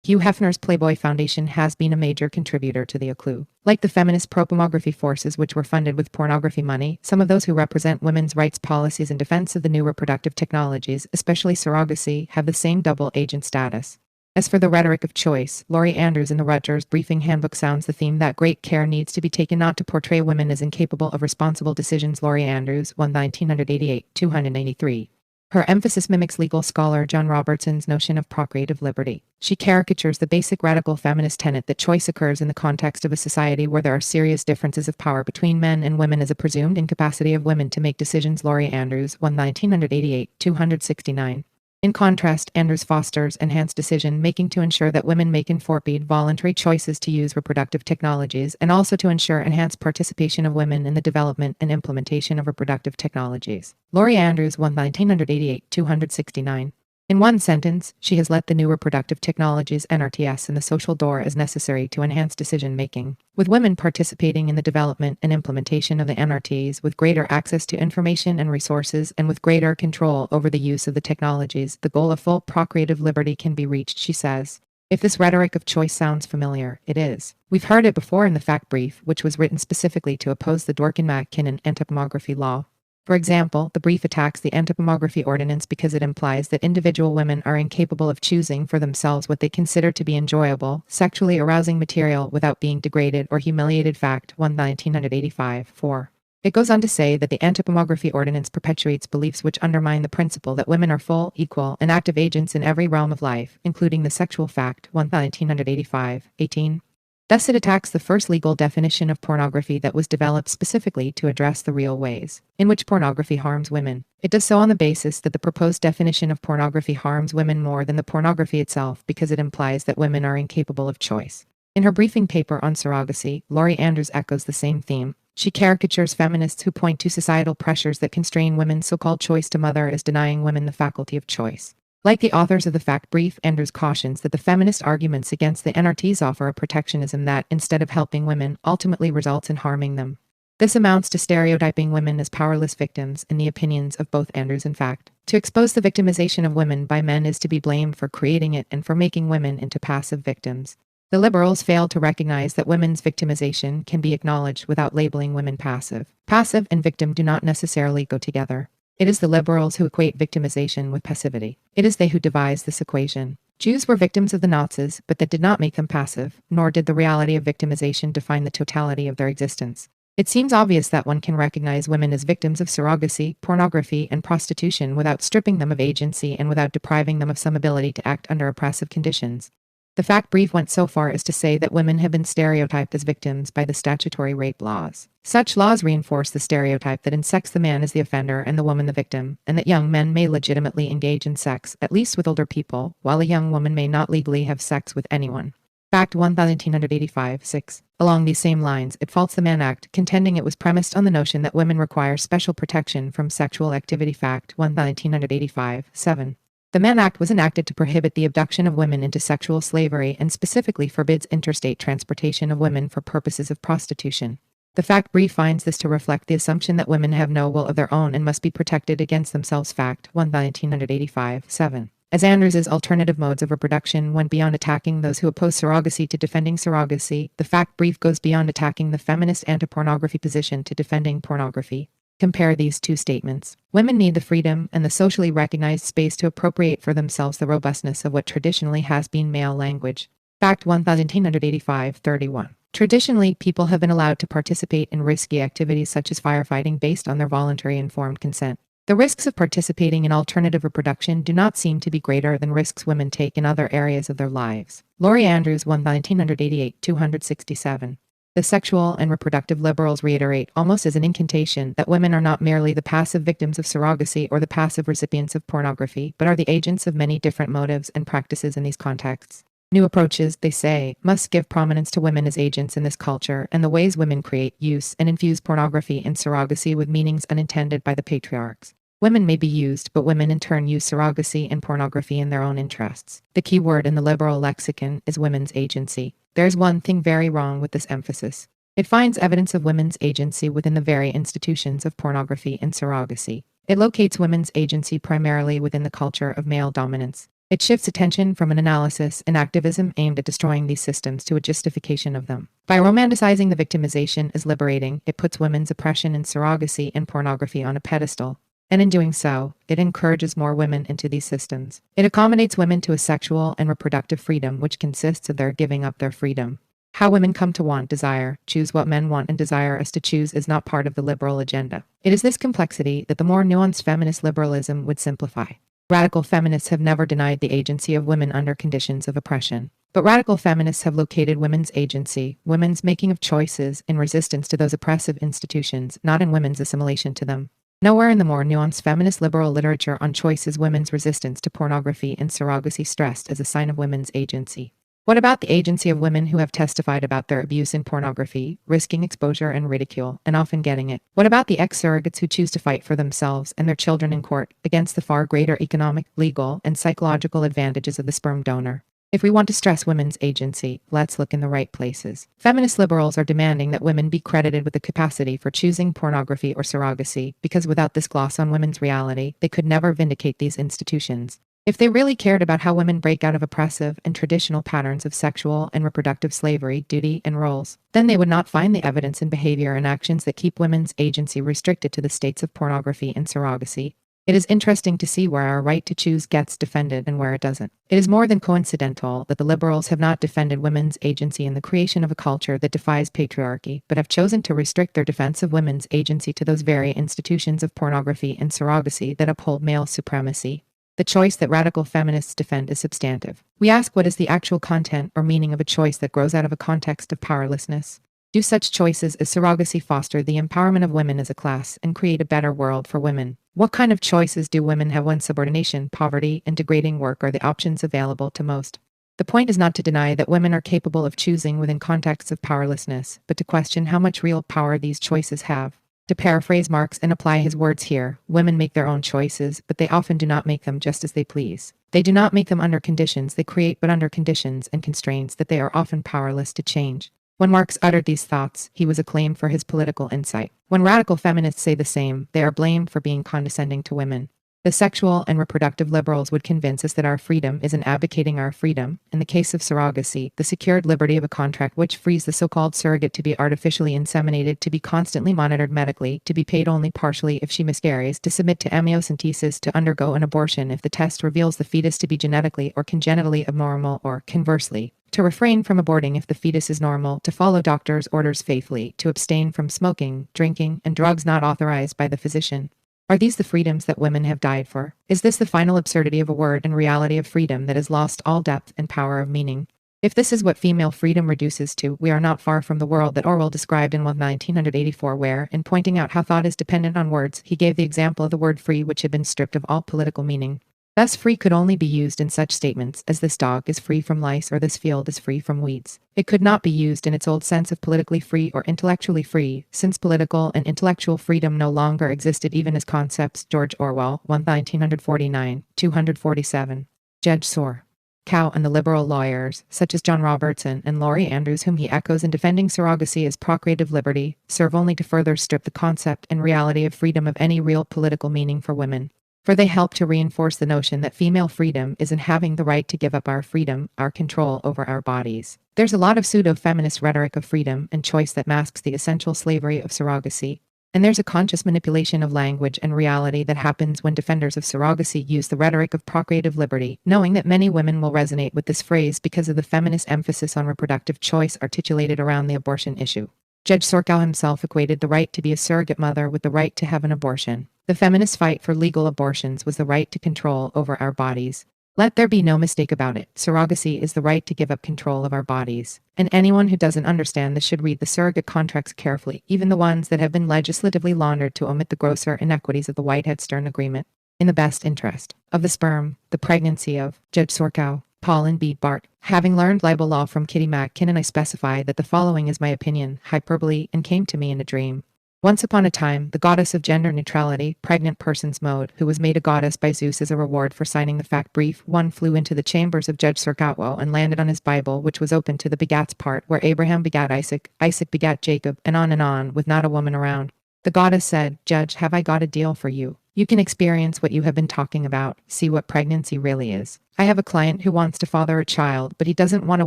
Hugh Hefner's Playboy Foundation has been a major contributor to the ACLU. Like the feminist pro-pornography forces which were funded with pornography money, some of those who represent women's rights policies in defense of the new reproductive technologies, especially surrogacy, have the same double agent status. As for the rhetoric of choice, Laurie Andrews in the Rutgers Briefing Handbook sounds the theme that great care needs to be taken not to portray women as incapable of responsible decisions. Laurie Andrews, 1988, 293. Her emphasis mimics legal scholar John Robertson's notion of procreative liberty. She caricatures the basic radical feminist tenet that choice occurs in the context of a society where there are serious differences of power between men and women as a presumed incapacity of women to make decisions. Laurie Andrews, 1988, 269. In contrast, Andrews fosters enhanced decision-making to ensure that women make informed voluntary choices to use reproductive technologies and also to ensure enhanced participation of women in the development and implementation of reproductive technologies. Laurie Andrews, 1988, 269. In one sentence, she has let the new reproductive technologies NRTS in the social door as necessary to enhance decision-making, with women participating in the development and implementation of the NRTs with greater access to information and resources and with greater control over the use of the technologies. The goal of full procreative liberty can be reached, she says. If this rhetoric of choice sounds familiar, it is. We've heard it before in the fact brief, which was written specifically to oppose the Dworkin-McKinnon anti-pornography law. For example, the brief attacks the anti-pornography ordinance because it implies that individual women are incapable of choosing for themselves what they consider to be enjoyable, sexually arousing material without being degraded or humiliated. Fact 1985, 4. It goes on to say that the anti-pornography ordinance perpetuates beliefs which undermine the principle that women are full, equal, and active agents in every realm of life, including the sexual. Fact 1985, 18. Thus it attacks the first legal definition of pornography that was developed specifically to address the real ways in which pornography harms women. It does so on the basis that the proposed definition of pornography harms women more than the pornography itself because it implies that women are incapable of choice. In her briefing paper on surrogacy, Laurie Andrews echoes the same theme. She caricatures feminists who point to societal pressures that constrain women's so-called choice to mother as denying women the faculty of choice. Like the authors of the fact brief, Andrews cautions that the feminist arguments against the NRTs offer a protectionism that, instead of helping women, ultimately results in harming them. This amounts to stereotyping women as powerless victims in the opinions of both Andrews and Fact. To expose the victimization of women by men is to be blamed for creating it and for making women into passive victims. The liberals fail to recognize that women's victimization can be acknowledged without labeling women passive. Passive and victim do not necessarily go together. It is the liberals who equate victimization with passivity. It is they who devise this equation. Jews were victims of the Nazis, but that did not make them passive, nor did the reality of victimization define the totality of their existence. It seems obvious that one can recognize women as victims of surrogacy, pornography, and prostitution without stripping them of agency and without depriving them of some ability to act under oppressive conditions. The fact brief went so far as to say that women have been stereotyped as victims by the statutory rape laws. Such laws reinforce the stereotype that in sex the man is the offender and the woman the victim, and that young men may legitimately engage in sex, at least with older people, while a young woman may not legally have sex with anyone. Fact 1985-6. Along these same lines, it faults the Mann Act, contending it was premised on the notion that women require special protection from sexual activity. Fact 1985-7. The Mann Act was enacted to prohibit the abduction of women into sexual slavery and specifically forbids interstate transportation of women for purposes of prostitution. The fact brief finds this to reflect the assumption that women have no will of their own and must be protected against themselves. Fact 1985-7. As Andrews's alternative modes of reproduction went beyond attacking those who oppose surrogacy to defending surrogacy, the fact brief goes beyond attacking the feminist anti-pornography position to defending pornography. Compare these two statements. Women need the freedom and the socially recognized space to appropriate for themselves the robustness of what traditionally has been male language. Fact 1985-31. Traditionally, people have been allowed to participate in risky activities such as firefighting based on their voluntary informed consent. The risks of participating in alternative reproduction do not seem to be greater than risks women take in other areas of their lives. Laurie Andrews, 1988-267. The sexual and reproductive liberals reiterate, almost as an incantation, that women are not merely the passive victims of surrogacy or the passive recipients of pornography, but are the agents of many different motives and practices in these contexts. New approaches, they say, must give prominence to women as agents in this culture and the ways women create, use, and infuse pornography and surrogacy with meanings unintended by the patriarchs. Women may be used, but women in turn use surrogacy and pornography in their own interests. The key word in the liberal lexicon is women's agency. There's one thing very wrong with this emphasis. It finds evidence of women's agency within the very institutions of pornography and surrogacy. It locates women's agency primarily within the culture of male dominance. It shifts attention from an analysis and activism aimed at destroying these systems to a justification of them. By romanticizing the victimization as liberating, it puts women's oppression in surrogacy and pornography on a pedestal. And in doing so, it encourages more women into these systems. It accommodates women to a sexual and reproductive freedom which consists of their giving up their freedom. How women come to want, desire, choose what men want and desire us to choose is not part of the liberal agenda. It is this complexity that the more nuanced feminist liberalism would simplify. Radical feminists have never denied the agency of women under conditions of oppression. But radical feminists have located women's agency, women's making of choices, in resistance to those oppressive institutions, not in women's assimilation to them. Nowhere in the more nuanced feminist liberal literature on choice is women's resistance to pornography and surrogacy stressed as a sign of women's agency. What about the agency of women who have testified about their abuse in pornography, risking exposure and ridicule, and often getting it? What about the ex-surrogates who choose to fight for themselves and their children in court against the far greater economic, legal, and psychological advantages of the sperm donor? If we want to stress women's agency, let's look in the right places. Feminist liberals are demanding that women be credited with the capacity for choosing pornography or surrogacy, because without this gloss on women's reality, they could never vindicate these institutions. If they really cared about how women break out of oppressive and traditional patterns of sexual and reproductive slavery, duty, and roles, then they would not find the evidence in behavior and actions that keep women's agency restricted to the states of pornography and surrogacy. It is interesting to see where our right to choose gets defended and where it doesn't. It is more than coincidental that the liberals have not defended women's agency in the creation of a culture that defies patriarchy, but have chosen to restrict their defense of women's agency to those very institutions of pornography and surrogacy that uphold male supremacy. The choice that radical feminists defend is substantive. We ask, what is the actual content or meaning of a choice that grows out of a context of powerlessness? Do such choices as surrogacy foster the empowerment of women as a class and create a better world for women? What kind of choices do women have when subordination, poverty, and degrading work are the options available to most? The point is not to deny that women are capable of choosing within contexts of powerlessness, but to question how much real power these choices have. To paraphrase Marx and apply his words here, women make their own choices, but they often do not make them just as they please. They do not make them under conditions they create, but under conditions and constraints that they are often powerless to change. When Marx uttered these thoughts, he was acclaimed for his political insight. When radical feminists say the same, they are blamed for being condescending to women. The sexual and reproductive liberals would convince us that our freedom is in abdicating our freedom. In the case of surrogacy, the secured liberty of a contract which frees the so-called surrogate to be artificially inseminated, to be constantly monitored medically, to be paid only partially if she miscarries, to submit to amniocentesis, to undergo an abortion if the test reveals the fetus to be genetically or congenitally abnormal, or, conversely, to refrain from aborting if the fetus is normal, to follow doctors' orders faithfully, to abstain from smoking, drinking, and drugs not authorized by the physician. Are these the freedoms that women have died for? Is this the final absurdity of a word and reality of freedom that has lost all depth and power of meaning? If this is what female freedom reduces to, we are not far from the world that Orwell described in 1984, where, in pointing out how thought is dependent on words, he gave the example of the word free, which had been stripped of all political meaning. Thus, free could only be used in such statements as "this dog is free from lice" or "this field is free from weeds." It could not be used in its old sense of politically free or intellectually free, since political and intellectual freedom no longer existed even as concepts. George Orwell, 1949, 247. Judge Soar. Cow and the liberal lawyers, such as John Robertson and Laurie Andrews, whom he echoes in defending surrogacy as procreative liberty, serve only to further strip the concept and reality of freedom of any real political meaning for women. For they help to reinforce the notion that female freedom is in having the right to give up our freedom, our control over our bodies. There's a lot of pseudo-feminist rhetoric of freedom and choice that masks the essential slavery of surrogacy. And there's a conscious manipulation of language and reality that happens when defenders of surrogacy use the rhetoric of procreative liberty, knowing that many women will resonate with this phrase because of the feminist emphasis on reproductive choice articulated around the abortion issue. Judge Sorkow himself equated the right to be a surrogate mother with the right to have an abortion. The feminist fight for legal abortions was the right to control over our bodies. Let there be no mistake about it. Surrogacy is the right to give up control of our bodies. And anyone who doesn't understand this should read the surrogate contracts carefully, even the ones that have been legislatively laundered to omit the grosser inequities of the Whitehead-Stern Agreement. In the best interest of the sperm, the pregnancy of Judge Sorkow, Paul and B. Bart. Having learned libel law from Kitty McKinnon, I specify that the following is my opinion, hyperbole, and came to me in a dream. Once upon a time, the goddess of gender neutrality, pregnant person's mode, who was made a goddess by Zeus as a reward for signing the fact brief, one flew into the chambers of Judge Sorkow and landed on his Bible, which was open to the begats part, where Abraham begat Isaac, Isaac begat Jacob, and on, with not a woman around. The goddess said, "Judge, have I got a deal for you? You can experience what you have been talking about, see what pregnancy really is. I have a client who wants to father a child, but he doesn't want a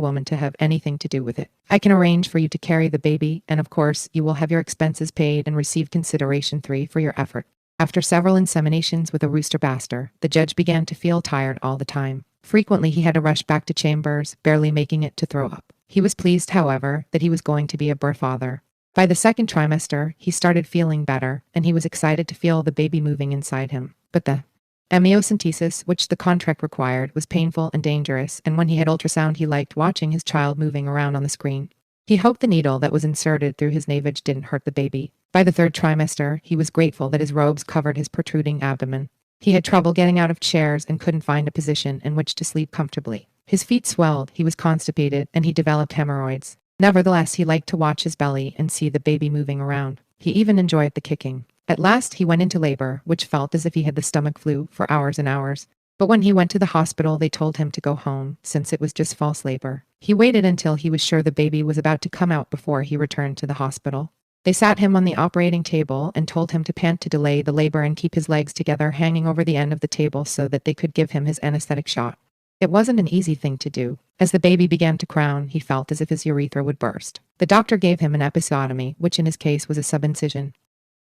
woman to have anything to do with it. I can arrange for you to carry the baby, and of course, you will have your expenses paid and receive consideration 3 for your effort." After several inseminations with a rooster bastard, the judge began to feel tired all the time. Frequently he had to rush back to chambers, barely making it to throw up. He was pleased, however, that he was going to be a birth father. By the second trimester, he started feeling better, and he was excited to feel the baby moving inside him. But the amniocentesis, which the contract required, was painful and dangerous, and when he had ultrasound he liked watching his child moving around on the screen. He hoped the needle that was inserted through his navage didn't hurt the baby. By the third trimester, he was grateful that his robes covered his protruding abdomen. He had trouble getting out of chairs and couldn't find a position in which to sleep comfortably. His feet swelled, he was constipated, and he developed hemorrhoids. Nevertheless, he liked to watch his belly and see the baby moving around. He even enjoyed the kicking. At last he went into labor, which felt as if he had the stomach flu, for hours and hours. But when he went to the hospital, they told him to go home, since it was just false labor. He waited until he was sure the baby was about to come out before he returned to the hospital. They sat him on the operating table and told him to pant to delay the labor and keep his legs together, hanging over the end of the table so that they could give him his anesthetic shot. It wasn't an easy thing to do. As the baby began to crown, he felt as if his urethra would burst. The doctor gave him an episiotomy, which in his case was a subincision.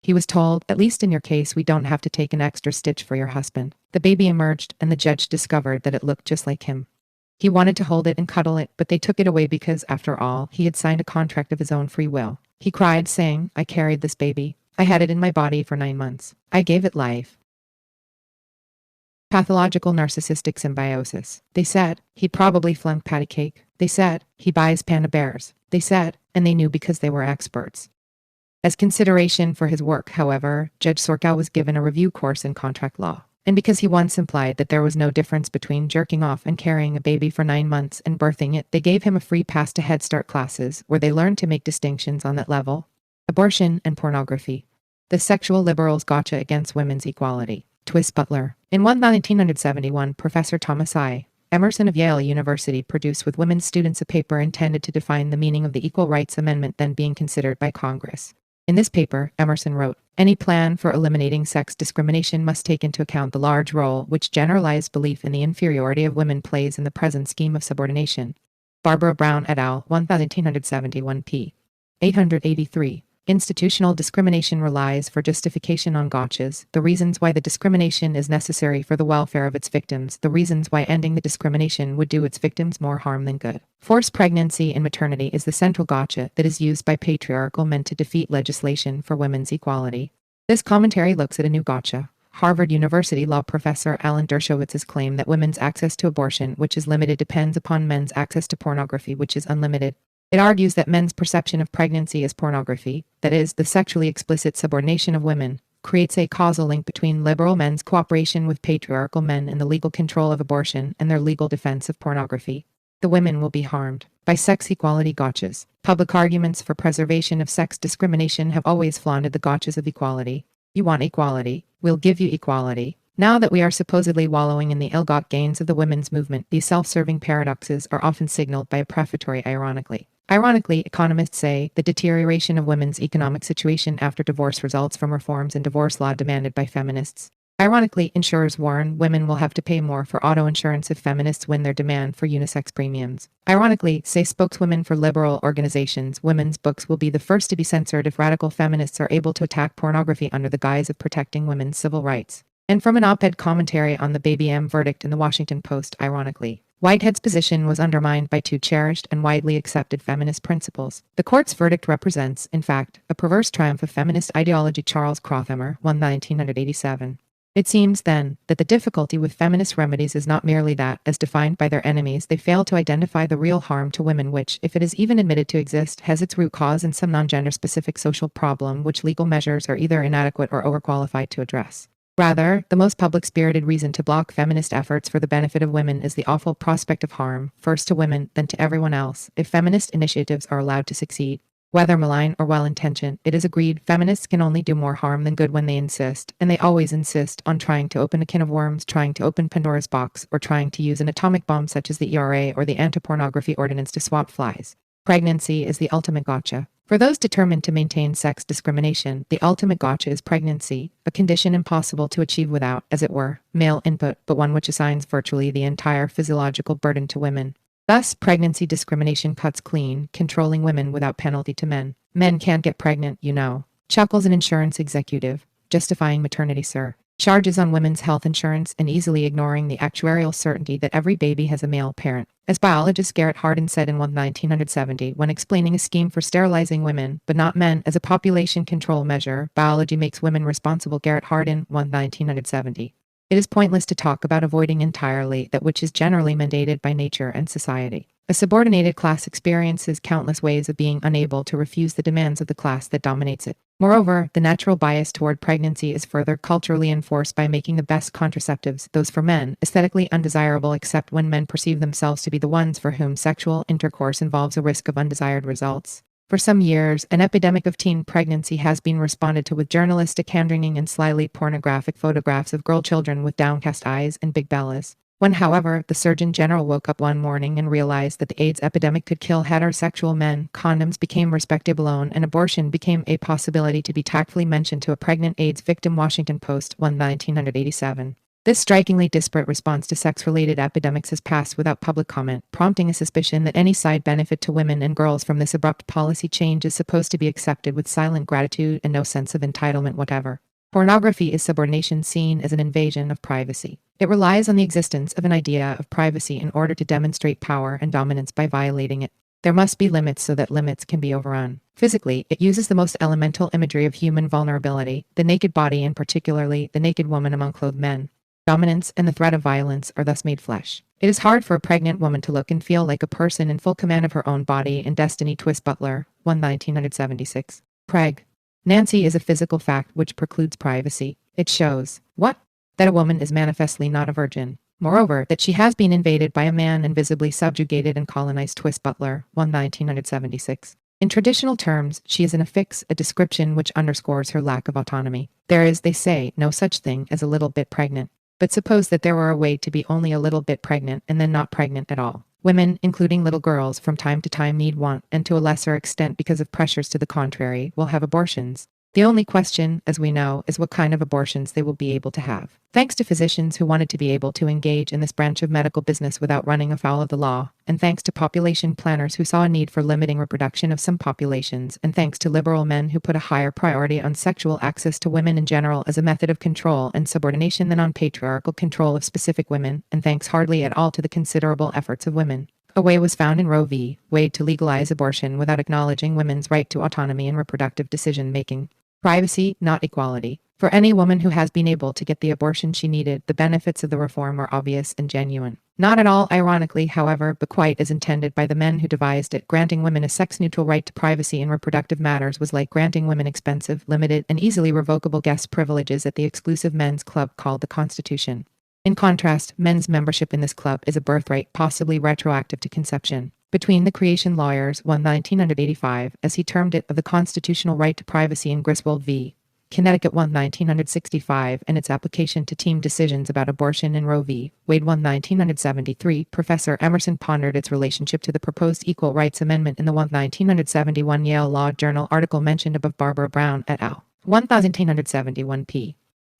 He was told, "At least in your case, we don't have to take an extra stitch for your husband." The baby emerged, and the judge discovered that it looked just like him. He wanted to hold it and cuddle it, but they took it away because, after all, he had signed a contract of his own free will. He cried, saying, "I carried this baby. I had it in my body for 9 months. I gave it life." Pathological narcissistic symbiosis. They said, "He'd probably flunk patty cake." They said, "He buys panda bears." They said, and they knew because they were experts. As consideration for his work, however, Judge Sorkow was given a review course in contract law. And because he once implied that there was no difference between jerking off and carrying a baby for 9 months and birthing it, they gave him a free pass to Head Start classes where they learned to make distinctions on that level. Abortion and pornography. The sexual liberals' gotcha against women's equality. Twist Butler. In 1971, Professor Thomas I. Emerson of Yale University produced with women students a paper intended to define the meaning of the Equal Rights Amendment then being considered by Congress. In this paper, Emerson wrote, "Any plan for eliminating sex discrimination must take into account the large role which generalized belief in the inferiority of women plays in the present scheme of subordination." Barbara Brown et al., 1971 p. 883. Institutional discrimination relies for justification on gotchas, the reasons why the discrimination is necessary for the welfare of its victims, the reasons why ending the discrimination would do its victims more harm than good. Forced pregnancy and maternity is the central gotcha that is used by patriarchal men to defeat legislation for women's equality. This commentary looks at a new gotcha. Harvard University law professor Alan Dershowitz's claim that women's access to abortion, which is limited, depends upon men's access to pornography, which is unlimited. It argues that men's perception of pregnancy as pornography, that is, the sexually explicit subordination of women, creates a causal link between liberal men's cooperation with patriarchal men in the legal control of abortion and their legal defense of pornography. The women will be harmed by sex equality gotchas. Public arguments for preservation of sex discrimination have always flaunted the gotchas of equality. You want equality? We'll give you equality. Now that we are supposedly wallowing in the ill-got gains of the women's movement, these self-serving paradoxes are often signaled by a prefatory ironically. Ironically, economists say the deterioration of women's economic situation after divorce results from reforms in divorce law demanded by feminists. Ironically, insurers warn women will have to pay more for auto insurance if feminists win their demand for unisex premiums. Ironically, say spokeswomen for liberal organizations, women's books will be the first to be censored if radical feminists are able to attack pornography under the guise of protecting women's civil rights. And from an op-ed commentary on the Baby M verdict in the Washington Post, ironically, Whitehead's position was undermined by two cherished and widely accepted feminist principles. The court's verdict represents, in fact, a perverse triumph of feminist ideology. Charles Crothamer, 1987. It seems, then, that the difficulty with feminist remedies is not merely that, as defined by their enemies, they fail to identify the real harm to women which, if it is even admitted to exist, has its root cause in some non-gender specific social problem which legal measures are either inadequate or overqualified to address. Rather, the most public-spirited reason to block feminist efforts for the benefit of women is the awful prospect of harm, first to women, then to everyone else, if feminist initiatives are allowed to succeed. Whether malign or well-intentioned, it is agreed feminists can only do more harm than good when they insist, and they always insist, on trying to open a can of worms, trying to open Pandora's box, or trying to use an atomic bomb such as the ERA or the anti-pornography ordinance to swap flies. Pregnancy is the ultimate gotcha. For those determined to maintain sex discrimination, the ultimate gotcha is pregnancy, a condition impossible to achieve without, as it were, male input, but one which assigns virtually the entire physiological burden to women. Thus, pregnancy discrimination cuts clean, controlling women without penalty to men. Men can't get pregnant, you know. Chuckles an insurance executive, justifying maternity, sir. Charges on women's health insurance and easily ignoring the actuarial certainty that every baby has a male parent. As biologist Garrett Hardin said in 1970 when explaining a scheme for sterilizing women, but not men, as a population control measure, biology makes women responsible. Garrett Hardin, 1970. It is pointless to talk about avoiding entirely that which is generally mandated by nature and society. A subordinated class experiences countless ways of being unable to refuse the demands of the class that dominates it. Moreover, the natural bias toward pregnancy is further culturally enforced by making the best contraceptives, those for men, aesthetically undesirable except when men perceive themselves to be the ones for whom sexual intercourse involves a risk of undesired results. For some years, an epidemic of teen pregnancy has been responded to with journalistic hand-wringing and slyly pornographic photographs of girl children with downcast eyes and big bellas. When, however, the Surgeon General woke up one morning and realized that the AIDS epidemic could kill heterosexual men, condoms became respectable and abortion became a possibility to be tactfully mentioned to a pregnant AIDS victim. Washington Post, 1987. This strikingly disparate response to sex-related epidemics has passed without public comment, prompting a suspicion that any side benefit to women and girls from this abrupt policy change is supposed to be accepted with silent gratitude and no sense of entitlement whatever. Pornography is subordination seen as an invasion of privacy. It relies on the existence of an idea of privacy in order to demonstrate power and dominance by violating it. There must be limits so that limits can be overrun. Physically, it uses the most elemental imagery of human vulnerability, the naked body and particularly the naked woman among clothed men. Dominance and the threat of violence are thus made flesh. It is hard for a pregnant woman to look and feel like a person in full command of her own body and destiny. Twist Butler, 1976. Nancy is a physical fact which precludes privacy. It shows what? that a woman is manifestly not a virgin. Moreover, that she has been invaded by a man and visibly subjugated and colonized. Twist Butler, 1976. In traditional terms, she is an affix, a description which underscores her lack of autonomy. There is, they say, no such thing as a little bit pregnant. But suppose that there were a way to be only a little bit pregnant and then not pregnant at all. Women, including little girls, from time to time need want, and to a lesser extent because of pressures to the contrary, will have abortions. The only question, as we know, is what kind of abortions they will be able to have. Thanks to physicians who wanted to be able to engage in this branch of medical business without running afoul of the law, and thanks to population planners who saw a need for limiting reproduction of some populations, and thanks to liberal men who put a higher priority on sexual access to women in general as a method of control and subordination than on patriarchal control of specific women, and thanks hardly at all to the considerable efforts of women, a way was found in Roe v. Wade to legalize abortion without acknowledging women's right to autonomy and reproductive decision-making. Privacy, not equality. For any woman who has been able to get the abortion she needed, the benefits of the reform are obvious and genuine. Not at all ironically, however, but quite as intended by the men who devised it. Granting women a sex-neutral right to privacy in reproductive matters was like granting women expensive, limited, and easily revocable guest privileges at the exclusive men's club called the Constitution. In contrast, men's membership in this club is a birthright, possibly retroactive to conception. Between the creation lawyers, 1985, as he termed it, of the constitutional right to privacy in Griswold v. Connecticut 1965, and its application to team decisions about abortion in Roe v. Wade 1973, Professor Emerson pondered its relationship to the proposed Equal Rights Amendment in the 1971 Yale Law Journal article mentioned above. Barbara Brown et al. 1971 p.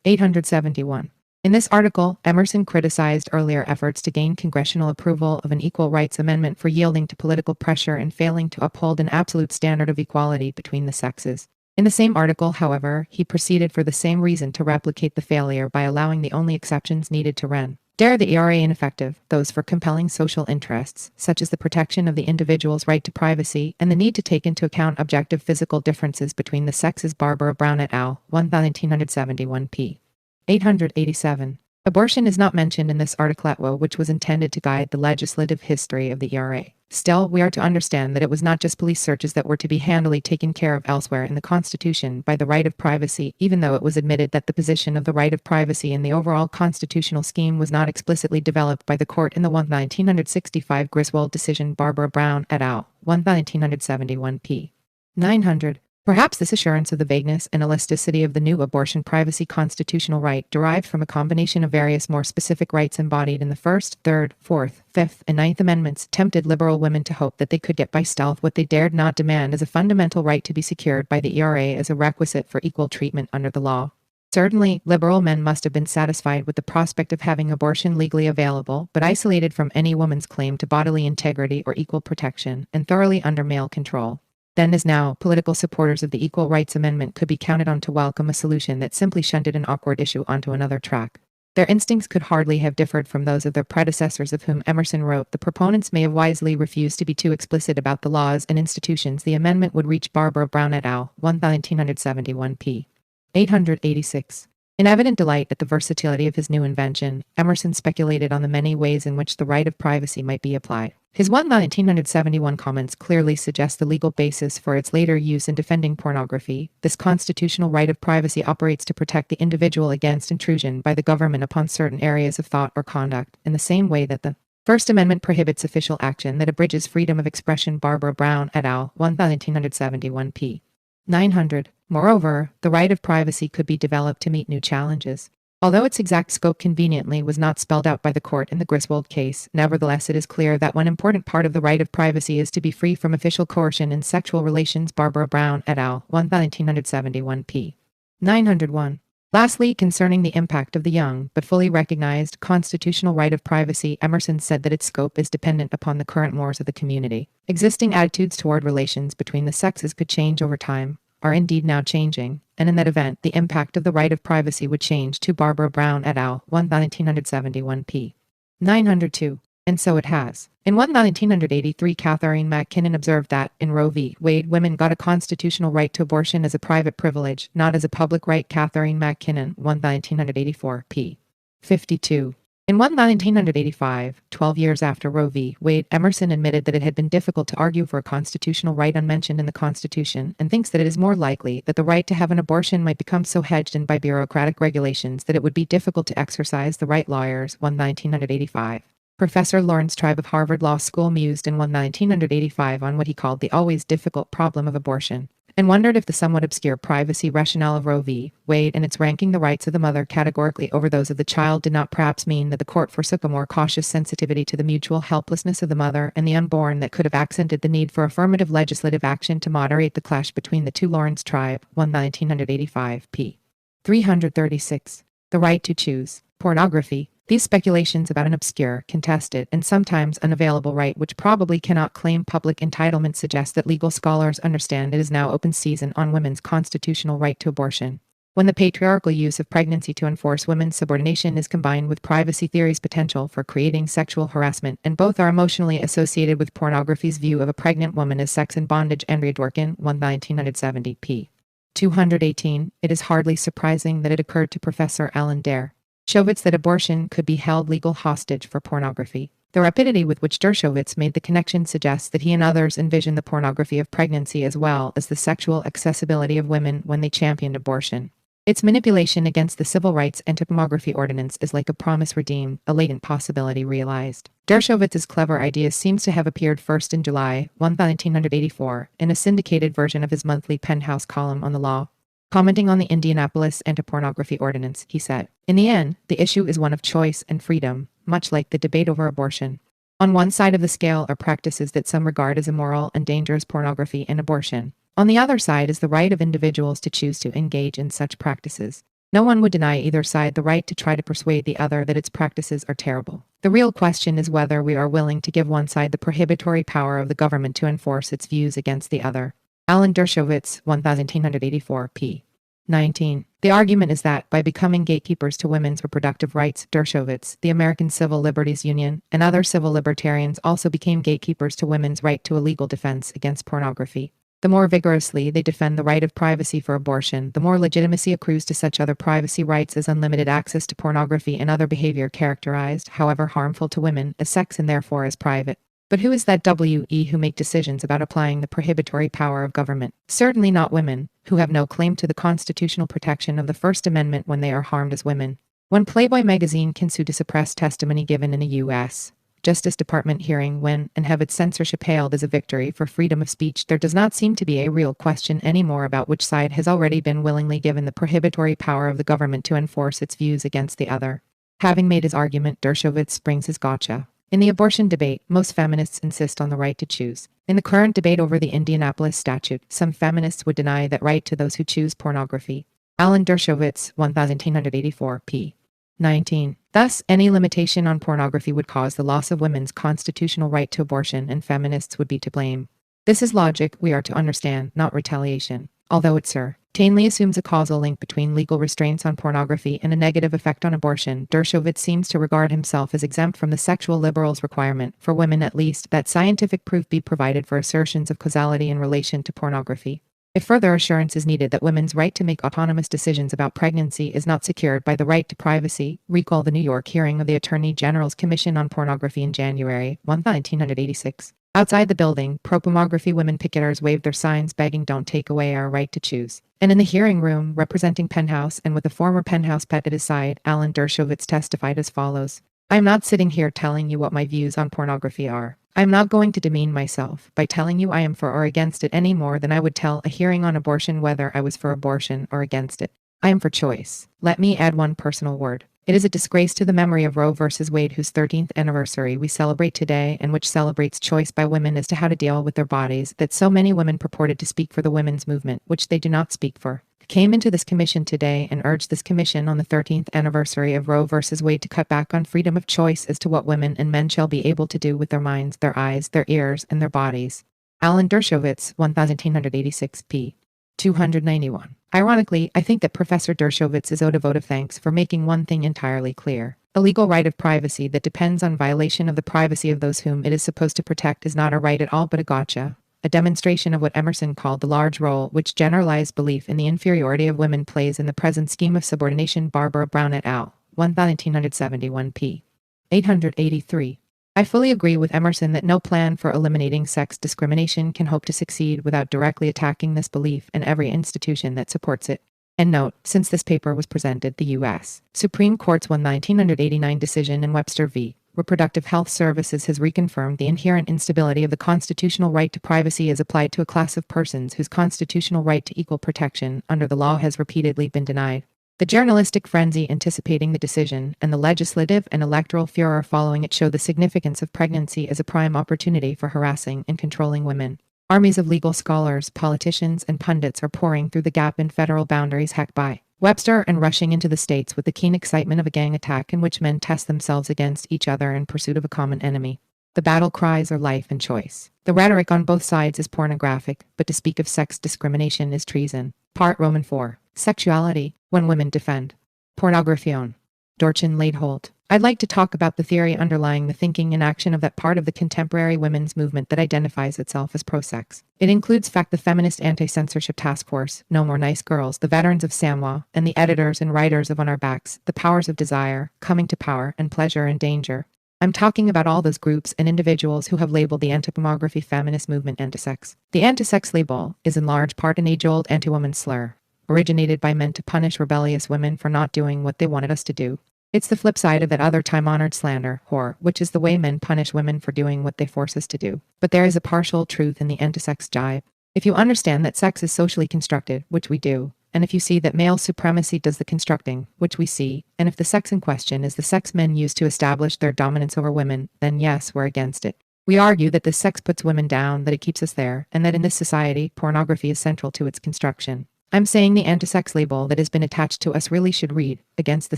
871. In this article, Emerson criticized earlier efforts to gain congressional approval of an equal rights amendment for yielding to political pressure and failing to uphold an absolute standard of equality between the sexes. In the same article, however, he proceeded for the same reason to replicate the failure by allowing the only exceptions needed to render the ERA ineffective, those for compelling social interests, such as the protection of the individual's right to privacy and the need to take into account objective physical differences between the sexes. Barbara Brown et al. 1971 p. 887. Abortion is not mentioned in this article, which was intended to guide the legislative history of the ERA. Still, we are to understand that it was not just police searches that were to be handily taken care of elsewhere in the Constitution by the right of privacy, even though it was admitted that the position of the right of privacy in the overall constitutional scheme was not explicitly developed by the court in the 1965 Griswold decision. Barbara Brown et al. 1971 p. 900. Perhaps this assurance of the vagueness and elasticity of the new abortion privacy constitutional right derived from a combination of various more specific rights embodied in the First, Third, Fourth, Fifth, and Ninth Amendments tempted liberal women to hope that they could get by stealth what they dared not demand as a fundamental right to be secured by the ERA as a requisite for equal treatment under the law. Certainly, liberal men must have been satisfied with the prospect of having abortion legally available, but isolated from any woman's claim to bodily integrity or equal protection, and thoroughly under male control. Then as now, political supporters of the Equal Rights Amendment could be counted on to welcome a solution that simply shunted an awkward issue onto another track. Their instincts could hardly have differed from those of their predecessors, of whom Emerson wrote, "The proponents may have wisely refused to be too explicit about the laws and institutions the amendment would reach." Barbara Brown et al. 1971 p. 886. In evident delight at the versatility of his new invention, Emerson speculated on the many ways in which the right of privacy might be applied. His 1971 comments clearly suggest the legal basis for its later use in defending pornography. This constitutional right of privacy operates to protect the individual against intrusion by the government upon certain areas of thought or conduct, in the same way that the First Amendment prohibits official action that abridges freedom of expression. Barbara Brown et al. 1971 p. 900. Moreover, the right of privacy could be developed to meet new challenges. Although its exact scope conveniently was not spelled out by the court in the Griswold case, nevertheless it is clear that one important part of the right of privacy is to be free from official coercion in sexual relations. Barbara Brown et al. 1971 p. 901. Lastly, concerning the impact of the young, but fully recognized, constitutional right of privacy, Emerson said that its scope is dependent upon the current mores of the community. Existing attitudes toward relations between the sexes could change over time, are indeed now changing, and in that event, the impact of the right of privacy would change too. Barbara Brown et al. 1971 p. 902. And so it has. In 1983, Catherine MacKinnon observed that, in Roe v. Wade, women got a constitutional right to abortion as a private privilege, not as a public right. Catherine MacKinnon, 1984 p. 52. In 1985, 12 years after Roe v. Wade, Emerson admitted that it had been difficult to argue for a constitutional right unmentioned in the Constitution, and thinks that it is more likely that the right to have an abortion might become so hedged in by bureaucratic regulations that it would be difficult to exercise the right. Lawyers, 1985. Professor Lawrence Tribe of Harvard Law School mused in 1985 on what he called the always difficult problem of abortion, and wondered if the somewhat obscure privacy rationale of Roe v. Wade and its ranking the rights of the mother categorically over those of the child did not perhaps mean that the court forsook a more cautious sensitivity to the mutual helplessness of the mother and the unborn that could have accented the need for affirmative legislative action to moderate the clash between the two. Lawrence Tribe, 1985, p. 336. The right to choose. Pornography. These speculations about an obscure, contested, and sometimes unavailable right which probably cannot claim public entitlement suggest that legal scholars understand it is now open season on women's constitutional right to abortion. When the patriarchal use of pregnancy to enforce women's subordination is combined with privacy theory's potential for creating sexual harassment, and both are emotionally associated with pornography's view of a pregnant woman as sex and bondage. Andrea Dworkin, 1970, p. 218, it is hardly surprising that it occurred to Professor Alan Dershowitz that abortion could be held legal hostage for pornography. The rapidity with which Dershowitz made the connection suggests that he and others envisioned the pornography of pregnancy as well as the sexual accessibility of women when they championed abortion. Its manipulation against the Civil Rights Anti-Pornography Ordinance is like a promise redeemed, a latent possibility realized. Dershowitz's clever idea seems to have appeared first in July 1984 in a syndicated version of his monthly Penthouse column on the law. Commenting on the Indianapolis Anti-Pornography Ordinance, he said, "In the end, the issue is one of choice and freedom, much like the debate over abortion. On one side of the scale are practices that some regard as immoral and dangerous, pornography and abortion. On the other side is the right of individuals to choose to engage in such practices. No one would deny either side the right to try to persuade the other that its practices are terrible. The real question is whether we are willing to give one side the prohibitory power of the government to enforce its views against the other." Alan Dershowitz, 1984, p. 19. The argument is that, by becoming gatekeepers to women's reproductive rights, Dershowitz, the American Civil Liberties Union, and other civil libertarians also became gatekeepers to women's right to a legal defense against pornography. The more vigorously they defend the right of privacy for abortion, the more legitimacy accrues to such other privacy rights as unlimited access to pornography and other behavior characterized, however harmful to women, as sex and therefore as private. But who is that we who make decisions about applying the prohibitory power of government? Certainly not women, who have no claim to the constitutional protection of the First Amendment when they are harmed as women. When Playboy magazine can sue to suppress testimony given in a U.S. Justice Department hearing when and have its censorship hailed as a victory for freedom of speech, there does not seem to be a real question anymore about which side has already been willingly given the prohibitory power of the government to enforce its views against the other. Having made his argument, Dershowitz brings his gotcha. In the abortion debate, most feminists insist on the right to choose. In the current debate over the Indianapolis statute, some feminists would deny that right to those who choose pornography. Alan Dershowitz, 1984, p. 19. Thus, any limitation on pornography would cause the loss of women's constitutional right to abortion, and feminists would be to blame. This is logic we are to understand, not retaliation. Although it certainly assumes a causal link between legal restraints on pornography and a negative effect on abortion, Dershowitz seems to regard himself as exempt from the sexual liberals' requirement, for women at least, that scientific proof be provided for assertions of causality in relation to pornography. If further assurance is needed that women's right to make autonomous decisions about pregnancy is not secured by the right to privacy, recall the New York hearing of the Attorney General's Commission on Pornography in January 1986. Outside the building, pro-pornography women picketers waved their signs begging, "Don't take away our right to choose." And in the hearing room, representing Penthouse and with a former Penthouse pet at his side, Alan Dershowitz testified as follows. "I am not sitting here telling you what my views on pornography are. I am not going to demean myself by telling you I am for or against it any more than I would tell a hearing on abortion whether I was for abortion or against it. I am for choice. Let me add one personal word. It is a disgrace to the memory of Roe v. Wade, whose 13th anniversary we celebrate today and which celebrates choice by women as to how to deal with their bodies, that so many women purported to speak for the women's movement, which they do not speak for, came into this commission today and urged this commission on the 13th anniversary of Roe v. Wade to cut back on freedom of choice as to what women and men shall be able to do with their minds, their eyes, their ears, and their bodies." Alan Dershowitz, 1986, p. 291. Ironically, I think that Professor Dershowitz is owed a vote of thanks for making one thing entirely clear. A legal right of privacy that depends on violation of the privacy of those whom it is supposed to protect is not a right at all but a gotcha. A demonstration of what Emerson called the large role which generalized belief in the inferiority of women plays in the present scheme of subordination. Barbara Brown et al., 1971, p. 883. I fully agree with Emerson that no plan for eliminating sex discrimination can hope to succeed without directly attacking this belief and every institution that supports it. And note, since this paper was presented, the U.S. Supreme Court's 1989 decision in Webster v. Reproductive Health Services has reconfirmed the inherent instability of the constitutional right to privacy as applied to a class of persons whose constitutional right to equal protection under the law has repeatedly been denied. The journalistic frenzy anticipating the decision and the legislative and electoral furor following it show the significance of pregnancy as a prime opportunity for harassing and controlling women. Armies of legal scholars, politicians, and pundits are pouring through the gap in federal boundaries hacked by Webster and rushing into the states with the keen excitement of a gang attack in which men test themselves against each other in pursuit of a common enemy. The battle cries are life and choice. The rhetoric on both sides is pornographic, but to speak of sex discrimination is treason. Part Roman 4. Sexuality, when women defend. Pornographion. Dorchin Laidholt. I'd like to talk about the theory underlying the thinking and action of that part of the contemporary women's movement that identifies itself as pro-sex. It includes the feminist anti-censorship task force, No More Nice Girls, the veterans of SAMWA, and the editors and writers of On Our Backs, The Powers of Desire, Coming to Power, and Pleasure and Danger. I'm talking about all those groups and individuals who have labeled the anti-pornography feminist movement anti-sex. The anti-sex label is in large part an age-old anti-woman slur, originated by men to punish rebellious women for not doing what they wanted us to do. It's the flip side of that other time-honored slander, whore, which is the way men punish women for doing what they force us to do. But there is a partial truth in the anti-sex jibe. If you understand that sex is socially constructed, which we do, and if you see that male supremacy does the constructing, which we see, and if the sex in question is the sex men use to establish their dominance over women, then yes, we're against it. We argue that this sex puts women down, that it keeps us there, and that in this society, pornography is central to its construction. I'm saying the anti-sex label that has been attached to us really should read, against the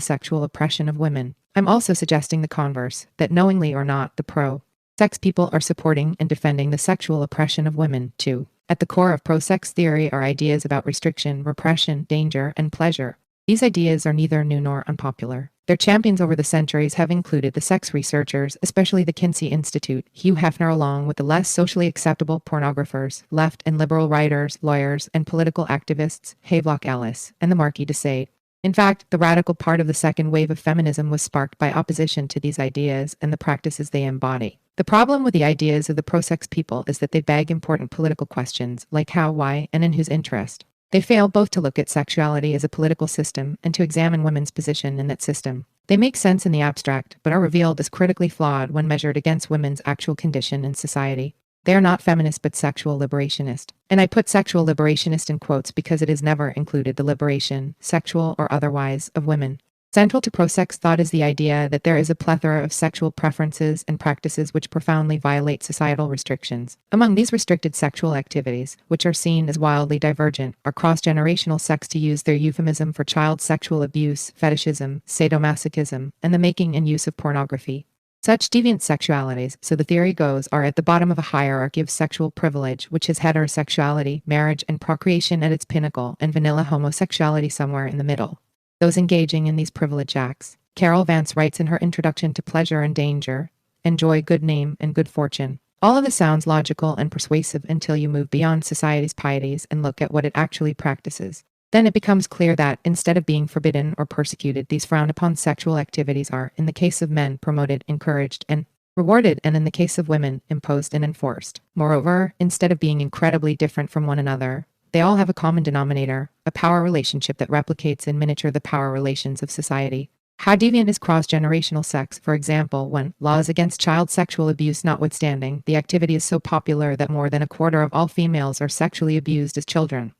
sexual oppression of women. I'm also suggesting the converse, that knowingly or not, the pro-sex people are supporting and defending the sexual oppression of women, too. At the core of pro-sex theory are ideas about restriction, repression, danger, and pleasure. These ideas are neither new nor unpopular. Their champions over the centuries have included the sex researchers, especially the Kinsey Institute, Hugh Hefner, along with the less socially acceptable pornographers, left and liberal writers, lawyers, and political activists, Havelock Ellis, and the Marquis de Sade. In fact, the radical part of the second wave of feminism was sparked by opposition to these ideas and the practices they embody. The problem with the ideas of the pro-sex people is that they beg important political questions, like how, why, and in whose interest. They fail both to look at sexuality as a political system and to examine women's position in that system. They make sense in the abstract, but are revealed as critically flawed when measured against women's actual condition in society. They are not feminist but sexual liberationist. And I put sexual liberationist in quotes because it has never included the liberation, sexual or otherwise, of women. Central to pro-sex thought is the idea that there is a plethora of sexual preferences and practices which profoundly violate societal restrictions. Among these restricted sexual activities, which are seen as wildly divergent, are cross-generational sex, to use their euphemism for child sexual abuse, fetishism, sadomasochism, and the making and use of pornography. Such deviant sexualities, so the theory goes, are at the bottom of a hierarchy of sexual privilege, which has heterosexuality, marriage, and procreation at its pinnacle, and vanilla homosexuality somewhere in the middle. Those engaging in these privilege acts, Carol Vance writes in her introduction to Pleasure and Danger, enjoy good name and good fortune. All of this sounds logical and persuasive until you move beyond society's pieties and look at what it actually practices. Then it becomes clear that, instead of being forbidden or persecuted, these frowned-upon sexual activities are, in the case of men, promoted, encouraged, and rewarded, and in the case of women, imposed and enforced. Moreover, instead of being incredibly different from one another, they all have a common denominator, a power relationship that replicates in miniature the power relations of society. How deviant is cross-generational sex, for example, when, laws against child sexual abuse notwithstanding, the activity is so popular that more than a quarter of all females are sexually abused as children?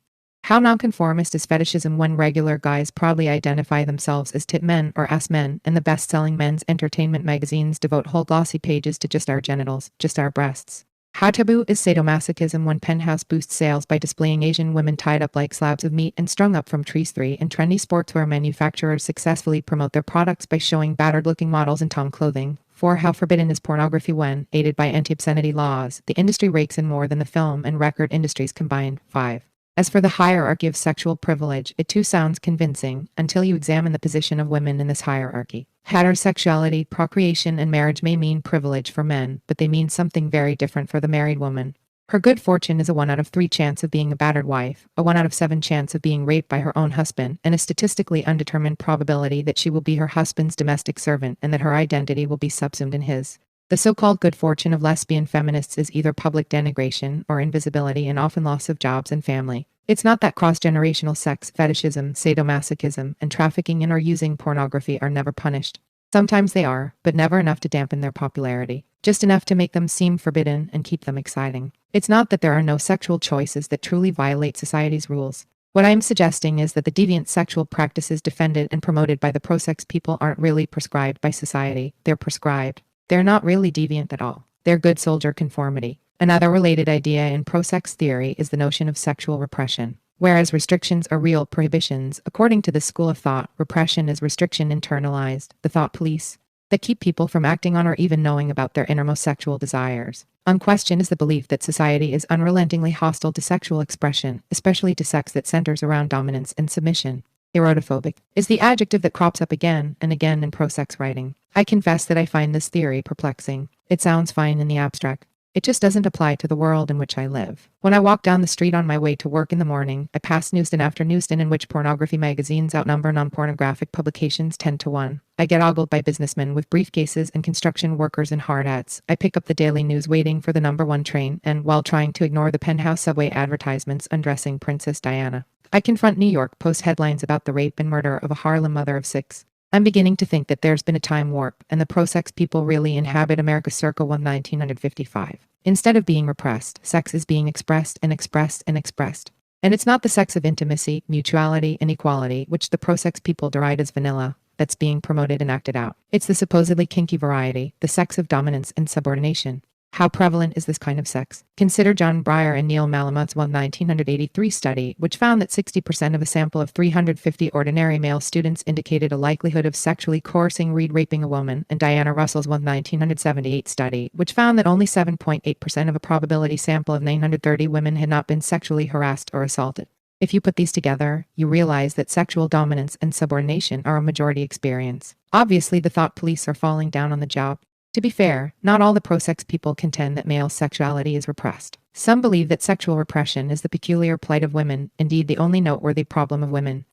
How nonconformist is fetishism when regular guys proudly identify themselves as tit men or ass men, and the best-selling men's entertainment magazines devote whole glossy pages to just our genitals, just our breasts? How taboo is sadomasochism when Penthouse boosts sales by displaying Asian women tied up like slabs of meat and strung up from trees 3, and trendy sportswear manufacturers successfully promote their products by showing battered-looking models in tom clothing? 4. How forbidden is pornography when, aided by anti-obscenity laws, the industry rakes in more than the film and record industries combined? 5. As for the hierarchy of sexual privilege, it too sounds convincing, until you examine the position of women in this hierarchy. Heterosexuality, procreation, and marriage may mean privilege for men, but they mean something very different for the married woman. Her good fortune is a 1 out of 3 chance of being a battered wife, a 1 out of 7 chance of being raped by her own husband, and a statistically undetermined probability that she will be her husband's domestic servant and that her identity will be subsumed in his. The so-called good fortune of lesbian feminists is either public denigration or invisibility and often loss of jobs and family. It's not that cross-generational sex, fetishism, sadomasochism, and trafficking in or using pornography are never punished. Sometimes they are, but never enough to dampen their popularity. Just enough to make them seem forbidden and keep them exciting. It's not that there are no sexual choices that truly violate society's rules. What I am suggesting is that the deviant sexual practices defended and promoted by the pro-sex people aren't really prescribed by society. They're prescribed. They're not really deviant at all. They're good soldier conformity. Another related idea in pro-sex theory is the notion of sexual repression. Whereas restrictions are real prohibitions, according to this school of thought, repression is restriction internalized, the thought police, that keep people from acting on or even knowing about their innermost sexual desires. Unquestioned is the belief that society is unrelentingly hostile to sexual expression, especially to sex that centers around dominance and submission. Erotophobic is the adjective that crops up again and again in pro-sex writing. I confess that I find this theory perplexing. It sounds fine in the abstract. It just doesn't apply to the world in which I live. When I walk down the street on my way to work in the morning, I pass newsstand after newsstand in which pornography magazines outnumber non-pornographic publications 10 to 1. I get ogled by businessmen with briefcases and construction workers in hard hats. I pick up the daily news waiting for the #1 train and, while trying to ignore the penthouse subway advertisements, undressing Princess Diana. I confront New York Post headlines about the rape and murder of a Harlem mother of 6. I'm beginning to think that there's been a time warp, and the pro-sex people really inhabit America circa 1955. Instead of being repressed, sex is being expressed and expressed and expressed. And it's not the sex of intimacy, mutuality, and equality, which the pro-sex people deride as vanilla, that's being promoted and acted out. It's the supposedly kinky variety, the sex of dominance and subordination. How prevalent is this kind of sex? Consider John Breyer and Neil Malamuth's 1983 study, which found that 60% of a sample of 350 ordinary male students indicated a likelihood of sexually coercing, raping a woman, and Diana Russell's 1978 study, which found that only 7.8% of a probability sample of 930 women had not been sexually harassed or assaulted. If you put these together, you realize that sexual dominance and subordination are a majority experience. Obviously, the thought police are falling down on the job. To be fair, not all the pro-sex people contend that male sexuality is repressed. Some believe that sexual repression is the peculiar plight of women, indeed the only noteworthy problem of women.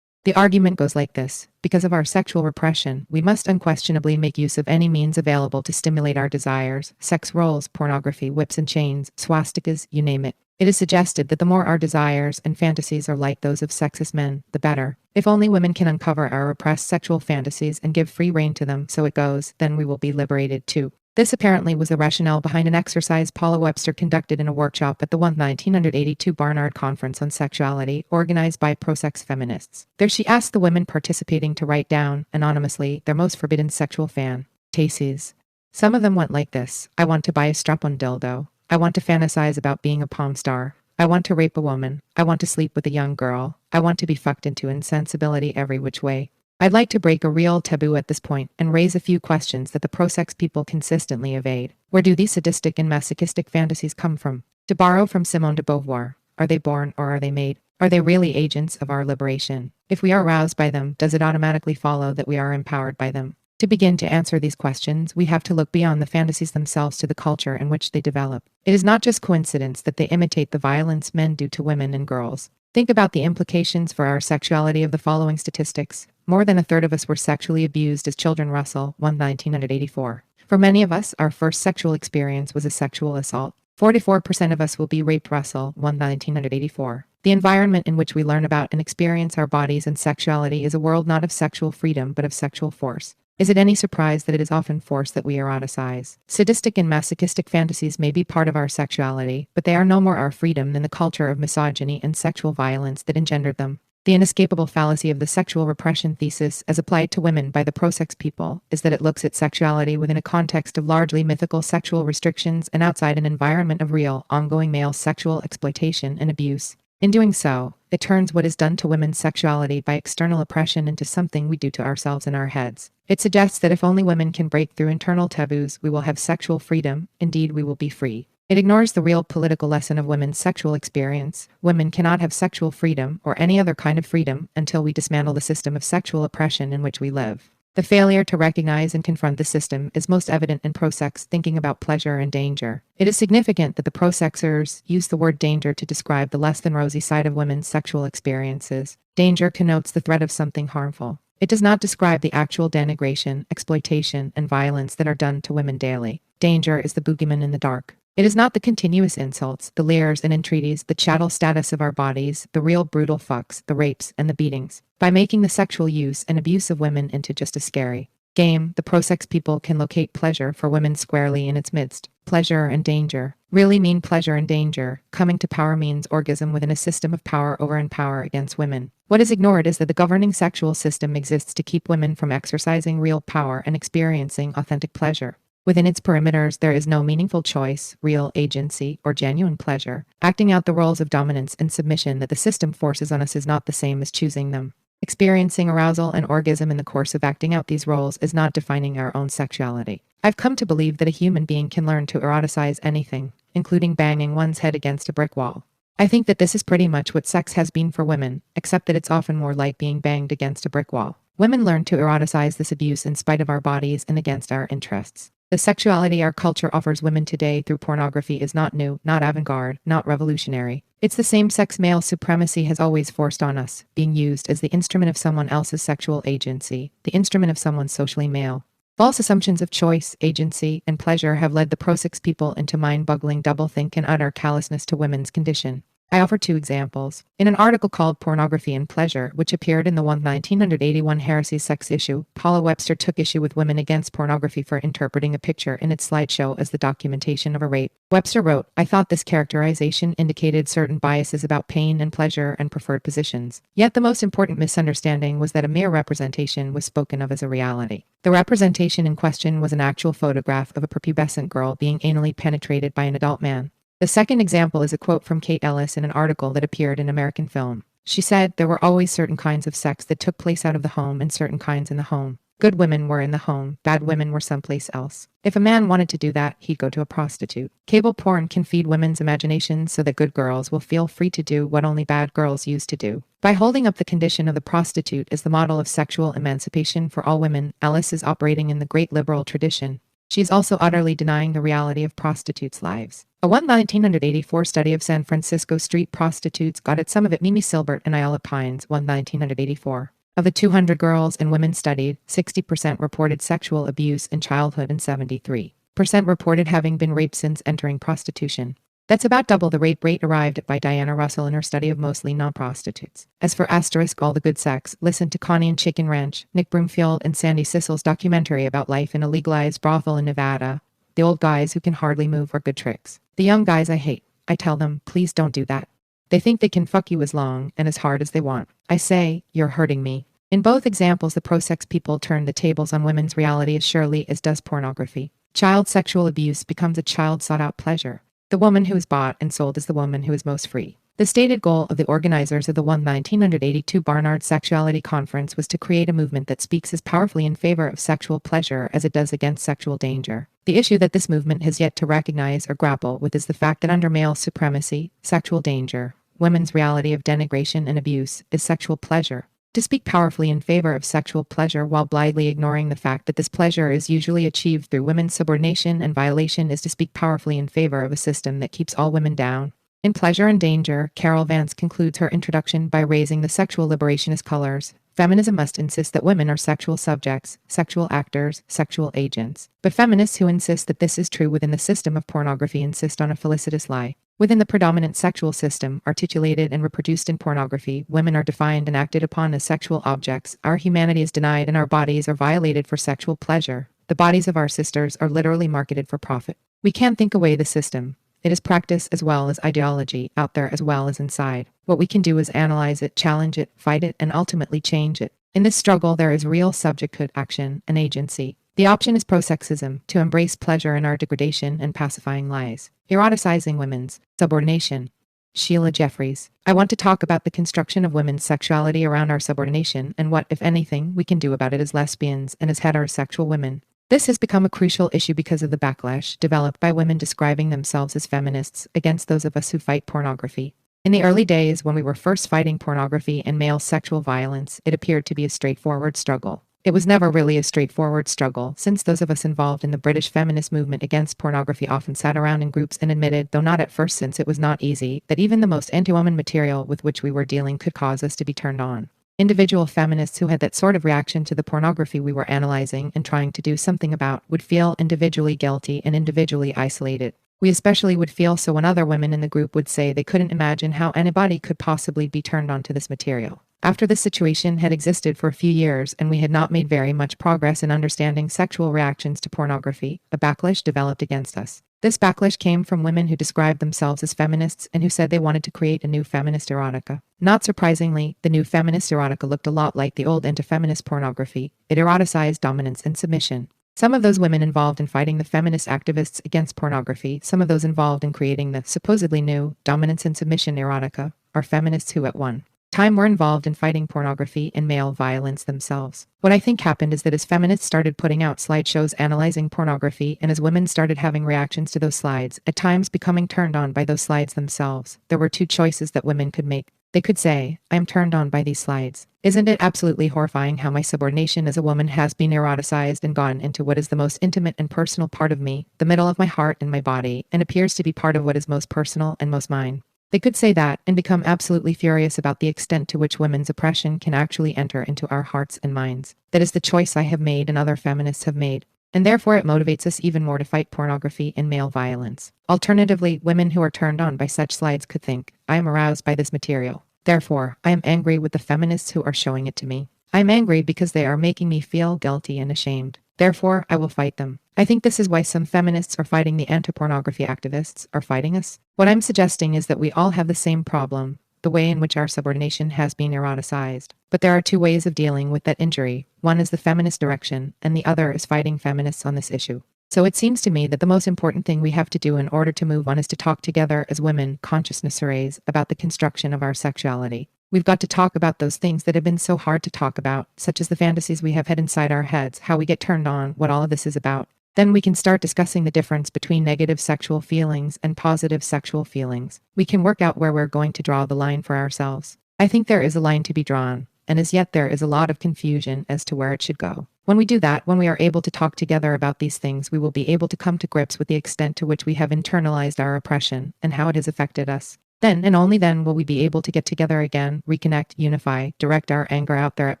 The argument goes like this: because of our sexual repression, we must unquestionably make use of any means available to stimulate our desires: sex roles, pornography, whips and chains, swastikas, you name it. It is suggested that the more our desires and fantasies are like those of sexist men, the better. If only women can uncover our repressed sexual fantasies and give free rein to them, so it goes, then we will be liberated too. This apparently was the rationale behind an exercise Paula Webster conducted in a workshop at the 1982 Barnard Conference on Sexuality, organized by pro-sex feminists. There she asked the women participating to write down, anonymously, their most forbidden sexual fantasies. Some of them went like this: I want to buy a strap-on dildo. I want to fantasize about being a porn star. I want to rape a woman. I want to sleep with a young girl. I want to be fucked into insensibility every which way. I'd like to break a real taboo at this point and raise a few questions that the pro-sex people consistently evade. Where do these sadistic and masochistic fantasies come from? To borrow from Simone de Beauvoir, are they born or are they made? Are they really agents of our liberation? If we are aroused by them, does it automatically follow that we are empowered by them? To begin to answer these questions, we have to look beyond the fantasies themselves to the culture in which they develop. It is not just coincidence that they imitate the violence men do to women and girls. Think about the implications for our sexuality of the following statistics. More than a third of us were sexually abused as children. Russell, 1984. For many of us, our first sexual experience was a sexual assault. 44% of us will be raped. Russell, 1984. The environment in which we learn about and experience our bodies and sexuality is a world not of sexual freedom but of sexual force. Is it any surprise that it is often force that we eroticize? Sadistic and masochistic fantasies may be part of our sexuality, but they are no more our freedom than the culture of misogyny and sexual violence that engendered them. The inescapable fallacy of the sexual repression thesis, as applied to women by the pro-sex people, is that it looks at sexuality within a context of largely mythical sexual restrictions and outside an environment of real, ongoing male sexual exploitation and abuse. In doing so, it turns what is done to women's sexuality by external oppression into something we do to ourselves in our heads. It suggests that if only women can break through internal taboos, we will have sexual freedom. Indeed, we will be free. It ignores the real political lesson of women's sexual experience. Women cannot have sexual freedom or any other kind of freedom until we dismantle the system of sexual oppression in which we live. The failure to recognize and confront the system is most evident in pro-sex thinking about pleasure and danger. It is significant that the pro-sexers use the word danger to describe the less than rosy side of women's sexual experiences. Danger connotes the threat of something harmful. It does not describe the actual denigration, exploitation, and violence that are done to women daily. Danger is the boogeyman in the dark. It is not the continuous insults, the leers and entreaties, the chattel status of our bodies, the real brutal fucks, the rapes, and the beatings. By making the sexual use and abuse of women into just a scary game, the pro-sex people can locate pleasure for women squarely in its midst. Pleasure and danger really mean pleasure and danger. Coming to power means orgasm within a system of power over and power against women. What is ignored is that the governing sexual system exists to keep women from exercising real power and experiencing authentic pleasure. Within its perimeters, there is no meaningful choice, real agency, or genuine pleasure. Acting out the roles of dominance and submission that the system forces on us is not the same as choosing them. Experiencing arousal and orgasm in the course of acting out these roles is not defining our own sexuality. I've come to believe that a human being can learn to eroticize anything, including banging one's head against a brick wall. I think that this is pretty much what sex has been for women, except that it's often more like being banged against a brick wall. Women learn to eroticize this abuse in spite of our bodies and against our interests. The sexuality our culture offers women today through pornography is not new, not avant-garde, not revolutionary. It's the same sex male supremacy has always forced on us, being used as the instrument of someone else's sexual agency, the instrument of someone socially male. False assumptions of choice, agency, and pleasure have led the pro-sex people into mind-boggling doublethink and utter callousness to women's condition. I offer two examples. In an article called Pornography and Pleasure, which appeared in the 1981 Heresy Sex issue, Paula Webster took issue with Women Against Pornography for interpreting a picture in its slideshow as the documentation of a rape. Webster wrote, "I thought this characterization indicated certain biases about pain and pleasure and preferred positions. Yet the most important misunderstanding was that a mere representation was spoken of as a reality. The representation in question was an actual photograph of a prepubescent girl being anally penetrated by an adult man." The second example is a quote from Kate Ellis in an article that appeared in American Film. She said, "There were always certain kinds of sex that took place out of the home and certain kinds in the home. Good women were in the home, bad women were someplace else. If a man wanted to do that, he'd go to a prostitute. Cable porn can feed women's imaginations so that good girls will feel free to do what only bad girls used to do." By holding up the condition of the prostitute as the model of sexual emancipation for all women, Ellis is operating in the great liberal tradition. She is also utterly denying the reality of prostitutes' lives. A 1984 study of San Francisco street prostitutes got at some of it. Mimi Silbert and Ayala Pines, 1984. Of the 200 girls and women studied, 60% reported sexual abuse in childhood and 73% reported having been raped since entering prostitution. That's about double the rape rate arrived at by Diana Russell in her study of mostly non-prostitutes. As for all the good sex, listen to Connie and Chicken Ranch, Nick Broomfield and Sandy Sissel's documentary about life in a legalized brothel in Nevada. The old guys who can hardly move are good tricks. The young guys I hate. I tell them, please don't do that. They think they can fuck you as long and as hard as they want. I say, you're hurting me. In both examples, the pro-sex people turn the tables on women's reality as surely as does pornography. Child sexual abuse becomes a child sought-out pleasure. The woman who is bought and sold is the woman who is most free. The stated goal of the organizers of the 1982 Barnard Sexuality Conference was to create a movement that speaks as powerfully in favor of sexual pleasure as it does against sexual danger. The issue that this movement has yet to recognize or grapple with is the fact that under male supremacy, sexual danger, women's reality of denigration and abuse, is sexual pleasure. To speak powerfully in favor of sexual pleasure while blithely ignoring the fact that this pleasure is usually achieved through women's subordination and violation is to speak powerfully in favor of a system that keeps all women down. In Pleasure and Danger, Carol Vance concludes her introduction by raising the sexual liberationist colors. Feminism must insist that women are sexual subjects, sexual actors, sexual agents. But feminists who insist that this is true within the system of pornography insist on a felicitous lie. Within the predominant sexual system, articulated and reproduced in pornography, women are defined and acted upon as sexual objects. Our humanity is denied and our bodies are violated for sexual pleasure. The bodies of our sisters are literally marketed for profit. We can't think away the system. It is practice as well as ideology, out there as well as inside. What we can do is analyze it, challenge it, fight it, and ultimately change it. In this struggle, there is real subjecthood, action, and agency. The option is pro-sexism, to embrace pleasure in our degradation and pacifying lies. Eroticizing women's subordination. Sheila Jeffries. I want to talk about the construction of women's sexuality around our subordination and what, if anything, we can do about it as lesbians and as heterosexual women. This has become a crucial issue because of the backlash developed by women describing themselves as feminists against those of us who fight pornography. In the early days when we were first fighting pornography and male sexual violence, it appeared to be a straightforward struggle. It was never really a straightforward struggle, since those of us involved in the British feminist movement against pornography often sat around in groups and admitted, though not at first since it was not easy, that even the most anti-woman material with which we were dealing could cause us to be turned on. Individual feminists who had that sort of reaction to the pornography we were analyzing and trying to do something about would feel individually guilty and individually isolated. We especially would feel so when other women in the group would say they couldn't imagine how anybody could possibly be turned on to this material. After this situation had existed for a few years and we had not made very much progress in understanding sexual reactions to pornography, a backlash developed against us. This backlash came from women who described themselves as feminists and who said they wanted to create a new feminist erotica. Not surprisingly, the new feminist erotica looked a lot like the old anti-feminist pornography. It eroticized dominance and submission. Some of those women involved in fighting the feminist activists against pornography, some of those involved in creating the supposedly new dominance and submission erotica, are feminists who at one time were involved in fighting pornography and male violence themselves. What I think happened is that as feminists started putting out slideshows analyzing pornography and as women started having reactions to those slides, at times becoming turned on by those slides themselves, there were two choices that women could make. They could say, I am turned on by these slides. Isn't it absolutely horrifying how my subordination as a woman has been eroticized and gone into what is the most intimate and personal part of me, the middle of my heart and my body, and appears to be part of what is most personal and most mine? They could say that and become absolutely furious about the extent to which women's oppression can actually enter into our hearts and minds. That is the choice I have made and other feminists have made. And therefore it motivates us even more to fight pornography and male violence. Alternatively, women who are turned on by such slides could think, I am aroused by this material. Therefore, I am angry with the feminists who are showing it to me. I am angry because they are making me feel guilty and ashamed. Therefore, I will fight them. I think this is why some feminists are fighting the anti-pornography activists are fighting us. What I'm suggesting is that we all have the same problem, the way in which our subordination has been eroticized. But there are two ways of dealing with that injury. One is the feminist direction, and the other is fighting feminists on this issue. So it seems to me that the most important thing we have to do in order to move on is to talk together as women, consciousness arrays, about the construction of our sexuality. We've got to talk about those things that have been so hard to talk about, such as the fantasies we have had inside our heads, how we get turned on, what all of this is about. Then we can start discussing the difference between negative sexual feelings and positive sexual feelings. We can work out where we're going to draw the line for ourselves. I think there is a line to be drawn, and as yet there is a lot of confusion as to where it should go. When we do that, when we are able to talk together about these things, we will be able to come to grips with the extent to which we have internalized our oppression and how it has affected us. Then and only then will we be able to get together again, reconnect, unify, direct our anger out there at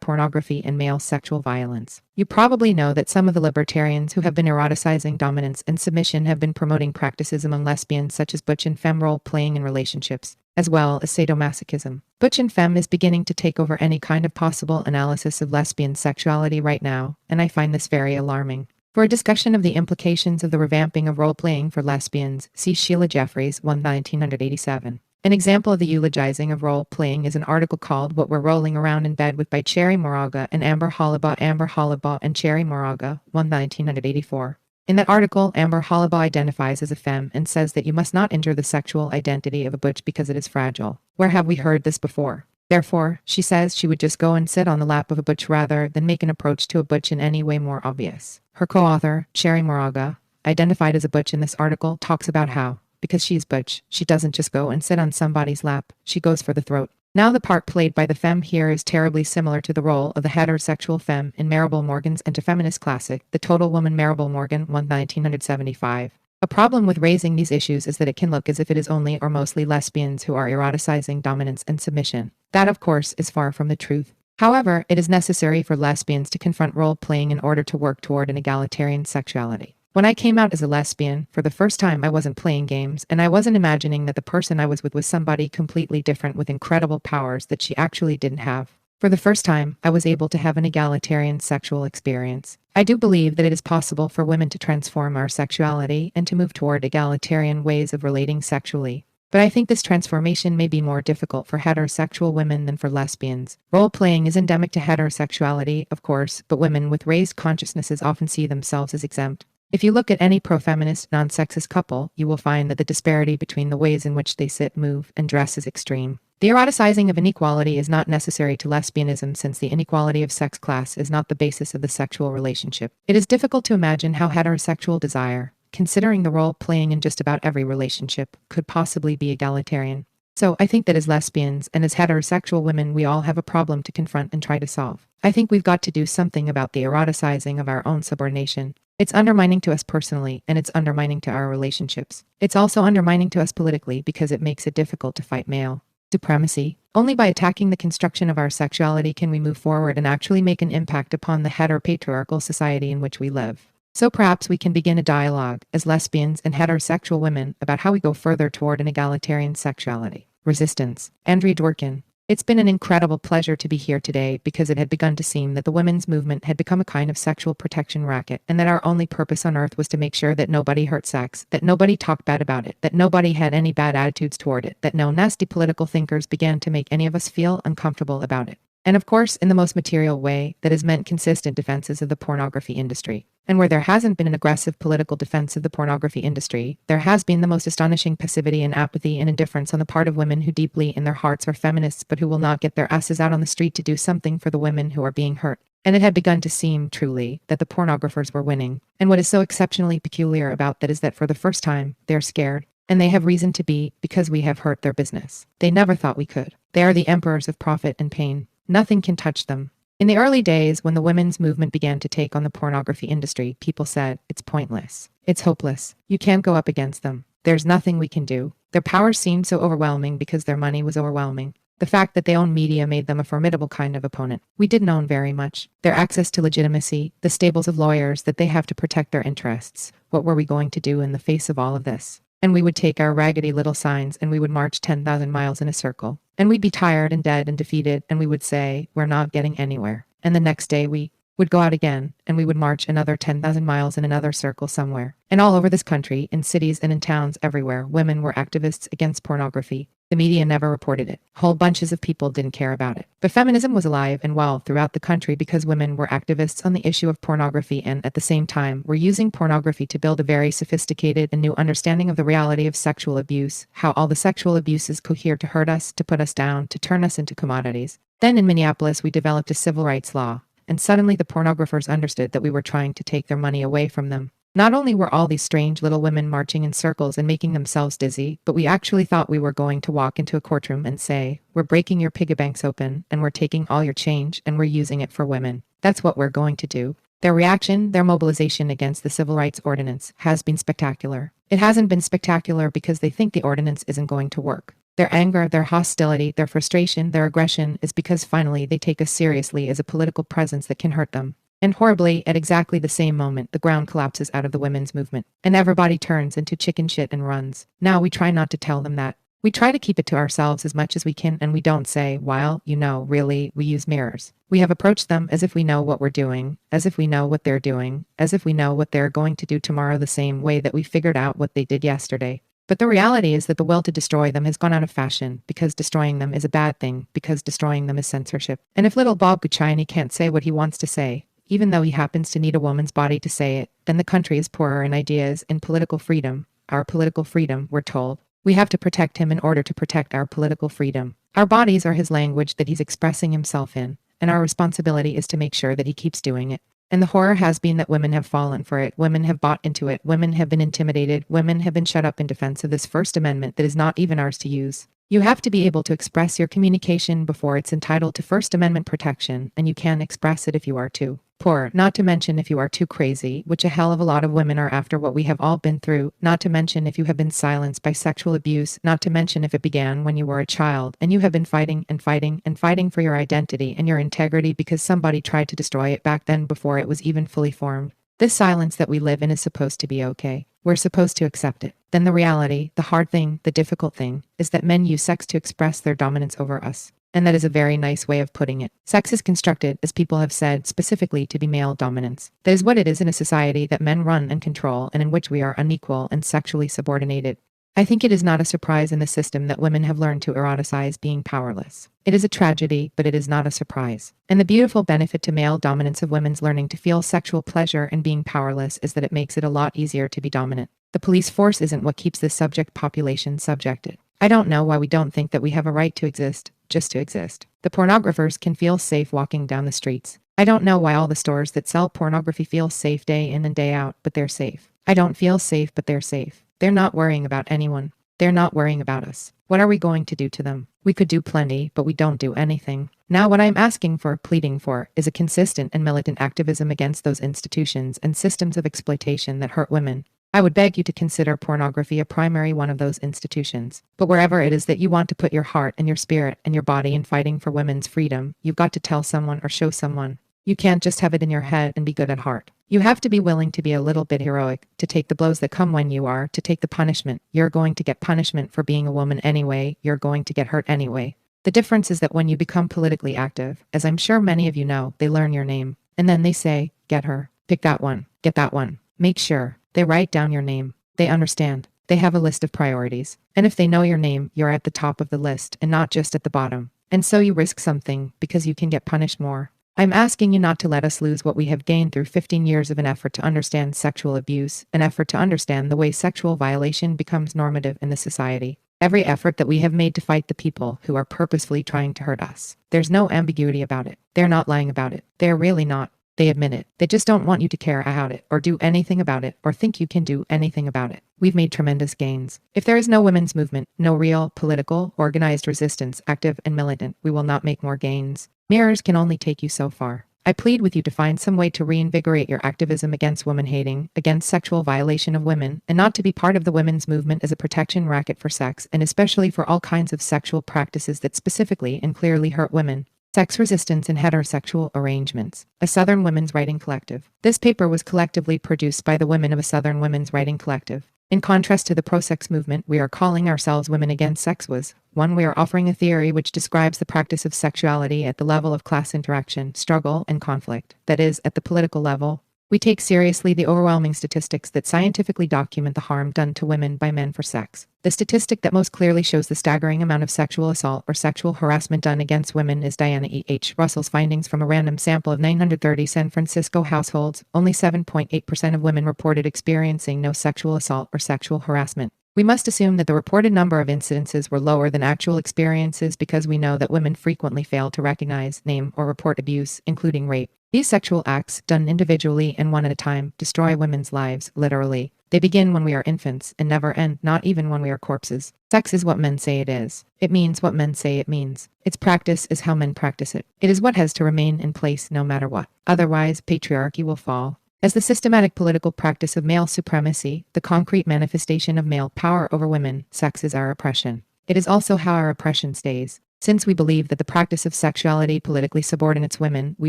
pornography and male sexual violence. You probably know that some of the libertarians who have been eroticizing dominance and submission have been promoting practices among lesbians such as butch and femme role-playing in relationships, as well as sadomasochism. Butch and femme is beginning to take over any kind of possible analysis of lesbian sexuality right now, and I find this very alarming. For a discussion of the implications of the revamping of role-playing for lesbians, see Sheila Jeffries, 1987. An example of the eulogizing of role-playing is an article called What We're Rolling Around in Bed With by Cherry Moraga and Amber Hollibaugh and Cherry Moraga, 1984. In that article, Amber Hollibaugh identifies as a femme and says that you must not injure the sexual identity of a butch because it is fragile. Where have we heard this before? Therefore, she says she would just go and sit on the lap of a butch rather than make an approach to a butch in any way more obvious. Her co-author, Cherry Moraga, identified as a butch in this article, talks about how, because she's butch, she doesn't just go and sit on somebody's lap, she goes for the throat. Now the part played by the femme here is terribly similar to the role of the heterosexual femme in Marable Morgan's anti-feminist classic, The Total Woman. Marable Morgan, 1975. A problem with raising these issues is that it can look as if it is only or mostly lesbians who are eroticizing dominance and submission. That, of course, is far from the truth. However, it is necessary for lesbians to confront role-playing in order to work toward an egalitarian sexuality. When I came out as a lesbian, for the first time I wasn't playing games, and I wasn't imagining that the person I was with was somebody completely different with incredible powers that she actually didn't have. For the first time, I was able to have an egalitarian sexual experience. I do believe that it is possible for women to transform our sexuality and to move toward egalitarian ways of relating sexually. But I think this transformation may be more difficult for heterosexual women than for lesbians. Role-playing is endemic to heterosexuality, of course, but women with raised consciousnesses often see themselves as exempt. If you look at any pro-feminist, non-sexist couple, you will find that the disparity between the ways in which they sit, move, and dress is extreme. The eroticizing of inequality is not necessary to lesbianism since the inequality of sex class is not the basis of the sexual relationship. It is difficult to imagine how heterosexual desire, considering the role playing in just about every relationship, could possibly be egalitarian. So I think that as lesbians and as heterosexual women, we all have a problem to confront and try to solve. I think we've got to do something about the eroticizing of our own subordination. It's undermining to us personally, and it's undermining to our relationships. It's also undermining to us politically because it makes it difficult to fight male supremacy. Only by attacking the construction of our sexuality can we move forward and actually make an impact upon the heteropatriarchal society in which we live. So perhaps we can begin a dialogue as lesbians and heterosexual women about how we go further toward an egalitarian sexuality. Resistance. Andrea Dworkin. It's been an incredible pleasure to be here today because it had begun to seem that the women's movement had become a kind of sexual protection racket and that our only purpose on earth was to make sure that nobody hurt sex, that nobody talked bad about it, that nobody had any bad attitudes toward it, that no nasty political thinkers began to make any of us feel uncomfortable about it. And of course, in the most material way, that has meant consistent defenses of the pornography industry. And where there hasn't been an aggressive political defense of the pornography industry, there has been the most astonishing passivity and apathy and indifference on the part of women who deeply in their hearts are feminists but who will not get their asses out on the street to do something for the women who are being hurt. And it had begun to seem, truly, that the pornographers were winning. And what is so exceptionally peculiar about that is that for the first time, they're scared. And they have reason to be, because we have hurt their business. They never thought we could. They are the emperors of profit and pain. Nothing can touch them. In the early days, when the women's movement began to take on the pornography industry, people said, it's pointless. It's hopeless. You can't go up against them. There's nothing we can do. Their power seemed so overwhelming because their money was overwhelming. The fact that they own media made them a formidable kind of opponent. We didn't own very much. Their access to legitimacy, the stables of lawyers that they have to protect their interests. What were we going to do in the face of all of this? And we would take our raggedy little signs and we would march 10,000 miles in a circle. And we'd be tired and dead and defeated and we would say, we're not getting anywhere. And the next day we would go out again and we would march another 10,000 miles in another circle somewhere. And all over this country, in cities and in towns everywhere, women were activists against pornography. The media never reported it. Whole bunches of people didn't care about it. But feminism was alive and well throughout the country because women were activists on the issue of pornography and at the same time were using pornography to build a very sophisticated and new understanding of the reality of sexual abuse, how all the sexual abuses cohere to hurt us, to put us down, to turn us into commodities. Then in Minneapolis we developed a civil rights law, and suddenly the pornographers understood that we were trying to take their money away from them. Not only were all these strange little women marching in circles and making themselves dizzy, but we actually thought we were going to walk into a courtroom and say, we're breaking your piggy banks open, and we're taking all your change, and we're using it for women. That's what we're going to do. Their reaction, their mobilization against the Civil Rights Ordinance has been spectacular. It hasn't been spectacular because they think the ordinance isn't going to work. Their anger, their hostility, their frustration, their aggression is because finally they take us seriously as a political presence that can hurt them. And horribly, at exactly the same moment, the ground collapses out of the women's movement. And everybody turns into chicken shit and runs. Now we try not to tell them that. We try to keep it to ourselves as much as we can, and we don't say, well, really, we use mirrors. We have approached them as if we know what we're doing, as if we know what they're doing, as if we know what they're going to do tomorrow the same way that we figured out what they did yesterday. But the reality is that the will to destroy them has gone out of fashion, because destroying them is a bad thing, because destroying them is censorship. And if little Bob Guccione can't say what he wants to say, even though he happens to need a woman's body to say it, then the country is poorer in ideas and political freedom. Our political freedom, we're told. We have to protect him in order to protect our political freedom. Our bodies are his language that he's expressing himself in, and our responsibility is to make sure that he keeps doing it. And the horror has been that women have fallen for it, women have bought into it, women have been intimidated, women have been shut up in defense of this First Amendment that is not even ours to use. You have to be able to express your communication before it's entitled to First Amendment protection, and you can't express it if you are too poor, not to mention if you are too crazy, which a hell of a lot of women are after what we have all been through, not to mention if you have been silenced by sexual abuse, not to mention if it began when you were a child, and you have been fighting and fighting and fighting for your identity and your integrity because somebody tried to destroy it back then before it was even fully formed. This silence that we live in is supposed to be okay. We're supposed to accept it. Then the reality, the hard thing, the difficult thing, is that men use sex to express their dominance over us. And that is a very nice way of putting it. Sex is constructed, as people have said, specifically to be male dominance. That is what it is in a society that men run and control and in which we are unequal and sexually subordinated. I think it is not a surprise in the system that women have learned to eroticize being powerless. It is a tragedy, but it is not a surprise. And the beautiful benefit to male dominance of women's learning to feel sexual pleasure and being powerless is that it makes it a lot easier to be dominant. The police force isn't what keeps this subject population subjected. I don't know why we don't think that we have a right to exist, just to exist. The pornographers can feel safe walking down the streets. I don't know why all the stores that sell pornography feel safe day in and day out, but they're safe. I don't feel safe, but they're safe. They're not worrying about anyone. They're not worrying about us. What are we going to do to them? We could do plenty, but we don't do anything. Now what I'm asking for, pleading for, is a consistent and militant activism against those institutions and systems of exploitation that hurt women. I would beg you to consider pornography a primary one of those institutions. But wherever it is that you want to put your heart and your spirit and your body in fighting for women's freedom, you've got to tell someone or show someone. You can't just have it in your head and be good at heart. You have to be willing to be a little bit heroic, to take the blows that come when you are, to take the punishment. You're going to get punishment for being a woman anyway, you're going to get hurt anyway. The difference is that when you become politically active, as I'm sure many of you know, they learn your name. And then they say, get her, pick that one, get that one, make sure. They write down your name. They understand. They have a list of priorities. And if they know your name, you're at the top of the list and not just at the bottom. And so you risk something because you can get punished more. I'm asking you not to let us lose what we have gained through 15 years of an effort to understand sexual abuse, an effort to understand the way sexual violation becomes normative in the society. Every effort that we have made to fight the people who are purposefully trying to hurt us. There's no ambiguity about it. They're not lying about it. They're really not. They admit it. They just don't want you to care about it, or do anything about it, or think you can do anything about it. We've made tremendous gains. If there is no women's movement, no real, political, organized resistance, active and militant, we will not make more gains. Mirrors can only take you so far. I plead with you to find some way to reinvigorate your activism against woman-hating, against sexual violation of women, and not to be part of the women's movement as a protection racket for sex, and especially for all kinds of sexual practices that specifically and clearly hurt women. Sex Resistance in Heterosexual Arrangements, a Southern Women's Writing Collective. This paper was collectively produced by the women of a Southern Women's Writing Collective. In contrast to the pro-sex movement we are calling ourselves Women Against Sex was, one, we are offering a theory which describes the practice of sexuality at the level of class interaction, struggle, and conflict, that is, at the political level. We take seriously the overwhelming statistics that scientifically document the harm done to women by men for sex. The statistic that most clearly shows the staggering amount of sexual assault or sexual harassment done against women is Diana E. H. Russell's findings from a random sample of 930 San Francisco households. Only 7.8% of women reported experiencing no sexual assault or sexual harassment. We must assume that the reported number of incidences were lower than actual experiences because we know that women frequently fail to recognize, name, or report abuse, including rape. These sexual acts, done individually and one at a time, destroy women's lives, literally. They begin when we are infants and never end, not even when we are corpses. Sex is what men say it is. It means what men say it means. Its practice is how men practice it. It is what has to remain in place no matter what. Otherwise, patriarchy will fall. As the systematic political practice of male supremacy, the concrete manifestation of male power over women, sex is our oppression. It is also how our oppression stays. Since we believe that the practice of sexuality politically subordinates women, we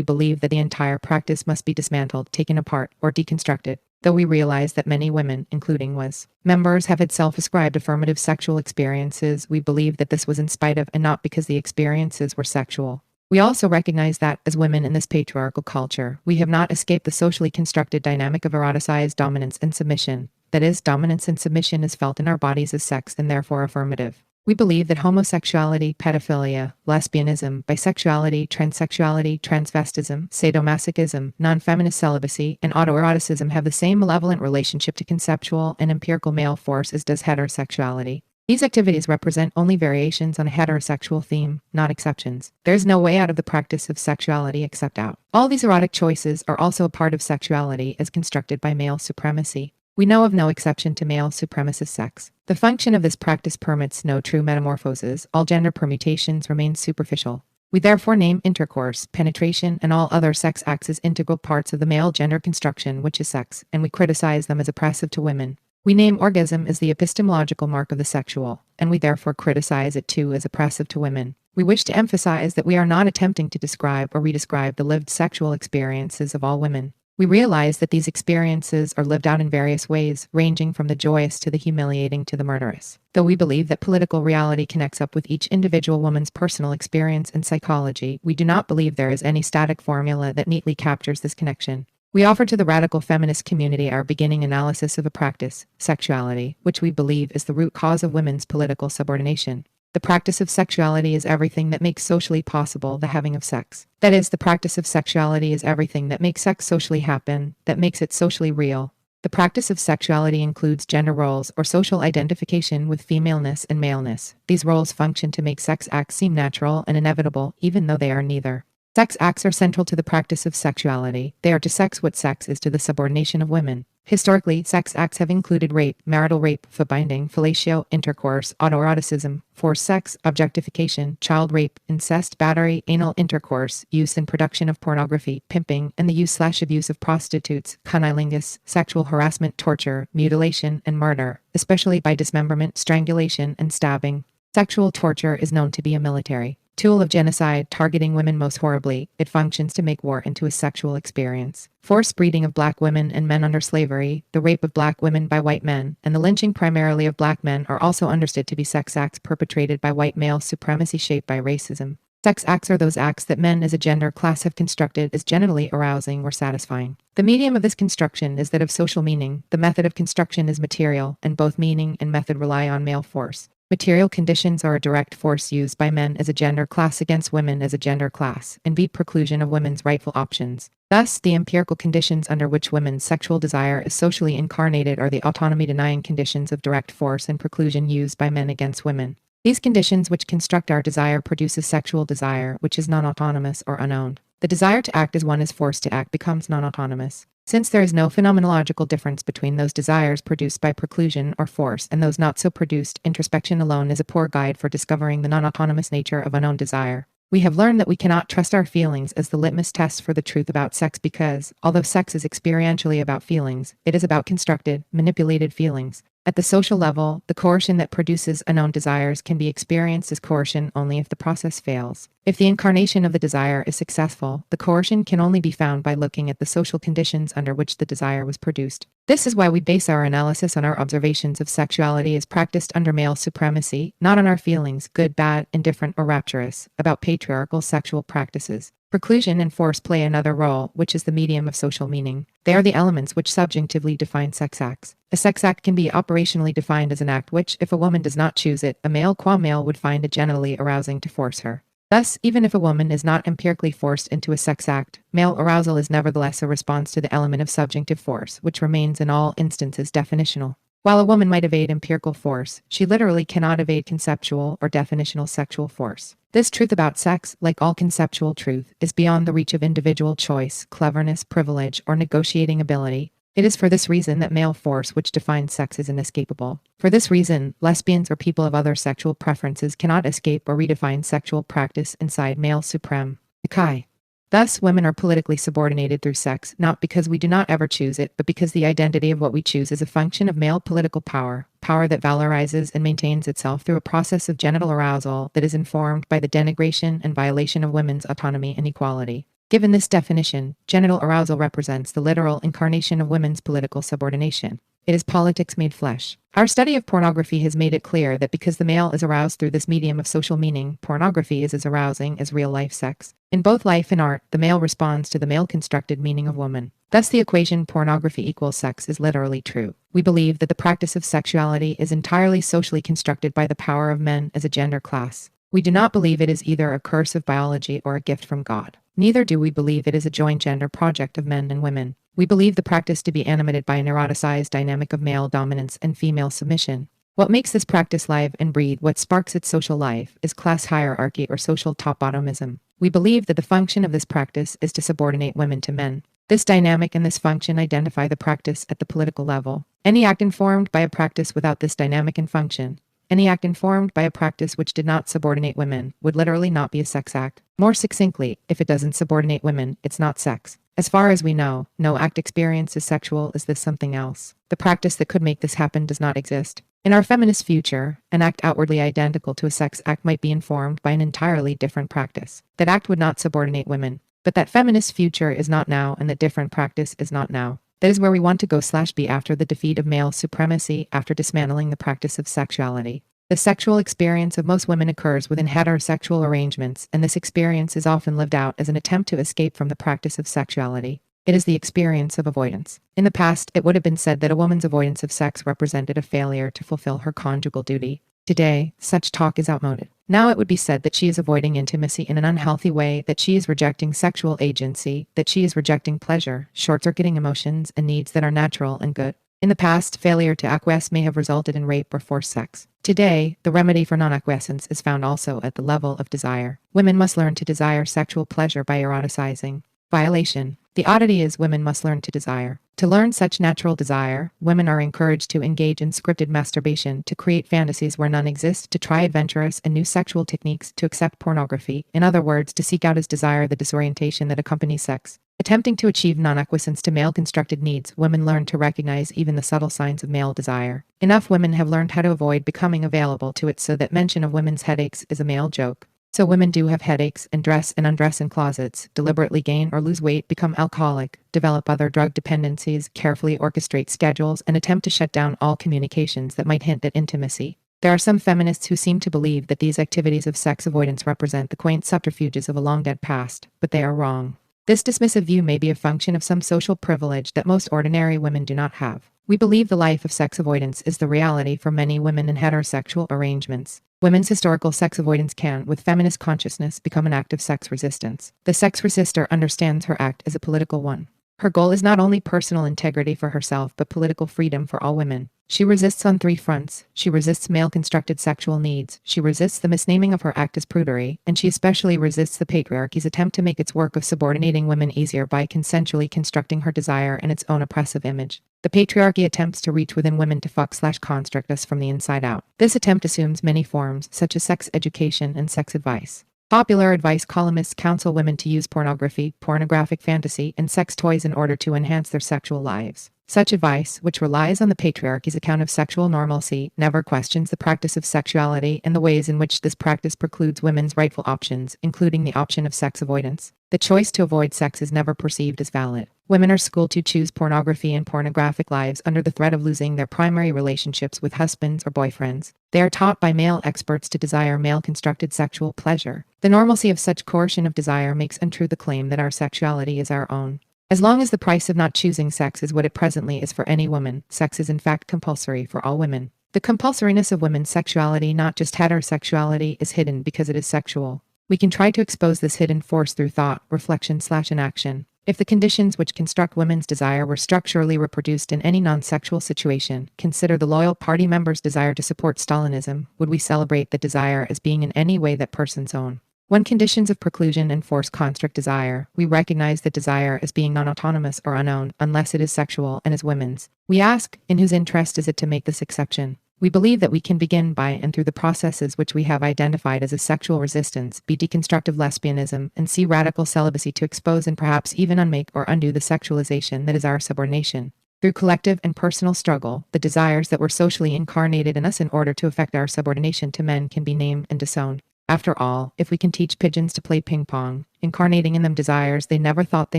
believe that the entire practice must be dismantled, taken apart, or deconstructed. Though we realize that many women, including WAS members, have had self-ascribed affirmative sexual experiences, we believe that this was in spite of and not because the experiences were sexual. We also recognize that, as women in this patriarchal culture, we have not escaped the socially constructed dynamic of eroticized dominance and submission. That is, dominance and submission is felt in our bodies as sex and therefore affirmative. We believe that homosexuality, pedophilia, lesbianism, bisexuality, transsexuality, transvestism, sadomasochism, non-feminist celibacy, and autoeroticism have the same malevolent relationship to conceptual and empirical male force as does heterosexuality. These activities represent only variations on a heterosexual theme, not exceptions. There is no way out of the practice of sexuality except out. All these erotic choices are also a part of sexuality as constructed by male supremacy. We know of no exception to male supremacist sex. The function of this practice permits no true metamorphoses. All gender permutations remain superficial. We therefore name intercourse, penetration, and all other sex acts as integral parts of the male gender construction, which is sex, and we criticize them as oppressive to women. We name orgasm as the epistemological mark of the sexual, and we therefore criticize it too as oppressive to women. We wish to emphasize that we are not attempting to describe or redescribe the lived sexual experiences of all women. We realize that these experiences are lived out in various ways, ranging from the joyous to the humiliating to the murderous. Though we believe that political reality connects up with each individual woman's personal experience and psychology, we do not believe there is any static formula that neatly captures this connection. We offer to the radical feminist community our beginning analysis of a practice, sexuality, which we believe is the root cause of women's political subordination. The practice of sexuality is everything that makes socially possible the having of sex. That is, the practice of sexuality is everything that makes sex socially happen, that makes it socially real. The practice of sexuality includes gender roles or social identification with femaleness and maleness. These roles function to make sex acts seem natural and inevitable, even though they are neither. Sex acts are central to the practice of sexuality. They are to sex what sex is to the subordination of women. Historically, sex acts have included rape, marital rape, foot binding, fellatio, intercourse, autoeroticism, forced sex, objectification, child rape, incest, battery, anal intercourse, use and production of pornography, pimping, and the use/abuse of prostitutes, cunnilingus, sexual harassment, torture, mutilation, and murder, especially by dismemberment, strangulation, and stabbing. Sexual torture is known to be a military tool of genocide targeting women most horribly. It functions to make war into a sexual experience. Forced breeding of black women and men under slavery, the rape of black women by white men, and the lynching primarily of black men are also understood to be sex acts perpetrated by white male supremacy shaped by racism. Sex acts are those acts that men as a gender class have constructed as genitally arousing or satisfying. The medium of this construction is that of social meaning. The method of construction is material, and both meaning and method rely on male force. Material conditions are a direct force used by men as a gender class against women as a gender class, and be preclusion of women's rightful options. Thus, the empirical conditions under which women's sexual desire is socially incarnated are the autonomy-denying conditions of direct force and preclusion used by men against women. These conditions which construct our desire produces sexual desire, which is non-autonomous or unowned. The desire to act as one is forced to act becomes non-autonomous. Since there is no phenomenological difference between those desires produced by preclusion or force and those not so produced, introspection alone is a poor guide for discovering the non-autonomous nature of unknown desire. We have learned that we cannot trust our feelings as the litmus test for the truth about sex because, although sex is experientially about feelings, it is about constructed, manipulated feelings. At the social level, the coercion that produces unknown desires can be experienced as coercion only if the process fails. If the incarnation of the desire is successful, the coercion can only be found by looking at the social conditions under which the desire was produced. This is why we base our analysis on our observations of sexuality as practiced under male supremacy, not on our feelings, good, bad, indifferent, or rapturous, about patriarchal sexual practices. Preclusion and force play another role, which is the medium of social meaning. They are the elements which subjunctively define sex acts. A sex act can be operationally defined as an act which, if a woman does not choose it, a male qua male would find it genitally arousing to force her. Thus, even if a woman is not empirically forced into a sex act, male arousal is nevertheless a response to the element of subjunctive force, which remains in all instances definitional. While a woman might evade empirical force, she literally cannot evade conceptual or definitional sexual force. This truth about sex, like all conceptual truth, is beyond the reach of individual choice, cleverness, privilege, or negotiating ability. It is for this reason that male force which defines sex is inescapable. For this reason, lesbians or people of other sexual preferences cannot escape or redefine sexual practice inside male supreme. Ikai. Thus, women are politically subordinated through sex, not because we do not ever choose it, but because the identity of what we choose is a function of male political power, power that valorizes and maintains itself through a process of genital arousal that is informed by the denigration and violation of women's autonomy and equality. Given this definition, genital arousal represents the literal incarnation of women's political subordination. It is politics made flesh. Our study of pornography has made it clear that because the male is aroused through this medium of social meaning, pornography is as arousing as real-life sex. In both life and art, the male responds to the male-constructed meaning of woman. Thus the equation pornography equals sex is literally true. We believe that the practice of sexuality is entirely socially constructed by the power of men as a gender class. We do not believe it is either a curse of biology or a gift from God. Neither do we believe it is a joint gender project of men and women. We believe the practice to be animated by an eroticized dynamic of male dominance and female submission. What makes this practice live and breathe, what sparks its social life, is class hierarchy or social top-bottomism. We believe that the function of this practice is to subordinate women to men. This dynamic and this function identify the practice at the political level. Any act informed by a practice without this dynamic and function, any act informed by a practice which did not subordinate women, would literally not be a sex act. More succinctly, if it doesn't subordinate women, it's not sex. As far as we know, no act experienced as sexual is this something else. The practice that could make this happen does not exist. In our feminist future, an act outwardly identical to a sex act might be informed by an entirely different practice. That act would not subordinate women. But that feminist future is not now, and that different practice is not now. That is where we want to go/be after the defeat of male supremacy, after dismantling the practice of sexuality. The sexual experience of most women occurs within heterosexual arrangements, and this experience is often lived out as an attempt to escape from the practice of sexuality. It is the experience of avoidance. In the past, it would have been said that a woman's avoidance of sex represented a failure to fulfill her conjugal duty. Today, such talk is outmoded. Now it would be said that she is avoiding intimacy in an unhealthy way, that she is rejecting sexual agency, that she is rejecting pleasure, short-circuiting emotions and needs that are natural and good. In the past, failure to acquiesce may have resulted in rape or forced sex. Today, the remedy for non-acquiescence is found also at the level of desire. Women must learn to desire sexual pleasure by eroticizing. Violation. The oddity is women must learn to desire. To learn such natural desire, women are encouraged to engage in scripted masturbation, to create fantasies where none exist, to try adventurous and new sexual techniques, to accept pornography. In other words, to seek out as desire the disorientation that accompanies sex. Attempting to achieve non-acquiescence to male-constructed needs, women learn to recognize even the subtle signs of male desire. Enough women have learned how to avoid becoming available to it so that mention of women's headaches is a male joke. So women do have headaches and dress and undress in closets, deliberately gain or lose weight, become alcoholic, develop other drug dependencies, carefully orchestrate schedules, and attempt to shut down all communications that might hint at intimacy. There are some feminists who seem to believe that these activities of sex avoidance represent the quaint subterfuges of a long-dead past, but they are wrong. This dismissive view may be a function of some social privilege that most ordinary women do not have. We believe the life of sex avoidance is the reality for many women in heterosexual arrangements. Women's historical sex avoidance can, with feminist consciousness, become an act of sex resistance. The sex resistor understands her act as a political one. Her goal is not only personal integrity for herself but political freedom for all women. She resists on 3 fronts. She resists male-constructed sexual needs, she resists the misnaming of her act as prudery, and she especially resists the patriarchy's attempt to make its work of subordinating women easier by consensually constructing her desire and its own oppressive image. The patriarchy attempts to reach within women to fuck/construct us from the inside out. This attempt assumes many forms, such as sex education and sex advice. Popular advice columnists counsel women to use pornography, pornographic fantasy, and sex toys in order to enhance their sexual lives. Such advice, which relies on the patriarchy's account of sexual normalcy, never questions the practice of sexuality and the ways in which this practice precludes women's rightful options, including the option of sex avoidance. The choice to avoid sex is never perceived as valid. Women are schooled to choose pornography and pornographic lives under the threat of losing their primary relationships with husbands or boyfriends. They are taught by male experts to desire male-constructed sexual pleasure. The normalcy of such coercion of desire makes untrue the claim that our sexuality is our own. As long as the price of not choosing sex is what it presently is for any woman, sex is in fact compulsory for all women. The compulsoriness of women's sexuality, not just heterosexuality, is hidden because it is sexual. We can try to expose this hidden force through thought, reflection/inaction. If the conditions which construct women's desire were structurally reproduced in any non-sexual situation, consider the loyal party member's desire to support Stalinism, would we celebrate the desire as being in any way that person's own? When conditions of preclusion and force construct desire, we recognize that desire as being non-autonomous or unowned unless it is sexual and is women's. We ask, in whose interest is it to make this exception? We believe that we can begin by and through the processes which we have identified as a sexual resistance, be deconstructive lesbianism, and see radical celibacy to expose and perhaps even unmake or undo the sexualization that is our subordination. Through collective and personal struggle, the desires that were socially incarnated in us in order to effect our subordination to men can be named and disowned. After all, if we can teach pigeons to play ping pong, incarnating in them desires they never thought they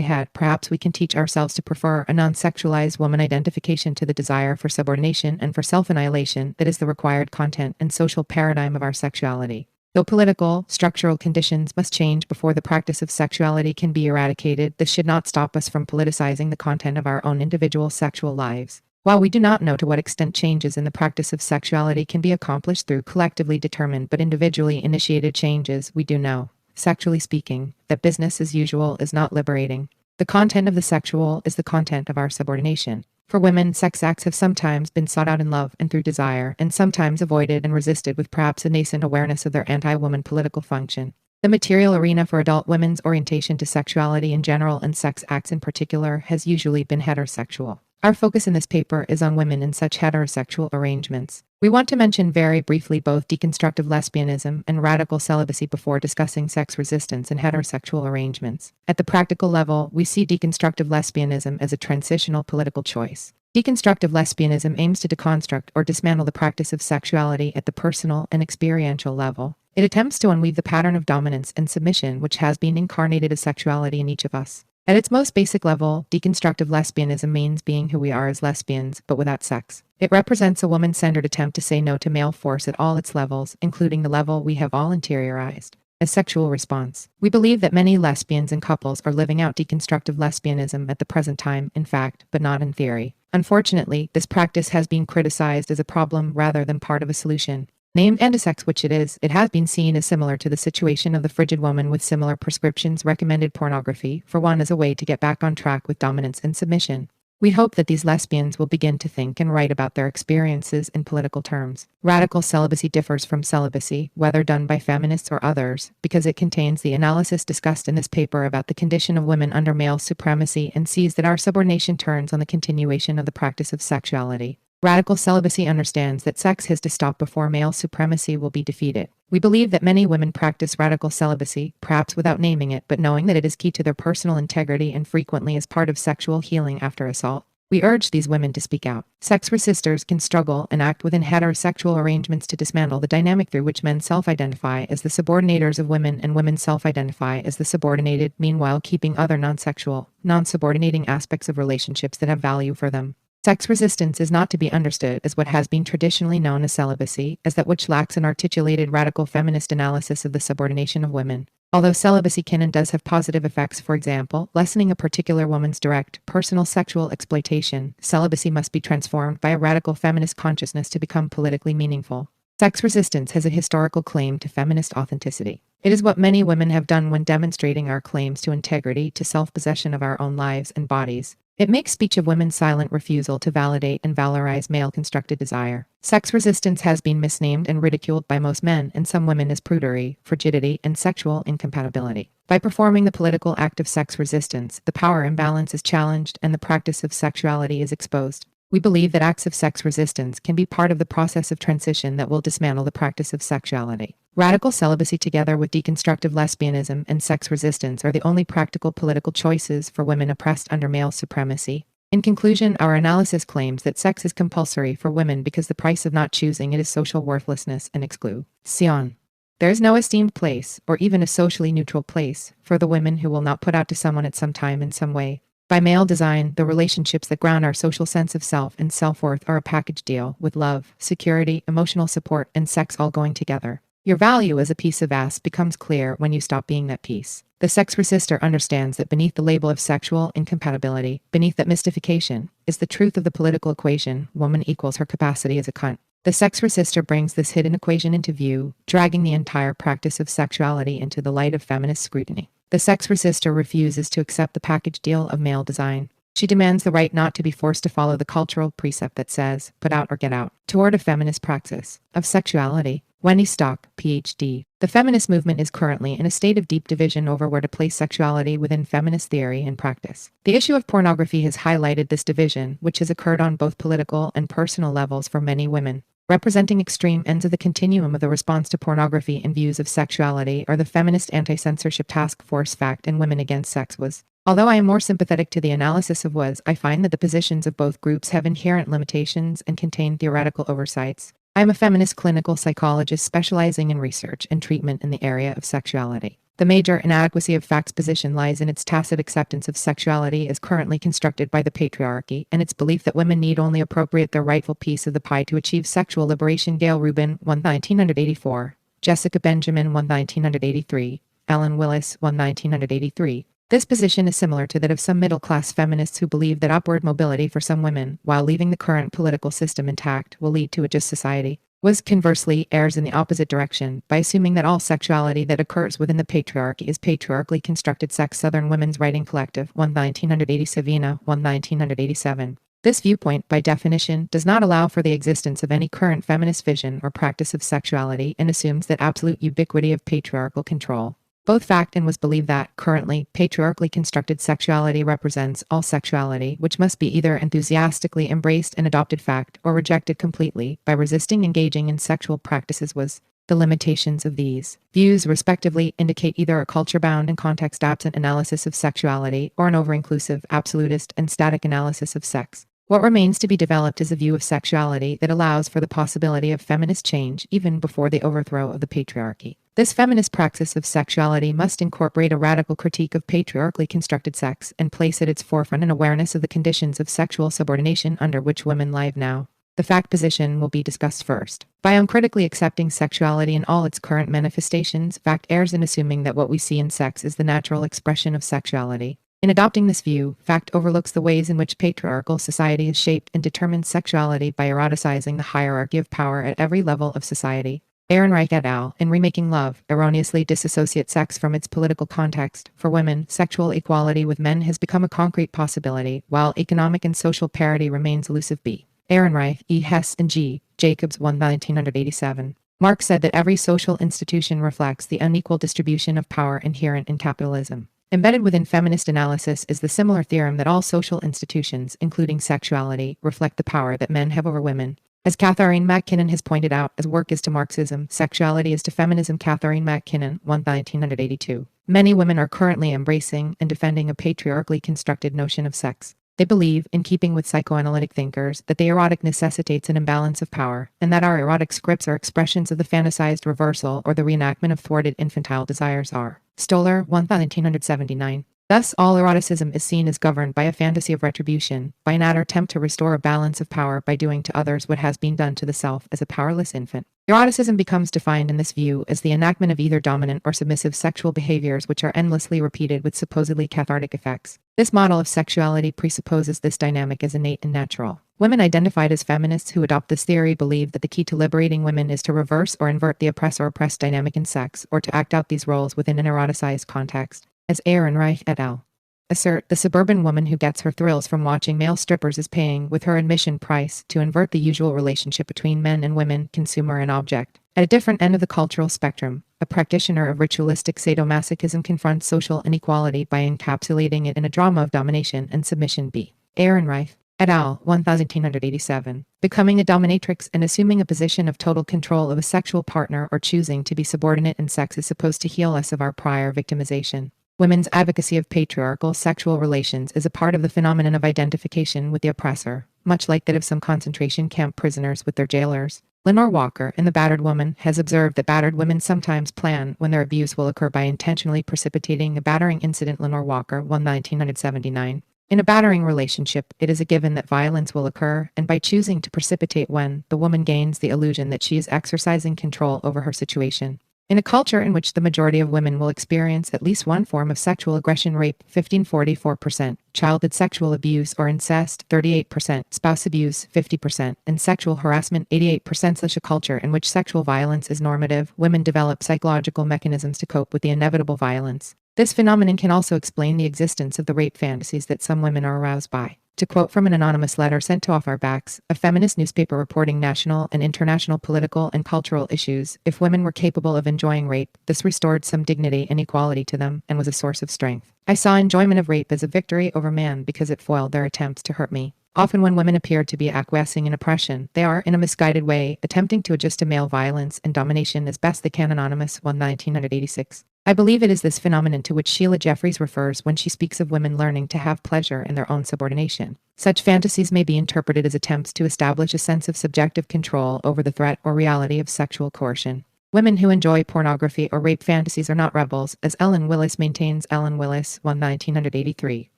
had, perhaps we can teach ourselves to prefer a non-sexualized woman identification to the desire for subordination and for self-annihilation that is the required content and social paradigm of our sexuality. Though political, structural conditions must change before the practice of sexuality can be eradicated, this should not stop us from politicizing the content of our own individual sexual lives. While we do not know to what extent changes in the practice of sexuality can be accomplished through collectively determined but individually initiated changes, we do know, sexually speaking, that business as usual is not liberating. The content of the sexual is the content of our subordination. For women, sex acts have sometimes been sought out in love and through desire, and sometimes avoided and resisted with perhaps a nascent awareness of their anti-woman political function. The material arena for adult women's orientation to sexuality in general and sex acts in particular has usually been heterosexual. Our focus in this paper is on women in such heterosexual arrangements. We want to mention very briefly both deconstructive lesbianism and radical celibacy before discussing sex resistance in heterosexual arrangements. At the practical level, we see deconstructive lesbianism as a transitional political choice. Deconstructive lesbianism aims to deconstruct or dismantle the practice of sexuality at the personal and experiential level. It attempts to unweave the pattern of dominance and submission which has been incarnated as sexuality in each of us. At its most basic level, deconstructive lesbianism means being who we are as lesbians, but without sex. It represents a woman-centered attempt to say no to male force at all its levels, including the level we have all interiorized. As sexual response, we believe that many lesbians and couples are living out deconstructive lesbianism at the present time, in fact, but not in theory. Unfortunately, this practice has been criticized as a problem rather than part of a solution. Named antisex which it is, it has been seen as similar to the situation of the frigid woman with similar prescriptions recommended pornography, for one as a way to get back on track with dominance and submission. We hope that these lesbians will begin to think and write about their experiences in political terms. Radical celibacy differs from celibacy, whether done by feminists or others, because it contains the analysis discussed in this paper about the condition of women under male supremacy and sees that our subordination turns on the continuation of the practice of sexuality. Radical celibacy understands that sex has to stop before male supremacy will be defeated. We believe that many women practice radical celibacy, perhaps without naming it, but knowing that it is key to their personal integrity and frequently as part of sexual healing after assault. We urge these women to speak out. Sex resistors can struggle and act within heterosexual arrangements to dismantle the dynamic through which men self-identify as the subordinators of women and women self-identify as the subordinated, meanwhile keeping other non-sexual, non-subordinating aspects of relationships that have value for them. Sex resistance is not to be understood as what has been traditionally known as celibacy, as that which lacks an articulated radical feminist analysis of the subordination of women. Although celibacy can and does have positive effects, for example, lessening a particular woman's direct, personal sexual exploitation, celibacy must be transformed by a radical feminist consciousness to become politically meaningful. Sex resistance has a historical claim to feminist authenticity. It is what many women have done when demonstrating our claims to integrity, to self-possession of our own lives and bodies. It makes speech of women's silent refusal to validate and valorize male-constructed desire. Sex resistance has been misnamed and ridiculed by most men and some women as prudery, frigidity, and sexual incompatibility. By performing the political act of sex resistance, the power imbalance is challenged and the practice of sexuality is exposed. We believe that acts of sex resistance can be part of the process of transition that will dismantle the practice of sexuality. Radical celibacy together with deconstructive lesbianism and sex resistance are the only practical political choices for women oppressed under male supremacy. In conclusion, our analysis claims that sex is compulsory for women because the price of not choosing it is social worthlessness and exclusion. There is no esteemed place, or even a socially neutral place, for the women who will not put out to someone at some time in some way. By male design, the relationships that ground our social sense of self and self-worth are a package deal, with love, security, emotional support, and sex all going together. Your value as a piece of ass becomes clear when you stop being that piece. The sex resistor understands that beneath the label of sexual incompatibility, beneath that mystification, is the truth of the political equation: woman equals her capacity as a cunt. The sex resistor brings this hidden equation into view, dragging the entire practice of sexuality into the light of feminist scrutiny. The sex resistor refuses to accept the package deal of male design. She demands the right not to be forced to follow the cultural precept that says, put out or get out, toward a feminist praxis of sexuality. Wendy Stock, Ph.D. The feminist movement is currently in a state of deep division over where to place sexuality within feminist theory and practice. The issue of pornography has highlighted this division, which has occurred on both political and personal levels for many women. Representing extreme ends of the continuum of the response to pornography and views of sexuality are the Feminist Anti-Censorship Task Force FACT and Women Against Sex Was. Although I am more sympathetic to the analysis of Was, I find that the positions of both groups have inherent limitations and contain theoretical oversights. I am a feminist clinical psychologist specializing in research and treatment in the area of sexuality. The major inadequacy of FACT's position lies in its tacit acceptance of sexuality as currently constructed by the patriarchy, and its belief that women need only appropriate their rightful piece of the pie to achieve sexual liberation. Gail Rubin, 1984, Jessica Benjamin, 1983, Ellen Willis, 1983. This position is similar to that of some middle-class feminists who believe that upward mobility for some women, while leaving the current political system intact, will lead to a just society. Was conversely errs in the opposite direction by assuming that all sexuality that occurs within the patriarchy is patriarchally constructed sex. Southern Women's Writing Collective, 1980, Savina, 1987. This viewpoint, by definition, does not allow for the existence of any current feminist vision or practice of sexuality and assumes that absolute ubiquity of patriarchal control. Both FACT and Was believe that, currently, patriarchally constructed sexuality represents all sexuality, which must be either enthusiastically embraced and adopted fact or rejected completely by resisting engaging in sexual practices. Was the limitations of these views, respectively, indicate either a culture-bound and context-absent analysis of sexuality or an over-inclusive, absolutist, and static analysis of sex. What remains to be developed is a view of sexuality that allows for the possibility of feminist change even before the overthrow of the patriarchy. This feminist praxis of sexuality must incorporate a radical critique of patriarchally constructed sex and place at its forefront an awareness of the conditions of sexual subordination under which women live now. The FACT position will be discussed first. By uncritically accepting sexuality in all its current manifestations, FACT errs in assuming that what we see in sex is the natural expression of sexuality. In adopting this view, FACT overlooks the ways in which patriarchal society has shaped and determined sexuality by eroticizing the hierarchy of power at every level of society. Ehrenreich et al., in Remaking Love, erroneously disassociate sex from its political context. For women, sexual equality with men has become a concrete possibility, while economic and social parity remains elusive. B. Ehrenreich, E. Hess, and G. Jacobs 1987. Marx said that every social institution reflects the unequal distribution of power inherent in capitalism. Embedded within feminist analysis is the similar theorem that all social institutions, including sexuality, reflect the power that men have over women. As Catherine MacKinnon has pointed out, as work is to Marxism, sexuality is to feminism. Catherine MacKinnon, 1982. Many women are currently embracing and defending a patriarchally constructed notion of sex. They believe, in keeping with psychoanalytic thinkers, that the erotic necessitates an imbalance of power, and that our erotic scripts are expressions of the fantasized reversal or the reenactment of thwarted infantile desires. R. Stoller, 1979. Thus, all eroticism is seen as governed by a fantasy of retribution, by an utter attempt to restore a balance of power by doing to others what has been done to the self as a powerless infant. Eroticism becomes defined in this view as the enactment of either dominant or submissive sexual behaviors which are endlessly repeated with supposedly cathartic effects. This model of sexuality presupposes this dynamic as innate and natural. Women identified as feminists who adopt this theory believe that the key to liberating women is to reverse or invert the oppressor-oppressed dynamic in sex, or to act out these roles within an eroticized context. As Ehrenreich et al. assert, the suburban woman who gets her thrills from watching male strippers is paying, with her admission price, to invert the usual relationship between men and women, consumer and object. At a different end of the cultural spectrum, a practitioner of ritualistic sadomasochism confronts social inequality by encapsulating it in a drama of domination and submission. B. Ehrenreich et al., 1987. Becoming a dominatrix and assuming a position of total control of a sexual partner or choosing to be subordinate in sex is supposed to heal us of our prior victimization. Women's advocacy of patriarchal sexual relations is a part of the phenomenon of identification with the oppressor, much like that of some concentration camp prisoners with their jailers. Lenore Walker, in The Battered Woman, has observed that battered women sometimes plan when their abuse will occur by intentionally precipitating a battering incident. Lenore Walker, 1979. In a battering relationship, it is a given that violence will occur, and by choosing to precipitate when, the woman gains the illusion that she is exercising control over her situation. In a culture in which the majority of women will experience at least one form of sexual aggression, rape, 44%, childhood sexual abuse or incest, 38%, spouse abuse, 50%, and sexual harassment, 88%. Such a culture in which sexual violence is normative, women develop psychological mechanisms to cope with the inevitable violence. This phenomenon can also explain the existence of the rape fantasies that some women are aroused by. To quote from an anonymous letter sent to Off Our Backs, a feminist newspaper reporting national and international political and cultural issues, if women were capable of enjoying rape, this restored some dignity and equality to them and was a source of strength. I saw enjoyment of rape as a victory over man because it foiled their attempts to hurt me. Often when women appear to be acquiescing in oppression, they are, in a misguided way, attempting to adjust to male violence and domination as best they can. Anonymous, 1986. I believe it is this phenomenon to which Sheila Jeffreys refers when she speaks of women learning to have pleasure in their own subordination. Such fantasies may be interpreted as attempts to establish a sense of subjective control over the threat or reality of sexual coercion. Women who enjoy pornography or rape fantasies are not rebels, as Ellen Willis maintains. Ellen Willis, 1983.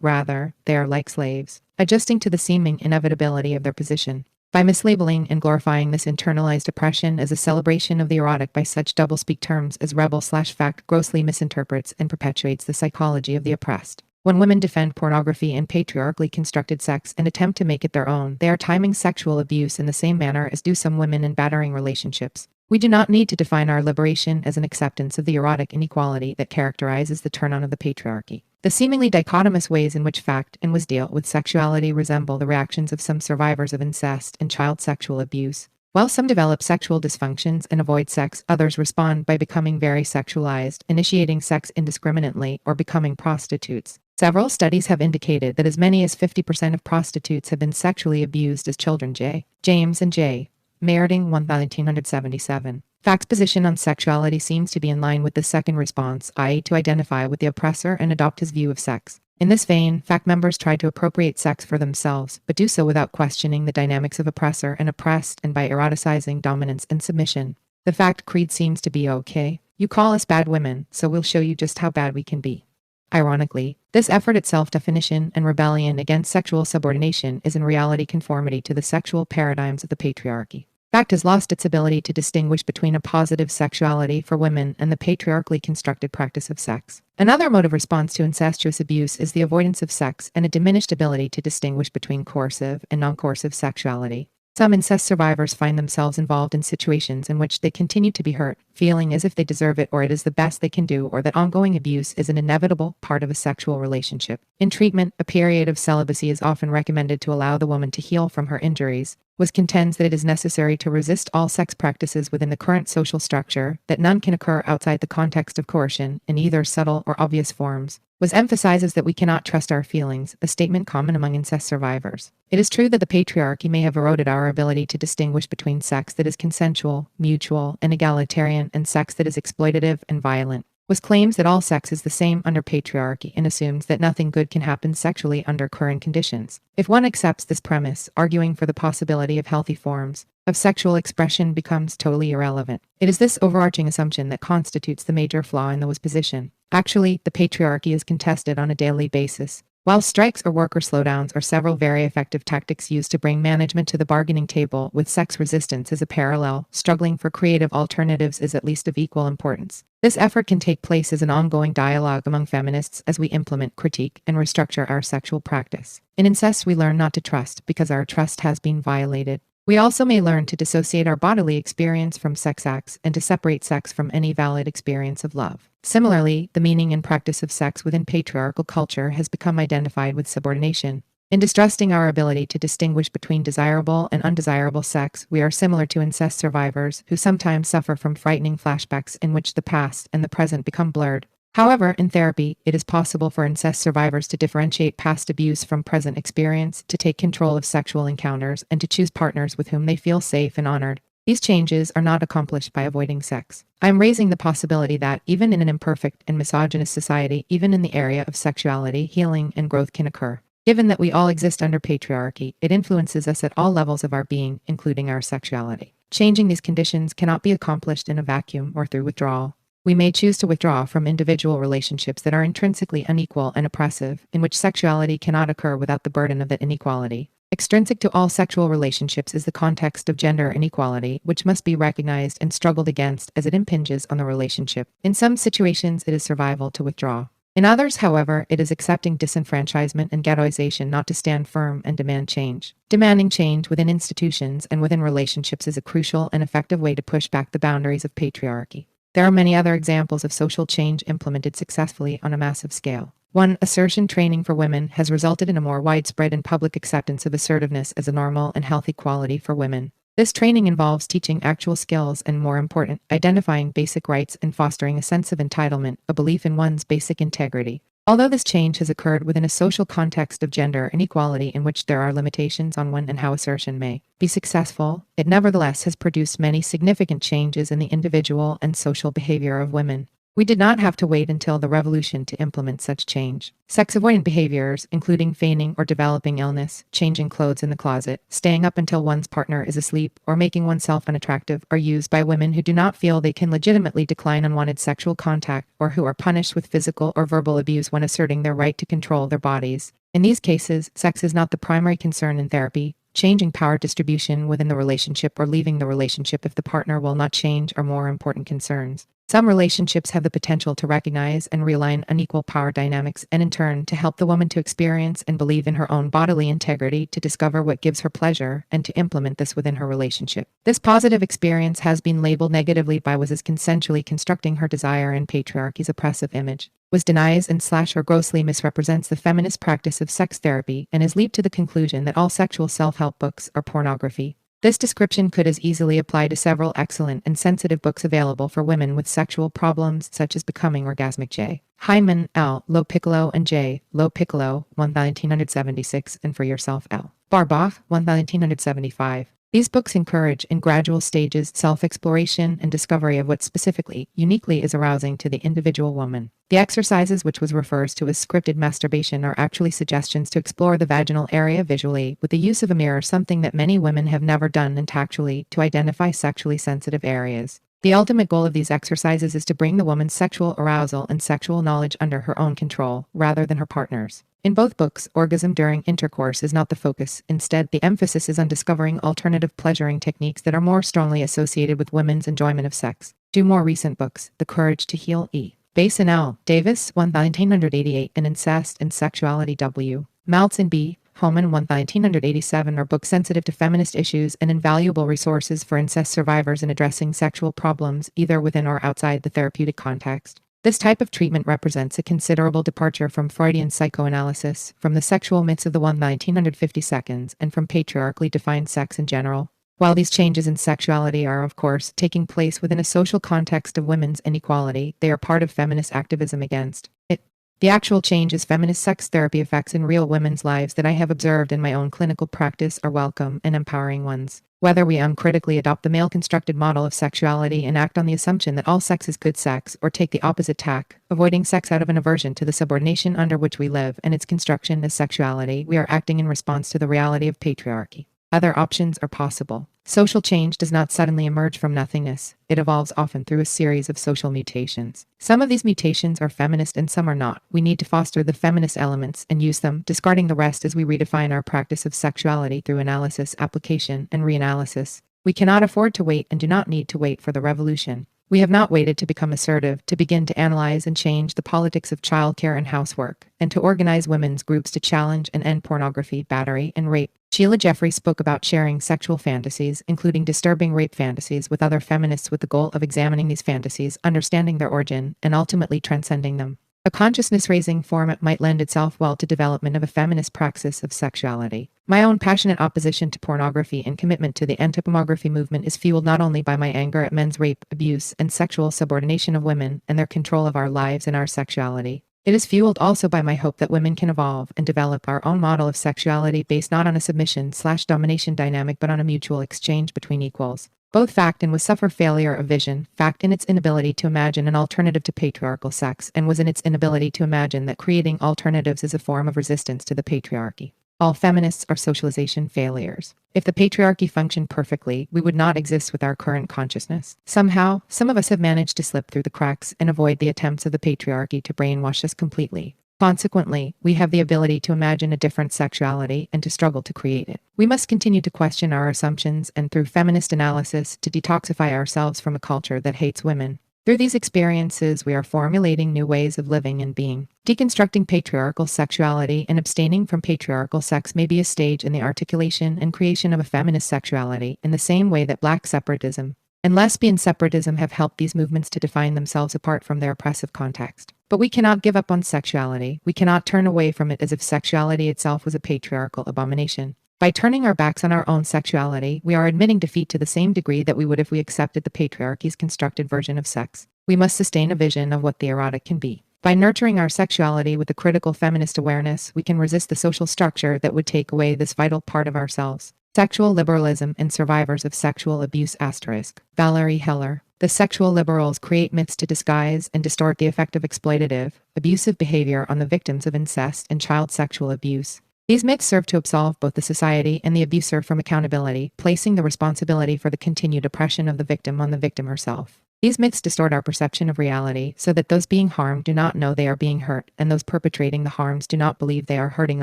Rather, they are like slaves, adjusting to the seeming inevitability of their position. By mislabeling and glorifying this internalized oppression as a celebration of the erotic by such doublespeak terms as rebel/fact grossly misinterprets and perpetuates the psychology of the oppressed. When women defend pornography and patriarchally constructed sex and attempt to make it their own, they are timing sexual abuse in the same manner as do some women in battering relationships. We do not need to define our liberation as an acceptance of the erotic inequality that characterizes the turn-on of the patriarchy. The seemingly dichotomous ways in which fact and was deal with sexuality resemble the reactions of some survivors of incest and child sexual abuse. While some develop sexual dysfunctions and avoid sex, others respond by becoming very sexualized, initiating sex indiscriminately, or becoming prostitutes. Several studies have indicated that as many as 50% of prostitutes have been sexually abused as children. J. James and J. Merding, 1977. Fact's position on sexuality seems to be in line with the second response, i.e. to identify with the oppressor and adopt his view of sex. In this vein, Fact members try to appropriate sex for themselves, but do so without questioning the dynamics of oppressor and oppressed and by eroticizing dominance and submission. The Fact creed seems to be okay. You call us bad women, so we'll show you just how bad we can be. Ironically, this effort at self-definition and rebellion against sexual subordination is in reality conformity to the sexual paradigms of the patriarchy. Fact has lost its ability to distinguish between a positive sexuality for women and the patriarchally constructed practice of sex. Another mode of response to incestuous abuse is the avoidance of sex and a diminished ability to distinguish between coercive and non-coercive sexuality. Some incest survivors find themselves involved in situations in which they continue to be hurt, feeling as if they deserve it or it is the best they can do or that ongoing abuse is an inevitable part of a sexual relationship. In treatment, a period of celibacy is often recommended to allow the woman to heal from her injuries. Was contends that it is necessary to resist all sex practices within the current social structure, that none can occur outside the context of coercion, in either subtle or obvious forms. Was emphasizes that we cannot trust our feelings, a statement common among incest survivors. It is true that the patriarchy may have eroded our ability to distinguish between sex that is consensual, mutual, and egalitarian, and sex that is exploitative and violent. Was claims that all sex is the same under patriarchy and assumes that nothing good can happen sexually under current conditions. If one accepts this premise, arguing for the possibility of healthy forms of sexual expression becomes totally irrelevant. It is this overarching assumption that constitutes the major flaw in the was position. Actually, the patriarchy is contested on a daily basis. While strikes or worker slowdowns are several very effective tactics used to bring management to the bargaining table, with sex resistance as a parallel, struggling for creative alternatives is at least of equal importance. This effort can take place as an ongoing dialogue among feminists as we implement, critique, and restructure our sexual practice. In incest, we learn not to trust because our trust has been violated. We also may learn to dissociate our bodily experience from sex acts and to separate sex from any valid experience of love. Similarly, the meaning and practice of sex within patriarchal culture has become identified with subordination. In distrusting our ability to distinguish between desirable and undesirable sex, we are similar to incest survivors who sometimes suffer from frightening flashbacks in which the past and the present become blurred. However, in therapy, it is possible for incest survivors to differentiate past abuse from present experience, to take control of sexual encounters, and to choose partners with whom they feel safe and honored. These changes are not accomplished by avoiding sex. I am raising the possibility that, even in an imperfect and misogynist society, even in the area of sexuality, healing and growth can occur. Given that we all exist under patriarchy, it influences us at all levels of our being, including our sexuality. Changing these conditions cannot be accomplished in a vacuum or through withdrawal. We may choose to withdraw from individual relationships that are intrinsically unequal and oppressive, in which sexuality cannot occur without the burden of that inequality. Extrinsic to all sexual relationships is the context of gender inequality, which must be recognized and struggled against as it impinges on the relationship. In some situations, it is survival to withdraw. In others, however, it is accepting disenfranchisement and ghettoization not to stand firm and demand change. Demanding change within institutions and within relationships is a crucial and effective way to push back the boundaries of patriarchy. There are many other examples of social change implemented successfully on a massive scale. 1. Assertion training for women has resulted in a more widespread and public acceptance of assertiveness as a normal and healthy quality for women. This training involves teaching actual skills and, more important, identifying basic rights and fostering a sense of entitlement, a belief in one's basic integrity. Although this change has occurred within a social context of gender inequality in which there are limitations on when and how assertion may be successful, it nevertheless has produced many significant changes in the individual and social behavior of women. We did not have to wait until the revolution to implement such change. Sex-avoidant behaviors, including feigning or developing illness, changing clothes in the closet, staying up until one's partner is asleep, or making oneself unattractive, are used by women who do not feel they can legitimately decline unwanted sexual contact or who are punished with physical or verbal abuse when asserting their right to control their bodies. In these cases, sex is not the primary concern in therapy. Changing power distribution within the relationship or leaving the relationship if the partner will not change are more important concerns. Some relationships have the potential to recognize and realign unequal power dynamics and in turn to help the woman to experience and believe in her own bodily integrity, to discover what gives her pleasure, and to implement this within her relationship. This positive experience has been labeled negatively by was as consensually constructing her desire in patriarchy's oppressive image. Was denies and or grossly misrepresents the feminist practice of sex therapy and is leaped to the conclusion that all sexual self-help books are pornography. This description could as easily apply to several excellent and sensitive books available for women with sexual problems, such as Becoming Orgasmic. J. Hyman, L. Lo Piccolo and J. Lo Piccolo, 1976, and For Yourself, L. Barbach, 1975. These books encourage, in gradual stages, self-exploration and discovery of what specifically, uniquely is arousing to the individual woman. The exercises, which was refers to as scripted masturbation, are actually suggestions to explore the vaginal area visually with the use of a mirror, something that many women have never done, and tactually to identify sexually sensitive areas. The ultimate goal of these exercises is to bring the woman's sexual arousal and sexual knowledge under her own control, rather than her partner's. In both books, orgasm during intercourse is not the focus. Instead, the emphasis is on discovering alternative pleasuring techniques that are more strongly associated with women's enjoyment of sex. 2 more recent books, The Courage to Heal, E. Basin, L. Davis, 1988, and Incest and Sexuality, W. Maltz and B. Holman 1987 are books sensitive to feminist issues and invaluable resources for incest survivors in addressing sexual problems, either within or outside the therapeutic context. This type of treatment represents a considerable departure from Freudian psychoanalysis, from the sexual myths of the 1950 seconds, and from patriarchally defined sex in general. While these changes in sexuality are, of course, taking place within a social context of women's inequality, they are part of feminist activism against it. The actual changes feminist sex therapy effects in real women's lives that I have observed in my own clinical practice are welcome and empowering ones. Whether we uncritically adopt the male-constructed model of sexuality and act on the assumption that all sex is good sex, or take the opposite tack, avoiding sex out of an aversion to the subordination under which we live and its construction as sexuality, we are acting in response to the reality of patriarchy. Other options are possible. Social change does not suddenly emerge from nothingness. It evolves often through a series of social mutations. Some of these mutations are feminist and some are not. We need to foster the feminist elements and use them, discarding the rest as we redefine our practice of sexuality through analysis, application, and reanalysis. We cannot afford to wait and do not need to wait for the revolution. We have not waited to become assertive, to begin to analyze and change the politics of childcare and housework, and to organize women's groups to challenge and end pornography, battery, and rape. Sheila Jeffrey spoke about sharing sexual fantasies, including disturbing rape fantasies, with other feminists with the goal of examining these fantasies, understanding their origin, and ultimately transcending them. A consciousness-raising format might lend itself well to development of a feminist praxis of sexuality. My own passionate opposition to pornography and commitment to the anti-pornography movement is fueled not only by my anger at men's rape, abuse, and sexual subordination of women and their control of our lives and our sexuality. It is fueled also by my hope that women can evolve and develop our own model of sexuality based not on a submission/domination dynamic but on a mutual exchange between equals. Both fact and was suffer failure of vision, fact in its inability to imagine an alternative to patriarchal sex, and was in its inability to imagine that creating alternatives is a form of resistance to the patriarchy. All feminists are socialization failures. If the patriarchy functioned perfectly, we would not exist with our current consciousness. Somehow, some of us have managed to slip through the cracks and avoid the attempts of the patriarchy to brainwash us completely. Consequently, we have the ability to imagine a different sexuality and to struggle to create it. We must continue to question our assumptions and, through feminist analysis, to detoxify ourselves from a culture that hates women. Through these experiences, we are formulating new ways of living and being. Deconstructing patriarchal sexuality and abstaining from patriarchal sex may be a stage in the articulation and creation of a feminist sexuality, in the same way that Black separatism and lesbian separatism have helped these movements to define themselves apart from their oppressive context. But we cannot give up on sexuality. We cannot turn away from it as if sexuality itself was a patriarchal abomination. By turning our backs on our own sexuality, we are admitting defeat to the same degree that we would if we accepted the patriarchy's constructed version of sex. We must sustain a vision of what the erotic can be. By nurturing our sexuality with a critical feminist awareness, we can resist the social structure that would take away this vital part of ourselves. Sexual Liberalism and Survivors of Sexual Abuse *. Valerie Heller. The sexual liberals create myths to disguise and distort the effect of exploitative, abusive behavior on the victims of incest and child sexual abuse. These myths serve to absolve both the society and the abuser from accountability, placing the responsibility for the continued oppression of the victim on the victim herself. These myths distort our perception of reality so that those being harmed do not know they are being hurt, and those perpetrating the harms do not believe they are hurting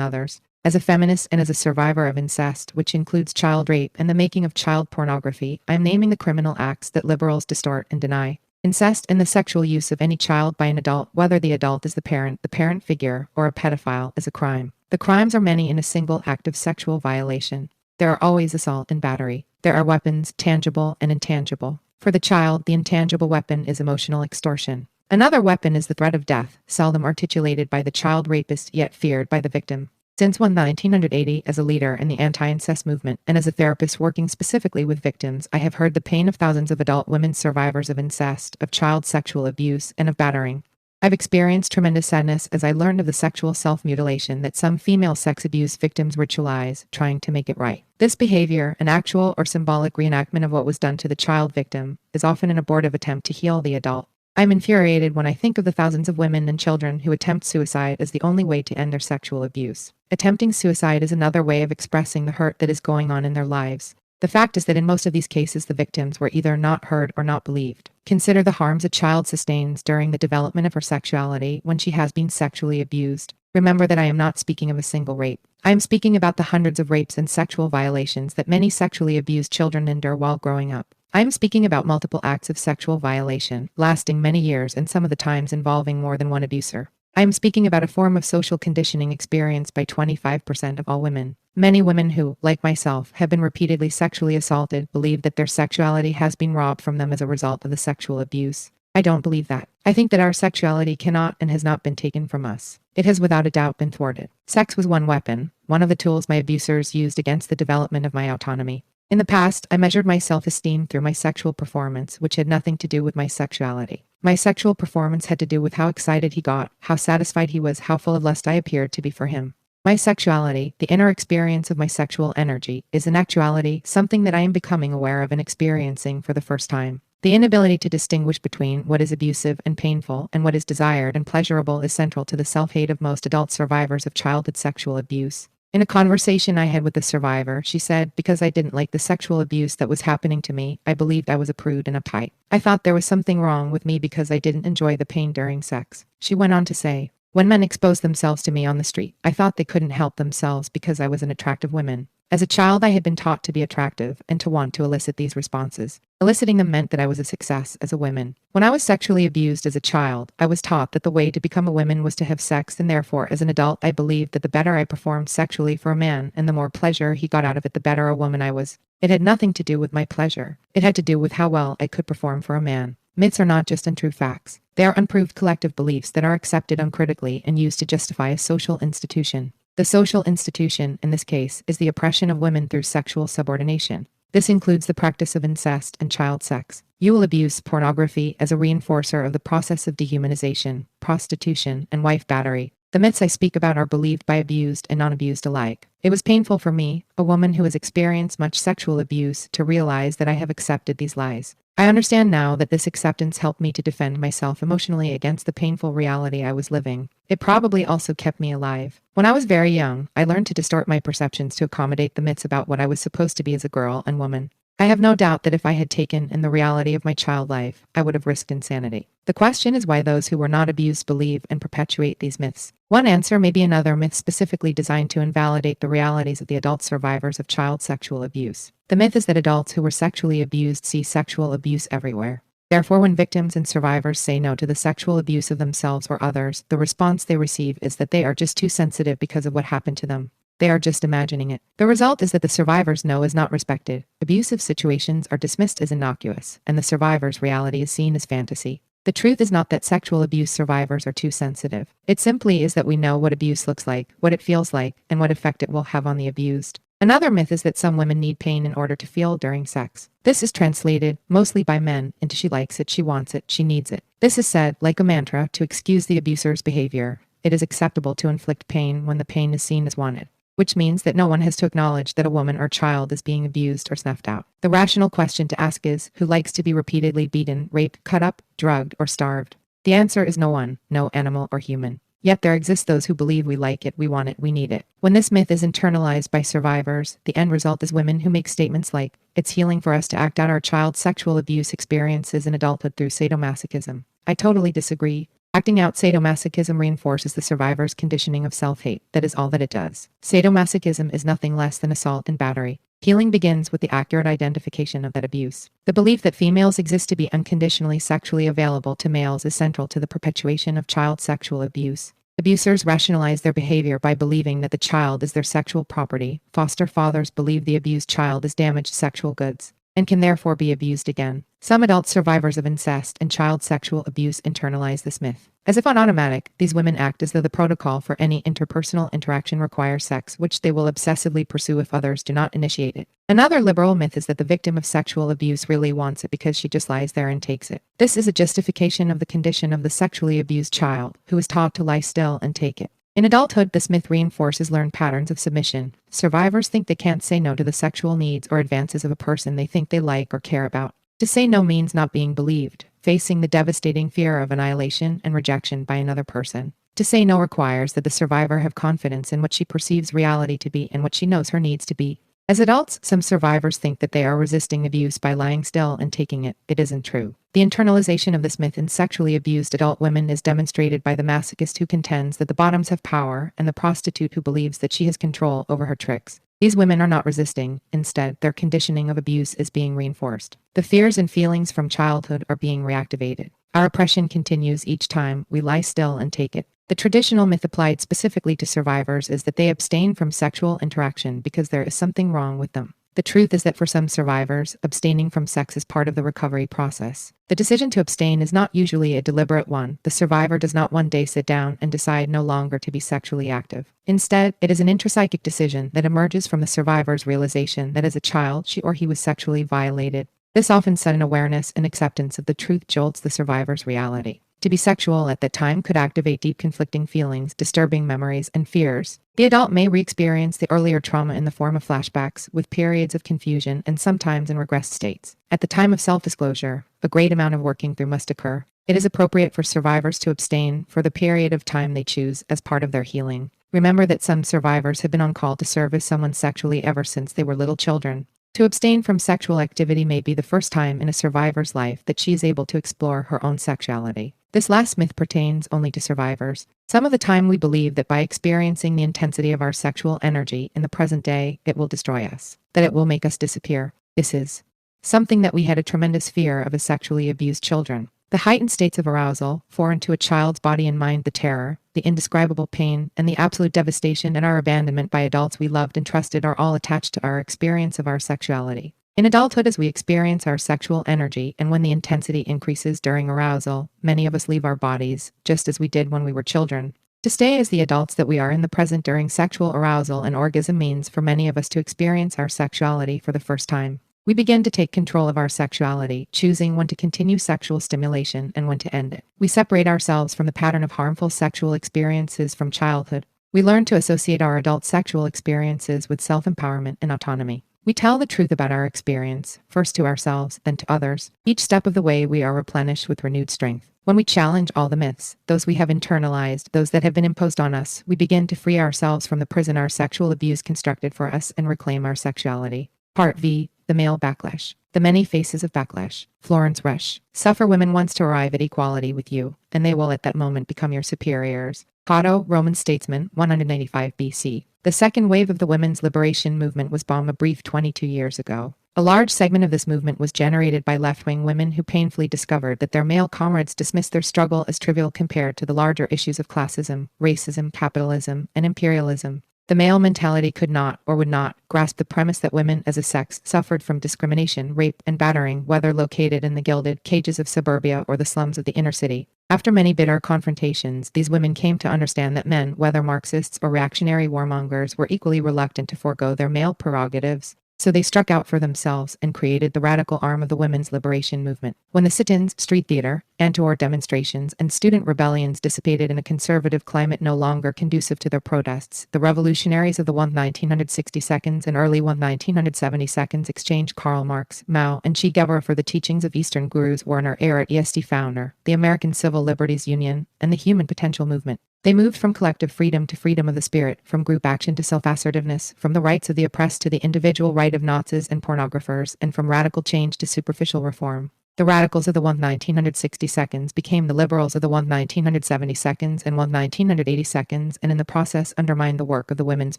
others. As a feminist and as a survivor of incest, which includes child rape and the making of child pornography, I am naming the criminal acts that liberals distort and deny. Incest and the sexual use of any child by an adult, whether the adult is the parent figure, or a pedophile, is a crime. The crimes are many in a single act of sexual violation. There are always assault and battery. There are weapons, tangible and intangible. For the child, the intangible weapon is emotional extortion. Another weapon is the threat of death, seldom articulated by the child rapist yet feared by the victim. Since 1980, as a leader in the anti-incest movement and as a therapist working specifically with victims, I have heard the pain of thousands of adult women survivors of incest, of child sexual abuse, and of battering. I've experienced tremendous sadness as I learned of the sexual self-mutilation that some female sex abuse victims ritualize, trying to make it right. This behavior, an actual or symbolic reenactment of what was done to the child victim, is often an abortive attempt to heal the adult. I'm infuriated when I think of the thousands of women and children who attempt suicide as the only way to end their sexual abuse. Attempting suicide is another way of expressing the hurt that is going on in their lives. The fact is that in most of these cases the victims were either not heard or not believed. Consider the harms a child sustains during the development of her sexuality when she has been sexually abused. Remember that I am not speaking of a single rape. I am speaking about the hundreds of rapes and sexual violations that many sexually abused children endure while growing up. I am speaking about multiple acts of sexual violation, lasting many years and some of the times involving more than one abuser. I am speaking about a form of social conditioning experienced by 25% of all women. Many women who, like myself, have been repeatedly sexually assaulted believe that their sexuality has been robbed from them as a result of the sexual abuse. I don't believe that. I think that our sexuality cannot and has not been taken from us. It has without a doubt been thwarted. Sex was one weapon, one of the tools my abusers used against the development of my autonomy. In the past, I measured my self-esteem through my sexual performance, which had nothing to do with my sexuality. My sexual performance had to do with how excited he got, how satisfied he was, how full of lust I appeared to be for him. My sexuality, the inner experience of my sexual energy, is in actuality something that I am becoming aware of and experiencing for the first time. The inability to distinguish between what is abusive and painful and what is desired and pleasurable is central to the self-hate of most adult survivors of childhood sexual abuse. In a conversation I had with a survivor, she said, because I didn't like the sexual abuse that was happening to me, I believed I was a prude and uptight. I thought there was something wrong with me because I didn't enjoy the pain during sex. She went on to say, when men exposed themselves to me on the street, I thought they couldn't help themselves because I was an attractive woman. As a child, I had been taught to be attractive and to want to elicit these responses. Eliciting them meant that I was a success as a woman. When I was sexually abused as a child, I was taught that the way to become a woman was to have sex, and therefore, as an adult, I believed that the better I performed sexually for a man and the more pleasure he got out of it, the better a woman I was. It had nothing to do with my pleasure. It had to do with how well I could perform for a man. Myths are not just untrue facts. They are unproved collective beliefs that are accepted uncritically and used to justify a social institution. The social institution, in this case, is the oppression of women through sexual subordination. This includes the practice of incest and child sex. You will abuse pornography as a reinforcer of the process of dehumanization, prostitution, and wife battery. The myths I speak about are believed by abused and non-abused alike. It was painful for me, a woman who has experienced much sexual abuse, to realize that I have accepted these lies. I understand now that this acceptance helped me to defend myself emotionally against the painful reality I was living. It probably also kept me alive. When I was very young, I learned to distort my perceptions to accommodate the myths about what I was supposed to be as a girl and woman. I have no doubt that if I had taken in the reality of my child life, I would have risked insanity. The question is why those who were not abused believe and perpetuate these myths. One answer may be another myth specifically designed to invalidate the realities of the adult survivors of child sexual abuse. The myth is that adults who were sexually abused see sexual abuse everywhere. Therefore, when victims and survivors say no to the sexual abuse of themselves or others, the response they receive is that they are just too sensitive because of what happened to them. They are just imagining it. The result is that the survivor's no is not respected. Abusive situations are dismissed as innocuous, and the survivor's reality is seen as fantasy. The truth is not that sexual abuse survivors are too sensitive. It simply is that we know what abuse looks like, what it feels like, and what effect it will have on the abused. Another myth is that some women need pain in order to feel during sex. This is translated, mostly by men, into she likes it, she wants it, she needs it. This is said, like a mantra, to excuse the abuser's behavior. It is acceptable to inflict pain when the pain is seen as wanted, which means that no one has to acknowledge that a woman or child is being abused or snuffed out. The rational question to ask is, who likes to be repeatedly beaten, raped, cut up, drugged, or starved? The answer is no one, no animal or human. Yet there exist those who believe we like it, we want it, we need it. When this myth is internalized by survivors, the end result is women who make statements like, it's healing for us to act out our child's sexual abuse experiences in adulthood through sadomasochism. I totally disagree. Acting out sadomasochism reinforces the survivor's conditioning of self-hate. That is all that it does. Sadomasochism is nothing less than assault and battery. Healing begins with the accurate identification of that abuse. The belief that females exist to be unconditionally sexually available to males is central to the perpetuation of child sexual abuse. Abusers rationalize their behavior by believing that the child is their sexual property. Foster fathers believe the abused child is damaged sexual goods and can therefore be abused again. Some adult survivors of incest and child sexual abuse internalize this myth. As if on automatic, these women act as though the protocol for any interpersonal interaction requires sex, which they will obsessively pursue if others do not initiate it. Another liberal myth is that the victim of sexual abuse really wants it because she just lies there and takes it. This is a justification of the condition of the sexually abused child, who is taught to lie still and take it. In adulthood, this myth reinforces learned patterns of submission. Survivors think they can't say no to the sexual needs or advances of a person they think they like or care about. To say no means not being believed, facing the devastating fear of annihilation and rejection by another person. To say no requires that the survivor have confidence in what she perceives reality to be and what she knows her needs to be. As adults, some survivors think that they are resisting abuse by lying still and taking it. It isn't true. The internalization of this myth in sexually abused adult women is demonstrated by the masochist who contends that the bottoms have power and the prostitute who believes that she has control over her tricks. These women are not resisting. Instead, their conditioning of abuse is being reinforced. The fears and feelings from childhood are being reactivated. Our oppression continues each time we lie still and take it. The traditional myth applied specifically to survivors is that they abstain from sexual interaction because there is something wrong with them. The truth is that for some survivors, abstaining from sex is part of the recovery process. The decision to abstain is not usually a deliberate one. The survivor does not one day sit down and decide no longer to be sexually active. Instead, it is an intrapsychic decision that emerges from the survivor's realization that as a child she or he was sexually violated. This often sudden awareness and acceptance of the truth jolts the survivor's reality. To be sexual at that time could activate deep conflicting feelings, disturbing memories, and fears. The adult may re-experience the earlier trauma in the form of flashbacks, with periods of confusion and sometimes in regressed states. At the time of self-disclosure, a great amount of working through must occur. It is appropriate for survivors to abstain for the period of time they choose as part of their healing. Remember that some survivors have been on call to serve as someone sexually ever since they were little children. To abstain from sexual activity may be the first time in a survivor's life that she is able to explore her own sexuality. This last myth pertains only to survivors. Some of the time we believe that by experiencing the intensity of our sexual energy in the present day, it will destroy us, that it will make us disappear. This is something that we had a tremendous fear of as sexually abused children. The heightened states of arousal, foreign to a child's body and mind, the terror, the indescribable pain, and the absolute devastation and our abandonment by adults we loved and trusted are all attached to our experience of our sexuality. In adulthood, as we experience our sexual energy and when the intensity increases during arousal, many of us leave our bodies, just as we did when we were children. To stay as the adults that we are in the present during sexual arousal and orgasm means for many of us to experience our sexuality for the first time. We begin to take control of our sexuality, choosing when to continue sexual stimulation and when to end it. We separate ourselves from the pattern of harmful sexual experiences from childhood. We learn to associate our adult sexual experiences with self-empowerment and autonomy. We tell the truth about our experience, first to ourselves, then to others. Each step of the way we are replenished with renewed strength. When we challenge all the myths, those we have internalized, those that have been imposed on us, we begin to free ourselves from the prison our sexual abuse constructed for us and reclaim our sexuality. Part V. The male backlash. The many faces of backlash. Florence Rush. Suffer women wants to arrive at equality with you, and they will at that moment become your superiors. Cato, Roman statesman, 195 BC. The second wave of the women's liberation movement was born a brief 22 years ago. A large segment of this movement was generated by left-wing women who painfully discovered that their male comrades dismissed their struggle as trivial compared to the larger issues of classism, racism, capitalism, and imperialism. The male mentality could not, or would not, grasp the premise that women as a sex suffered from discrimination, rape, and battering, whether located in the gilded cages of suburbia or the slums of the inner city. After many bitter confrontations, these women came to understand that men, whether Marxists or reactionary warmongers, were equally reluctant to forego their male prerogatives. So they struck out for themselves and created the radical arm of the women's liberation movement. When the sit-ins, street theater, anti-war demonstrations, and student rebellions dissipated in a conservative climate no longer conducive to their protests, the revolutionaries of the 1960s and early 1970s exchanged Karl Marx, Mao, and Che Guevara for the teachings of Eastern gurus Werner Erhard, EST founder, the American Civil Liberties Union, and the Human Potential Movement. They moved from collective freedom to freedom of the spirit, from group action to self-assertiveness, from the rights of the oppressed to the individual right of Nazis and pornographers, and from radical change to superficial reform. The radicals of the 1960s became the liberals of the 1970s and 1980s, and in the process undermined the work of the women's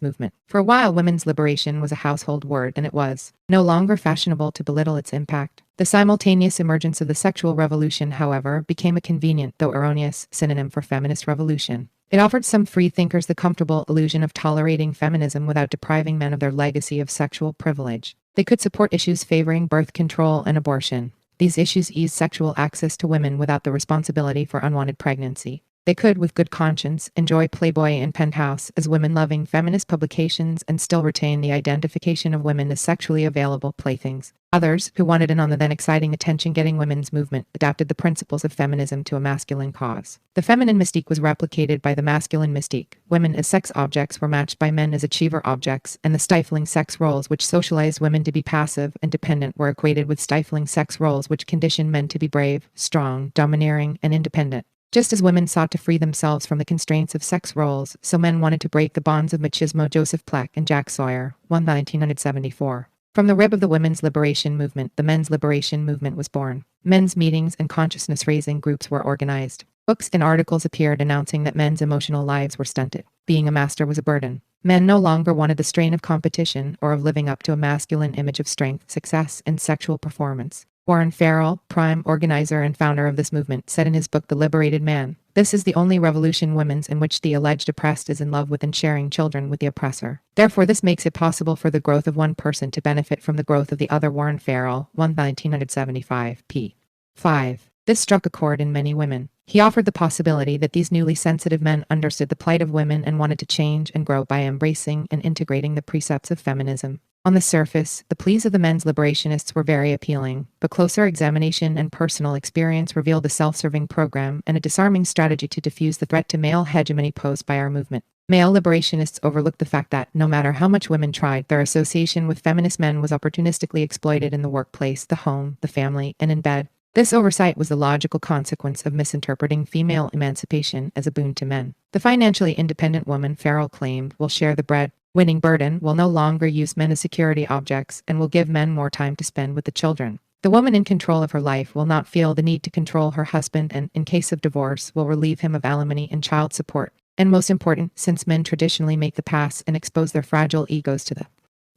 movement. For a while, women's liberation was a household word, and it was no longer fashionable to belittle its impact. The simultaneous emergence of the sexual revolution, however, became a convenient, though erroneous, synonym for feminist revolution. It offered some free thinkers the comfortable illusion of tolerating feminism without depriving men of their legacy of sexual privilege. They could support issues favoring birth control and abortion. These issues eased sexual access to women without the responsibility for unwanted pregnancy. They could, with good conscience, enjoy Playboy and Penthouse as women-loving feminist publications and still retain the identification of women as sexually available playthings. Others, who wanted in on the then exciting attention-getting women's movement, adapted the principles of feminism to a masculine cause. The feminine mystique was replicated by the masculine mystique. Women as sex objects were matched by men as achiever objects, and the stifling sex roles which socialized women to be passive and dependent were equated with stifling sex roles which conditioned men to be brave, strong, domineering, and independent. Just as women sought to free themselves from the constraints of sex roles, so men wanted to break the bonds of machismo. Joseph Pleck and Jack Sawyer, 1974. From the rib of the women's liberation movement, the men's liberation movement was born. Men's meetings and consciousness-raising groups were organized. Books and articles appeared announcing that men's emotional lives were stunted. Being a master was a burden. Men no longer wanted the strain of competition or of living up to a masculine image of strength, success, and sexual performance. Warren Farrell, prime organizer and founder of this movement, said in his book The Liberated Man, "This is the only revolution women's in which the alleged oppressed is in love with and sharing children with the oppressor. Therefore this makes it possible for the growth of one person to benefit from the growth of the other." Warren Farrell, 1975, p. 5. This struck a chord in many women. He offered the possibility that these newly sensitive men understood the plight of women and wanted to change and grow by embracing and integrating the precepts of feminism. On the surface, the pleas of the men's liberationists were very appealing, but closer examination and personal experience revealed a self-serving program and a disarming strategy to defuse the threat to male hegemony posed by our movement. Male liberationists overlooked the fact that, no matter how much women tried, their association with feminist men was opportunistically exploited in the workplace, the home, the family, and in bed. This oversight was the logical consequence of misinterpreting female emancipation as a boon to men. The financially independent woman, Farrell claimed, will share the bread-winning burden, will no longer use men as security objects, and will give men more time to spend with the children. The woman in control of her life will not feel the need to control her husband and, in case of divorce, will relieve him of alimony and child support. And most important, since men traditionally make the pass and expose their fragile egos to the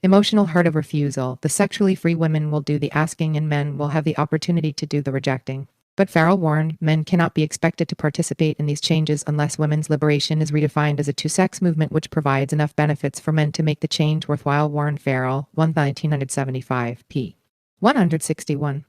emotional hurt of refusal, the sexually free women will do the asking and men will have the opportunity to do the rejecting. But Farrell warned, men cannot be expected to participate in these changes unless women's liberation is redefined as a two-sex movement which provides enough benefits for men to make the change worthwhile. Warren Farrell, 1975, p. 161.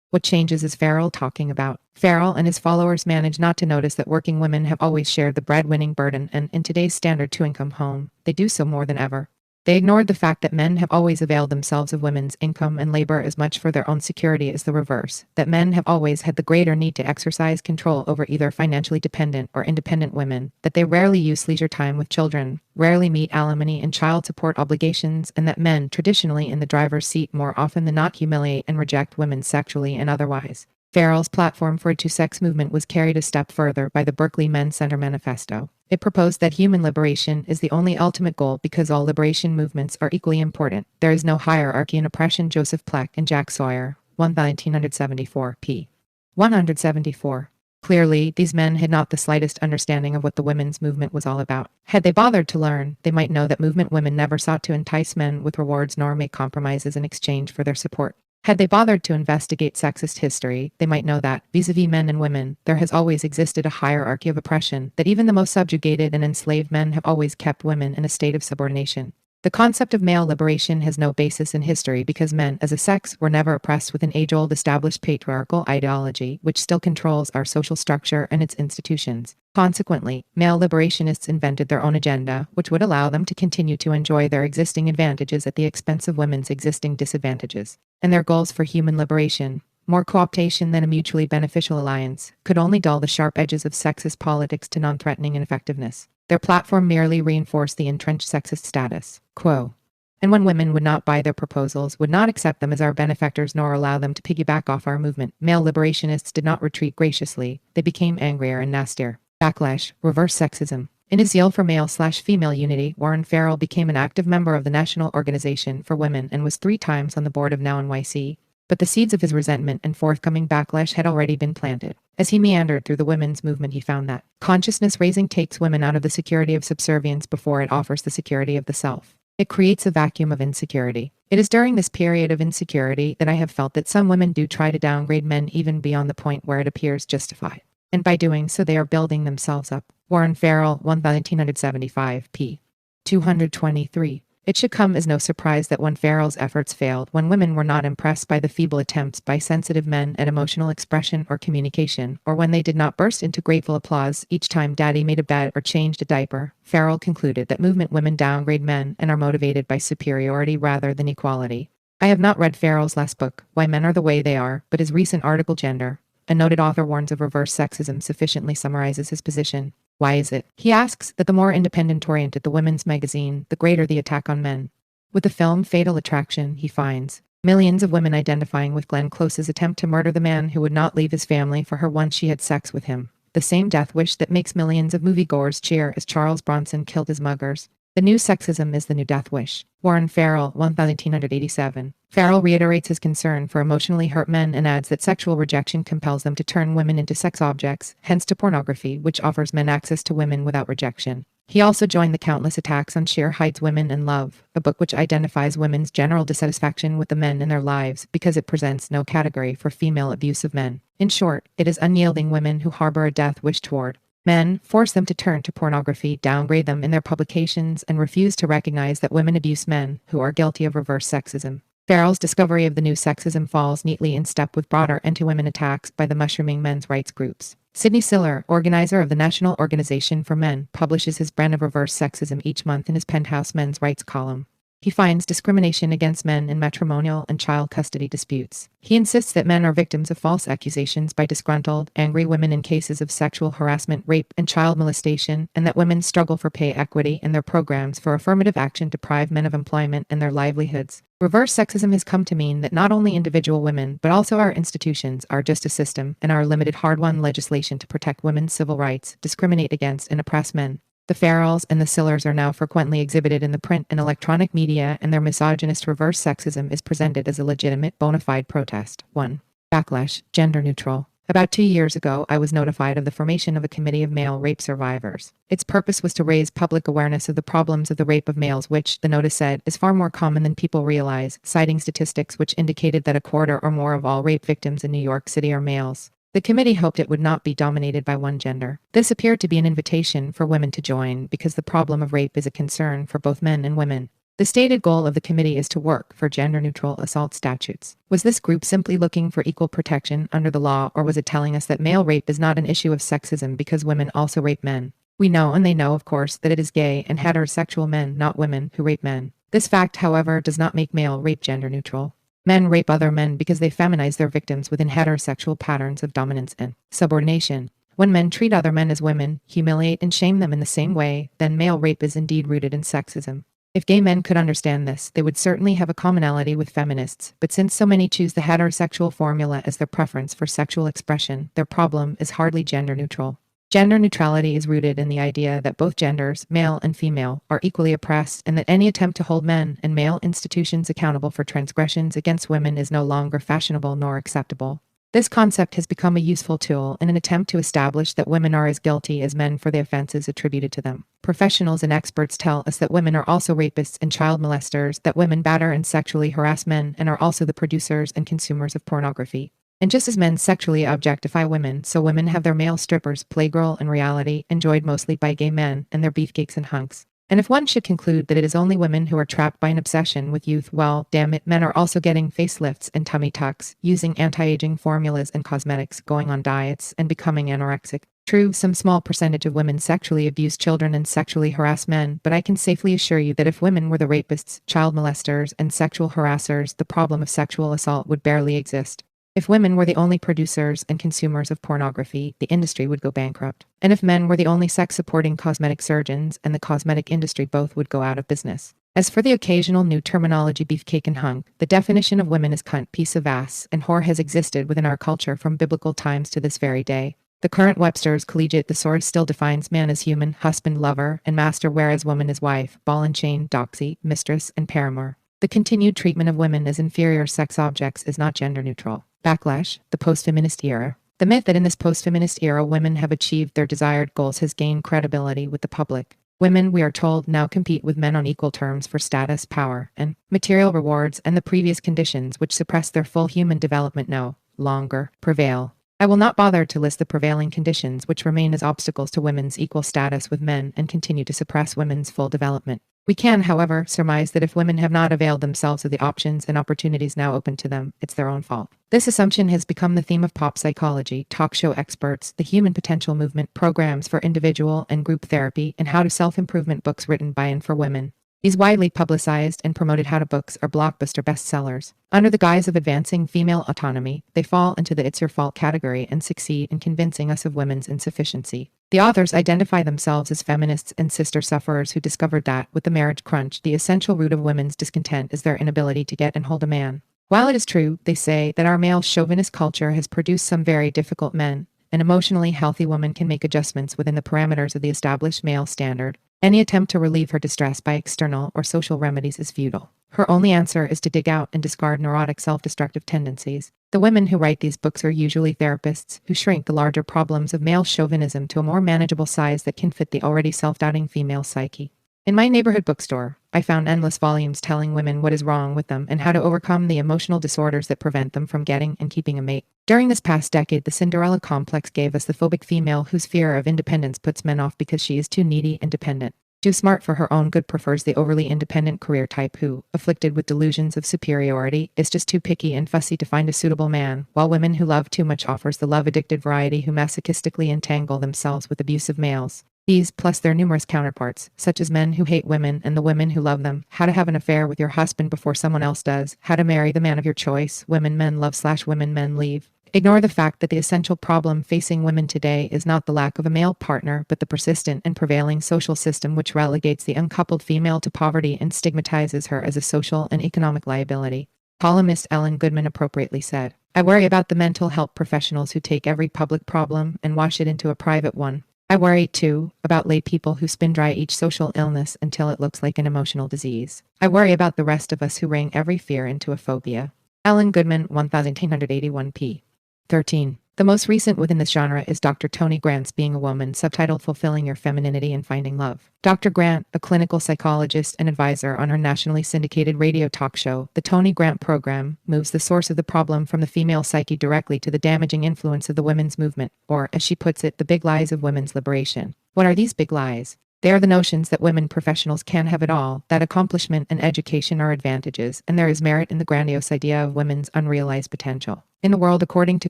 What changes is Farrell talking about? Farrell and his followers manage not to notice that working women have always shared the breadwinning burden, and in today's standard two-income home, they do so more than ever. They ignored the fact that men have always availed themselves of women's income and labor as much for their own security as the reverse, that men have always had the greater need to exercise control over either financially dependent or independent women, that they rarely use leisure time with children, rarely meet alimony and child support obligations, and that men, traditionally in the driver's seat more often than not, humiliate and reject women sexually and otherwise. Farrell's platform for a two-sex movement was carried a step further by the Berkeley Men's Center Manifesto. It proposed that human liberation is the only ultimate goal because all liberation movements are equally important. There is no hierarchy in oppression. Joseph Pleck and Jack Sawyer, 1974, p. 174. Clearly, these men had not the slightest understanding of what the women's movement was all about. Had they bothered to learn, they might know that movement women never sought to entice men with rewards nor make compromises in exchange for their support. Had they bothered to investigate sexist history, they might know that, vis-a-vis men and women, there has always existed a hierarchy of oppression, that even the most subjugated and enslaved men have always kept women in a state of subordination. The concept of male liberation has no basis in history because men, as a sex, were never oppressed with an age-old established patriarchal ideology which still controls our social structure and its institutions. Consequently, male liberationists invented their own agenda, which would allow them to continue to enjoy their existing advantages at the expense of women's existing disadvantages. And their goals for human liberation, more co-optation than a mutually beneficial alliance, could only dull the sharp edges of sexist politics to non-threatening ineffectiveness. Their platform merely reinforced the entrenched sexist status quo. And when women would not buy their proposals, would not accept them as our benefactors nor allow them to piggyback off our movement, male liberationists did not retreat graciously, they became angrier and nastier. Backlash, reverse sexism. In his zeal for male/female unity, Warren Farrell became an active member of the National Organization for Women and was 3 times on the board of Now NYC. But the seeds of his resentment and forthcoming backlash had already been planted. As he meandered through the women's movement, he found that consciousness raising takes women out of the security of subservience before it offers the security of the self. It creates a vacuum of insecurity. It is during this period of insecurity that I have felt that some women do try to downgrade men even beyond the point where it appears justified. And by doing so they are building themselves up. Warren Farrell, 1975, p. 223. It should come as no surprise that when Farrell's efforts failed, when women were not impressed by the feeble attempts by sensitive men at emotional expression or communication, or when they did not burst into grateful applause each time daddy made a bed or changed a diaper, Farrell concluded that movement women downgrade men and are motivated by superiority rather than equality. I have not read Farrell's last book, Why Men Are the Way They Are, but his recent article, Gender, a noted author warns of reverse sexism, sufficiently summarizes his position. Why is it, he asks, that the more independent-oriented the women's magazine, the greater the attack on men? With the film Fatal Attraction, he finds millions of women identifying with Glenn Close's attempt to murder the man who would not leave his family for her once she had sex with him. The same death wish that makes millions of moviegoers cheer as Charles Bronson killed his muggers. The new sexism is the new death wish. Warren Farrell, 1887. Farrell reiterates his concern for emotionally hurt men and adds that sexual rejection compels them to turn women into sex objects, hence to pornography, which offers men access to women without rejection. He also joined the countless attacks on Sheer Heights Women and Love, a book which identifies women's general dissatisfaction with the men in their lives because it presents no category for female abuse of men. In short, it is unyielding women who harbor a death wish toward men, force them to turn to pornography, downgrade them in their publications, and refuse to recognize that women abuse men who are guilty of reverse sexism. Farrell's discovery of the new sexism falls neatly in step with broader anti-women attacks by the mushrooming men's rights groups. Sidney Siller, organizer of the National Organization for Men, publishes his brand of reverse sexism each month in his Penthouse Men's Rights column. He finds discrimination against men in matrimonial and child custody disputes. He insists that men are victims of false accusations by disgruntled, angry women in cases of sexual harassment, rape, and child molestation, and that women struggle for pay equity and their programs for affirmative action deprive men of employment and their livelihoods. Reverse sexism has come to mean that not only individual women, but also our institutions, our justice system, and our limited hard-won legislation to protect women's civil rights discriminate against and oppress men. The Farrells and the Sillers are now frequently exhibited in the print and electronic media, and their misogynist reverse sexism is presented as a legitimate, bona fide protest. 1. Backlash, gender neutral. About 2 years ago, I was notified of the formation of a committee of male rape survivors. Its purpose was to raise public awareness of the problems of the rape of males, which, the notice said, is far more common than people realize, citing statistics which indicated that a quarter or more of all rape victims in New York City are males. The committee hoped it would not be dominated by one gender. This appeared to be an invitation for women to join because the problem of rape is a concern for both men and women. The stated goal of the committee is to work for gender-neutral assault statutes. Was this group simply looking for equal protection under the law, or was it telling us that male rape is not an issue of sexism because women also rape men? We know, and they know, of course, that it is gay and heterosexual men, not women, who rape men. This fact, however, does not make male rape gender-neutral. Men rape other men because they feminize their victims within heterosexual patterns of dominance and subordination. When men treat other men as women, humiliate and shame them in the same way, then male rape is indeed rooted in sexism. If gay men could understand this, they would certainly have a commonality with feminists, but since so many choose the heterosexual formula as their preference for sexual expression, their problem is hardly gender neutral. Gender neutrality is rooted in the idea that both genders, male and female, are equally oppressed, and that any attempt to hold men and male institutions accountable for transgressions against women is no longer fashionable nor acceptable. This concept has become a useful tool in an attempt to establish that women are as guilty as men for the offenses attributed to them. Professionals and experts tell us that women are also rapists and child molesters, that women batter and sexually harass men and are also the producers and consumers of pornography. And just as men sexually objectify women, so women have their male strippers, playgirl and reality, enjoyed mostly by gay men and their beefcakes and hunks. And if one should conclude that it is only women who are trapped by an obsession with youth, well, damn it, men are also getting facelifts and tummy tucks, using anti-aging formulas and cosmetics, going on diets, and becoming anorexic. True, some small percentage of women sexually abuse children and sexually harass men, but I can safely assure you that if women were the rapists, child molesters, and sexual harassers, the problem of sexual assault would barely exist. If women were the only producers and consumers of pornography, the industry would go bankrupt. And if men were the only sex-supporting cosmetic surgeons and the cosmetic industry, both would go out of business. As for the occasional new terminology beefcake and hunk, the definition of women as cunt, piece of ass, and whore has existed within our culture from biblical times to this very day. The current Webster's Collegiate Thesaurus still defines man as human, husband, lover, and master, whereas woman as wife, ball and chain, doxy, mistress, and paramour. The continued treatment of women as inferior sex objects is not gender neutral. Backlash, the post-feminist era. The myth that in this post-feminist era women have achieved their desired goals has gained credibility with the public. Women, we are told, now compete with men on equal terms for status, power, and material rewards, and the previous conditions which suppress their full human development no longer prevail. I will not bother to list the prevailing conditions which remain as obstacles to women's equal status with men and continue to suppress women's full development. We can, however, surmise that if women have not availed themselves of the options and opportunities now open to them, it's their own fault. This assumption has become the theme of pop psychology, talk show experts, the human potential movement, programs for individual and group therapy, and how-to self-improvement books written by and for women. These widely publicized and promoted how-to books are blockbuster bestsellers. Under the guise of advancing female autonomy, they fall into the it's your fault category and succeed in convincing us of women's insufficiency. The authors identify themselves as feminists and sister sufferers who discovered that, with the marriage crunch, the essential root of women's discontent is their inability to get and hold a man. While it is true, they say, that our male chauvinist culture has produced some very difficult men, an emotionally healthy woman can make adjustments within the parameters of the established male standard. Any attempt to relieve her distress by external or social remedies is futile. Her only answer is to dig out and discard neurotic self-destructive tendencies. The women who write these books are usually therapists who shrink the larger problems of male chauvinism to a more manageable size that can fit the already self-doubting female psyche. In my neighborhood bookstore, I found endless volumes telling women what is wrong with them and how to overcome the emotional disorders that prevent them from getting and keeping a mate. During this past decade, the Cinderella complex gave us the phobic female whose fear of independence puts men off because she is too needy and dependent. Too smart for her own good prefers the overly independent career type who, afflicted with delusions of superiority, is just too picky and fussy to find a suitable man, while women who love too much offers the love-addicted variety who masochistically entangle themselves with abusive males. These, plus their numerous counterparts, such as men who hate women and the women who love them, how to have an affair with your husband before someone else does, how to marry the man of your choice, women men love/women men leave. Ignore the fact that the essential problem facing women today is not the lack of a male partner, but the persistent and prevailing social system which relegates the uncoupled female to poverty and stigmatizes her as a social and economic liability. Columnist Ellen Goodman appropriately said, "I worry about the mental health professionals who take every public problem and wash it into a private one. I worry, too, about lay people who spin dry each social illness until it looks like an emotional disease. I worry about the rest of us who wring every fear into a phobia." Ellen Goodman, 1881 p. 13. The most recent within this genre is Dr. Tony Grant's Being a Woman, subtitled Fulfilling Your Femininity and Finding Love. Dr. Grant, a clinical psychologist and advisor on her nationally syndicated radio talk show, The Tony Grant Program, moves the source of the problem from the female psyche directly to the damaging influence of the women's movement, or, as she puts it, the big lies of women's liberation. What are these big lies? They are the notions that women professionals can have it all, that accomplishment and education are advantages, and there is merit in the grandiose idea of women's unrealized potential. In the world according to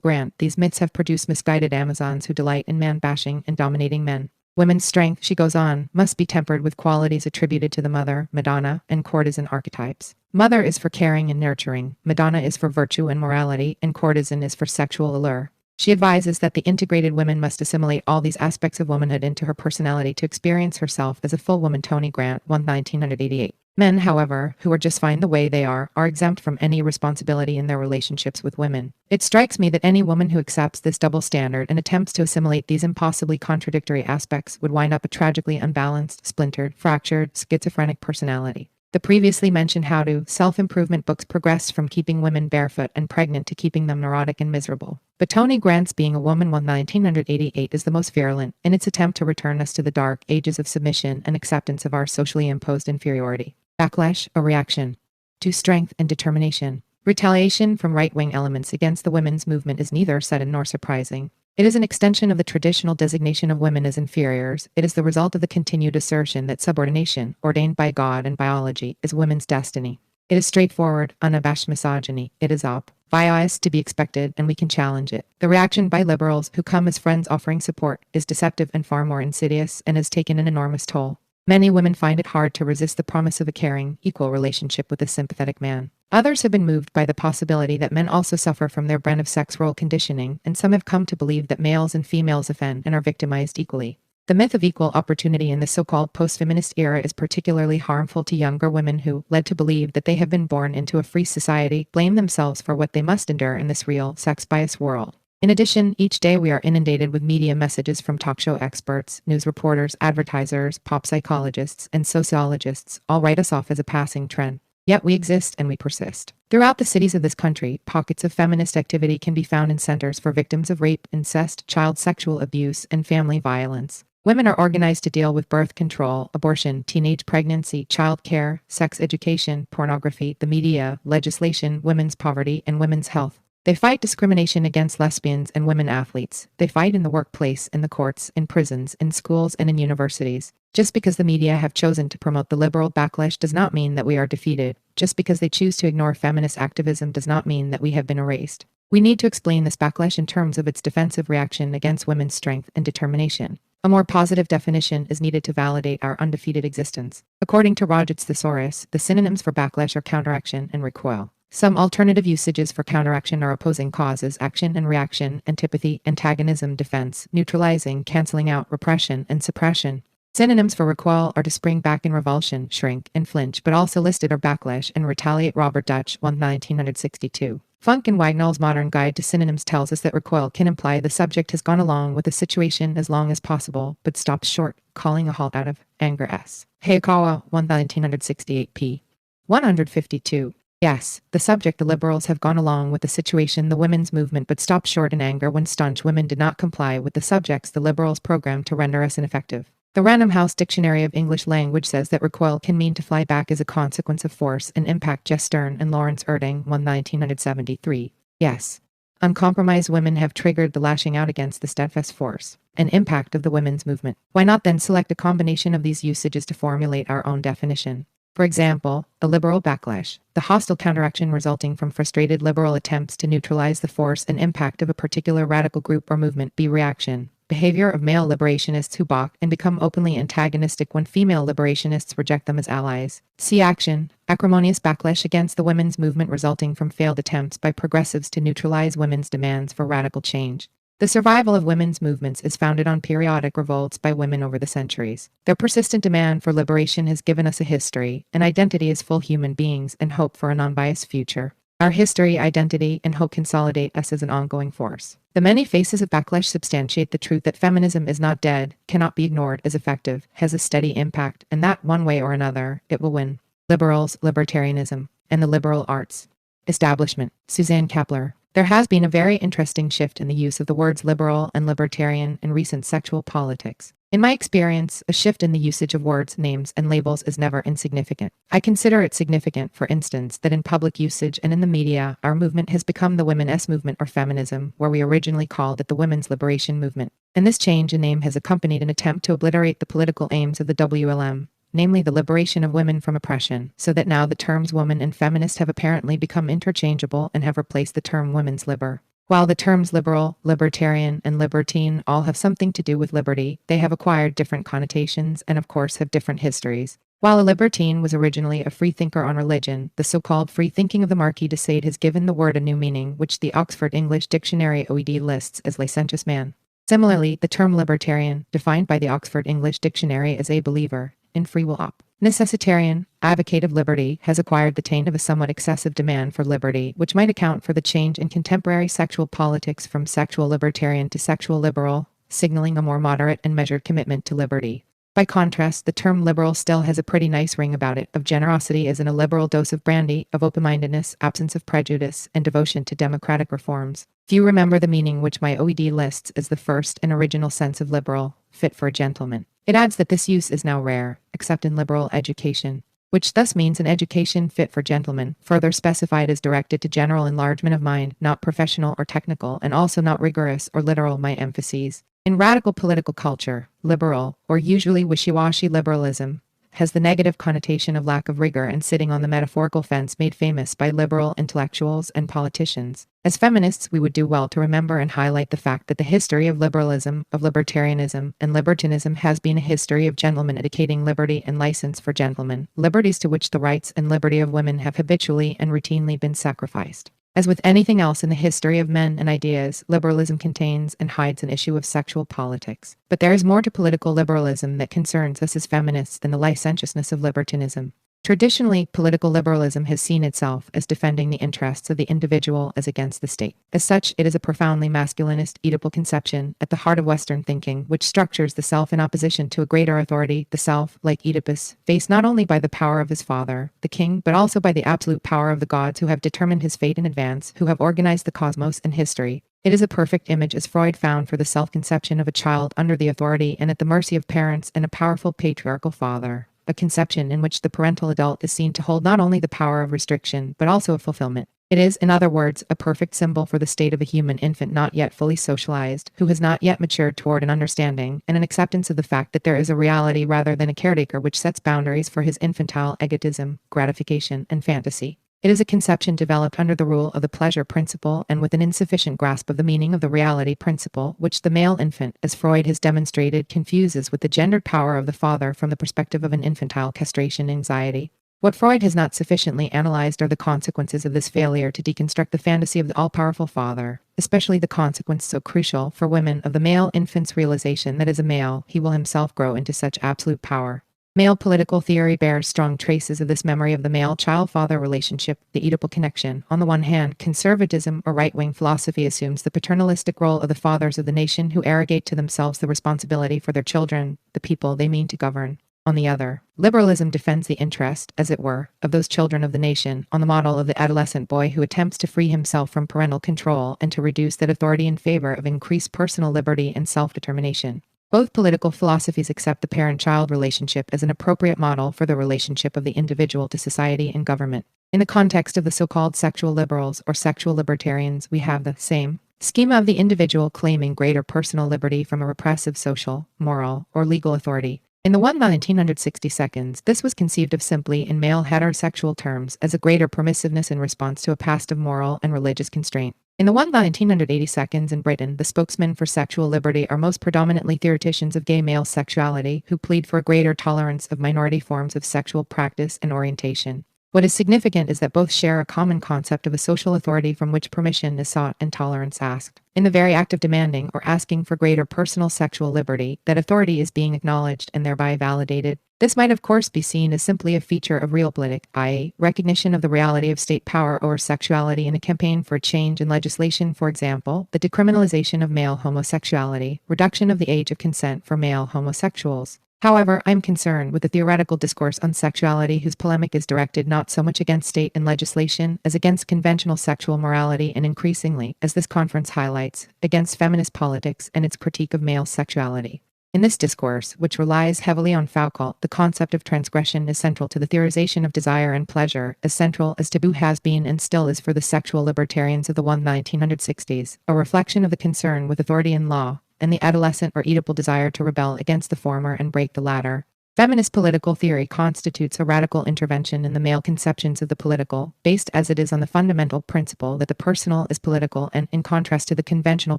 Grant, these myths have produced misguided Amazons who delight in man-bashing and dominating men. Women's strength, she goes on, must be tempered with qualities attributed to the mother, Madonna, and courtesan archetypes. Mother is for caring and nurturing, Madonna is for virtue and morality, and courtesan is for sexual allure. She advises that the integrated women must assimilate all these aspects of womanhood into her personality to experience herself as a full woman. Tony Grant, 1988. Men, however, who are just fine the way they are exempt from any responsibility in their relationships with women. It strikes me that any woman who accepts this double standard and attempts to assimilate these impossibly contradictory aspects would wind up a tragically unbalanced, splintered, fractured, schizophrenic personality. The previously mentioned how-to self-improvement books progressed from keeping women barefoot and pregnant to keeping them neurotic and miserable. But Tony Grant's Being a Woman, 1988 is the most virulent in its attempt to return us to the dark ages of submission and acceptance of our socially imposed inferiority. Backlash, a reaction to strength and determination. Retaliation from right-wing elements against the women's movement is neither sudden nor surprising. It is an extension of the traditional designation of women as inferiors. It is the result of the continued assertion that subordination, ordained by God and biology, is women's destiny. It is straightforward, unabashed misogyny. It is obvious to be expected, and we can challenge it. The reaction by liberals, who come as friends offering support, is deceptive and far more insidious, and has taken an enormous toll. Many women find it hard to resist the promise of a caring, equal relationship with a sympathetic man. Others have been moved by the possibility that men also suffer from their brand of sex role conditioning, and some have come to believe that males and females offend and are victimized equally. The myth of equal opportunity in the so-called post-feminist era is particularly harmful to younger women who, led to believe that they have been born into a free society, blame themselves for what they must endure in this real, sex-biased world. In addition, each day we are inundated with media messages from talk show experts, news reporters, advertisers, pop psychologists, and sociologists, all write us off as a passing trend. Yet we exist and we persist. Throughout the cities of this country, pockets of feminist activity can be found in centers for victims of rape, incest, child sexual abuse, and family violence. Women are organized to deal with birth control, abortion, teenage pregnancy, child care, sex education, pornography, the media, legislation, women's poverty, and women's health. They fight discrimination against lesbians and women athletes. They fight in the workplace, in the courts, in prisons, in schools, and in universities. Just because the media have chosen to promote the liberal backlash does not mean that we are defeated. Just because they choose to ignore feminist activism does not mean that we have been erased. We need to explain this backlash in terms of its defensive reaction against women's strength and determination. A more positive definition is needed to validate our undefeated existence. According to Roget's Thesaurus, the synonyms for backlash are counteraction and recoil. Some alternative usages for counteraction are opposing causes, action and reaction, antipathy, antagonism, defense, neutralizing, canceling out, repression, and suppression. Synonyms for recoil are to spring back in revulsion, shrink, and flinch, but also listed are backlash and retaliate. Robert Dutch, 1962. Funk and Wagnall's Modern Guide to Synonyms tells us that recoil can imply the subject has gone along with the situation as long as possible, but stops short, calling a halt out of anger. Hayakawa, 1968 p. 152. Yes, the subject, the liberals have gone along with the situation, the women's movement, but stopped short in anger when staunch women did not comply with the subjects the liberals programmed to render us ineffective. The Random House Dictionary of English Language says that recoil can mean to fly back as a consequence of force and impact. J. Stern and Lawrence Erding, 1973. Yes. Uncompromised women have triggered the lashing out against the steadfast force and impact of the women's movement. Why not then select a combination of these usages to formulate our own definition? For example, a liberal backlash, the hostile counteraction resulting from frustrated liberal attempts to neutralize the force and impact of a particular radical group or movement. B. Reaction, behavior of male liberationists who balk and become openly antagonistic when female liberationists reject them as allies. C. Action, acrimonious backlash against the women's movement resulting from failed attempts by progressives to neutralize women's demands for radical change. The survival of women's movements is founded on periodic revolts by women over the centuries. Their persistent demand for liberation has given us a history, an identity as full human beings, and hope for a non-biased future. Our history, identity, and hope consolidate us as an ongoing force. The many faces of backlash substantiate the truth that feminism is not dead, cannot be ignored, is effective, has a steady impact, and that, one way or another, it will win. Liberals, libertarianism, and the liberal arts. Establishment. Suzanne Kapler. There has been a very interesting shift in the use of the words liberal and libertarian in recent sexual politics. In my experience, a shift in the usage of words, names, and labels is never insignificant. I consider it significant, for instance, that in public usage and in the media, our movement has become the women's movement or feminism, where we originally called it the women's liberation movement. And this change in name has accompanied an attempt to obliterate the political aims of the WLM, namely the liberation of women from oppression, so that now the terms woman and feminist have apparently become interchangeable and have replaced the term women's liber. While the terms liberal, libertarian, and libertine all have something to do with liberty, they have acquired different connotations and of course have different histories. While a libertine was originally a freethinker on religion, the so-called free thinking of the Marquis de Sade has given the word a new meaning, which the Oxford English Dictionary OED lists as licentious man. Similarly, the term libertarian, defined by the Oxford English Dictionary as a believer in free will necessitarian, advocate of liberty, has acquired the taint of a somewhat excessive demand for liberty, which might account for the change in contemporary sexual politics from sexual libertarian to sexual liberal, signaling a more moderate and measured commitment to liberty. By contrast, the term liberal still has a pretty nice ring about it, of generosity as in a liberal dose of brandy, of open-mindedness, absence of prejudice, and devotion to democratic reforms. Few remember the meaning which my OED lists as the first and original sense of liberal, fit for a gentleman. It adds that this use is now rare, except in liberal education, which thus means an education fit for gentlemen, further specified as directed to general enlargement of mind, not professional or technical, and also not rigorous or literal. My emphases. In radical political culture, liberal, or usually wishy-washy liberalism, has the negative connotation of lack of rigor and sitting on the metaphorical fence made famous by liberal intellectuals and politicians. As feminists, we would do well to remember and highlight the fact that the history of liberalism, of libertarianism, and libertinism has been a history of gentlemen educating liberty and license for gentlemen, liberties to which the rights and liberty of women have habitually and routinely been sacrificed. As with anything else in the history of men and ideas, liberalism contains and hides an issue of sexual politics. But there is more to political liberalism that concerns us as feminists than the licentiousness of libertinism. Traditionally, political liberalism has seen itself as defending the interests of the individual as against the state. As such, it is a profoundly masculinist, Oedipal conception at the heart of Western thinking, which structures the self in opposition to a greater authority, the self, like Oedipus, faced not only by the power of his father, the king, but also by the absolute power of the gods who have determined his fate in advance, who have organized the cosmos and history. It is a perfect image as Freud found for the self-conception of a child under the authority and at the mercy of parents and a powerful patriarchal father. A conception in which the parental adult is seen to hold not only the power of restriction, but also of fulfillment. It is, in other words, a perfect symbol for the state of a human infant not yet fully socialized, who has not yet matured toward an understanding and an acceptance of the fact that there is a reality rather than a caretaker which sets boundaries for his infantile egotism, gratification, and fantasy. It is a conception developed under the rule of the pleasure principle and with an insufficient grasp of the meaning of the reality principle, which the male infant, as Freud has demonstrated, confuses with the gendered power of the father from the perspective of an infantile castration anxiety. What Freud has not sufficiently analyzed are the consequences of this failure to deconstruct the fantasy of the all-powerful father, especially the consequence so crucial for women of the male infant's realization that as a male, he will himself grow into such absolute power. Male political theory bears strong traces of this memory of the male-child-father relationship, the Oedipal connection. On the one hand, conservatism or right-wing philosophy assumes the paternalistic role of the fathers of the nation who arrogate to themselves the responsibility for their children, the people they mean to govern. On the other, liberalism defends the interest, as it were, of those children of the nation, on the model of the adolescent boy who attempts to free himself from parental control and to reduce that authority in favor of increased personal liberty and self-determination. Both political philosophies accept the parent-child relationship as an appropriate model for the relationship of the individual to society and government. In the context of the so-called sexual liberals or sexual libertarians, we have the same schema of the individual claiming greater personal liberty from a repressive social, moral, or legal authority. In the 1960 seconds, this was conceived of simply in male heterosexual terms as a greater permissiveness in response to a past of moral and religious constraint. In the 1980 seconds in Britain, the spokesmen for sexual liberty are most predominantly theoreticians of gay male sexuality who plead for a greater tolerance of minority forms of sexual practice and orientation. What is significant is that both share a common concept of a social authority from which permission is sought and tolerance asked. In the very act of demanding or asking for greater personal sexual liberty, that authority is being acknowledged and thereby validated. This might of course be seen as simply a feature of realpolitik, i.e., recognition of the reality of state power over sexuality in a campaign for a change in legislation, for example, the decriminalization of male homosexuality, reduction of the age of consent for male homosexuals. However, I am concerned with the theoretical discourse on sexuality whose polemic is directed not so much against state and legislation as against conventional sexual morality and increasingly, as this conference highlights, against feminist politics and its critique of male sexuality. In this discourse, which relies heavily on Foucault, the concept of transgression is central to the theorization of desire and pleasure, as central as taboo has been and still is for the sexual libertarians of the 1960s, a reflection of the concern with authority and law, and the adolescent or Oedipal desire to rebel against the former and break the latter. Feminist political theory constitutes a radical intervention in the male conceptions of the political, based as it is on the fundamental principle that the personal is political and, in contrast to the conventional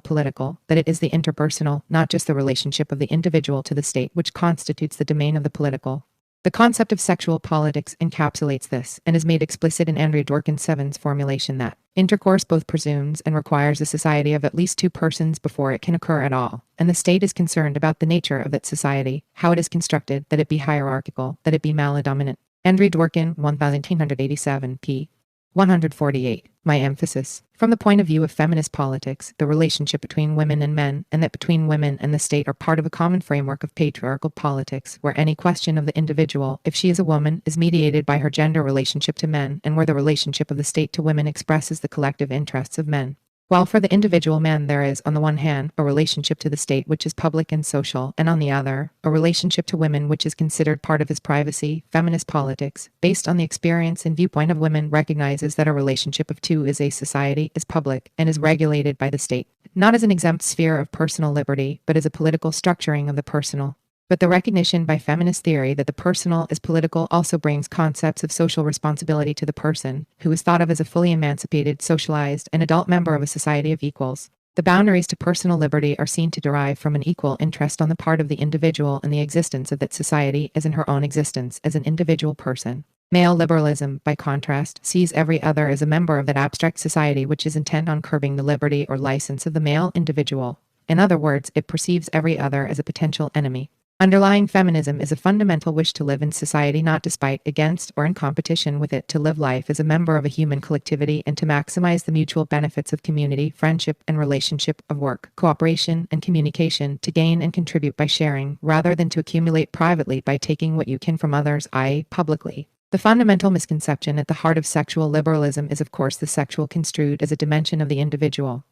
political, that it is the interpersonal, not just the relationship of the individual to the state, which constitutes the domain of the political. The concept of sexual politics encapsulates this, and is made explicit in Andrea Dworkin-Seven's formulation that intercourse both presumes and requires a society of at least two persons before it can occur at all, and the state is concerned about the nature of that society, how it is constructed, that it be hierarchical, that it be male-dominant. Andrea Dworkin, 1987, p. 148. My emphasis. From the point of view of feminist politics, the relationship between women and men, and that between women and the state are part of a common framework of patriarchal politics, where any question of the individual, if she is a woman, is mediated by her gender relationship to men, and where the relationship of the state to women expresses the collective interests of men. While for the individual man there is, on the one hand, a relationship to the state which is public and social, and on the other, a relationship to women which is considered part of his privacy, feminist politics, based on the experience and viewpoint of women, recognizes that a relationship of two is a society, is public, and is regulated by the state, not as an exempt sphere of personal liberty, but as a political structuring of the personal. But the recognition by feminist theory that the personal is political also brings concepts of social responsibility to the person, who is thought of as a fully emancipated, socialized, and adult member of a society of equals. The boundaries to personal liberty are seen to derive from an equal interest on the part of the individual in the existence of that society as in her own existence as an individual person. Male liberalism, by contrast, sees every other as a member of that abstract society which is intent on curbing the liberty or license of the male individual. In other words, it perceives every other as a potential enemy. Underlying feminism is a fundamental wish to live in society not despite, against, or in competition with it, to live life as a member of a human collectivity and to maximize the mutual benefits of community, friendship, and relationship, of work, cooperation, and communication, to gain and contribute by sharing, rather than to accumulate privately by taking what you can from others, i.e., publicly. The fundamental misconception at the heart of sexual liberalism is of course the sexual construed as a dimension of the individual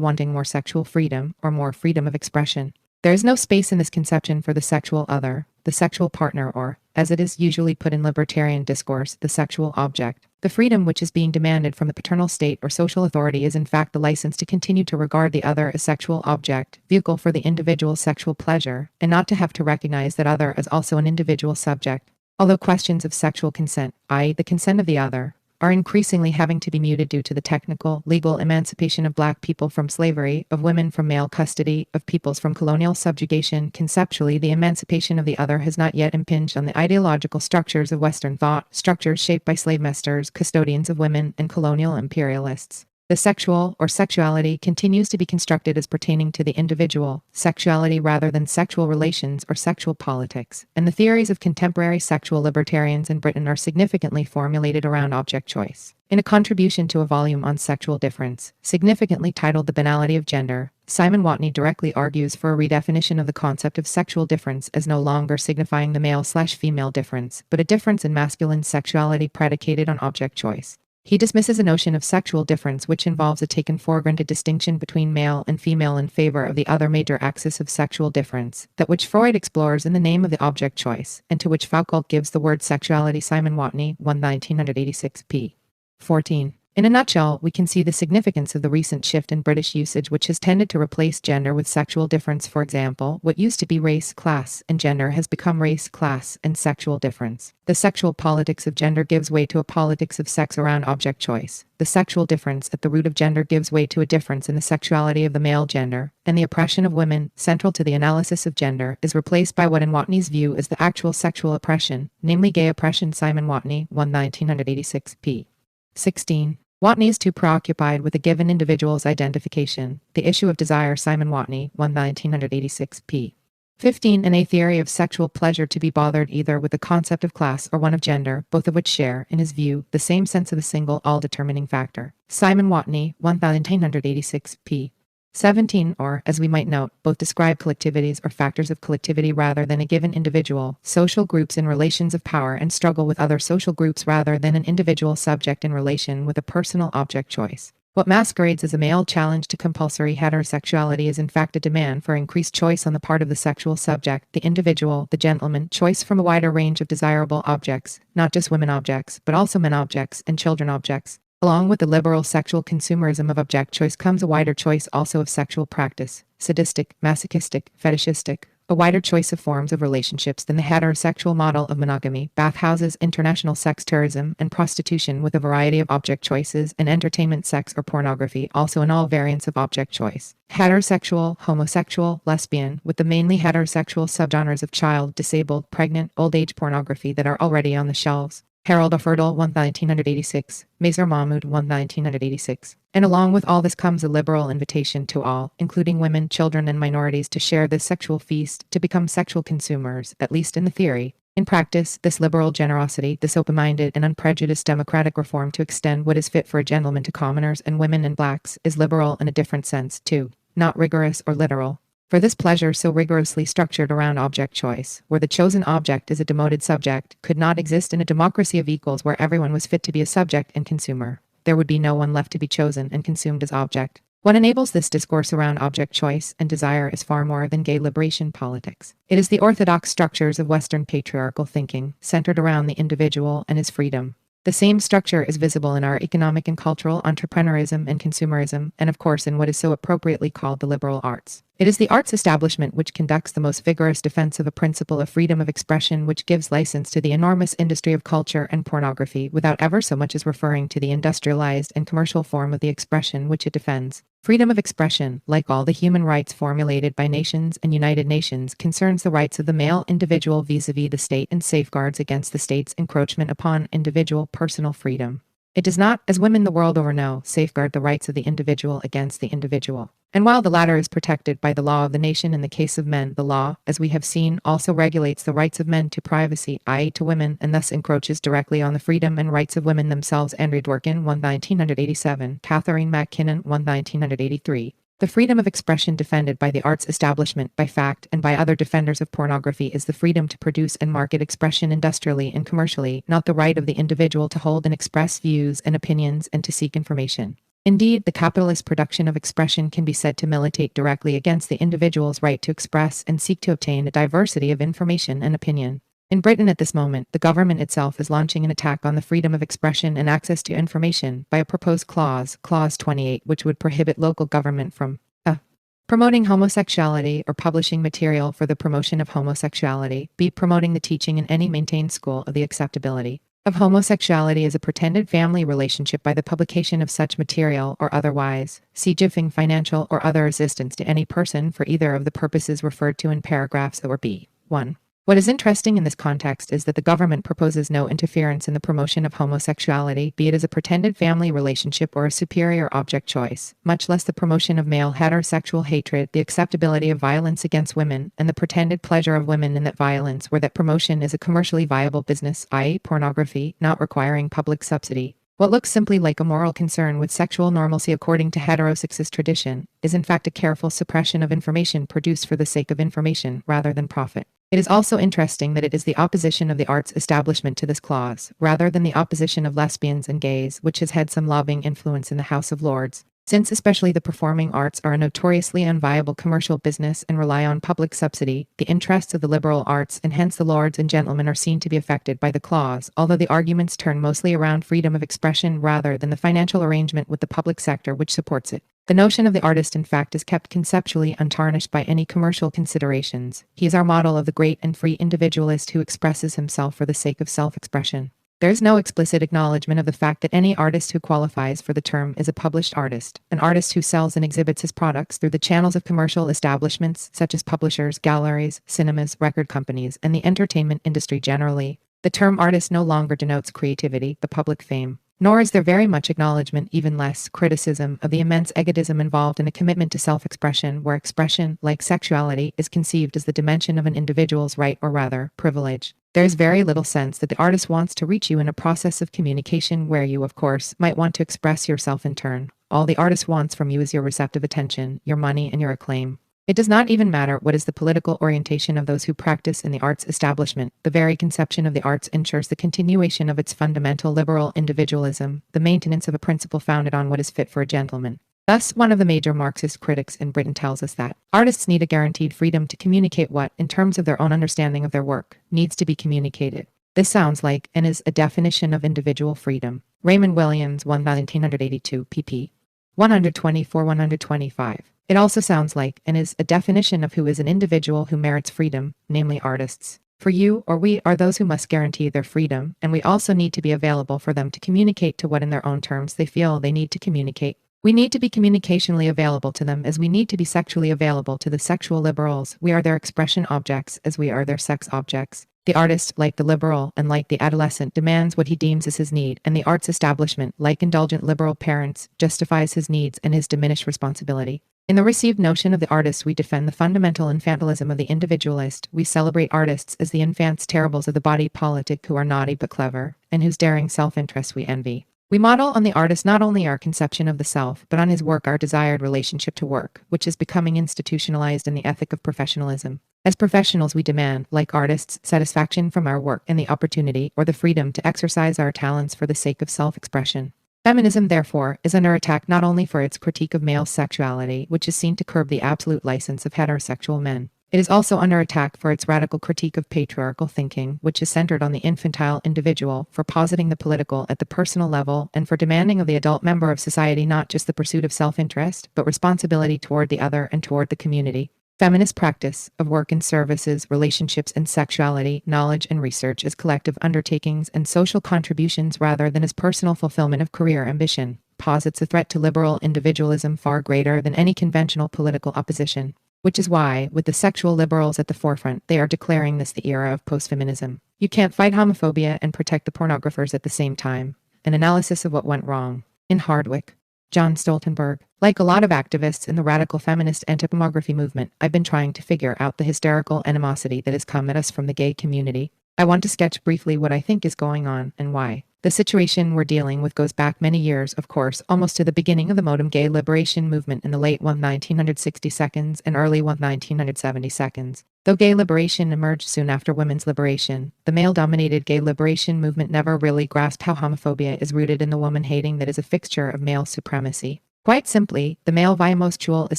wanting more sexual freedom, or more freedom of expression. There is no space in this conception for the sexual other, the sexual partner, or, as it is usually put in libertarian discourse, the sexual object. The freedom which is being demanded from the paternal state or social authority is in fact the license to continue to regard the other as sexual object, vehicle for the individual's sexual pleasure, and not to have to recognize that other as also an individual subject. Although questions of sexual consent, i.e., the consent of the other, are increasingly having to be muted due to the technical, legal emancipation of black people from slavery, of women from male custody, of peoples from colonial subjugation, conceptually the emancipation of the other has not yet impinged on the ideological structures of Western thought, structures shaped by slave masters, custodians of women, and colonial imperialists. The sexual or sexuality continues to be constructed as pertaining to the individual, sexuality rather than sexual relations or sexual politics, and the theories of contemporary sexual libertarians in Britain are significantly formulated around object choice. In a contribution to a volume on sexual difference, significantly titled The Banality of Gender, Simon Watney directly argues for a redefinition of the concept of sexual difference as no longer signifying the male/female difference, but a difference in masculine sexuality predicated on object choice. He dismisses a notion of sexual difference which involves a taken for granted distinction between male and female in favor of the other major axis of sexual difference, that which Freud explores in the name of the object choice, and to which Foucault gives the word sexuality. Simon Watney, 1986 p. 14. In a nutshell, we can see the significance of the recent shift in British usage which has tended to replace gender with sexual difference. For example, what used to be race, class, and gender has become race, class, and sexual difference. The sexual politics of gender gives way to a politics of sex around object choice. The sexual difference at the root of gender gives way to a difference in the sexuality of the male gender, and the oppression of women, central to the analysis of gender, is replaced by what in Watney's view is the actual sexual oppression, namely gay oppression. Simon Watney, 1986 p. 16. Watney is too preoccupied with a given individual's identification. The issue of desire. Simon Watney, 1986 p. 15. In a theory of sexual pleasure to be bothered either with the concept of class or one of gender, both of which share, in his view, the same sense of a single all-determining factor. Simon Watney, 1986 p. 17. Or, as we might note, both describe collectivities or factors of collectivity rather than a given individual, social groups in relations of power and struggle with other social groups rather than an individual subject in relation with a personal object choice. What masquerades as a male challenge to compulsory heterosexuality is in fact a demand for increased choice on the part of the sexual subject, the individual, the gentleman, choice from a wider range of desirable objects, not just women objects, but also men objects and children objects. Along with the liberal sexual consumerism of object choice comes a wider choice also of sexual practice, sadistic, masochistic, fetishistic, a wider choice of forms of relationships than the heterosexual model of monogamy, bathhouses, international sex tourism, and prostitution with a variety of object choices, and entertainment, sex, or pornography, also in all variants of object choice. Heterosexual, homosexual, lesbian, with the mainly heterosexual subgenres of child, disabled, pregnant, old age pornography that are already on the shelves. Harold O'Ferdle, 1986, Mazer Mahmoud, 1986. And along with all this comes a liberal invitation to all, including women, children, and minorities, to share this sexual feast, to become sexual consumers, at least in the theory. In practice, this liberal generosity, this open-minded and unprejudiced democratic reform to extend what is fit for a gentleman to commoners and women and blacks, is liberal in a different sense, too, not rigorous or literal. For this pleasure so rigorously structured around object choice, where the chosen object is a demoted subject, could not exist in a democracy of equals where everyone was fit to be a subject and consumer. There would be no one left to be chosen and consumed as object. What enables this discourse around object choice and desire is far more than gay liberation politics. It is the orthodox structures of Western patriarchal thinking, centered around the individual and his freedom. The same structure is visible in our economic and cultural entrepreneurism and consumerism, and of course in what is so appropriately called the liberal arts. It is the arts establishment which conducts the most vigorous defense of a principle of freedom of expression which gives license to the enormous industry of culture and pornography without ever so much as referring to the industrialized and commercial form of the expression which it defends. Freedom of expression, like all the human rights formulated by nations and United Nations, concerns the rights of the male individual vis-à-vis the state and safeguards against the state's encroachment upon individual personal freedom. It does not, as women the world over know, safeguard the rights of the individual against the individual. And while the latter is protected by the law of the nation in the case of men, the law, as we have seen, also regulates the rights of men to privacy, i.e. to women, and thus encroaches directly on the freedom and rights of women themselves. Andrew Dworkin, 1987, Catherine MacKinnon, 1983. The freedom of expression defended by the arts establishment, by fact, and by other defenders of pornography is the freedom to produce and market expression industrially and commercially, not the right of the individual to hold and express views and opinions and to seek information. Indeed, the capitalist production of expression can be said to militate directly against the individual's right to express and seek to obtain a diversity of information and opinion. In Britain at this moment, the government itself is launching an attack on the freedom of expression and access to information by a proposed clause, Clause 28, which would prohibit local government from a. Promoting homosexuality or publishing material for the promotion of homosexuality, b. Promoting the teaching in any maintained school of the acceptability of homosexuality as a pretended family relationship by the publication of such material or otherwise, c. Giving financial or other assistance to any person for either of the purposes referred to in paragraphs or b. 1. What is interesting in this context is that the government proposes no interference in the promotion of homosexuality, be it as a pretended family relationship or a superior object choice, much less the promotion of male heterosexual hatred, the acceptability of violence against women, and the pretended pleasure of women in that violence, where that promotion is a commercially viable business, i.e., pornography, not requiring public subsidy. What looks simply like a moral concern with sexual normalcy according to heterosexist tradition is in fact a careful suppression of information produced for the sake of information rather than profit. It is also interesting that it is the opposition of the arts establishment to this clause, rather than the opposition of lesbians and gays, which has had some lobbying influence in the House of Lords. Since especially the performing arts are a notoriously unviable commercial business and rely on public subsidy, the interests of the liberal arts and hence the lords and gentlemen are seen to be affected by the clause, although the arguments turn mostly around freedom of expression rather than the financial arrangement with the public sector which supports it. The notion of the artist in fact is kept conceptually untarnished by any commercial considerations. He is our model of the great and free individualist who expresses himself for the sake of self-expression. There is no explicit acknowledgement of the fact that any artist who qualifies for the term is a published artist, an artist who sells and exhibits his products through the channels of commercial establishments such as publishers, galleries, cinemas, record companies, and the entertainment industry generally. The term artist no longer denotes creativity, but public fame. Nor is there very much acknowledgement, even less criticism, of the immense egotism involved in a commitment to self-expression, where expression, like sexuality, is conceived as the dimension of an individual's right or rather, privilege. There is very little sense that the artist wants to reach you in a process of communication where you, of course, might want to express yourself in turn. All the artist wants from you is your receptive attention, your money, and your acclaim. It does not even matter what is the political orientation of those who practice in the arts establishment. The very conception of the arts ensures the continuation of its fundamental liberal individualism, the maintenance of a principle founded on what is fit for a gentleman. Thus, one of the major Marxist critics in Britain tells us that artists need a guaranteed freedom to communicate what, in terms of their own understanding of their work, needs to be communicated. This sounds like, and is, a definition of individual freedom. Raymond Williams, 1982, pp. 124-125. It also sounds like, and is, a definition of who is an individual who merits freedom, namely artists. For you or we are those who must guarantee their freedom, and we also need to be available for them to communicate to what in their own terms they feel they need to communicate. We need to be communicationally available to them as we need to be sexually available to the sexual liberals. We are their expression objects as we are their sex objects. The artist, like the liberal and like the adolescent, demands what he deems as his need, and the arts establishment, like indulgent liberal parents, justifies his needs and his diminished responsibility. In the received notion of the artist, we defend the fundamental infantilism of the individualist. We celebrate artists as the infants terribles of the body politic who are naughty but clever, and whose daring self-interest we envy. We model on the artist not only our conception of the self, but on his work our desired relationship to work, which is becoming institutionalized in the ethic of professionalism. As professionals, we demand, like artists, satisfaction from our work and the opportunity or the freedom to exercise our talents for the sake of self-expression. Feminism, therefore, is under attack not only for its critique of male sexuality, which is seen to curb the absolute license of heterosexual men. It is also under attack for its radical critique of patriarchal thinking, which is centered on the infantile individual, for positing the political at the personal level, and for demanding of the adult member of society not just the pursuit of self-interest, but responsibility toward the other and toward the community. Feminist practice of work and services, relationships and sexuality, knowledge and research as collective undertakings and social contributions rather than as personal fulfillment of career ambition, posits a threat to liberal individualism far greater than any conventional political opposition. Which is why, with the sexual liberals at the forefront, they are declaring this the era of post-feminism. You can't fight homophobia and protect the pornographers at the same time. An analysis of what went wrong. In Hardwick. John Stoltenberg. Like a lot of activists in the radical feminist anti-pornography movement, I've been trying to figure out the hysterical animosity that has come at us from the gay community. I want to sketch briefly what I think is going on and why. The situation we're dealing with goes back many years, of course, almost to the beginning of the modern gay liberation movement in the late 1960s and early 1970s. Though gay liberation emerged soon after women's liberation, the male-dominated gay liberation movement never really grasped how homophobia is rooted in the woman-hating that is a fixture of male supremacy. Quite simply, the male homosexual is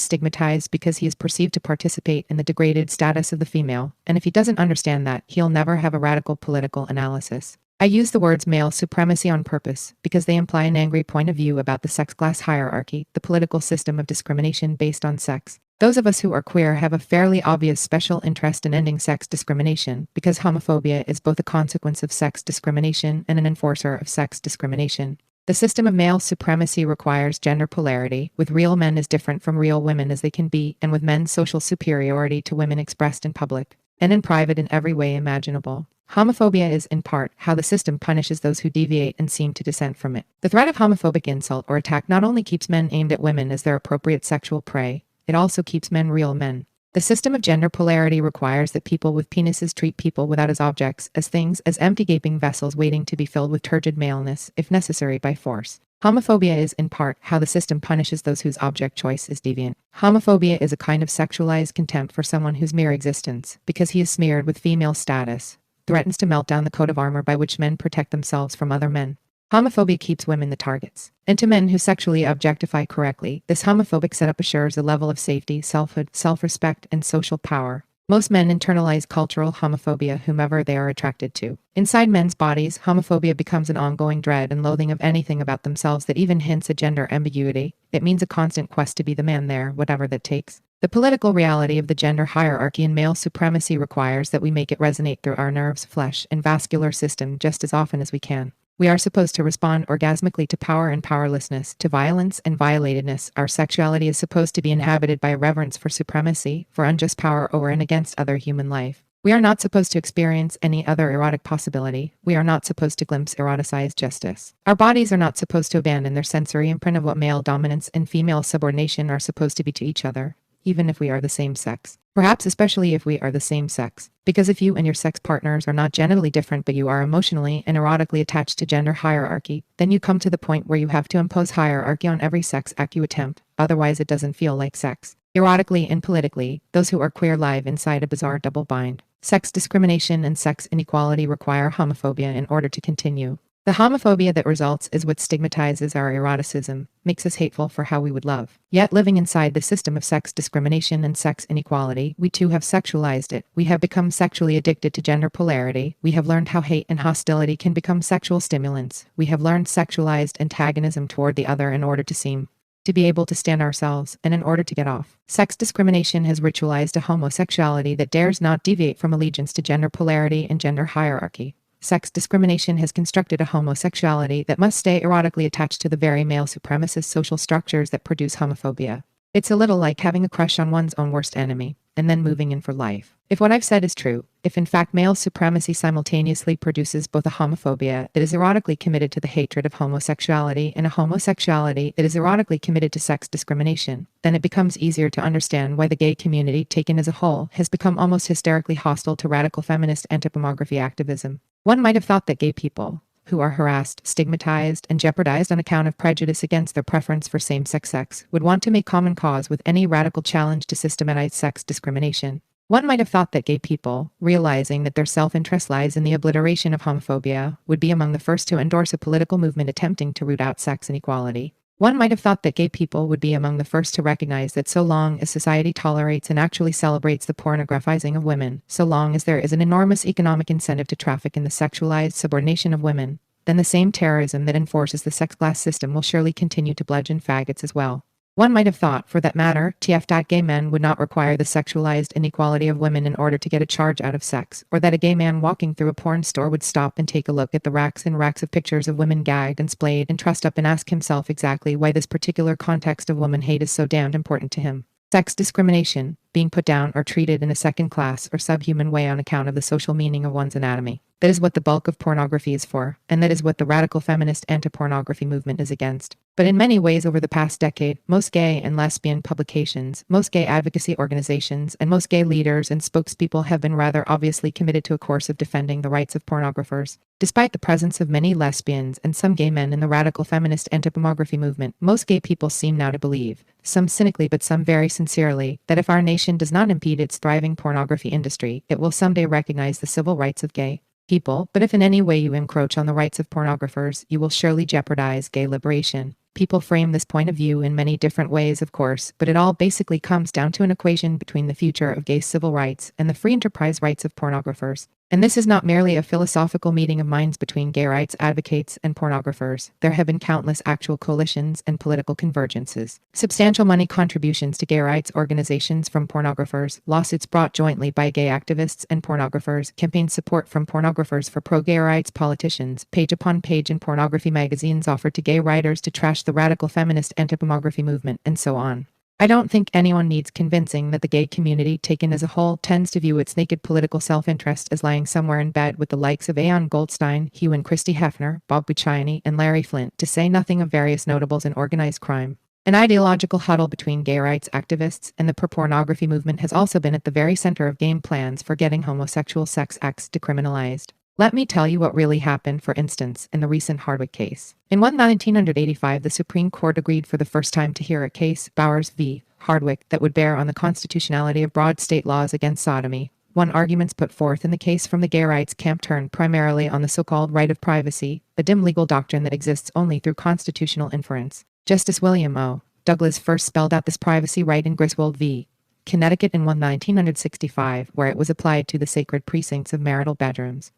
stigmatized because he is perceived to participate in the degraded status of the female, and if he doesn't understand that, he'll never have a radical political analysis. I use the words male supremacy on purpose because they imply an angry point of view about the sex class hierarchy, the political system of discrimination based on sex. Those of us who are queer have a fairly obvious special interest in ending sex discrimination because homophobia is both a consequence of sex discrimination and an enforcer of sex discrimination. The system of male supremacy requires gender polarity, with real men as different from real women as they can be, and with men's social superiority to women expressed in public. and in private in every way imaginable. Homophobia is, in part, how the system punishes those who deviate and seem to dissent from it. The threat of homophobic insult or attack not only keeps men aimed at women as their appropriate sexual prey, it also keeps men real men. The system of gender polarity requires that people with penises treat people without as objects, as things, as empty gaping vessels waiting to be filled with turgid maleness, if necessary by force. Homophobia is, in part, how the system punishes those whose object choice is deviant. Homophobia is a kind of sexualized contempt for someone whose mere existence, because he is smeared with female status, threatens to melt down the coat of armor by which men protect themselves from other men. Homophobia keeps women the targets. And to men who sexually objectify correctly, this homophobic setup assures a level of safety, selfhood, self-respect, and social power. Most men internalize cultural homophobia whomever they are attracted to. Inside men's bodies, homophobia becomes an ongoing dread and loathing of anything about themselves that even hints at gender ambiguity. It means a constant quest to be the man there, whatever that takes. The political reality of the gender hierarchy and male supremacy requires that we make it resonate through our nerves, flesh, and vascular system just as often as we can. We are supposed to respond orgasmically to power and powerlessness, to violence and violatedness. Our sexuality is supposed to be inhabited by reverence for supremacy, for unjust power over and against other human life. We are not supposed to experience any other erotic possibility. We are not supposed to glimpse eroticized justice. Our bodies are not supposed to abandon their sensory imprint of what male dominance and female subordination are supposed to be to each other, even if we are the same sex. Perhaps especially if we are the same sex. Because if you and your sex partners are not genitally different but you are emotionally and erotically attached to gender hierarchy, then you come to the point where you have to impose hierarchy on every sex act you attempt, otherwise it doesn't feel like sex. Erotically and politically, those who are queer live inside a bizarre double bind. Sex discrimination and sex inequality require homophobia in order to continue. The homophobia that results is what stigmatizes our eroticism, makes us hateful for how we would love. Yet living inside the system of sex discrimination and sex inequality, we too have sexualized it. We have become sexually addicted to gender polarity. We have learned how hate and hostility can become sexual stimulants. We have learned sexualized antagonism toward the other in order to seem to be able to stand ourselves, and in order to get off. Sex discrimination has ritualized a homosexuality that dares not deviate from allegiance to gender polarity and gender hierarchy. Sex discrimination has constructed a homosexuality that must stay erotically attached to the very male supremacist social structures that produce homophobia. It's a little like having a crush on one's own worst enemy, and then moving in for life. If what I've said is true, if in fact male supremacy simultaneously produces both a homophobia that is erotically committed to the hatred of homosexuality and a homosexuality that is erotically committed to sex discrimination, then it becomes easier to understand why the gay community, taken as a whole, has become almost hysterically hostile to radical feminist anti-pornography activism. One might have thought that gay people, who are harassed, stigmatized, and jeopardized on account of prejudice against their preference for same-sex sex, would want to make common cause with any radical challenge to systematized sex discrimination. One might have thought that gay people, realizing that their self-interest lies in the obliteration of homophobia, would be among the first to endorse a political movement attempting to root out sex inequality. One might have thought that gay people would be among the first to recognize that so long as society tolerates and actually celebrates the pornographizing of women, so long as there is an enormous economic incentive to traffic in the sexualized subordination of women, then the same terrorism that enforces the sex class system will surely continue to bludgeon faggots as well. One might have thought, for that matter, gay men would not require the sexualized inequality of women in order to get a charge out of sex, or that a gay man walking through a porn store would stop and take a look at the racks and racks of pictures of women gagged and splayed and trussed up and ask himself exactly why this particular context of woman hate is so damned important to him. Sex discrimination, being put down or treated in a second-class or subhuman way on account of the social meaning of one's anatomy. That is what the bulk of pornography is for, and that is what the radical feminist anti-pornography movement is against. But in many ways over the past decade, most gay and lesbian publications, most gay advocacy organizations, and most gay leaders and spokespeople have been rather obviously committed to a course of defending the rights of pornographers. Despite the presence of many lesbians and some gay men in the radical feminist anti-pornography movement, most gay people seem now to believe, some cynically but some very sincerely, that if our nation does not impede its thriving pornography industry, it will someday recognize the civil rights of gay people. But if in any way you encroach on the rights of pornographers, you will surely jeopardize gay liberation. People frame this point of view in many different ways, of course, but it all basically comes down to an equation between the future of gay civil rights and the free enterprise rights of pornographers. And this is not merely a philosophical meeting of minds between gay rights advocates and pornographers. There have been countless actual coalitions and political convergences. Substantial money contributions to gay rights organizations from pornographers, lawsuits brought jointly by gay activists and pornographers, campaign support from pornographers for pro-gay rights politicians, page upon page in pornography magazines offered to gay writers to trash the radical feminist anti-pornography movement, and so on. I don't think anyone needs convincing that the gay community, taken as a whole, tends to view its naked political self-interest as lying somewhere in bed with the likes of Aeon Goldstein, Hugh and Christy Hefner, Bob Buchanan, and Larry Flint, to say nothing of various notables in organized crime. An ideological huddle between gay rights activists and the pro-pornography movement has also been at the very center of game plans for getting homosexual sex acts decriminalized. Let me tell you what really happened, for instance, in the recent Hardwick case. In 1985, the Supreme Court agreed for the first time to hear a case, Bowers v. Hardwick, that would bear on the constitutionality of broad state laws against sodomy. One arguments put forth in the case from the gay rights camp turned primarily on the so-called right of privacy, a dim legal doctrine that exists only through constitutional inference. Justice William O. Douglas first spelled out this privacy right in Griswold v. Connecticut in 1965, where it was applied to the sacred precincts of marital bedrooms.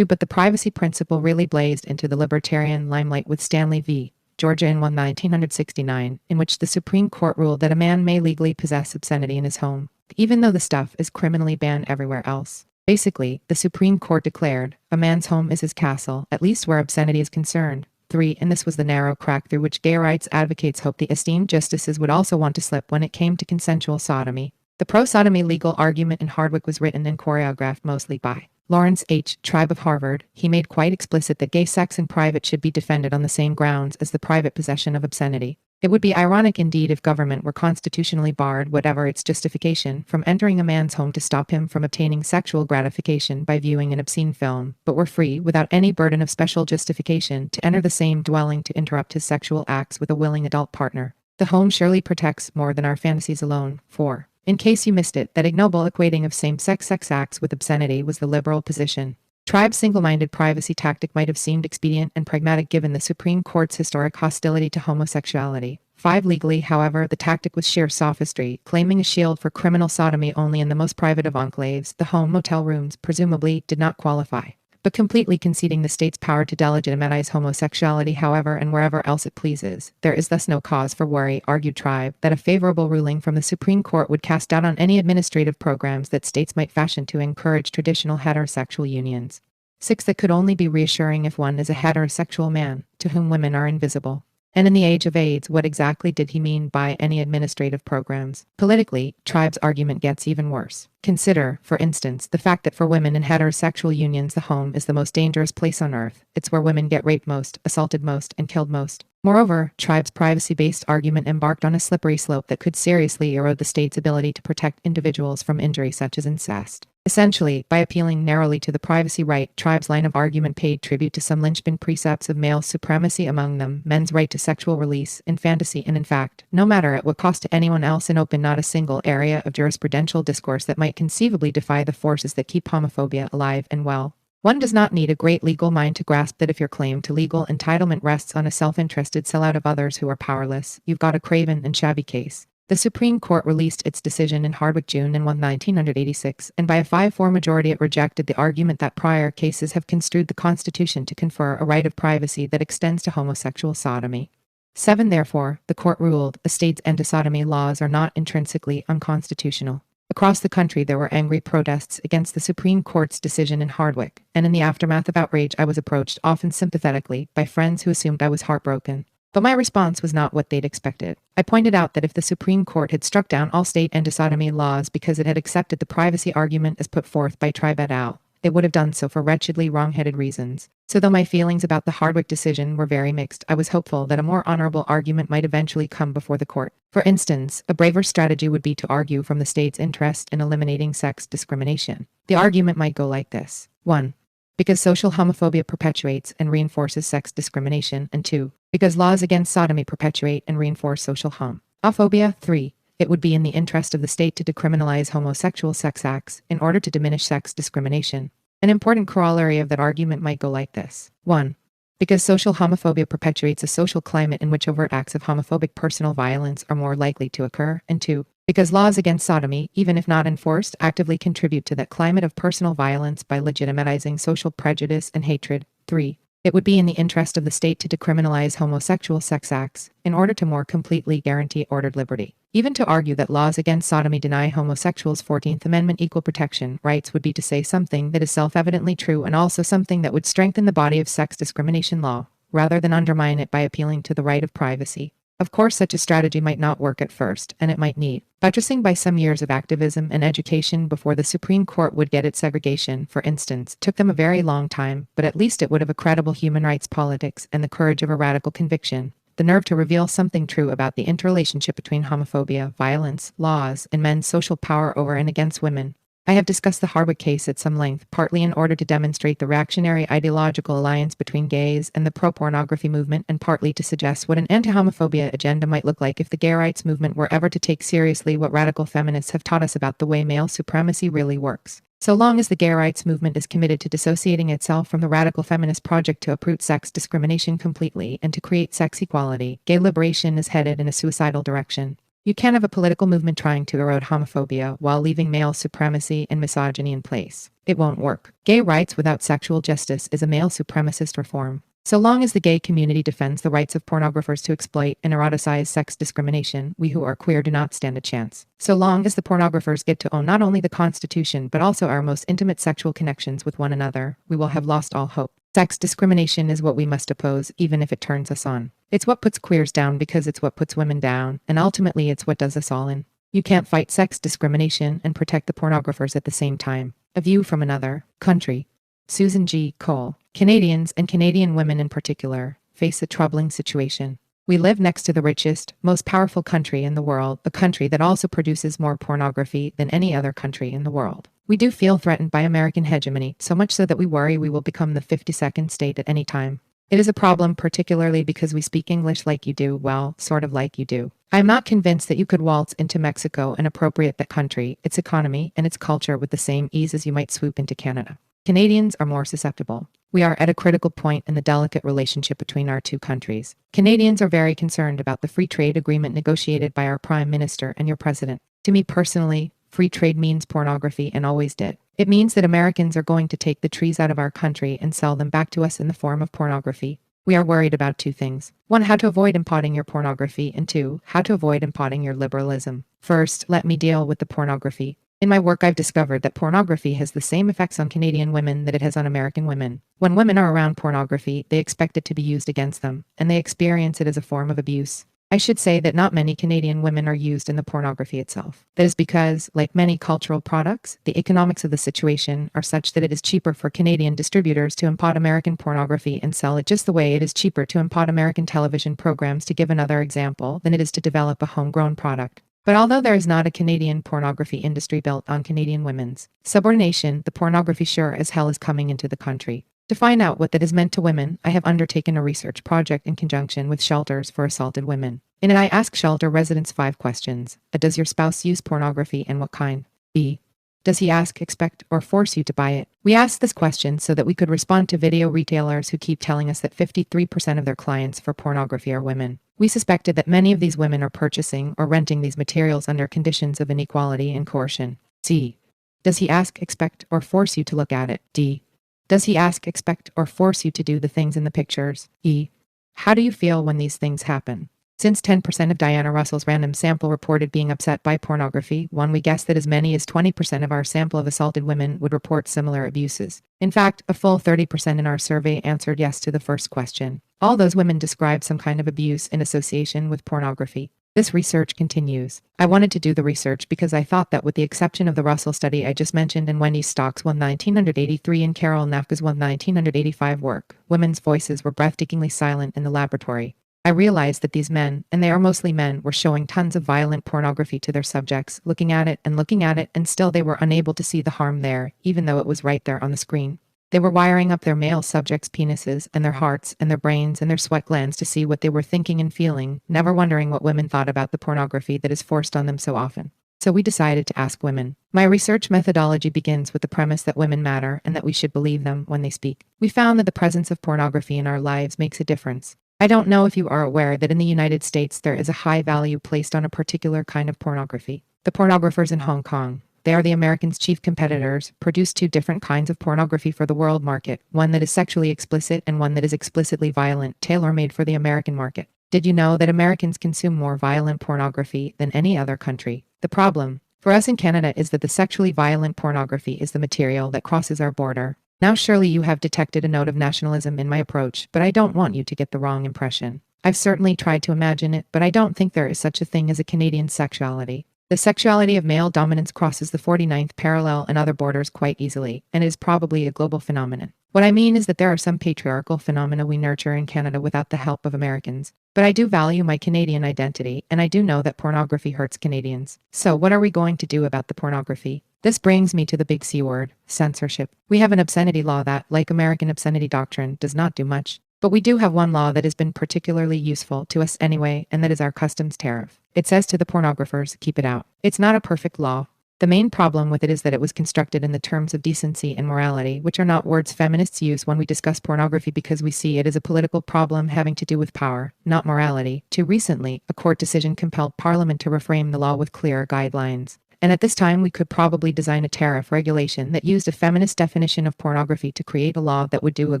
But the privacy principle really blazed into the libertarian limelight with Stanley v. Georgia in 1969, in which the Supreme Court ruled that a man may legally possess obscenity in his home, even though the stuff is criminally banned everywhere else. Basically, the Supreme Court declared, a man's home is his castle, at least where obscenity is concerned. And this was the narrow crack through which gay rights advocates hoped the esteemed justices would also want to slip when it came to consensual sodomy. The pro-sodomy legal argument in Hardwick was written and choreographed mostly by Lawrence H. Tribe of Harvard. He made quite explicit that gay sex in private should be defended on the same grounds as the private possession of obscenity. It would be ironic indeed if government were constitutionally barred, whatever its justification, from entering a man's home to stop him from obtaining sexual gratification by viewing an obscene film, but were free, without any burden of special justification, to enter the same dwelling to interrupt his sexual acts with a willing adult partner. The home surely protects more than our fantasies alone. 4. In case you missed it, that ignoble equating of same-sex sex acts with obscenity was the liberal position. Tribe's single-minded privacy tactic might have seemed expedient and pragmatic given the Supreme Court's historic hostility to homosexuality. 5. Legally, however, the tactic was sheer sophistry, claiming a shield for criminal sodomy only in the most private of enclaves. The home motel rooms, presumably, did not qualify, but completely conceding the state's power to delegitimize homosexuality however and wherever else it pleases. There is thus no cause for worry, argued Tribe, that a favorable ruling from the Supreme Court would cast doubt on any administrative programs that states might fashion to encourage traditional heterosexual unions. 6. That could only be reassuring if one is a heterosexual man, to whom women are invisible. And in the age of AIDS, what exactly did he mean by any administrative programs? Politically, Tribe's argument gets even worse. Consider, for instance, the fact that for women in heterosexual unions, the home is the most dangerous place on earth. It's where women get raped most, assaulted most, and killed most. Moreover, Tribe's privacy-based argument embarked on a slippery slope that could seriously erode the state's ability to protect individuals from injury such as incest. Essentially, by appealing narrowly to the privacy right, Tribe's line of argument paid tribute to some linchpin precepts of male supremacy, among them men's right to sexual release in fantasy and in fact, no matter at what cost to anyone else, and open not a single area of jurisprudential discourse that might conceivably defy the forces that keep homophobia alive and well. One does not need a great legal mind to grasp that if your claim to legal entitlement rests on a self-interested sellout of others who are powerless, you've got a craven and shabby case. The Supreme Court released its decision in Hardwick June in 1986, and by a 5-4 majority it rejected the argument that prior cases have construed the Constitution to confer a right of privacy that extends to homosexual sodomy. 7. Therefore, the court ruled, a state's anti-sodomy laws are not intrinsically unconstitutional. Across the country there were angry protests against the Supreme Court's decision in Hardwick, and in the aftermath of outrage I was approached, often sympathetically, by friends who assumed I was heartbroken. But my response was not what they'd expected. I pointed out that if the Supreme Court had struck down all state anti-sodomy laws because it had accepted the privacy argument as put forth by Tribe et al., it would have done so for wretchedly wrong-headed reasons. So though my feelings about the Hardwick decision were very mixed, I was hopeful that a more honorable argument might eventually come before the court. For instance, a braver strategy would be to argue from the state's interest in eliminating sex discrimination. The argument might go like this. 1. Because social homophobia perpetuates and reinforces sex discrimination, and 2. Because laws against sodomy perpetuate and reinforce social homophobia. 3. It would be in the interest of the state to decriminalize homosexual sex acts in order to diminish sex discrimination. An important corollary of that argument might go like this. 1. Because social homophobia perpetuates a social climate in which overt acts of homophobic personal violence are more likely to occur, and 2. Because laws against sodomy, even if not enforced, actively contribute to that climate of personal violence by legitimizing social prejudice and hatred. 3. It would be in the interest of the state to decriminalize homosexual sex acts in order to more completely guarantee ordered liberty. Even to argue that laws against sodomy deny homosexuals 14th Amendment equal protection rights would be to say something that is self-evidently true and also something that would strengthen the body of sex discrimination law, rather than undermine it by appealing to the right of privacy. Of course, such a strategy might not work at first, and it might need buttressing by some years of activism and education before the Supreme Court would get its segregation, for instance, took them a very long time, but at least it would have a credible human rights politics and the courage of a radical conviction. The nerve to reveal something true about the interrelationship between homophobia, violence, laws, and men's social power over and against women. I have discussed the Harwood case at some length, partly in order to demonstrate the reactionary ideological alliance between gays and the pro-pornography movement, and partly to suggest what an anti-homophobia agenda might look like if the gay rights movement were ever to take seriously what radical feminists have taught us about the way male supremacy really works. So long as the gay rights movement is committed to dissociating itself from the radical feminist project to uproot sex discrimination completely and to create sex equality, gay liberation is headed in a suicidal direction. You can't have a political movement trying to erode homophobia while leaving male supremacy and misogyny in place. It won't work. Gay rights without sexual justice is a male supremacist reform. So long as the gay community defends the rights of pornographers to exploit and eroticize sex discrimination, we who are queer do not stand a chance. So long as the pornographers get to own not only the Constitution but also our most intimate sexual connections with one another, we will have lost all hope. Sex discrimination is what we must oppose, even if it turns us on. It's what puts queers down because it's what puts women down, and ultimately it's what does us all in. You can't fight sex discrimination and protect the pornographers at the same time. A View from Another Country. Susan G. Cole. Canadians, and Canadian women in particular, face a troubling situation. We live next to the richest, most powerful country in the world, a country that also produces more pornography than any other country in the world. We do feel threatened by American hegemony, so much so that we worry we will become the 52nd state at any time. It is a problem particularly because we speak English like you do, well, sort of like you do. I am not convinced that you could waltz into Mexico and appropriate that country, its economy, and its culture with the same ease as you might swoop into Canada. Canadians are more susceptible. We are at a critical point in the delicate relationship between our two countries. Canadians are very concerned about the free trade agreement negotiated by our Prime Minister and your President. To me personally, free trade means pornography and always did. It means that Americans are going to take the trees out of our country and sell them back to us in the form of pornography. We are worried about two things. One, how to avoid importing your pornography, and two, how to avoid importing your liberalism. First, let me deal with the pornography. In my work, I've discovered that pornography has the same effects on Canadian women that it has on American women. When women are around pornography, they expect it to be used against them, and they experience it as a form of abuse. I should say that not many Canadian women are used in the pornography itself. That is because, like many cultural products, the economics of the situation are such that it is cheaper for Canadian distributors to import American pornography and sell it just the way it is cheaper to import American television programs, to give another example, than it is to develop a homegrown product. But although there is not a Canadian pornography industry built on Canadian women's subordination, the pornography sure as hell is coming into the country. To find out what that has meant to women, I have undertaken a research project in conjunction with shelters for assaulted women. In it, I ask shelter residents 5 questions. A, does your spouse use pornography and what kind? B, does he ask, expect, or force you to buy it? We asked this question so that we could respond to video retailers who keep telling us that 53% of their clients for pornography are women. We suspected that many of these women are purchasing or renting these materials under conditions of inequality and coercion. C, does he ask, expect, or force you to look at it? D, does he ask, expect, or force you to do the things in the pictures? E, how do you feel when these things happen? Since 10% of Diana Russell's random sample reported being upset by pornography, we guessed that as many as 20% of our sample of assaulted women would report similar abuses. In fact, a full 30% in our survey answered yes to the first question. All those women described some kind of abuse in association with pornography. This research continues. I wanted to do the research because I thought that with the exception of the Russell study I just mentioned and Wendy Stock's 1983 and Carol Nafka's 1985 work, women's voices were breathtakingly silent in the laboratory. I realized that these men, and they are mostly men, were showing tons of violent pornography to their subjects, looking at it, and still they were unable to see the harm there, even though it was right there on the screen. They were wiring up their male subjects' penises and their hearts and their brains and their sweat glands to see what they were thinking and feeling, never wondering what women thought about the pornography that is forced on them so often. So we decided to ask women. My research methodology begins with the premise that women matter and that we should believe them when they speak. We found that the presence of pornography in our lives makes a difference. I don't know if you are aware that in the United States there is a high value placed on a particular kind of pornography. The pornographers in Hong Kong. They are the Americans' chief competitors, produce 2 different kinds of pornography for the world market, one that is sexually explicit and one that is explicitly violent, tailor-made for the American market. Did you know that Americans consume more violent pornography than any other country? The problem for us in Canada is that the sexually violent pornography is the material that crosses our border. Now surely you have detected a note of nationalism in my approach, but I don't want you to get the wrong impression. I've certainly tried to imagine it, but I don't think there is such a thing as a Canadian sexuality. The sexuality of male dominance crosses the 49th parallel and other borders quite easily, and is probably a global phenomenon. What I mean is that there are some patriarchal phenomena we nurture in Canada without the help of Americans. But I do value my Canadian identity, and I do know that pornography hurts Canadians. So what are we going to do about the pornography? This brings me to the big C word, censorship. We have an obscenity law that, like American obscenity doctrine, does not do much. But we do have one law that has been particularly useful to us anyway, and that is our customs tariff. It says to the pornographers, keep it out. It's not a perfect law. The main problem with it is that it was constructed in the terms of decency and morality, which are not words feminists use when we discuss pornography because we see it as a political problem having to do with power, not morality. Too recently, a court decision compelled Parliament to reframe the law with clearer guidelines. And at this time, we could probably design a tariff regulation that used a feminist definition of pornography to create a law that would do a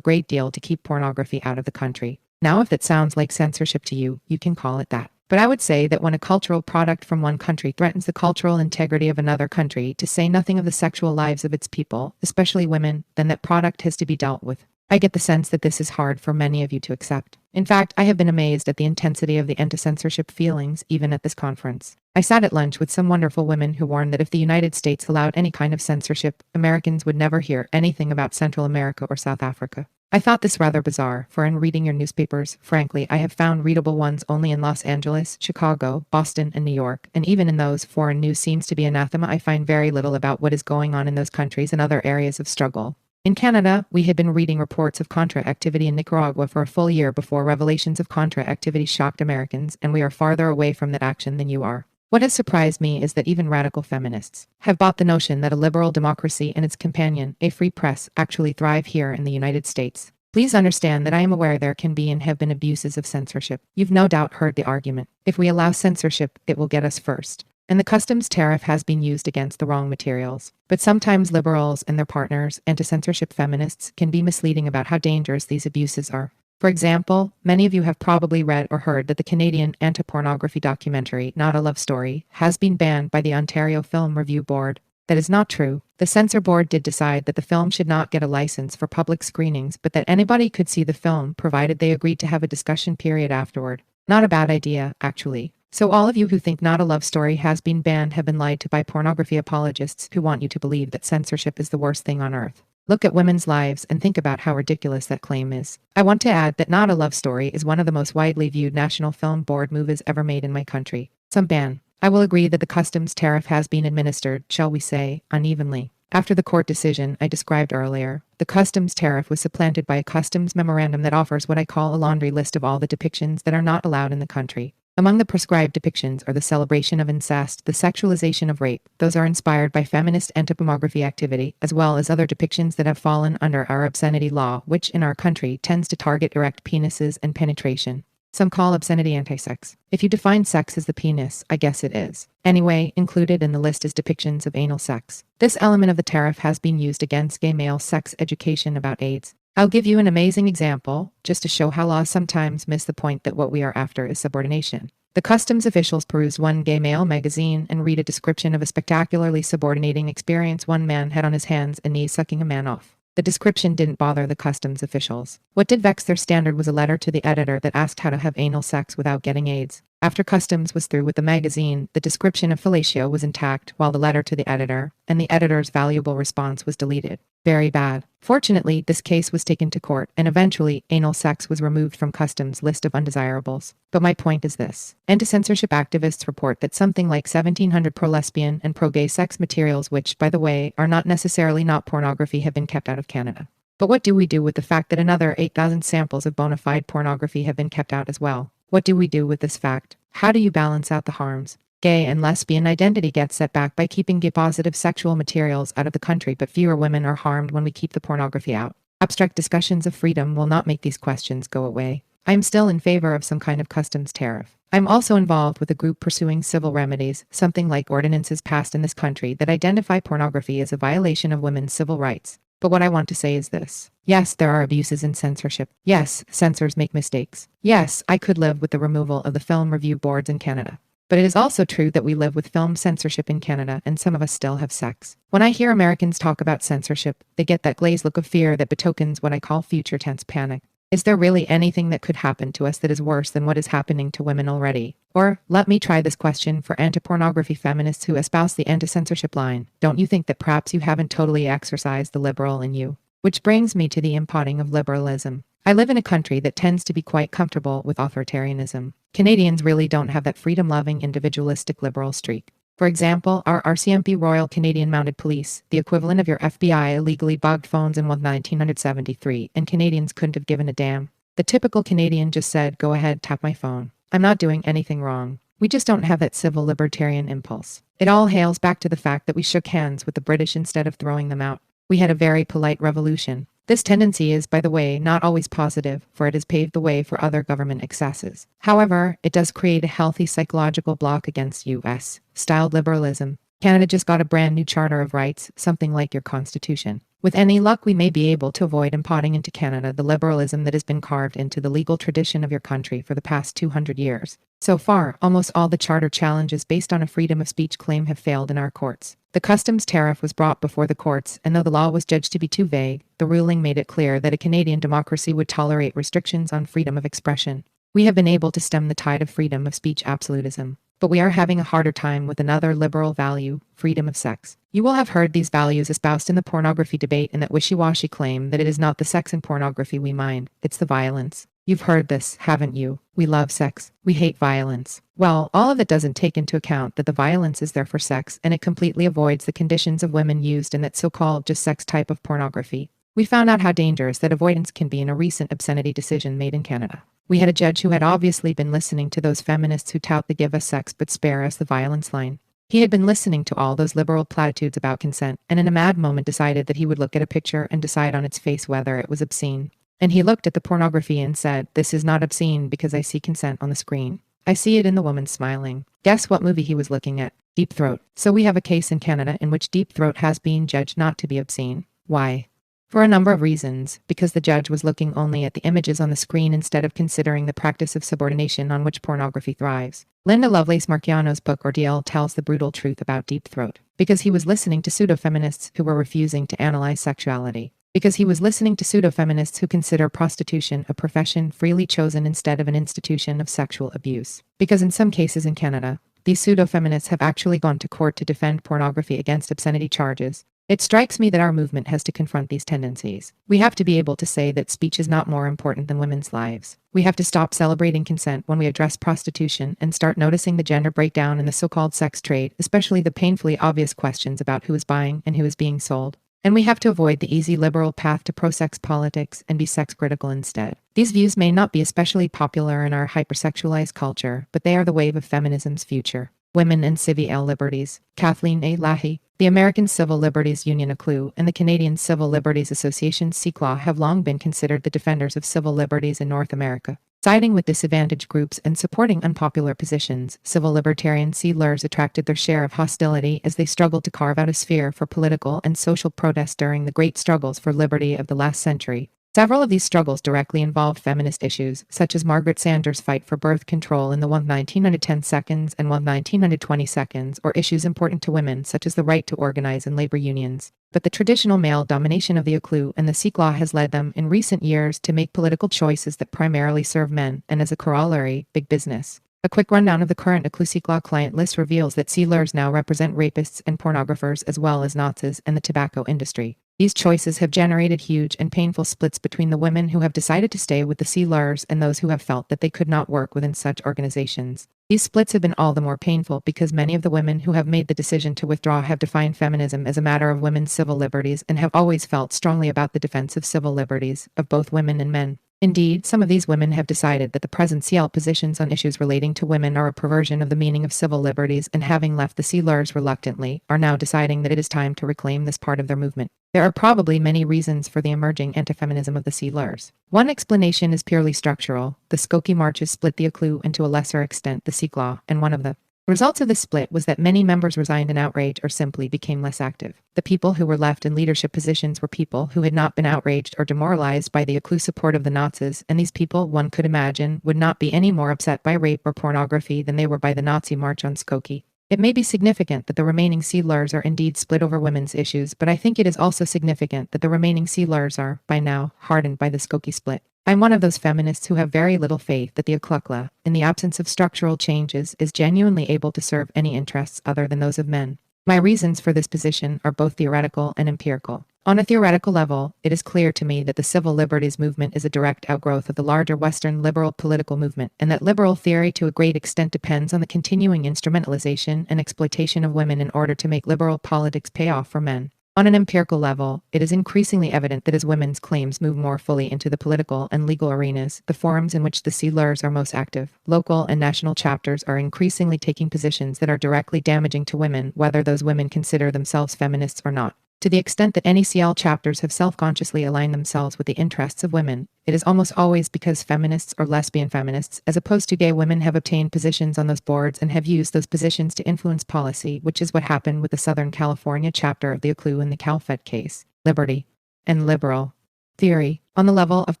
great deal to keep pornography out of the country. Now, if that sounds like censorship to you, you can call it that. But I would say that when a cultural product from one country threatens the cultural integrity of another country, to say nothing of the sexual lives of its people, especially women, then that product has to be dealt with. I get the sense that this is hard for many of you to accept. In fact, I have been amazed at the intensity of the anti-censorship feelings, even at this conference. I sat at lunch with some wonderful women who warned that if the United States allowed any kind of censorship, Americans would never hear anything about Central America or South Africa. I thought this rather bizarre, for in reading your newspapers, frankly, I have found readable ones only in Los Angeles, Chicago, Boston, and New York, and even in those, foreign news seems to be anathema. I find very little about what is going on in those countries and other areas of struggle. In Canada, we had been reading reports of Contra activity in Nicaragua for a full year before revelations of Contra activity shocked Americans, and we are farther away from that action than you are. What has surprised me is that even radical feminists have bought the notion that a liberal democracy and its companion, a free press, actually thrive here in the United States. Please understand that I am aware there can be and have been abuses of censorship. You've no doubt heard the argument. If we allow censorship, it will get us first. And the customs tariff has been used against the wrong materials. But sometimes liberals and their partners, anti-censorship feminists, can be misleading about how dangerous these abuses are. For example, many of you have probably read or heard that the Canadian anti-pornography documentary, Not a Love Story, has been banned by the Ontario Film Review Board. That is not true. The censor board did decide that the film should not get a license for public screenings, but that anybody could see the film provided they agreed to have a discussion period afterward. Not a bad idea, actually. So all of you who think Not a Love Story has been banned have been lied to by pornography apologists who want you to believe that censorship is the worst thing on earth. Look at women's lives and think about how ridiculous that claim is. I want to add that Not a Love Story is one of the most widely viewed National Film Board movies ever made in my country. Some ban. I will agree that the customs tariff has been administered, shall we say, unevenly. After the court decision I described earlier, the customs tariff was supplanted by a customs memorandum that offers what I call a laundry list of all the depictions that are not allowed in the country. Among the prescribed depictions are the celebration of incest, the sexualization of rape. Those are inspired by feminist anti-pornography activity, as well as other depictions that have fallen under our obscenity law, which in our country tends to target erect penises and penetration. Some call obscenity anti-sex. If you define sex as the penis, I guess it is. Anyway, included in the list is depictions of anal sex. This element of the tariff has been used against gay male sex education about AIDS. I'll give you an amazing example, just to show how laws sometimes miss the point that what we are after is subordination. The customs officials perused one gay male magazine and read a description of a spectacularly subordinating experience one man had on his hands and knees sucking a man off. The description didn't bother the customs officials. What did vex their standard was a letter to the editor that asked how to have anal sex without getting AIDS. After customs was through with the magazine, the description of fellatio was intact, while the letter to the editor, and the editor's valuable response was deleted. Very bad. Fortunately, this case was taken to court, and eventually, anal sex was removed from customs' list of undesirables. But my point is this. Anti-censorship activists report that something like 1,700 pro-lesbian and pro-gay sex materials, which, by the way, are not necessarily not pornography, have been kept out of Canada. But what do we do with the fact that another 8,000 samples of bona fide pornography have been kept out as well? What do we do with this fact? How do you balance out the harms? Gay and lesbian identity gets set back by keeping gay-positive sexual materials out of the country, but fewer women are harmed when we keep the pornography out. Abstract discussions of freedom will not make these questions go away. I am still in favor of some kind of customs tariff. I'm also involved with a group pursuing civil remedies, something like ordinances passed in this country that identify pornography as a violation of women's civil rights. But what I want to say is this. Yes, there are abuses in censorship. Yes, censors make mistakes. Yes, I could live with the removal of the film review boards in Canada. But it is also true that we live with film censorship in Canada, and some of us still have sex. When I hear Americans talk about censorship, they get that glazed look of fear that betokens what I call future tense panic. Is there really anything that could happen to us that is worse than what is happening to women already? Or, let me try this question for anti-pornography feminists who espouse the anti-censorship line. Don't you think that perhaps you haven't totally exercised the liberal in you? Which brings me to the impotting of liberalism. I live in a country that tends to be quite comfortable with authoritarianism. Canadians really don't have that freedom-loving, individualistic liberal streak. For example, our RCMP Royal Canadian Mounted Police, the equivalent of your FBI, illegally bugged phones in 1973, and Canadians couldn't have given a damn. The typical Canadian just said, "Go ahead, tap my phone. I'm not doing anything wrong." We just don't have that civil libertarian impulse. It all hails back to the fact that we shook hands with the British instead of throwing them out. We had a very polite revolution. This tendency is, by the way, not always positive, for it has paved the way for other government excesses. However, it does create a healthy psychological block against US-styled liberalism. Canada just got a brand new Charter of Rights, something like your Constitution. With any luck, we may be able to avoid importing into Canada the liberalism that has been carved into the legal tradition of your country for the past 200 years. So far, almost all the charter challenges based on a freedom of speech claim have failed in our courts. The customs tariff was brought before the courts, and though the law was judged to be too vague, the ruling made it clear that a Canadian democracy would tolerate restrictions on freedom of expression. We have been able to stem the tide of freedom of speech absolutism. But we are having a harder time with another liberal value, freedom of sex. You will have heard these values espoused in the pornography debate and that wishy-washy claim that it is not the sex in pornography we mind, it's the violence. You've heard this, haven't you? We love sex. We hate violence. Well, all of it doesn't take into account that the violence is there for sex, and it completely avoids the conditions of women used in that so-called just sex type of pornography. We found out how dangerous that avoidance can be in a recent obscenity decision made in Canada. We had a judge who had obviously been listening to those feminists who tout the give us sex but spare us the violence line. He had been listening to all those liberal platitudes about consent, and in a mad moment decided that he would look at a picture and decide on its face whether it was obscene. And he looked at the pornography and said, "This is not obscene because I see consent on the screen. I see it in the woman smiling." Guess what movie he was looking at? Deep Throat. So we have a case in Canada in which Deep Throat has been judged not to be obscene. Why? For a number of reasons, because the judge was looking only at the images on the screen instead of considering the practice of subordination on which pornography thrives. Linda Lovelace Marchiano's book Ordeal tells the brutal truth about Deep Throat, because he was listening to pseudo-feminists who were refusing to analyze sexuality. Because he was listening to pseudo-feminists who consider prostitution a profession freely chosen instead of an institution of sexual abuse. Because in some cases in Canada, these pseudo-feminists have actually gone to court to defend pornography against obscenity charges. It strikes me that our movement has to confront these tendencies. We have to be able to say that speech is not more important than women's lives. We have to stop celebrating consent when we address prostitution and start noticing the gender breakdown in the so-called sex trade, especially the painfully obvious questions about who is buying and who is being sold. And we have to avoid the easy liberal path to pro-sex politics and be sex-critical instead. These views may not be especially popular in our hypersexualized culture, but they are the wave of feminism's future. Women and Civil Liberties. Kathleen A. Lahey, the American Civil Liberties Union ACLU, and the Canadian Civil Liberties Association CCLA have long been considered the defenders of civil liberties in North America. Siding with disadvantaged groups and supporting unpopular positions, civil libertarian seedlers attracted their share of hostility as they struggled to carve out a sphere for political and social protest during the great struggles for liberty of the last century. Several of these struggles directly involved feminist issues, such as Margaret Sanger's fight for birth control in the 1910 seconds and 1920 seconds, or issues important to women, such as the right to organize in labor unions. But the traditional male domination of the ACLU and the CCLA has led them, in recent years, to make political choices that primarily serve men, and as a corollary, big business. A quick rundown of the current ACLU-CCLA client list reveals that seedlers now represent rapists and pornographers as well as Nazis and the tobacco industry. These choices have generated huge and painful splits between the women who have decided to stay with the seedlers and those who have felt that they could not work within such organizations. These splits have been all the more painful because many of the women who have made the decision to withdraw have defined feminism as a matter of women's civil liberties and have always felt strongly about the defense of civil liberties of both women and men. Indeed, some of these women have decided that the present CL positions on issues relating to women are a perversion of the meaning of civil liberties, and having left the seedlers reluctantly, are now deciding that it is time to reclaim this part of their movement. There are probably many reasons for the emerging anti-feminism of the seedlers. One explanation is purely structural. The Skokie marches split the ACLU and to a lesser extent the CCLA, and one of the results of this split was that many members resigned in outrage or simply became less active. The people who were left in leadership positions were people who had not been outraged or demoralized by the ACLU support of the Nazis, and these people, one could imagine, would not be any more upset by rape or pornography than they were by the Nazi march on Skokie. It may be significant that the remaining seedlers are indeed split over women's issues, but I think it is also significant that the remaining seedlers are, by now, hardened by the Skokie split. I'm one of those feminists who have very little faith that the Oklahoma, in the absence of structural changes, is genuinely able to serve any interests other than those of men. My reasons for this position are both theoretical and empirical. On a theoretical level, it is clear to me that the civil liberties movement is a direct outgrowth of the larger Western liberal political movement, and that liberal theory to a great extent depends on the continuing instrumentalization and exploitation of women in order to make liberal politics pay off for men. On an empirical level, it is increasingly evident that as women's claims move more fully into the political and legal arenas, the forums in which the CLRs are most active, local and national chapters are increasingly taking positions that are directly damaging to women, whether those women consider themselves feminists or not. To the extent that any CL chapters have self-consciously aligned themselves with the interests of women, it is almost always because feminists or lesbian feminists, as opposed to gay women, have obtained positions on those boards and have used those positions to influence policy, which is what happened with the Southern California chapter of the OCLU in the CalFET case. Liberty and liberal theory. On the level of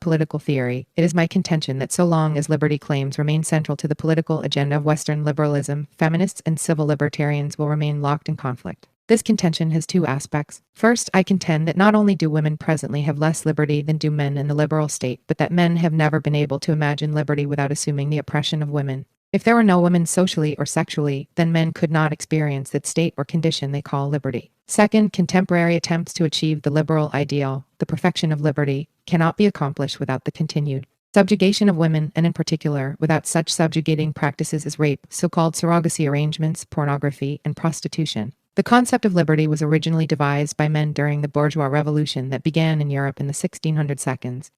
political theory, it is my contention that so long as liberty claims remain central to the political agenda of Western liberalism, feminists and civil libertarians will remain locked in conflict. This contention has two aspects. First, I contend that not only do women presently have less liberty than do men in the liberal state, but that men have never been able to imagine liberty without assuming the oppression of women. If there were no women socially or sexually, then men could not experience that state or condition they call liberty. Second, contemporary attempts to achieve the liberal ideal, the perfection of liberty, cannot be accomplished without the continued subjugation of women, and in particular, without such subjugating practices as rape, so-called surrogacy arrangements, pornography, and prostitution. The concept of liberty was originally devised by men during the bourgeois revolution that began in Europe in the 1600s.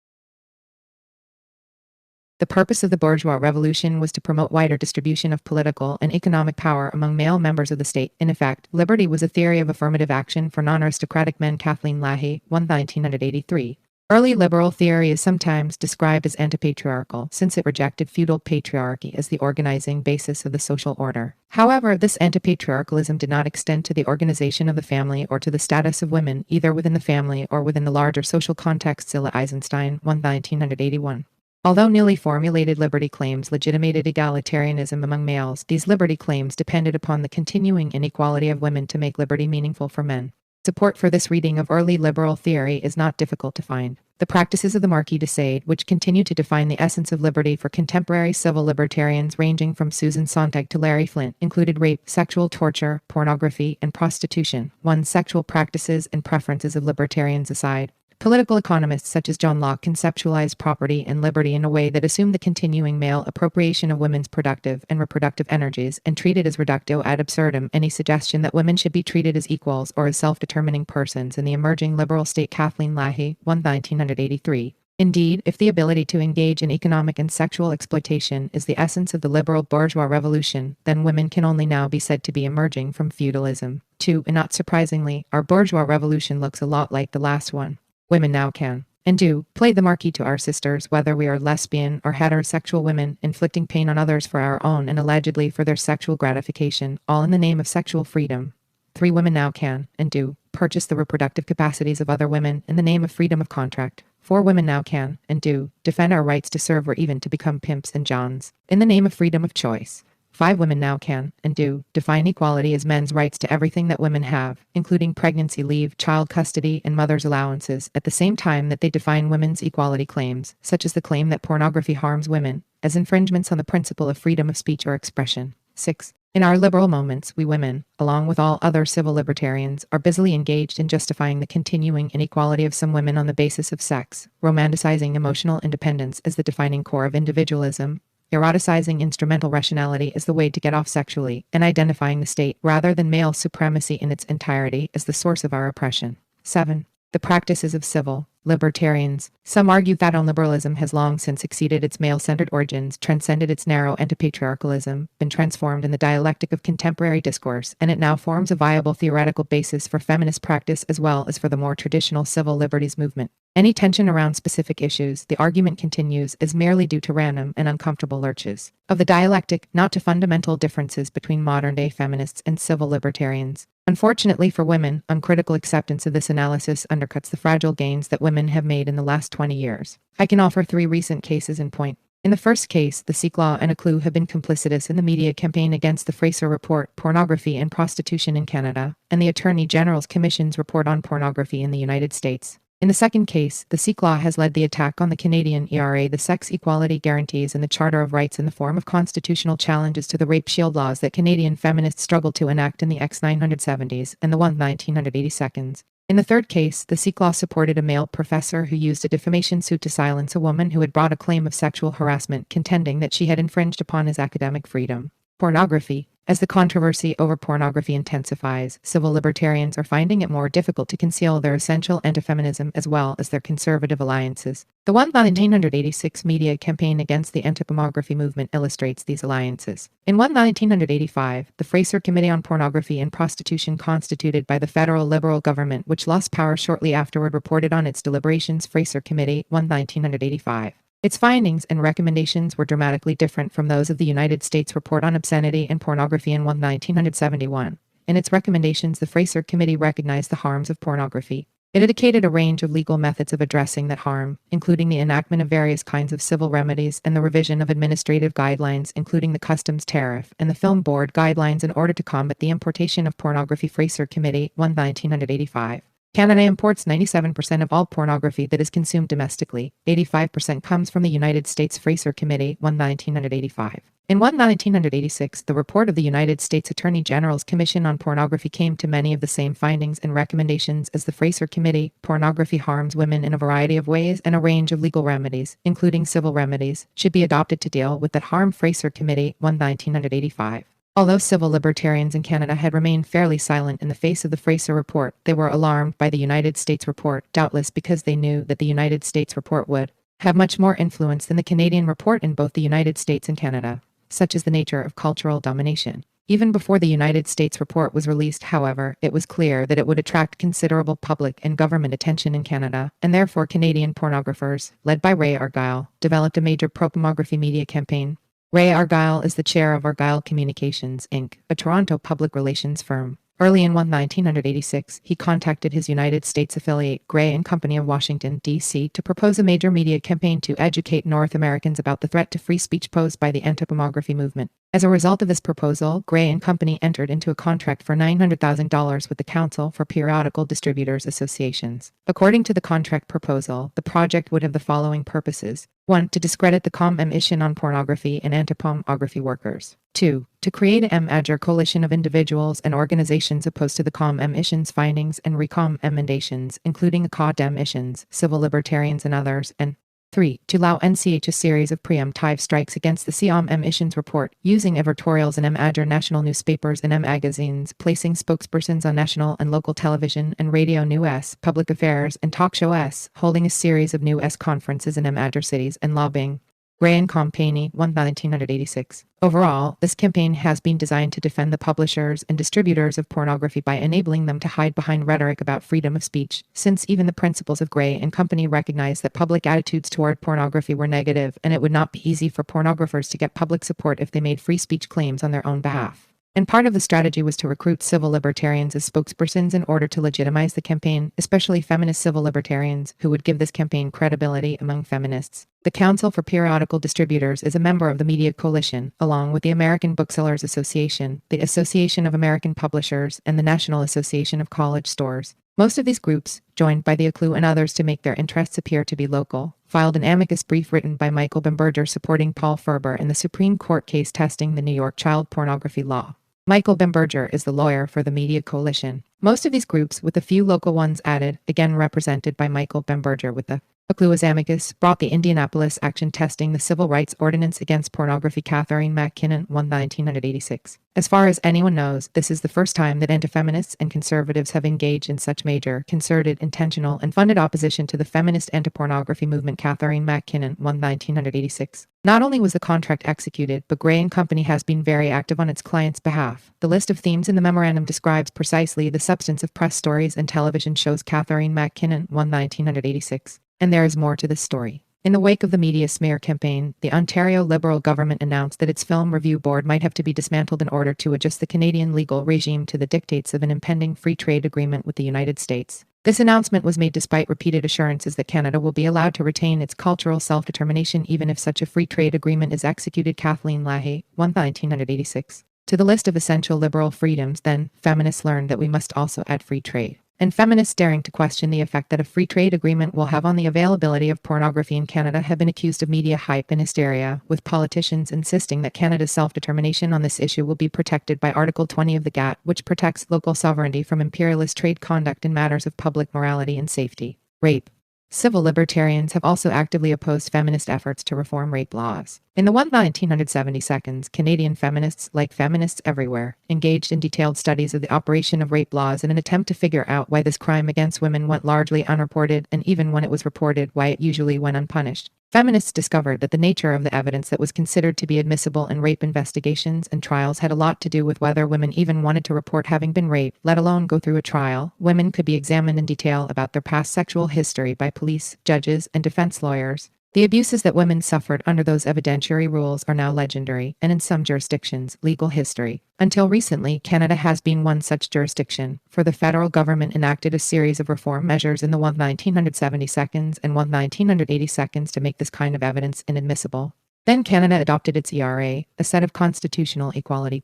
The purpose of the bourgeois revolution was to promote wider distribution of political and economic power among male members of the state. In effect, liberty was a theory of affirmative action for non-aristocratic men. Kathleen Leahy, 1983. Early liberal theory is sometimes described as anti-patriarchal, since it rejected feudal patriarchy as the organizing basis of the social order. However, this anti-patriarchalism did not extend to the organization of the family or to the status of women, either within the family or within the larger social context. Zilla Eisenstein, 1981. Although newly formulated liberty claims legitimated egalitarianism among males, these liberty claims depended upon the continuing inequality of women to make liberty meaningful for men. Support for this reading of early liberal theory is not difficult to find. The practices of the Marquis de Sade, which continue to define the essence of liberty for contemporary civil libertarians ranging from Susan Sontag to Larry Flint, included rape, sexual torture, pornography, and prostitution. 1. Sexual practices and preferences of libertarians aside. Political economists such as John Locke conceptualized property and liberty in a way that assumed the continuing male appropriation of women's productive and reproductive energies and treated as reductio ad absurdum any suggestion that women should be treated as equals or as self-determining persons in the emerging liberal state. Kathleen Leahy, 1983. Indeed, if the ability to engage in economic and sexual exploitation is the essence of the liberal bourgeois revolution, then women can only now be said to be emerging from feudalism. 2. And not surprisingly, our bourgeois revolution looks a lot like the last one. Women now can, and do, play the Marquis to our sisters, whether we are lesbian or heterosexual women, inflicting pain on others for our own and allegedly for their sexual gratification, all in the name of sexual freedom. 3. Women now can, and do, purchase the reproductive capacities of other women in the name of freedom of contract. 4. Women now can, and do, defend our rights to serve or even to become pimps and johns, in the name of freedom of choice. 5. Women now can, and do, define equality as men's rights to everything that women have, including pregnancy leave, child custody, and mother's allowances, at the same time that they define women's equality claims, such as the claim that pornography harms women, as infringements on the principle of freedom of speech or expression. 6. In our liberal moments, we women, along with all other civil libertarians, are busily engaged in justifying the continuing inequality of some women on the basis of sex, romanticizing emotional independence as the defining core of individualism, eroticizing instrumental rationality as the way to get off sexually, and identifying the state, rather than male supremacy in its entirety, as the source of our oppression. 7. The practices of civil libertarians. Some argue that liberalism has long since exceeded its male-centered origins, transcended its narrow anti-patriarchalism, been transformed in the dialectic of contemporary discourse, and it now forms a viable theoretical basis for feminist practice as well as for the more traditional civil liberties movement. Any tension around specific issues, the argument continues, is merely due to random and uncomfortable lurches of the dialectic, not to fundamental differences between modern-day feminists and civil libertarians. Unfortunately for women, uncritical acceptance of this analysis undercuts the fragile gains that women have made in the last 20 years. I can offer 3 recent cases in point. In the first case, the CLRA and OCLU have been complicitous in the media campaign against the Fraser Report, Pornography and Prostitution in Canada, and the Attorney General's Commission's report on pornography in the United States. In the second case, the Sikh law has led the attack on the Canadian ERA, the sex equality guarantees, and the Charter of Rights in the form of constitutional challenges to the rape shield laws that Canadian feminists struggled to enact in the X-1970s and the 1982s. In the third case, the Sikh law supported a male professor who used a defamation suit to silence a woman who had brought a claim of sexual harassment, contending that she had infringed upon his academic freedom. Pornography. As the controversy over pornography intensifies, civil libertarians are finding it more difficult to conceal their essential anti-feminism as well as their conservative alliances. The 1986 media campaign against the anti-pornography movement illustrates these alliances. In 1985, the Fraser Committee on Pornography and Prostitution, constituted by the federal Liberal government, which lost power shortly afterward, reported on its deliberations. Fraser Committee, 1985. Its findings and recommendations were dramatically different from those of the United States Report on Obscenity and Pornography in 1971. In its recommendations, the Fraser Committee recognized the harms of pornography. It indicated a range of legal methods of addressing that harm, including the enactment of various kinds of civil remedies and the revision of administrative guidelines, including the customs tariff and the film board guidelines, in order to combat the importation of pornography. Fraser Committee, 1985. Canada imports 97% of all pornography that is consumed domestically. 85% comes from the United States. Fraser Committee, 1985. In 1986, the report of the United States Attorney General's Commission on Pornography came to many of the same findings and recommendations as the Fraser Committee. Pornography harms women in a variety of ways, and a range of legal remedies, including civil remedies, should be adopted to deal with that harm. Fraser Committee, 1985. Although civil libertarians in Canada had remained fairly silent in the face of the Fraser Report, they were alarmed by the United States Report, doubtless because they knew that the United States Report would have much more influence than the Canadian Report in both the United States and Canada, such as the nature of cultural domination. Even before the United States Report was released, however, it was clear that it would attract considerable public and government attention in Canada, and therefore Canadian pornographers, led by Ray Argyle, developed a major pro-pornography media campaign. Ray Argyle is the chair of Argyle Communications, Inc., a Toronto public relations firm. Early in 1986, he contacted his United States affiliate, Gray and Company of Washington, D.C., to propose a major media campaign to educate North Americans about the threat to free speech posed by the anti-pornography movement. As a result of this proposal, Gray and Company entered into a contract for $900,000 with the Council for Periodical Distributors Associations. According to the contract proposal, the project would have the following purposes. 1. To discredit the Commission on Pornography and Anti-Pornography workers. 2. To create a major coalition of individuals and organizations opposed to the Commission's findings and recommendations, including academicians, civil libertarians, and others. And 3. To allow NCH a series of preemptive strikes against the Commission's report, using editorials in major national newspapers and magazines, placing spokespersons on national and local television and radio news, public affairs, and talk shows, holding a series of news conferences in major cities, and lobbying. Gray and Company, 1986. Overall, this campaign has been designed to defend the publishers and distributors of pornography by enabling them to hide behind rhetoric about freedom of speech, since even the principals of Gray and Company recognized that public attitudes toward pornography were negative, and it would not be easy for pornographers to get public support if they made free speech claims on their own behalf. And part of the strategy was to recruit civil libertarians as spokespersons in order to legitimize the campaign, especially feminist civil libertarians, who would give this campaign credibility among feminists. The Council for Periodical Distributors is a member of the Media Coalition, along with the American Booksellers Association, the Association of American Publishers, and the National Association of College Stores. Most of these groups, joined by the ACLU and others to make their interests appear to be local, filed an amicus brief written by Michael Bamberger supporting Paul Ferber in the Supreme Court case testing the New York child pornography law. Michael Bamberger is the lawyer for the Media Coalition. Most of these groups, with a few local ones added, again represented by Michael Bamberger with the ACLU as amicus, brought the Indianapolis action testing the Civil Rights Ordinance against Pornography. Catherine McKinnon, 1986. As far as anyone knows, this is the first time that anti-feminists and conservatives have engaged in such major, concerted, intentional, and funded opposition to the feminist anti-pornography movement. Catherine McKinnon, 1986. Not only was the contract executed, but Gray and Company has been very active on its clients' behalf. The list of themes in the memorandum describes precisely the substance of press stories and television shows. Catherine McKinnon, 1986. And there is more to this story. In the wake of the media smear campaign, the Ontario Liberal government announced that its Film Review Board might have to be dismantled in order to adjust the Canadian legal regime to the dictates of an impending free trade agreement with the United States. This announcement was made despite repeated assurances that Canada will be allowed to retain its cultural self-determination even if such a free trade agreement is executed. Kathleen Lahey, 1986. To the list of essential liberal freedoms, then, feminists learned that we must also add free trade. and feminists daring to question the effect that a free trade agreement will have on the availability of pornography in Canada have been accused of media hype and hysteria, with politicians insisting that Canada's self-determination on this issue will be protected by Article 20 of the GATT, which protects local sovereignty from imperialist trade conduct in matters of public morality and safety. Rape. Civil libertarians have also actively opposed feminist efforts to reform rape laws. In the 1970s, Canadian feminists, like feminists everywhere, engaged in detailed studies of the operation of rape laws in an attempt to figure out why this crime against women went largely unreported, and even when it was reported, why it usually went unpunished. Feminists discovered that the nature of the evidence that was considered to be admissible in rape investigations and trials had a lot to do with whether women even wanted to report having been raped, let alone go through a trial. Women could be examined in detail about their past sexual history by police, judges, and defense lawyers. The abuses that women suffered under those evidentiary rules are now legendary, and in some jurisdictions, legal history. Until recently, Canada has been one such jurisdiction, for the federal government enacted a series of reform measures in the 1970s and 1980s to make this kind of evidence inadmissible. Then Canada adopted its ERA, a set of constitutional equality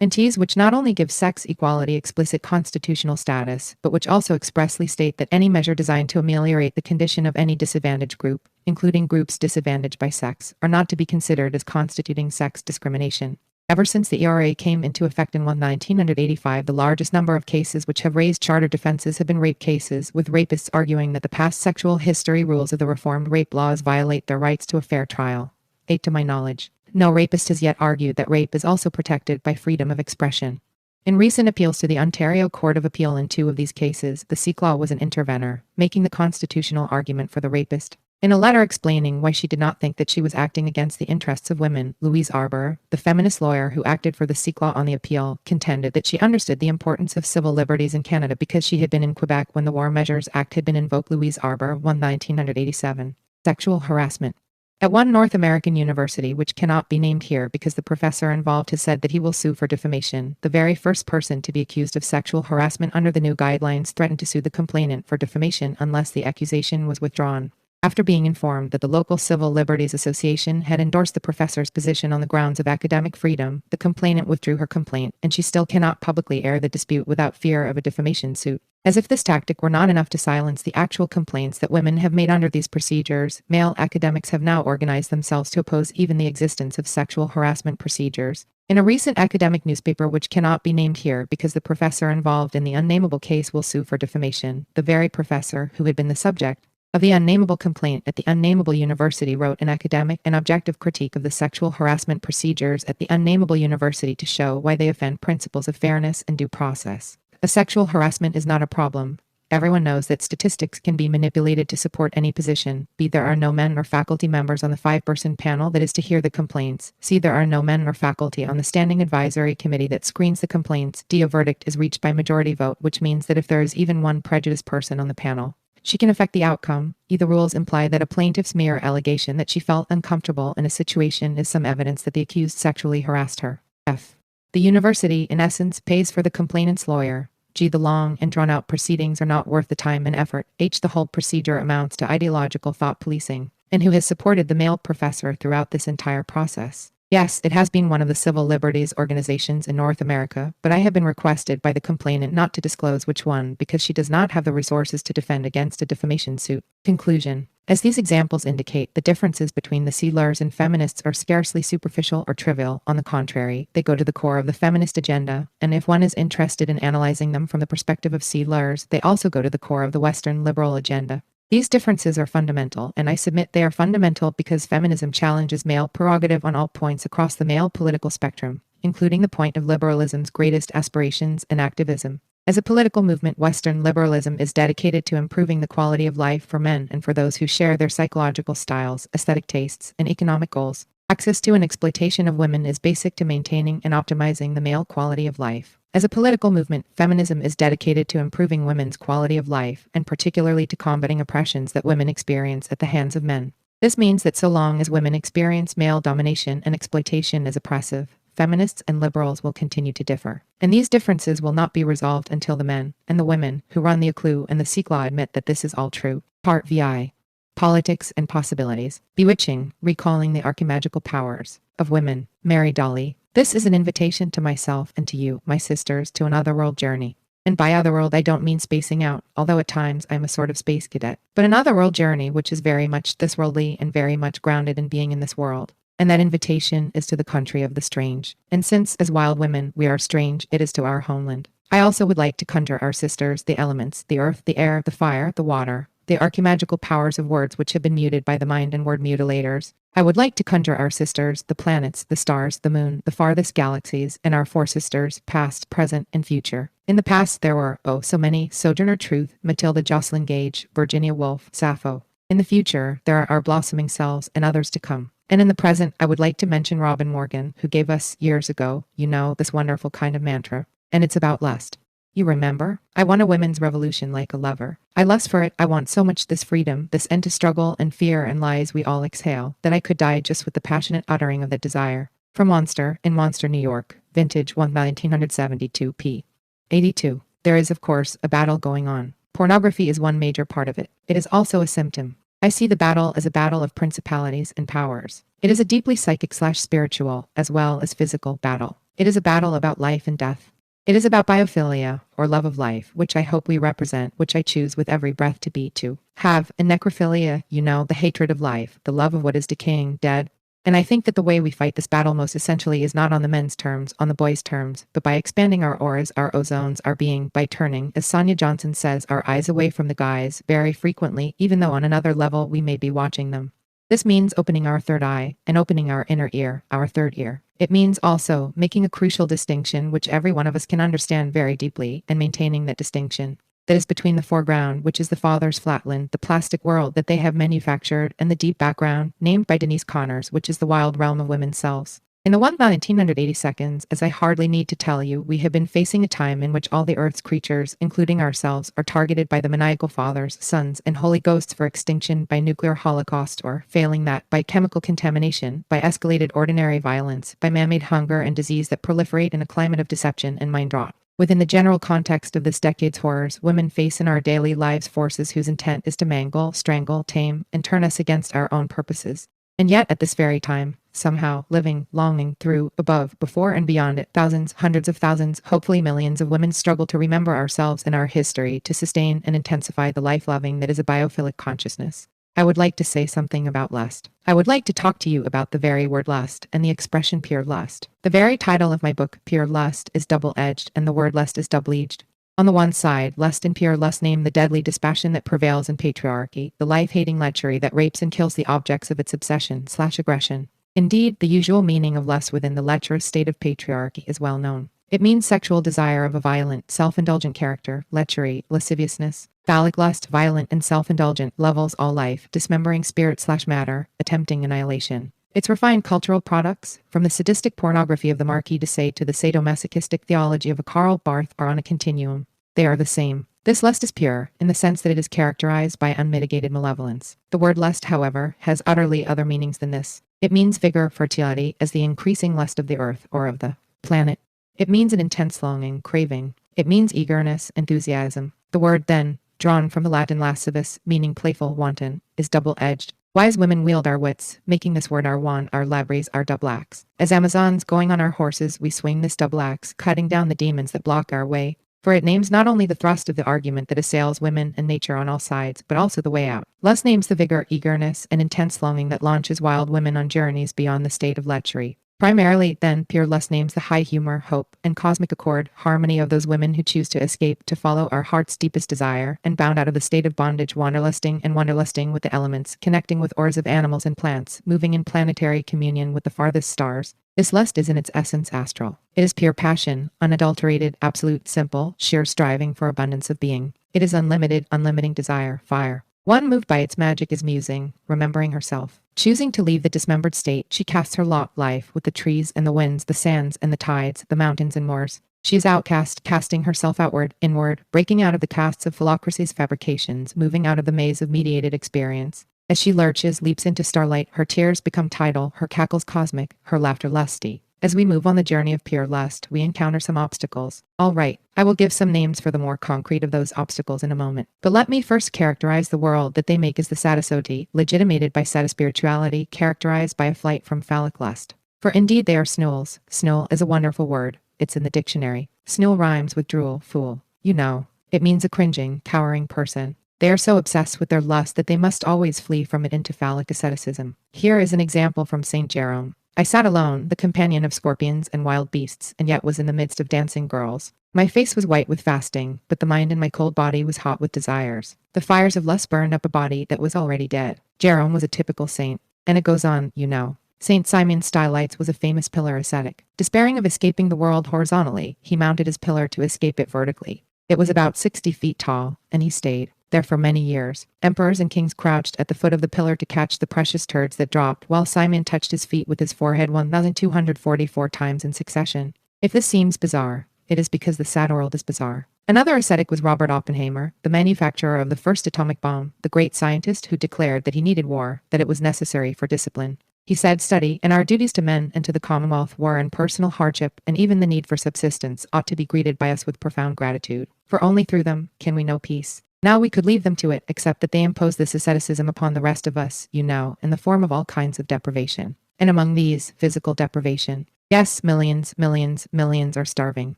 guarantees which not only give sex equality explicit constitutional status, but which also expressly state that any measure designed to ameliorate the condition of any disadvantaged group, including groups disadvantaged by sex, are not to be considered as constituting sex discrimination. Ever since the ERA came into effect in 1985, the largest number of cases which have raised charter defenses have been rape cases, with rapists arguing that the past sexual history rules of the reformed rape laws violate their rights to a fair trial. 8. To my knowledge, no rapist has yet argued that rape is also protected by freedom of expression. In recent appeals to the Ontario Court of Appeal in 2 of these cases, the Seaclaw was an intervenor, making the constitutional argument for the rapist. In a letter explaining why she did not think that she was acting against the interests of women, Louise Arbour, the feminist lawyer who acted for the Seaclaw on the appeal, contended that she understood the importance of civil liberties in Canada because she had been in Quebec when the War Measures Act had been invoked. Louise Arbour, 1987. Sexual harassment. At one North American university, which cannot be named here because the professor involved has said that he will sue for defamation, the very first person to be accused of sexual harassment under the new guidelines threatened to sue the complainant for defamation unless the accusation was withdrawn. After being informed that the local Civil Liberties Association had endorsed the professor's position on the grounds of academic freedom, the complainant withdrew her complaint, and she still cannot publicly air the dispute without fear of a defamation suit. As if this tactic were not enough to silence the actual complaints that women have made under these procedures, male academics have now organized themselves to oppose even the existence of sexual harassment procedures. In a recent academic newspaper which cannot be named here because the professor involved in the unnameable case will sue for defamation, the very professor who had been the subject of the unnameable complaint at the unnameable university wrote an academic and objective critique of the sexual harassment procedures at the unnameable university to show why they offend principles of fairness and due process. A sexual harassment is not a problem. Everyone knows that statistics can be manipulated to support any position. B. There are no men or faculty members on the 5-person panel that is to hear the complaints. C. There are no men or faculty on the standing advisory committee that screens the complaints. D. A verdict is reached by majority vote, which means that if there is even one prejudiced person on the panel, she can affect the outcome. E. The rules imply that a plaintiff's mere allegation that she felt uncomfortable in a situation is some evidence that the accused sexually harassed her. F. The university, in essence, pays for the complainant's lawyer. G. The long and drawn-out proceedings are not worth the time and effort. H. The whole procedure amounts to ideological thought policing. And who has supported the male professor throughout this entire process? Yes, it has been one of the civil liberties organizations in North America, but I have been requested by the complainant not to disclose which one because she does not have the resources to defend against a defamation suit. Conclusion. As these examples indicate, the differences between the sealers and feminists are scarcely superficial or trivial. On the contrary, they go to the core of the feminist agenda, and if one is interested in analyzing them from the perspective of sealers, they also go to the core of the Western liberal agenda. These differences are fundamental, and I submit they are fundamental because feminism challenges male prerogative on all points across the male political spectrum, including the point of liberalism's greatest aspirations and activism. As a political movement, Western liberalism is dedicated to improving the quality of life for men and for those who share their psychological styles, aesthetic tastes, and economic goals. Access to and exploitation of women is basic to maintaining and optimizing the male quality of life. As a political movement, feminism is dedicated to improving women's quality of life, and particularly to combating oppressions that women experience at the hands of men. This means that so long as women experience male domination and exploitation as oppressive, feminists and liberals will continue to differ. And these differences will not be resolved until the men and the women who run the ACLU and the Seaclaw admit that this is all true. Part VI. Politics and Possibilities. Bewitching, recalling the archimagical powers of women. Mary Dolly. This is an invitation to myself and to you, my sisters, to an otherworld journey. And by otherworld I don't mean spacing out, although at times I'm a sort of space cadet, but an otherworld journey which is very much this worldly and very much grounded in being in this world. And that invitation is to the country of the strange. And since, as wild women, we are strange, it is to our homeland. I also would like to conjure our sisters, the elements, the earth, the air, the fire, the water, the archimagical powers of words which have been muted by the mind and word mutilators. I would like to conjure our sisters, the planets, the stars, the moon, the farthest galaxies, and our four sisters, past, present, and future. In the past there were, oh, so many, Sojourner Truth, Matilda Jocelyn Gage, Virginia Woolf, Sappho. In the future, there are our blossoming selves and others to come. And in the present, I would like to mention Robin Morgan, who gave us, years ago, this wonderful kind of mantra. And it's about lust. You remember? I want a women's revolution like a lover. I lust for it. I want so much this freedom, this end to struggle and fear and lies we all exhale, that I could die just with the passionate uttering of that desire. For Monster, in Monster, New York, vintage 1972 p. 82. There is, of course, a battle going on. Pornography is one major part of it. It is also a symptom. I see the battle as a battle of principalities and powers. It is a deeply psychic/spiritual, as well as physical battle. It is a battle about life and death. It is about biophilia, or love of life, which I hope we represent, which I choose with every breath to be, to have, and necrophilia, the hatred of life, the love of what is decaying, dead. And I think that the way we fight this battle most essentially is not on the men's terms, on the boys' terms, but by expanding our auras, our ozones, our being, by turning, as Sonia Johnson says, our eyes away from the guys, very frequently, even though on another level we may be watching them. This means opening our third eye, and opening our inner ear, our third ear. It means also making a crucial distinction which every one of us can understand very deeply, and maintaining that distinction. That is between the foreground, which is the father's flatland, the plastic world that they have manufactured, and the deep background, named by Denise Connors, which is the wild realm of women's selves. In the 1980 seconds, as I hardly need to tell you, we have been facing a time in which all the Earth's creatures, including ourselves, are targeted by the maniacal fathers, sons, and holy ghosts for extinction by nuclear holocaust or, failing that, by chemical contamination, by escalated ordinary violence, by man-made hunger and disease that proliferate in a climate of deception and mind rot. Within the general context of this decade's horrors, women face in our daily lives forces whose intent is to mangle, strangle, tame, and turn us against our own purposes. And yet, at this very time, somehow, living, longing, through, above, before, and beyond it, thousands, hundreds of thousands, hopefully millions of women struggle to remember ourselves and our history, to sustain and intensify the life-loving that is a biophilic consciousness. I would like to say something about lust. I would like to talk to you about the very word lust and the expression pure lust. The very title of my book, Pure Lust, is double-edged, and the word lust is double-edged. On the one side, lust and pure lust name the deadly dispassion that prevails in patriarchy, the life-hating lechery that rapes and kills the objects of its obsession/aggression. Indeed, the usual meaning of lust within the lecherous state of patriarchy is well known. It means sexual desire of a violent, self-indulgent character, lechery, lasciviousness. Phallic lust, violent and self-indulgent, levels all life, dismembering spirit/matter, attempting annihilation. Its refined cultural products, from the sadistic pornography of the Marquis de Sade to the sadomasochistic theology of a Karl Barth, are on a continuum. They are the same. This lust is pure, in the sense that it is characterized by unmitigated malevolence. The word lust, however, has utterly other meanings than this. It means vigor, fertility, as the increasing lust of the earth, or of the planet. It means an intense longing, craving. It means eagerness, enthusiasm. The word, then, drawn from the Latin lascivus, meaning playful, wanton, is double-edged. Wise women wield our wits, making this word our wand, our labries, our double axe. As Amazons going on our horses, we swing this double axe, cutting down the demons that block our way. For it names not only the thrust of the argument that assails women and nature on all sides, but also the way out. Lust names the vigor, eagerness, and intense longing that launches wild women on journeys beyond the state of lechery. Primarily, then, pure lust names the high humor, hope, and cosmic accord, harmony of those women who choose to escape, to follow our heart's deepest desire, and bound out of the state of bondage, wanderlusting with the elements, connecting with ores of animals and plants, moving in planetary communion with the farthest stars. This lust is in its essence astral. It is pure passion, unadulterated, absolute, simple, sheer striving for abundance of being. It is unlimited, unlimiting desire, fire. One moved by its magic is musing, remembering herself. Choosing to leave the dismembered state, she casts her lot life with the trees and the winds, the sands and the tides, the mountains and moors. She is outcast, casting herself outward, inward, breaking out of the casts of philocracy's fabrications, moving out of the maze of mediated experience. As she lurches, leaps into starlight, her tears become tidal, her cackles cosmic, her laughter lusty. As we move on the journey of pure lust, we encounter some obstacles. All right, I will give some names for the more concrete of those obstacles in a moment. But let me first characterize the world that they make as the sadisoti, legitimated by sadispirituality, characterized by a flight from phallic lust. For indeed they are snools. Snool is a wonderful word. It's in the dictionary. Snool rhymes with drool, fool. You know, it means a cringing, cowering person. They are so obsessed with their lust that they must always flee from it into phallic asceticism. Here is an example from St. Jerome. I sat alone, the companion of scorpions and wild beasts, and yet was in the midst of dancing girls. My face was white with fasting, but the mind in my cold body was hot with desires. The fires of lust burned up a body that was already dead. Jerome was a typical saint. And it goes on, you know. Saint Simon Stylites was a famous pillar ascetic. Despairing of escaping the world horizontally, he mounted his pillar to escape it vertically. It was about 60 feet tall, and he stayed there for many years. Emperors and kings crouched at the foot of the pillar to catch the precious turds that dropped, while Simon touched his feet with his forehead 1,244 times in succession. If this seems bizarre, it is because the sad world is bizarre. Another ascetic was Robert Oppenheimer, the manufacturer of the first atomic bomb, the great scientist who declared that he needed war, that it was necessary for discipline. He said study and our duties to men and to the Commonwealth, war and personal hardship, and even the need for subsistence ought to be greeted by us with profound gratitude, for only through them can we know peace. Now we could leave them to it, except that they impose this asceticism upon the rest of us, you know, in the form of all kinds of deprivation. And among these, physical deprivation. Yes, millions are starving.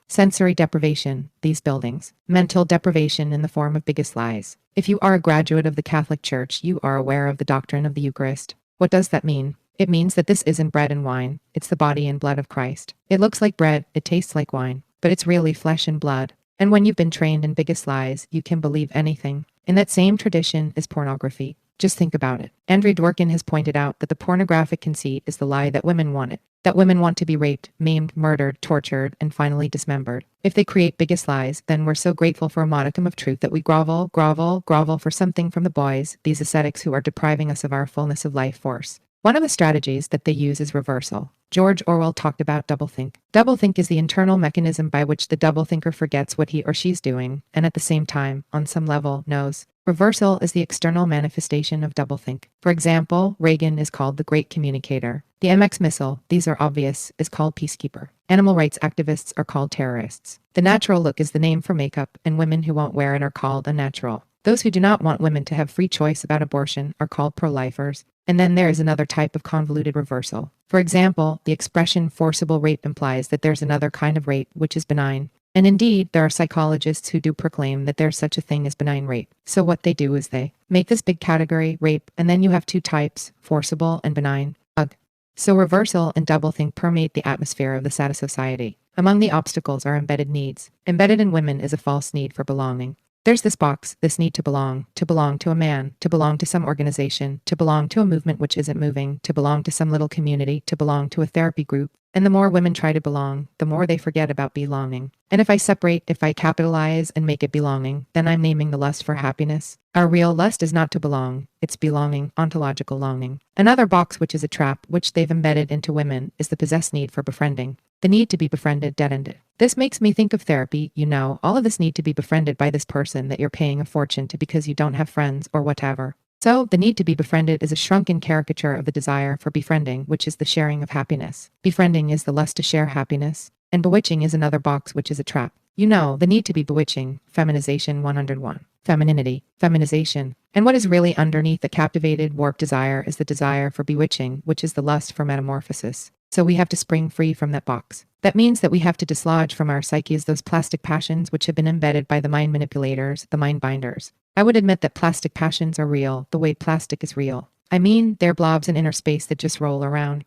Sensory deprivation, these buildings. Mental deprivation in the form of biggest lies. If you are a graduate of the Catholic Church, you are aware of the doctrine of the Eucharist. What does that mean? It means that this isn't bread and wine, it's the body and blood of Christ. It looks like bread, it tastes like wine, but it's really flesh and blood. And when you've been trained in biggest lies, you can believe anything. In that same tradition is pornography. Just think about it. Andrew Dworkin has pointed out that the pornographic conceit is the lie that women want it. That women want to be raped, maimed, murdered, tortured, and finally dismembered. If they create biggest lies, then we're so grateful for a modicum of truth that we grovel for something from the boys, these ascetics who are depriving us of our fullness of life force. One of the strategies that they use is reversal. George Orwell talked about doublethink. Doublethink is the internal mechanism by which the doublethinker forgets what he or she's doing, and at the same time, on some level, knows. Reversal is the external manifestation of doublethink. For example, Reagan is called the Great Communicator. The MX missile, these are obvious, is called Peacekeeper. Animal rights activists are called terrorists. The natural look is the name for makeup, and women who won't wear it are called unnatural. Those who do not want women to have free choice about abortion are called pro-lifers. And then there is another type of convoluted reversal. For example, the expression forcible rape implies that there's another kind of rape which is benign. And indeed, there are psychologists who do proclaim that there's such a thing as benign rape. So what they do is they make this big category, rape, and then you have two types, forcible and benign. Ugh. So reversal and doublethink permeate the atmosphere of the sad society. Among the obstacles are embedded needs. Embedded in women is a false need for belonging. There's this box, this need to belong to a man, to belong to some organization, to belong to a movement which isn't moving, to belong to some little community, to belong to a therapy group. And the more women try to belong, the more they forget about belonging. And if I capitalize and make it belonging, then I'm naming the lust for happiness. Our real lust is not to belong, it's belonging, ontological longing. Another box which is a trap, which they've embedded into women, is the possessed need for befriending. The need to be befriended, dead-ended. This makes me think of therapy, you know, all of this need to be befriended by this person that you're paying a fortune to because you don't have friends or whatever. So, the need to be befriended is a shrunken caricature of the desire for befriending, which is the sharing of happiness. Befriending is the lust to share happiness, and bewitching is another box which is a trap. You know, the need to be bewitching, feminization 101. Femininity, feminization. And what is really underneath the captivated, warped desire is the desire for bewitching, which is the lust for metamorphosis. So we have to spring free from that box. That means that we have to dislodge from our psyches those plastic passions which have been embedded by the mind manipulators, the mind binders. I would admit that plastic passions are real, the way plastic is real. I mean, they're blobs in inner space that just roll around.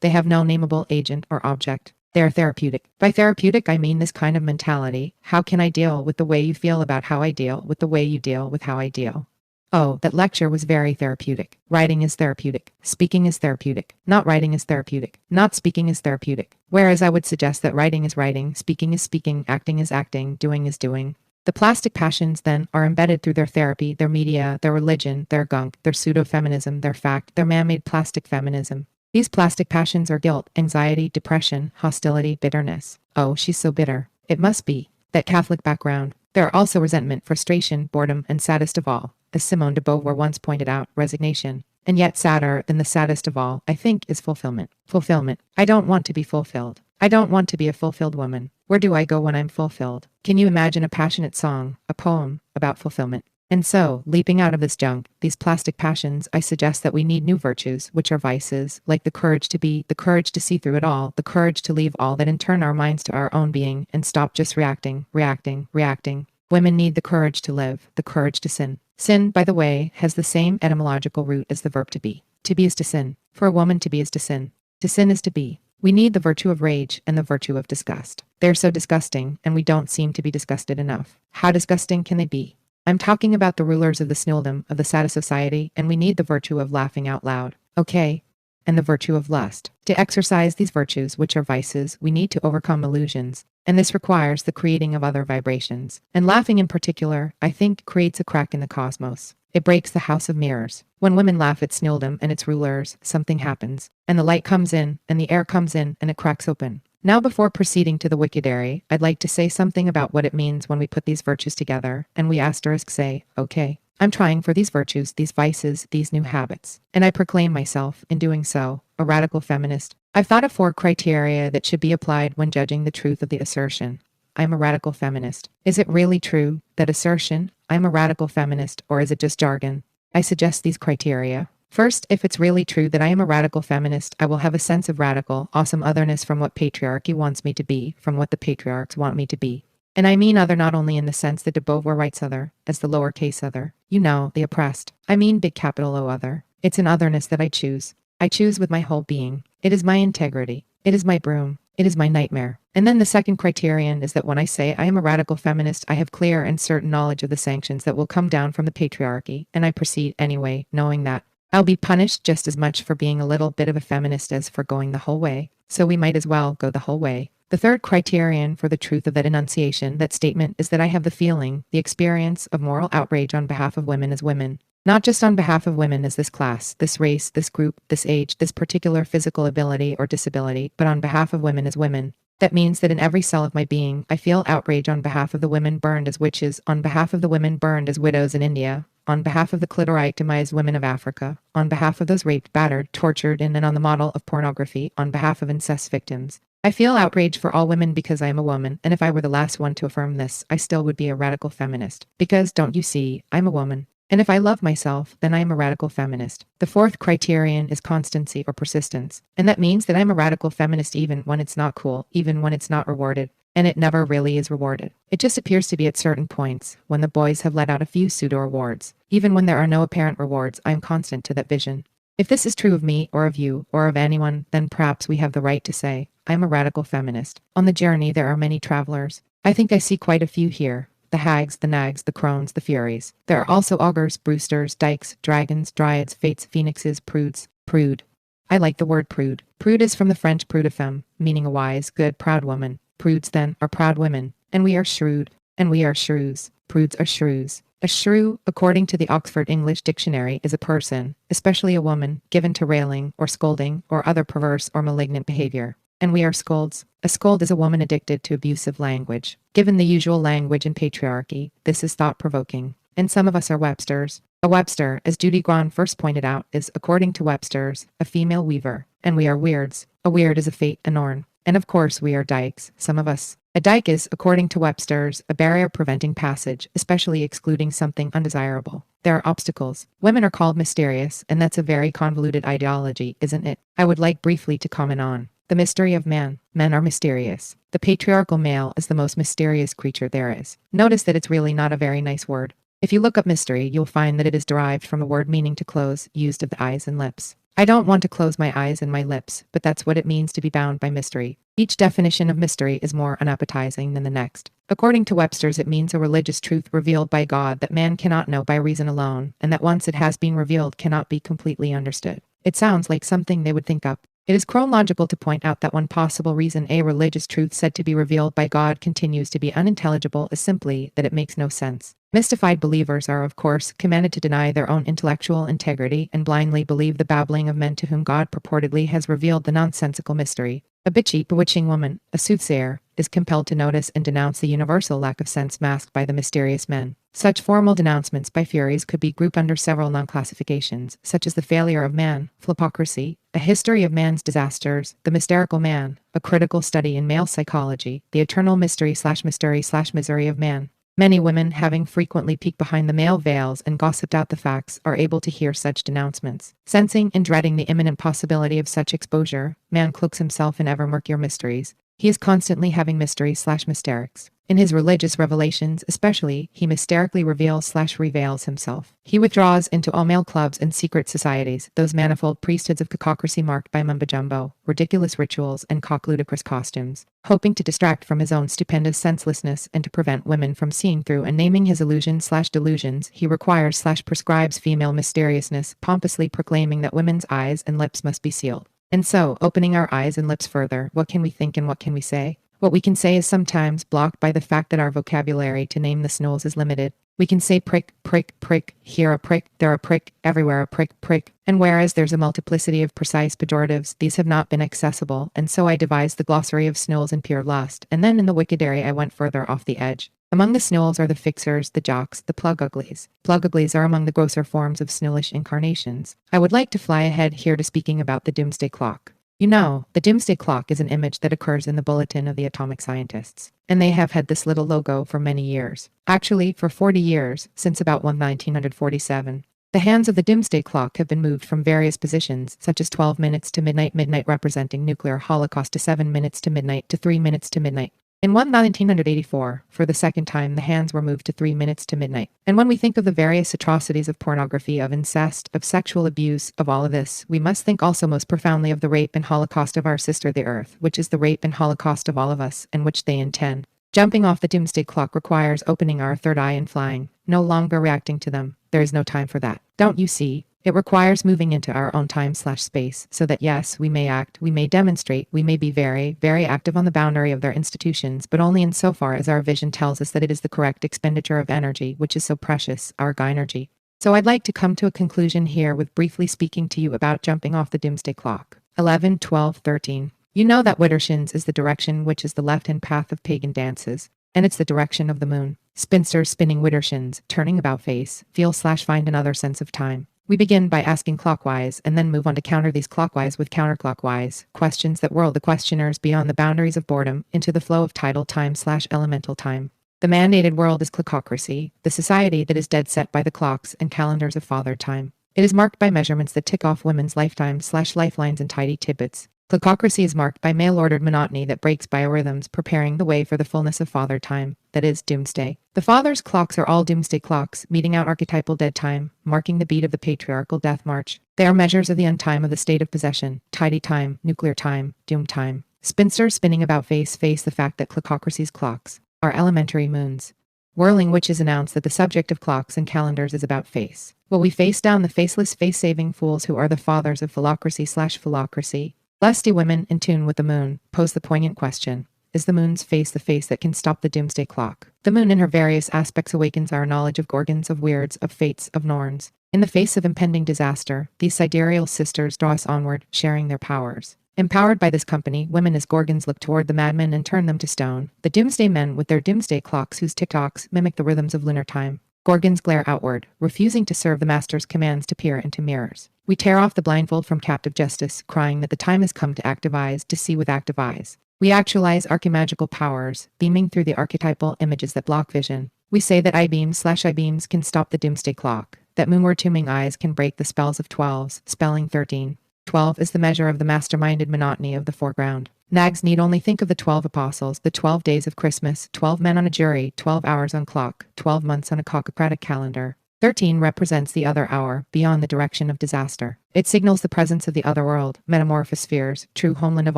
They have no nameable agent or object. They are therapeutic. By therapeutic, I mean this kind of mentality. How can I deal with the way you feel about how I deal with the way you deal with how I deal? Oh, that lecture was very therapeutic. Writing is therapeutic. Speaking is therapeutic. Not writing is therapeutic. Not speaking is therapeutic. Whereas I would suggest that writing is writing, speaking is speaking, acting is acting, doing is doing. The plastic passions, then, are embedded through their therapy, their media, their religion, their gunk, their pseudo-feminism, their fact, their man-made plastic feminism. These plastic passions are guilt, anxiety, depression, hostility, bitterness. Oh, she's so bitter. It must be. That Catholic background. There are also resentment, frustration, boredom, and saddest of all, as Simone de Beauvoir once pointed out, resignation. And yet sadder than the saddest of all, I think, is fulfillment. Fulfillment. I don't want to be fulfilled. I don't want to be a fulfilled woman. Where do I go when I'm fulfilled? Can you imagine a passionate song, a poem, about fulfillment? And so, leaping out of this junk, these plastic passions, I suggest that we need new virtues, which are vices, like the courage to be, the courage to see through it all, the courage to leave all that and turn our minds to our own being and stop just reacting, reacting, reacting. Women need the courage to live, the courage to sin. Sin, by the way, has the same etymological root as the verb to be. To be is to sin. For a woman, to be is to sin. To sin is to be. We need the virtue of rage and the virtue of disgust. They're so disgusting, and we don't seem to be disgusted enough. How disgusting can they be? I'm talking about the rulers of the snooldom of the sad society, and we need the virtue of laughing out loud. Okay? And the virtue of lust. To exercise these virtues, which are vices, we need to overcome illusions. And this requires the creating of other vibrations. And laughing in particular, I think, creates a crack in the cosmos. It breaks the house of mirrors. When women laugh at snooldom and its rulers, something happens. And the light comes in, and the air comes in, and it cracks open. Now, before proceeding to the wikidary, I'd like to say something about what it means when we put these virtues together, and we say, okay, I'm trying for these virtues, these vices, these new habits. And I proclaim myself, in doing so, a radical feminist. I've thought of 4 criteria that should be applied when judging the truth of the assertion. I'm a radical feminist. Is it really true, that assertion, I'm a radical feminist, or is it just jargon? I suggest these criteria. First, if it's really true that I am a radical feminist, I will have a sense of radical, awesome otherness from what patriarchy wants me to be, from what the patriarchs want me to be. And I mean other not only in the sense that de Beauvoir writes other, as the lowercase other. You know, the oppressed. I mean big capital O other. It's an otherness that I choose. I choose with my whole being. It is my integrity. It is my broom. It is my nightmare. And then the second criterion is that when I say I am a radical feminist, I have clear and certain knowledge of the sanctions that will come down from the patriarchy, and I proceed anyway, knowing that I'll be punished just as much for being a little bit of a feminist as for going the whole way. So we might as well go the whole way. The third criterion for the truth of that enunciation, that statement, is that I have the feeling, the experience of moral outrage on behalf of women as women. Not just on behalf of women as this class, this race, this group, this age, this particular physical ability or disability, but on behalf of women as women. That means that in every cell of my being, I feel outrage on behalf of the women burned as witches, on behalf of the women burned as widows in India, on behalf of the clitorictomized women of Africa, on behalf of those raped, battered, tortured in and on the model of pornography, on behalf of incest victims. I feel outrage for all women because I am a woman, and if I were the last one to affirm this, I still would be a radical feminist. Because, don't you see, I'm a woman. And if I love myself, then I am a radical feminist. The fourth criterion is constancy or persistence. And that means that I'm a radical feminist even when it's not cool, even when it's not rewarded. And it never really is rewarded. It just appears to be at certain points, when the boys have let out a few pseudo-awards. Even when there are no apparent rewards, I am constant to that vision. If this is true of me, or of you, or of anyone, then perhaps we have the right to say, I am a radical feminist. On the journey there are many travelers. I think I see quite a few here. The hags, the nags, the crones, the furies. There are also augurs, brewsters, dykes, dragons, dryads, fates, phoenixes, prudes. Prude. I like the word prude. Prude is from the French prude de femme, meaning a wise, good, proud woman. Prudes, then, are proud women. And we are shrewd. And we are shrews. Prudes are shrews. A shrew, according to the Oxford English Dictionary, is a person, especially a woman, given to railing, or scolding, or other perverse or malignant behavior. And we are scolds. A scold is a woman addicted to abusive language. Given the usual language in patriarchy, this is thought-provoking. And some of us are Websters. A Webster, as Judy Grahn first pointed out, is, according to Webster's, a female weaver. And we are weirds. A weird is a fate, a norn. And of course we are dykes, some of us. A dyke is, according to Webster's, a barrier preventing passage, especially excluding something undesirable. There are obstacles. Women are called mysterious, and that's a very convoluted ideology, isn't it? I would like briefly to comment on the mystery of man. Men are mysterious. The patriarchal male is the most mysterious creature there is. Notice that it's really not a very nice word. If you look up mystery, you'll find that it is derived from a word meaning to close, used of the eyes and lips. I don't want to close my eyes and my lips, but that's what it means to be bound by mystery. Each definition of mystery is more unappetizing than the next. According to Webster's, it means a religious truth revealed by God that man cannot know by reason alone, and that once it has been revealed cannot be completely understood. It sounds like something they would think up. It is chronological to point out that one possible reason a religious truth said to be revealed by God continues to be unintelligible is simply that it makes no sense. Mystified believers are, of course, commanded to deny their own intellectual integrity and blindly believe the babbling of men to whom God purportedly has revealed the nonsensical mystery. A bitchy, bewitching woman, a soothsayer, is compelled to notice and denounce the universal lack of sense masked by the mysterious men. Such formal denouncements by furies could be grouped under several non-classifications, such as the failure of man, flipocracy, a history of man's disasters, the mysterical man, a critical study in male psychology, the eternal mystery/misery of man. Many women, having frequently peeked behind the male veils and gossiped out the facts, are able to hear such denouncements. Sensing and dreading the imminent possibility of such exposure, man cloaks himself in ever murkier mysteries. He is constantly having mystery/mysterics. In his religious revelations especially, he mysterically reveals/reveals himself. He withdraws into all male clubs and secret societies, those manifold priesthoods of cacocracy marked by mumbo-jumbo, ridiculous rituals, and cock-ludicrous costumes, hoping to distract from his own stupendous senselessness and to prevent women from seeing through and naming his illusions/delusions. He requires/prescribes female mysteriousness, pompously proclaiming that women's eyes and lips must be sealed. And so, opening our eyes and lips further, what can we think and what can we say? What we can say is sometimes blocked by the fact that our vocabulary to name the snools is limited. We can say prick, prick, prick, here a prick, there a prick, everywhere a prick, prick. And whereas there's a multiplicity of precise pejoratives, these have not been accessible, and so I devised the glossary of snools in pure lust, and then in the wicked area I went further off the edge. Among the snools are the fixers, the jocks, the plug-uglies. Plug-uglies are among the grosser forms of snoolish incarnations. I would like to fly ahead here to speaking about the doomsday clock. You know, the doomsday clock is an image that occurs in the bulletin of the atomic scientists, and they have had this little logo for many years. Actually, for 40 years, since about 1947. The hands of the doomsday clock have been moved from various positions, such as 12 minutes to midnight, midnight representing nuclear holocaust, to 7 minutes to midnight, to 3 minutes to midnight. In 1984, for the second time, the hands were moved to 3 minutes to midnight. And when we think of the various atrocities of pornography, of incest, of sexual abuse, of all of this, we must think also most profoundly of the rape and holocaust of our sister the Earth, which is the rape and holocaust of all of us, and which they intend. Jumping off the doomsday clock requires opening our third eye and flying, no longer reacting to them. There is no time for that. Don't you see? It requires moving into our own time/space, so that yes, we may act, we may demonstrate, we may be very, very active on the boundary of their institutions, but only insofar as our vision tells us that it is the correct expenditure of energy, which is so precious, our gynergy. So I'd like to come to a conclusion here with briefly speaking to you about jumping off the doomsday clock. 11, 12, 13. You know that Widdershins is the direction which is the left-hand path of pagan dances, and it's the direction of the moon. Spinsters spinning Widdershins, turning about face, feel/find another sense of time. We begin by asking clockwise and then move on to counter these clockwise with counterclockwise, questions that whirl the questioners beyond the boundaries of boredom into the flow of tidal time/elemental time. The mandated world is clockocracy, the society that is dead set by the clocks and calendars of father time. It is marked by measurements that tick off women's lifetimes/lifelines in tidy tidbits. Clockocracy is marked by mail-ordered monotony that breaks biorhythms, preparing the way for the fullness of father time, that is, doomsday. The father's clocks are all doomsday clocks, meting out archetypal dead time, marking the beat of the patriarchal death march. They are measures of the untime of the state of possession, tidy time, nuclear time, doom time. Spinsters spinning about face the fact that clockocracy's clocks are elementary moons. Whirling witches announce that the subject of clocks and calendars is about face. Will we face down the faceless face-saving fools who are the fathers of philocracy/philocracy? Lusty women in tune with the moon pose the poignant question, is the moon's face the face that can stop the doomsday clock? The moon in her various aspects awakens our knowledge of gorgons, of weirds, of fates, of norns. In the face of impending disaster, these sidereal sisters draw us onward, sharing their powers. Empowered by this company, women as gorgons look toward the madmen and turn them to stone. The doomsday men with their doomsday clocks whose tick-tocks mimic the rhythms of lunar time. Gorgons glare outward, refusing to serve the master's commands to peer into mirrors. We tear off the blindfold from captive justice, crying that the time has come to active eyes, to see with active eyes. We actualize archimagical powers, beaming through the archetypal images that block vision. We say that I-beams/I-beams can stop the doomsday clock, that moonward-tombing eyes can break the spells of 12s, spelling 13. 12 is the measure of the masterminded monotony of the foreground. Nags need only think of the 12 apostles, the 12 days of Christmas, 12 men on a jury, 12 hours on clock, 12 months on a cockocratic calendar. 13 represents the other hour, beyond the direction of disaster. It signals the presence of the other world, metamorphous spheres, true homeland of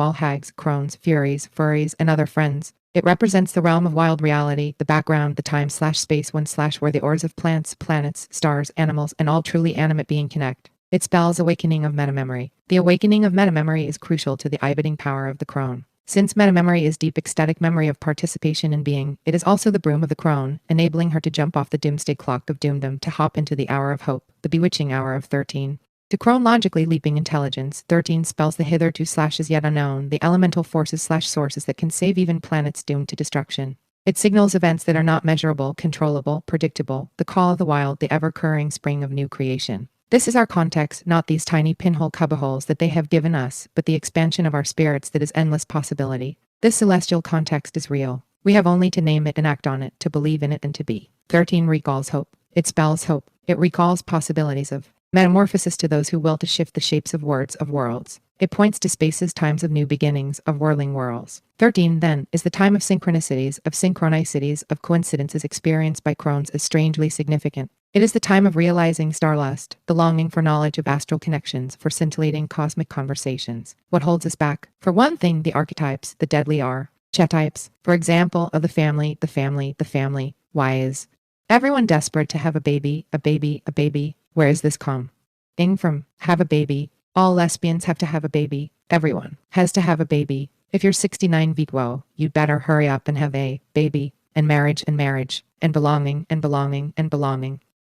all hags, crones, furies, furries, and other friends. It represents the realm of wild reality, the background, the time/space one/where the ores of plants, planets, stars, animals, and all truly animate being connect. It spells awakening of metamemory. The awakening of metamemory is crucial to the eye-biting power of the crone. Since metamemory is deep ecstatic memory of participation in being, it is also the broom of the crone, enabling her to jump off the doomsday clock of doomdom to hop into the hour of hope, the bewitching hour of 13. To chronologically leaping intelligence, 13 spells the hitherto/as yet unknown, the elemental forces/sources that can save even planets doomed to destruction. It signals events that are not measurable, controllable, predictable, the call of the wild, the ever-curring spring of new creation. This is our context, not these tiny pinhole cubbyholes that they have given us, but the expansion of our spirits that is endless possibility. This celestial context is real. We have only to name it and act on it, to believe in it and to be. 13 recalls hope. It spells hope. It recalls possibilities of metamorphosis to those who will to shift the shapes of words, of worlds. It points to spaces, times of new beginnings, of whirling whirls. 13, then, is the time of synchronicities, of coincidences experienced by crones as strangely significant. It is the time of realizing starlust, the longing for knowledge of astral connections, for scintillating cosmic conversations. What holds us back? For one thing, the archetypes, the deadly archetypes, for example, of the family. Why is everyone desperate to have a baby? Where is this come? From have a baby. All lesbians have to have a baby. Everyone has to have a baby. If you're 69 feet whoa, you'd better hurry up and have a baby. And marriage, and belonging.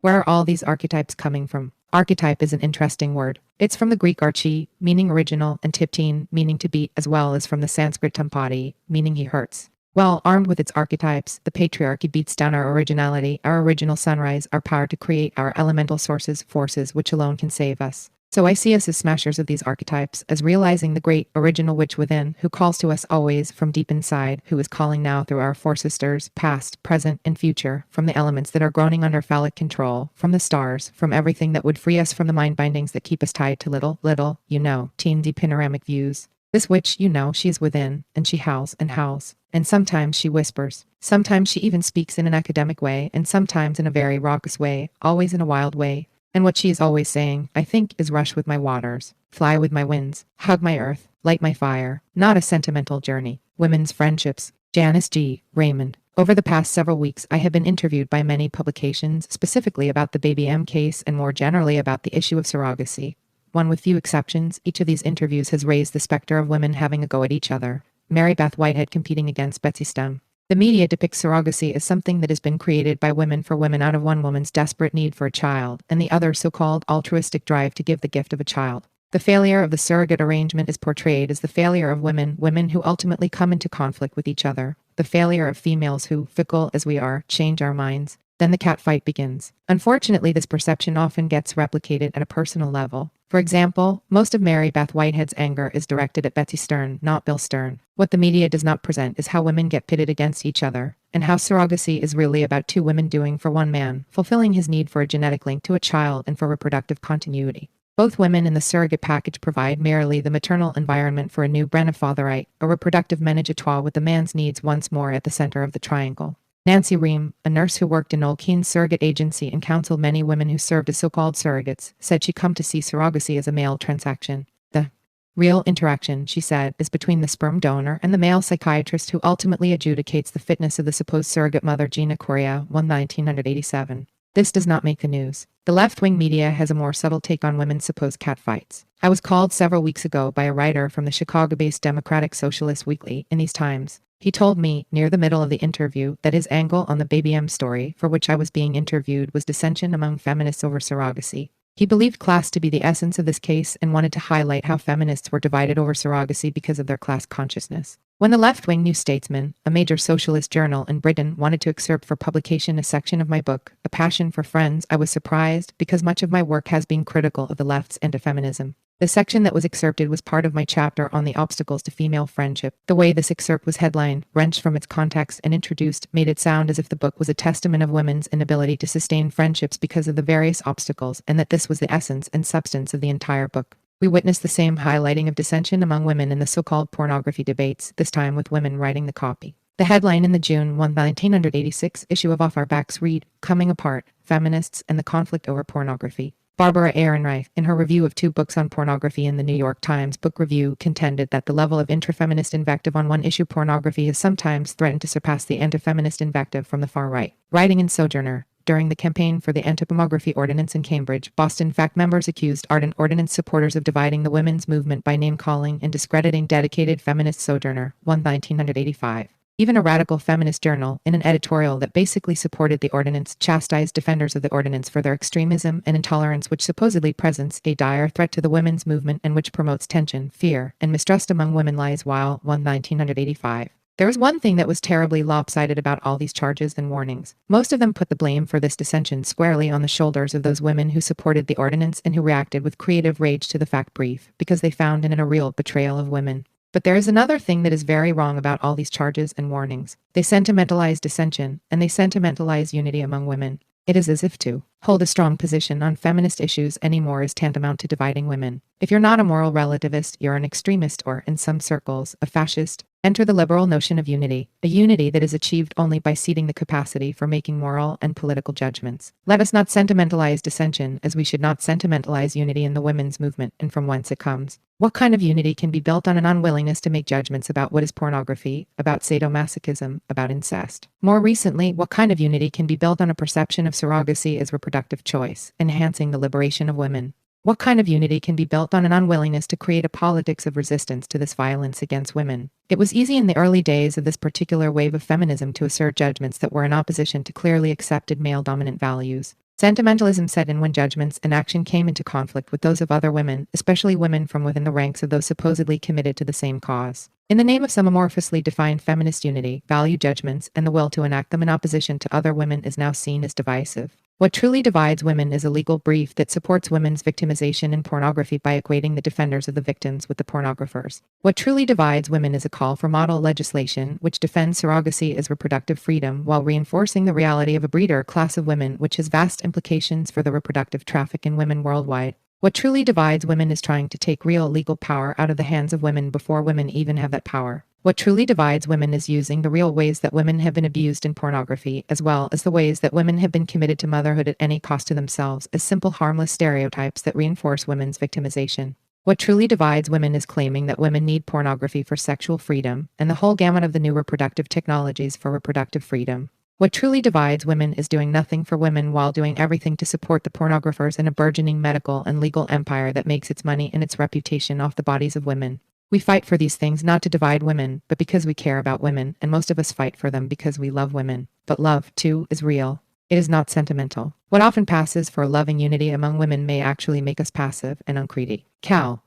Where are all these archetypes coming from? Archetype is an interesting word. It's from the Greek archi, meaning original, and tiptine, meaning to beat, as well as from the Sanskrit tampati, meaning he hurts. Well, armed with its archetypes, the patriarchy beats down our originality, our original sunrise, our power to create, our elemental forces which alone can save us. So I see us as smashers of these archetypes, as realizing the great original witch within, who calls to us always from deep inside, who is calling now through our four sisters, past, present, and future, from the elements that are groaning under phallic control, from the stars, from everything that would free us from the mind bindings that keep us tied to little, teensy panoramic views. This witch, she is within, and she howls, and sometimes she whispers. Sometimes she even speaks in an academic way, and sometimes in a very raucous way, always in a wild way. And what she is always saying, I think, is rush with my waters, fly with my winds, hug my earth, light my fire. Not a sentimental journey. Women's friendships. Janice G. Raymond. Over the past several weeks, I have been interviewed by many publications, specifically about the Baby M case and more generally about the issue of surrogacy. One with few exceptions, each of these interviews has raised the specter of women having a go at each other. Mary Beth Whitehead competing against Betsy Stem. The media depicts surrogacy as something that has been created by women for women out of one woman's desperate need for a child, and the other so-called altruistic drive to give the gift of a child. The failure of the surrogate arrangement is portrayed as the failure of women who ultimately come into conflict with each other, the failure of females who, fickle as we are, change our minds. Then the catfight begins. Unfortunately, this perception often gets replicated at a personal level. For example, most of Mary Beth Whitehead's anger is directed at Betsy Stern, not Bill Stern. What the media does not present is how women get pitted against each other, and how surrogacy is really about two women doing for one man, fulfilling his need for a genetic link to a child and for reproductive continuity. Both women in the surrogate package provide merely the maternal environment for a new benefatherite, a reproductive menage a trois with the man's needs once more at the center of the triangle. Nancy Ream, a nurse who worked in Noel Keene's surrogate agency and counseled many women who served as so-called surrogates, said she come to see surrogacy as a male transaction. The real interaction, she said, is between the sperm donor and the male psychiatrist who ultimately adjudicates the fitness of the supposed surrogate mother. Gina Coria, 1987. This does not make the news. The left-wing media has a more subtle take on women's supposed catfights. I was called several weeks ago by a writer from the Chicago-based Democratic Socialist Weekly in these times. He told me, near the middle of the interview, that his angle on the Baby M story, for which I was being interviewed, was dissension among feminists over surrogacy. He believed class to be the essence of this case and wanted to highlight how feminists were divided over surrogacy because of their class consciousness. When the left-wing New Statesman, a major socialist journal in Britain, wanted to excerpt for publication a section of my book, A Passion for Friends, I was surprised because much of my work has been critical of the left's anti-feminism. The section that was excerpted was part of my chapter on the obstacles to female friendship. The way this excerpt was headlined, wrenched from its context and introduced, made it sound as if the book was a testament of women's inability to sustain friendships because of the various obstacles, and that this was the essence and substance of the entire book. We witnessed the same highlighting of dissension among women in the so-called pornography debates, this time with women writing the copy. The headline in the June 1986 issue of Off Our Backs read, Coming Apart, Feminists and the Conflict Over Pornography. Barbara Ehrenreich, in her review of 2 books on pornography in the New York Times Book Review, contended that the level of intra-feminist invective on one issue, pornography, has sometimes threatened to surpass the anti-feminist invective from the far right. Writing in Sojourner, during the campaign for the anti-pornography ordinance in Cambridge, Boston FACT members accused ardent ordinance supporters of dividing the women's movement by name-calling and discrediting dedicated feminist Sojourner, 1985. Even a radical feminist journal, in an editorial that basically supported the ordinance, chastised defenders of the ordinance for their extremism and intolerance, which supposedly presents a dire threat to the women's movement and which promotes tension, fear, and mistrust among women. Lies while 1985. There was one thing that was terribly lopsided about all these charges and warnings. Most of them put the blame for this dissension squarely on the shoulders of those women who supported the ordinance and who reacted with creative rage to the fact brief, because they found in it a real betrayal of women. But there is another thing that is very wrong about all these charges and warnings. They sentimentalize dissension, and they sentimentalize unity among women. It is as if to hold a strong position on feminist issues anymore is tantamount to dividing women. If you're not a moral relativist, you're an extremist or, in some circles, a fascist. Enter the liberal notion of unity, a unity that is achieved only by ceding the capacity for making moral and political judgments. Let us not sentimentalize dissension, as we should not sentimentalize unity in the women's movement and from whence it comes. What kind of unity can be built on an unwillingness to make judgments about what is pornography, about sadomasochism, about incest? More recently, what kind of unity can be built on a perception of surrogacy as reproductive choice, enhancing the liberation of women? What kind of unity can be built on an unwillingness to create a politics of resistance to this violence against women? It was easy in the early days of this particular wave of feminism to assert judgments that were in opposition to clearly accepted male-dominant values. Sentimentalism set in when judgments and action came into conflict with those of other women, especially women from within the ranks of those supposedly committed to the same cause. In the name of some amorphously defined feminist unity, value judgments and the will to enact them in opposition to other women is now seen as divisive. What truly divides women is a legal brief that supports women's victimization in pornography by equating the defenders of the victims with the pornographers. What truly divides women is a call for model legislation which defends surrogacy as reproductive freedom while reinforcing the reality of a breeder class of women which has vast implications for the reproductive traffic in women worldwide. What truly divides women is trying to take real legal power out of the hands of women before women even have that power. What truly divides women is using the real ways that women have been abused in pornography, as well as the ways that women have been committed to motherhood at any cost to themselves, as simple harmless stereotypes that reinforce women's victimization. What truly divides women is claiming that women need pornography for sexual freedom, and the whole gamut of the new reproductive technologies for reproductive freedom. What truly divides women is doing nothing for women while doing everything to support the pornographers in a burgeoning medical and legal empire that makes its money and its reputation off the bodies of women. We fight for these things not to divide women, but because we care about women, and most of us fight for them because we love women. But love, too, is real. It is not sentimental. What often passes for a loving unity among women may actually make us passive and uncreedy.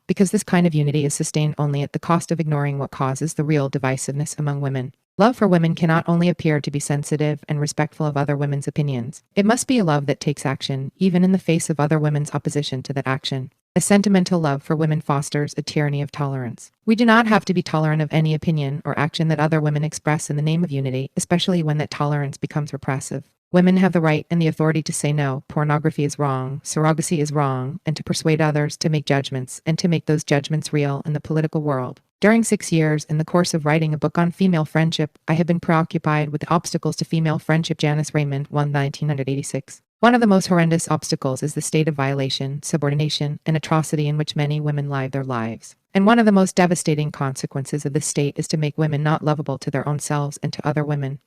Because this kind of unity is sustained only at the cost of ignoring what causes the real divisiveness among women. Love for women cannot only appear to be sensitive and respectful of other women's opinions. It must be a love that takes action, even in the face of other women's opposition to that action. A sentimental love for women fosters a tyranny of tolerance. We do not have to be tolerant of any opinion or action that other women express in the name of unity, especially when that tolerance becomes repressive. Women have the right and the authority to say no, pornography is wrong, surrogacy is wrong, and to persuade others to make judgments, and to make those judgments real in the political world. During 6 years, in the course of writing a book on female friendship, I have been preoccupied with the obstacles to female friendship. Janice Raymond, 1986. One of the most horrendous obstacles is the state of violation, subordination, and atrocity in which many women live their lives. And one of the most devastating consequences of this state is to make women not lovable to their own selves and to other women.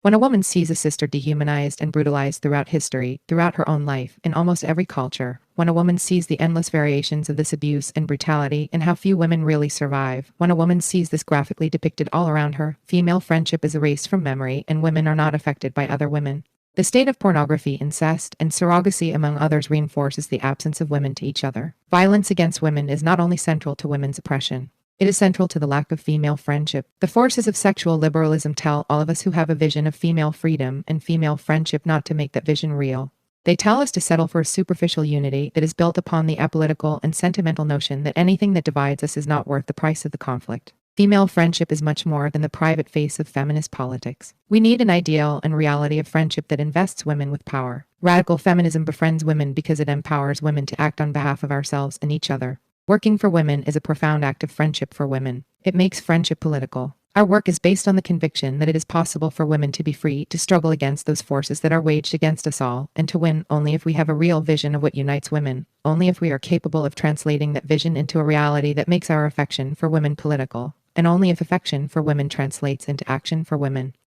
When a woman sees a sister dehumanized and brutalized throughout history, throughout her own life, in almost every culture, when a woman sees the endless variations of this abuse and brutality and how few women really survive, when a woman sees this graphically depicted all around her, female friendship is erased from memory and women are not affected by other women. The state of pornography, incest, and surrogacy among others reinforces the absence of women to each other. Violence against women is not only central to women's oppression, it is central to the lack of female friendship. The forces of sexual liberalism tell all of us who have a vision of female freedom and female friendship not to make that vision real. They tell us to settle for a superficial unity that is built upon the apolitical and sentimental notion that anything that divides us is not worth the price of the conflict. Female friendship is much more than the private face of feminist politics. We need an ideal and reality of friendship that invests women with power. Radical feminism befriends women because it empowers women to act on behalf of ourselves and each other. Working for women is a profound act of friendship for women. It makes friendship political. Our work is based on the conviction that it is possible for women to be free to struggle against those forces that are waged against us all, and to win only if we have a real vision of what unites women, only if we are capable of translating that vision into a reality that makes our affection for women political, and only if affection for women translates into action for women.